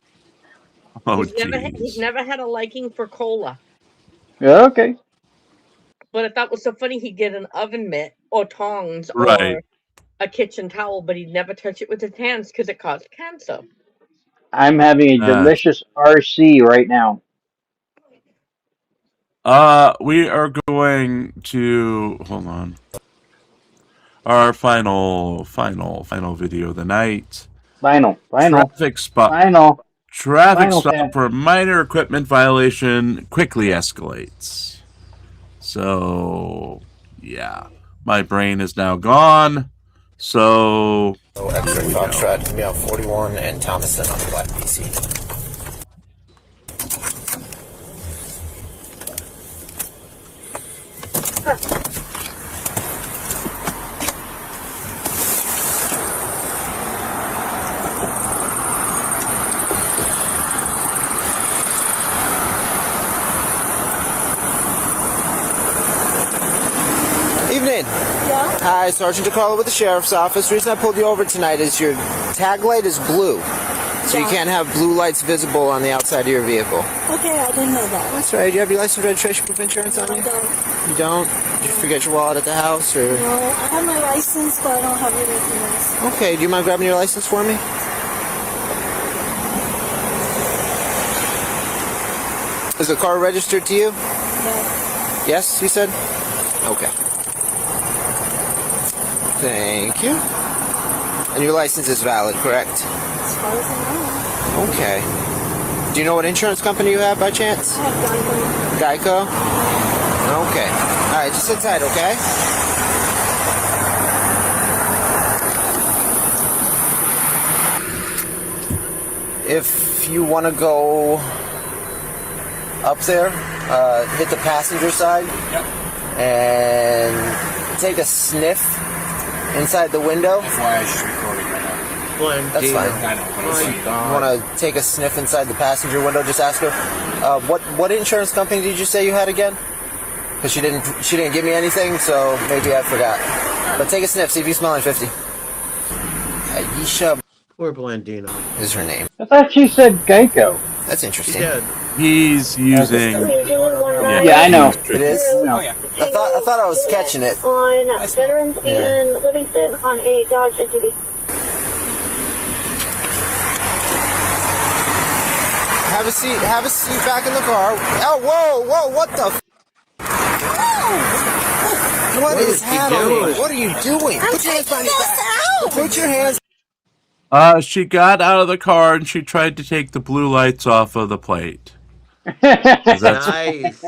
[SPEAKER 1] Oh,
[SPEAKER 4] he's never had a liking for cola.
[SPEAKER 6] Okay.
[SPEAKER 4] But I thought it was so funny he'd get an oven mitt or tongs
[SPEAKER 1] Right.
[SPEAKER 4] or a kitchen towel, but he'd never touch it with his hands because it caused cancer.
[SPEAKER 6] I'm having a delicious RC right now.
[SPEAKER 1] We are going to hold on. Our final video of the night.
[SPEAKER 6] Final.
[SPEAKER 1] Traffic spot. Traffic stop for minor equipment violation quickly escalates. So, yeah, my brain is now gone. So,
[SPEAKER 10] X-ray Foxtrot, me on 41 and Thomason on the black PC. Evening.
[SPEAKER 11] Yeah?
[SPEAKER 10] Hi, Sergeant DeCarlo with the Sheriff's Office. The reason I pulled you over tonight is your tag light is blue. So you can't have blue lights visible on the outside of your vehicle.
[SPEAKER 11] Okay, I didn't know that.
[SPEAKER 10] That's right. Do you have your license, registration, proof of insurance on you?
[SPEAKER 11] I don't.
[SPEAKER 10] You don't? Did you forget your wallet at the house? Or?
[SPEAKER 11] No, I have my license, but I don't have anything else.
[SPEAKER 10] Okay, do you mind grabbing your license for me? Is the car registered to you?
[SPEAKER 11] No.
[SPEAKER 10] Yes, you said? Okay. Thank you. And your license is valid, correct?
[SPEAKER 11] As far as I know.
[SPEAKER 10] Okay. Do you know what insurance company you have by chance?
[SPEAKER 11] I have Geico.
[SPEAKER 10] Geico? Okay. Alright, just sit tight, okay? If you want to go up there, hit the passenger side, and take a sniff inside the window.
[SPEAKER 12] That's why I should record it right now.
[SPEAKER 10] That's fine.
[SPEAKER 12] I know.
[SPEAKER 10] You want to take a sniff inside the passenger window? Just ask her. What insurance company did you say you had again? Because she didn't give me anything, so maybe I forgot. But take a sniff. See if you smell any 50. Aisha.
[SPEAKER 5] Poor Blandino.
[SPEAKER 10] Is her name?
[SPEAKER 6] I thought she said Geico.
[SPEAKER 10] That's interesting.
[SPEAKER 1] He's using.
[SPEAKER 6] Yeah, I know.
[SPEAKER 10] It is.
[SPEAKER 6] No.
[SPEAKER 12] Oh yeah.
[SPEAKER 10] I thought I was catching it.
[SPEAKER 11] On Veterans and Livingston on a Dodge SUV.
[SPEAKER 10] Have a seat. Have a seat back in the car. Oh, whoa, what the? What is happening? What are you doing? Put your hands behind your back. Put your hands.
[SPEAKER 1] She got out of the car and she tried to take the blue lights off of the plate.
[SPEAKER 5] Nice.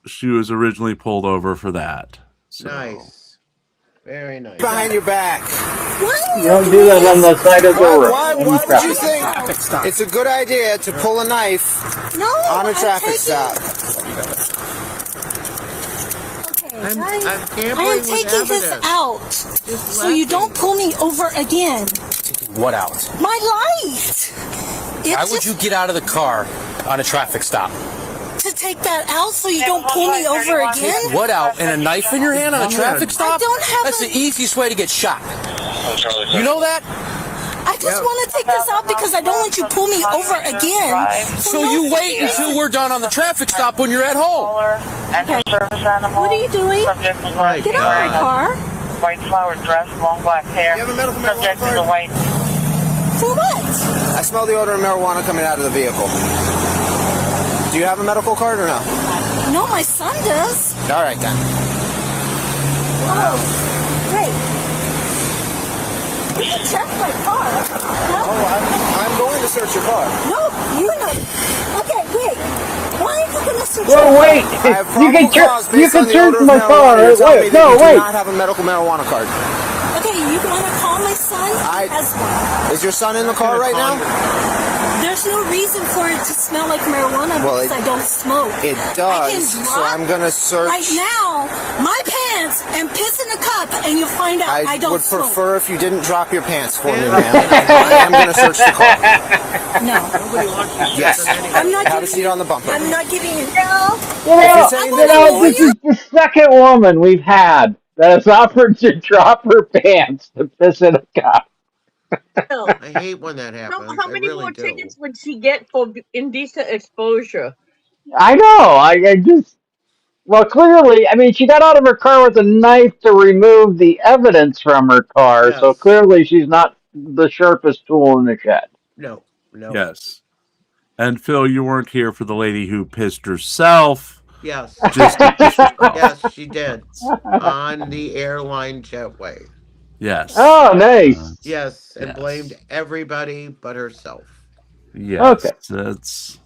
[SPEAKER 1] She was originally pulled over for that. So.
[SPEAKER 5] Nice. Very nice.
[SPEAKER 10] Behind your back.
[SPEAKER 6] You don't do that on the side of the road.
[SPEAKER 10] Why would you think it's a good idea to pull a knife on a traffic stop?
[SPEAKER 5] I'm
[SPEAKER 11] I
[SPEAKER 5] gambling
[SPEAKER 11] am taking this out so you don't pull me over again.
[SPEAKER 12] What out?
[SPEAKER 11] My light!
[SPEAKER 12] Why would you get out of the car on a traffic stop?
[SPEAKER 11] To take that out so you don't pull me over again?
[SPEAKER 12] What out? And a knife in your hand on a traffic stop?
[SPEAKER 11] I don't have
[SPEAKER 12] That's the easiest way to get shot. You know that?
[SPEAKER 11] I just want to take this out because I don't want you to pull me over again.
[SPEAKER 12] So you wait until we're done on the traffic stop when you're at home.
[SPEAKER 11] What are you doing? Get out of the car.
[SPEAKER 13] White flowered dress, long black hair.
[SPEAKER 10] You have a medical marijuana
[SPEAKER 13] Subject to the white.
[SPEAKER 11] For what?
[SPEAKER 10] I smell the odor of marijuana coming out of the vehicle. Do you have a medical card or no?
[SPEAKER 11] No, my son does.
[SPEAKER 10] All right then.
[SPEAKER 11] Oh, great. You can check my car. No?
[SPEAKER 10] Oh, I'm going to search your car.
[SPEAKER 11] No, you're not. Okay, great. Why are you going to search
[SPEAKER 6] Well,
[SPEAKER 11] my
[SPEAKER 6] wait.
[SPEAKER 10] I have
[SPEAKER 6] You can
[SPEAKER 10] probable cause based on the
[SPEAKER 6] search
[SPEAKER 10] odor of
[SPEAKER 6] my
[SPEAKER 10] marijuana.
[SPEAKER 6] car.
[SPEAKER 10] You're telling me
[SPEAKER 6] Wait,
[SPEAKER 10] that
[SPEAKER 6] no,
[SPEAKER 10] you do
[SPEAKER 6] wait.
[SPEAKER 10] not have a medical marijuana card.
[SPEAKER 11] Okay, you want to call my son? He has one.
[SPEAKER 10] Is your son in the car right now?
[SPEAKER 11] They're there's no reason for it to smell like marijuana because I don't smoke.
[SPEAKER 10] It does. So I'm gonna search
[SPEAKER 11] right now my pants and piss in a cup, and you'll find out I don't
[SPEAKER 10] would
[SPEAKER 11] smoke.
[SPEAKER 10] prefer if you didn't drop your pants for me, ma'am. I am gonna search the car.
[SPEAKER 11] No.
[SPEAKER 10] Yes.
[SPEAKER 11] I'm not
[SPEAKER 10] Have a seat on the bumper.
[SPEAKER 11] I'm not giving you no.
[SPEAKER 6] This is the second woman we've had that has offered to drop her pants to piss in a cup.
[SPEAKER 5] I hate when that happens.
[SPEAKER 4] How many more tickets would she get for indecent exposure?
[SPEAKER 6] I know. I just, well, clearly, I mean, she got out of her car with a knife to remove the evidence from her car, so clearly she's not the sharpest tool in the shed.
[SPEAKER 5] No.
[SPEAKER 1] Yes. And Phil, you weren't here for the lady who pissed herself.
[SPEAKER 5] Yes.
[SPEAKER 1] Just to piss herself.
[SPEAKER 5] Yes, she did. On the airline jetway.
[SPEAKER 1] Yes.
[SPEAKER 6] Oh, nice.
[SPEAKER 5] Yes, and blamed everybody but herself.
[SPEAKER 1] Yes.
[SPEAKER 6] Okay.
[SPEAKER 1] That's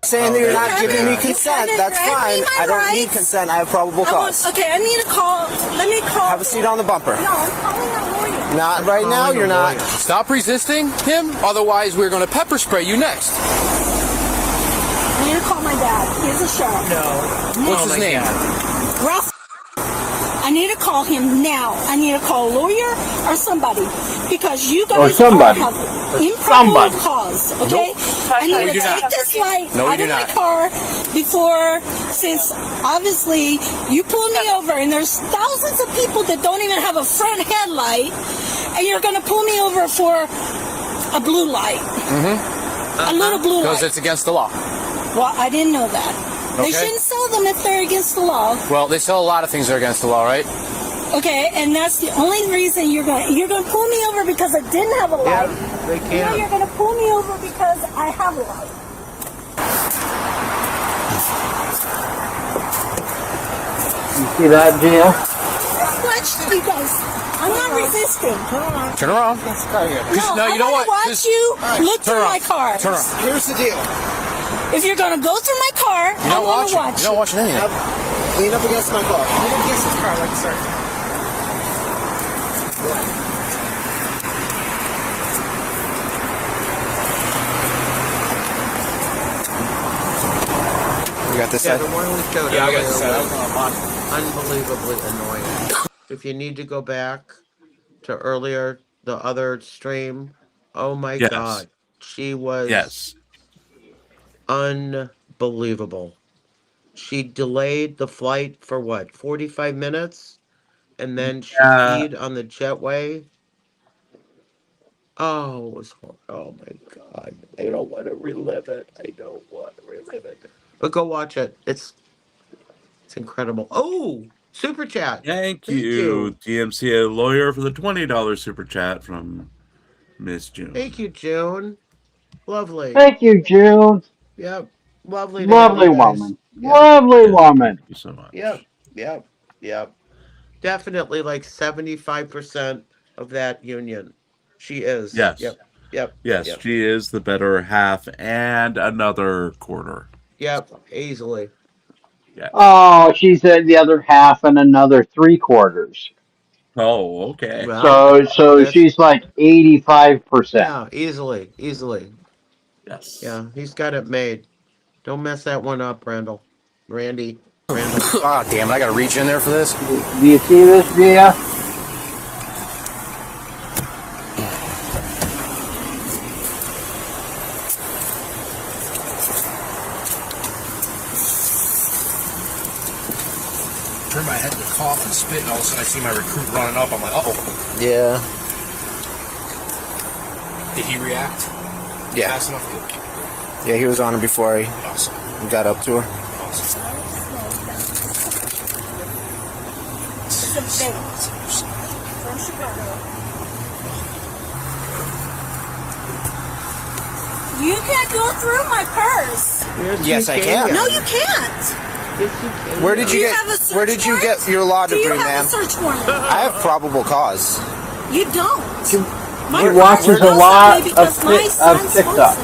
[SPEAKER 10] saying that you're not giving me consent. That's fine. I don't need consent. I have probable cause.
[SPEAKER 11] Okay, I need a call. Let me call.
[SPEAKER 10] Have a seat on the bumper.
[SPEAKER 11] No, I'm calling a lawyer.
[SPEAKER 10] Not right now, you're not.
[SPEAKER 12] Stop resisting him, otherwise we're going to pepper spray you next.
[SPEAKER 11] I need to call my dad. He's a sheriff.
[SPEAKER 12] No. What's his name?
[SPEAKER 11] Ralph. I need to call him now. I need to call a lawyer or somebody because you guys have improbable cause. Okay? I need to take this light out of my car before, since obviously you pulled me over and there's thousands of people that don't even have a front headlight, and you're going to pull me over for a blue light. A little blue light.
[SPEAKER 12] Because it's against the law.
[SPEAKER 11] Well, I didn't know that. They shouldn't sell them if they're against the law.
[SPEAKER 12] Well, they sell a lot of things that are against the law, right?
[SPEAKER 11] Okay, and that's the only reason you're gonna pull me over because I didn't have a light.
[SPEAKER 5] Yeah, they can.
[SPEAKER 11] Now you're gonna pull me over because I have a light.
[SPEAKER 6] You see that, Gio?
[SPEAKER 11] Watch you guys. I'm not resisting.
[SPEAKER 12] Turn around.
[SPEAKER 11] No,
[SPEAKER 12] you know what?
[SPEAKER 11] Watch you look through my car.
[SPEAKER 12] Turn around.
[SPEAKER 10] Here's the deal.
[SPEAKER 11] If you're gonna go through my car, I want to watch you.
[SPEAKER 12] You're not watching anything.
[SPEAKER 10] Lean up against my car.
[SPEAKER 9] Lean up against his car like this.
[SPEAKER 10] You got this
[SPEAKER 5] Yeah,
[SPEAKER 10] side?
[SPEAKER 5] the one we showed
[SPEAKER 12] Yeah, I got
[SPEAKER 5] earlier
[SPEAKER 12] this side.
[SPEAKER 5] was unbelievably annoying. If you need to go back to earlier, the other stream, oh my God. She was unbelievable. She delayed the flight for what, 45 minutes? And then she peed on the jetway. Oh, it was horrible. Oh my God. I don't want to relive it. I don't want to relive it. But go watch it. It's incredible. Oh, super chat.
[SPEAKER 1] Thank you, DMCA lawyer, for the $20 super chat from Miss June.
[SPEAKER 5] Thank you, June. Lovely.
[SPEAKER 6] Thank you, June.
[SPEAKER 5] Yep. Lovely.
[SPEAKER 6] Lovely woman. Lovely woman.
[SPEAKER 1] Thank you so much.
[SPEAKER 5] Yep. Definitely like 75% of that union. She is.
[SPEAKER 1] Yes.
[SPEAKER 5] Yep.
[SPEAKER 1] Yes, she is the better half and another quarter.
[SPEAKER 5] Yep. Easily.
[SPEAKER 1] Yeah.
[SPEAKER 6] Oh, she's the other half and another 3/4.
[SPEAKER 1] Oh, okay.
[SPEAKER 5] Well,
[SPEAKER 6] So she's like 85%.
[SPEAKER 5] Yeah, easily.
[SPEAKER 1] Yes.
[SPEAKER 5] Yeah, he's got it made. Don't mess that one up, Randy.
[SPEAKER 12] Ah, damn it, I gotta reach in there for this.
[SPEAKER 6] Do you see this, Gia?
[SPEAKER 12] Turn my head to cough and spit, and all of a sudden I see my recruit running up. I'm like, uh-oh.
[SPEAKER 10] Yeah.
[SPEAKER 12] Did he react?
[SPEAKER 10] Yeah.
[SPEAKER 12] Fast enough?
[SPEAKER 10] Yeah, he was on her before he got up to her.
[SPEAKER 11] It's a bait from Chicago. You can't go through my purse.
[SPEAKER 10] Yes, I can.
[SPEAKER 11] No, you can't.
[SPEAKER 10] Where did you get your law degree,
[SPEAKER 11] Do you have
[SPEAKER 10] ma'am?
[SPEAKER 11] a search warrant?
[SPEAKER 10] I have probable cause.
[SPEAKER 11] You don't.
[SPEAKER 6] She watches a lot of TikTok.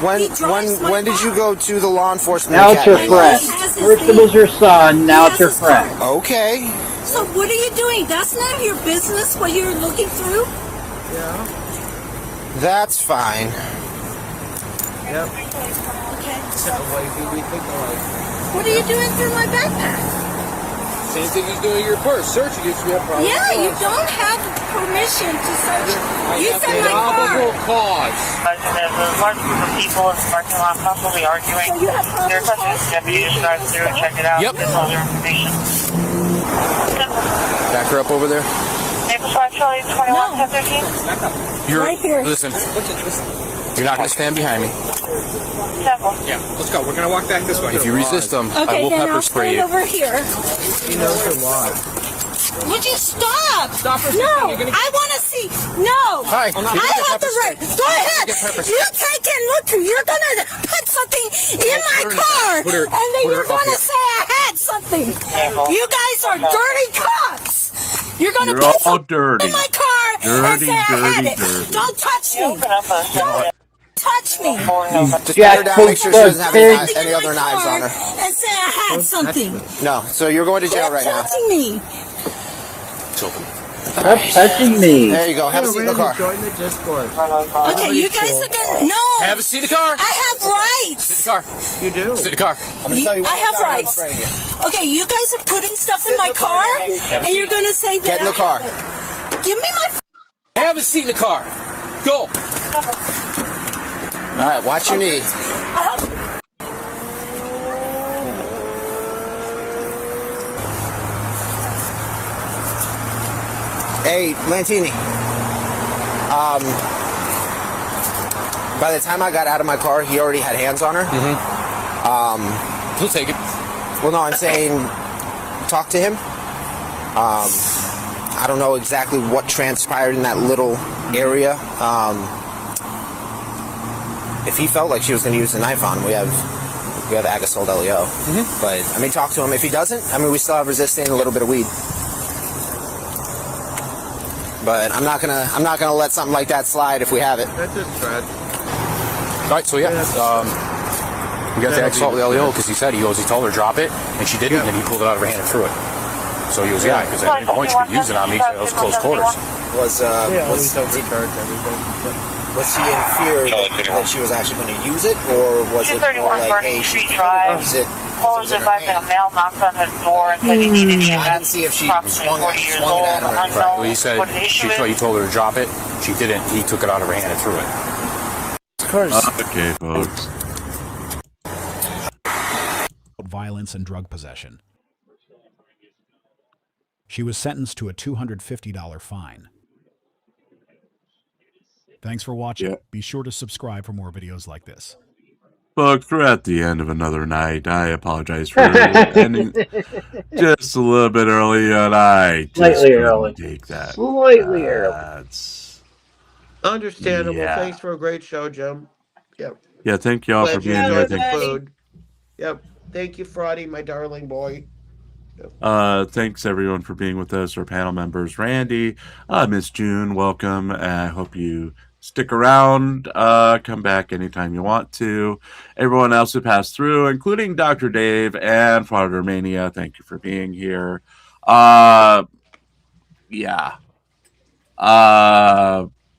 [SPEAKER 10] When did you go to the law enforcement
[SPEAKER 6] Now it's your
[SPEAKER 10] academy?
[SPEAKER 6] friend. First it was your son, now it's your friend.
[SPEAKER 10] Okay.
[SPEAKER 11] So what are you doing? That's none of your business what you're looking through?
[SPEAKER 10] That's fine.
[SPEAKER 5] Yep.
[SPEAKER 11] Okay.
[SPEAKER 5] We think alike.
[SPEAKER 11] What are you doing through my backpack?
[SPEAKER 12] Same thing as doing your purse. Searching if you have problems.
[SPEAKER 11] Yeah, you don't have permission to search. You said my
[SPEAKER 12] Probable
[SPEAKER 11] car.
[SPEAKER 12] cause.
[SPEAKER 13] There's a large group of people in the parking lot possibly arguing.
[SPEAKER 11] So you have
[SPEAKER 13] They're
[SPEAKER 11] probable
[SPEAKER 13] requesting
[SPEAKER 11] cause?
[SPEAKER 13] the deputy to drive through and check it out.
[SPEAKER 12] Yep.
[SPEAKER 13] Get all their information.
[SPEAKER 12] Back her up over there.
[SPEAKER 13] Naples 5 Charlie 21 1013.
[SPEAKER 12] You're,
[SPEAKER 11] Right here.
[SPEAKER 12] Listen. You're not going to stand behind me.
[SPEAKER 13] Temple.
[SPEAKER 12] Yeah, let's go. We're going to walk back this way. If you resist them, I
[SPEAKER 11] Okay,
[SPEAKER 12] will
[SPEAKER 11] then
[SPEAKER 12] pepper
[SPEAKER 11] I'll
[SPEAKER 12] spray
[SPEAKER 11] stand
[SPEAKER 12] you.
[SPEAKER 11] over here.
[SPEAKER 5] He knows her why.
[SPEAKER 11] Would you stop?
[SPEAKER 12] Stop for a
[SPEAKER 11] No,
[SPEAKER 12] second. You're gonna
[SPEAKER 11] I want to see. No,
[SPEAKER 12] Hi.
[SPEAKER 11] I have the right. Go ahead.
[SPEAKER 12] Get pepper
[SPEAKER 11] You take and look. You're gonna put something in my
[SPEAKER 12] put her in the
[SPEAKER 11] car,
[SPEAKER 12] back. Put her-
[SPEAKER 11] and then
[SPEAKER 12] put her
[SPEAKER 11] you're
[SPEAKER 12] up
[SPEAKER 11] gonna
[SPEAKER 12] here.
[SPEAKER 11] say I had something. You guys are dirty cops. You're gonna
[SPEAKER 1] You're
[SPEAKER 11] put
[SPEAKER 1] all
[SPEAKER 11] something
[SPEAKER 1] dirty.
[SPEAKER 11] in my car and
[SPEAKER 1] Dirty,
[SPEAKER 11] say I had
[SPEAKER 1] dirty,
[SPEAKER 11] it.
[SPEAKER 1] dirty.
[SPEAKER 11] Don't touch me.
[SPEAKER 13] Open up a
[SPEAKER 11] Don't touch me.
[SPEAKER 10] Just put her down, make sure she doesn't have any other knives on her.
[SPEAKER 11] And say I had something.
[SPEAKER 10] No, so you're going to jail right now.
[SPEAKER 11] Touching me.
[SPEAKER 6] Stop touching me.
[SPEAKER 10] There you go. Have a seat in the car.
[SPEAKER 5] Join the Discord.
[SPEAKER 11] Okay, you guys are gonna no.
[SPEAKER 12] Have a seat in the car.
[SPEAKER 11] I have rights.
[SPEAKER 12] Sit in the car.
[SPEAKER 5] You do.
[SPEAKER 12] Sit in the car.
[SPEAKER 10] I'm going to tell you
[SPEAKER 11] I have rights. Okay, you guys are putting stuff in my car, and you're gonna say that.
[SPEAKER 10] Get in the car.
[SPEAKER 11] Give me my.
[SPEAKER 12] Have a seat in the car. Go.
[SPEAKER 10] All right, watch your knee. Hey, Lantini. By the time I got out of my car, he already had hands on her.
[SPEAKER 12] He'll take it.
[SPEAKER 10] Well, no, I'm saying talk to him. I don't know exactly what transpired in that little area. If he felt like she was going to use the knife on him, we have Agasold LEO. But I mean, talk to him. If he doesn't, I mean, we still have resisting and a little bit of weed. But I'm not gonna let something like that slide if we have it.
[SPEAKER 5] That's just trash.
[SPEAKER 12] All right, so yeah, we got the Agasold LEO because he told her drop it, and she didn't, and then he pulled it out of her hand and threw it. So he was, because at any point she could use it on me because it was close quarters.
[SPEAKER 10] Was
[SPEAKER 5] Recharge everything.
[SPEAKER 10] was he in fear that she was actually going to use it, or was it more
[SPEAKER 13] 231
[SPEAKER 10] like,
[SPEAKER 13] Burning
[SPEAKER 10] hey, she
[SPEAKER 13] Street Drive.
[SPEAKER 10] use it?
[SPEAKER 13] Calls advising a male knocked on her door and said he needed
[SPEAKER 10] I
[SPEAKER 13] EMS.
[SPEAKER 10] didn't see if she
[SPEAKER 13] Approximately 40 years
[SPEAKER 10] swung it
[SPEAKER 13] old.
[SPEAKER 10] at her.
[SPEAKER 12] Right.
[SPEAKER 13] Unknown
[SPEAKER 12] Well, he said
[SPEAKER 13] what the issue is.
[SPEAKER 12] he told her to drop it. She didn't. He took it out of her hand and threw it.
[SPEAKER 9] Of course.
[SPEAKER 1] Okay, folks.
[SPEAKER 14] Violence and drug possession. She was sentenced to a $250 fine. Thanks for watching.
[SPEAKER 1] Yeah.
[SPEAKER 14] Be sure to subscribe for more videos like this.
[SPEAKER 1] Folks, we're at the end of another night. I apologize for ending just a little bit early, and I just
[SPEAKER 6] Slightly
[SPEAKER 1] couldn't
[SPEAKER 6] early.
[SPEAKER 1] take that.
[SPEAKER 6] Slightly early.
[SPEAKER 1] That's...
[SPEAKER 5] Understandable.
[SPEAKER 1] Yeah.
[SPEAKER 5] Thanks for a great show, Jim. Yep.
[SPEAKER 1] Yeah, thank y'all for
[SPEAKER 5] Glad you
[SPEAKER 1] being here.
[SPEAKER 5] enjoyed
[SPEAKER 1] Thank
[SPEAKER 5] the food. Yep. Thank you, Friday, my darling boy.
[SPEAKER 1] Thanks everyone for being with us, our panel members. Randy, Miss June, welcome. I hope you stick around. Come back anytime you want to. Everyone else who passed through, including Dr. Dave and Father Mania, thank you for being here. Yeah.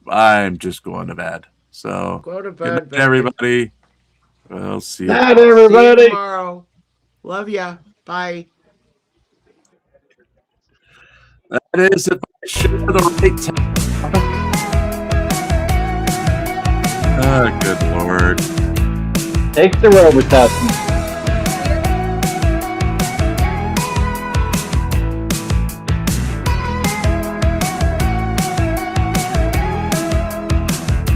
[SPEAKER 1] I'm just going to bed. So
[SPEAKER 5] Go to
[SPEAKER 1] good
[SPEAKER 5] bed,
[SPEAKER 1] night,
[SPEAKER 5] baby.
[SPEAKER 1] everybody. We'll see you.
[SPEAKER 6] Night, everybody.
[SPEAKER 5] See you tomorrow. Love ya. Bye.
[SPEAKER 1] That is if I share the right time. Oh, good Lord.
[SPEAKER 6] Take the Robitussin.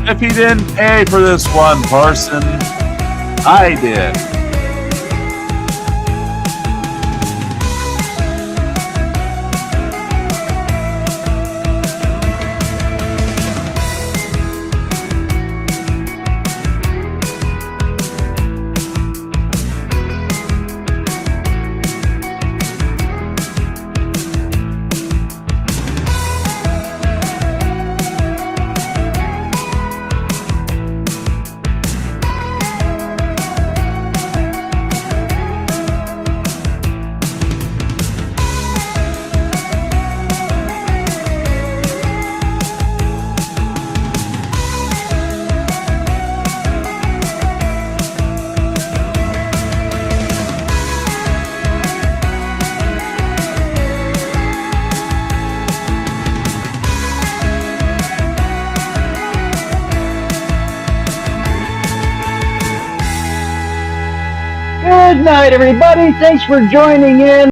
[SPEAKER 1] If he didn't pay for this one person, I did.
[SPEAKER 6] Good night, everybody. Thanks for joining in.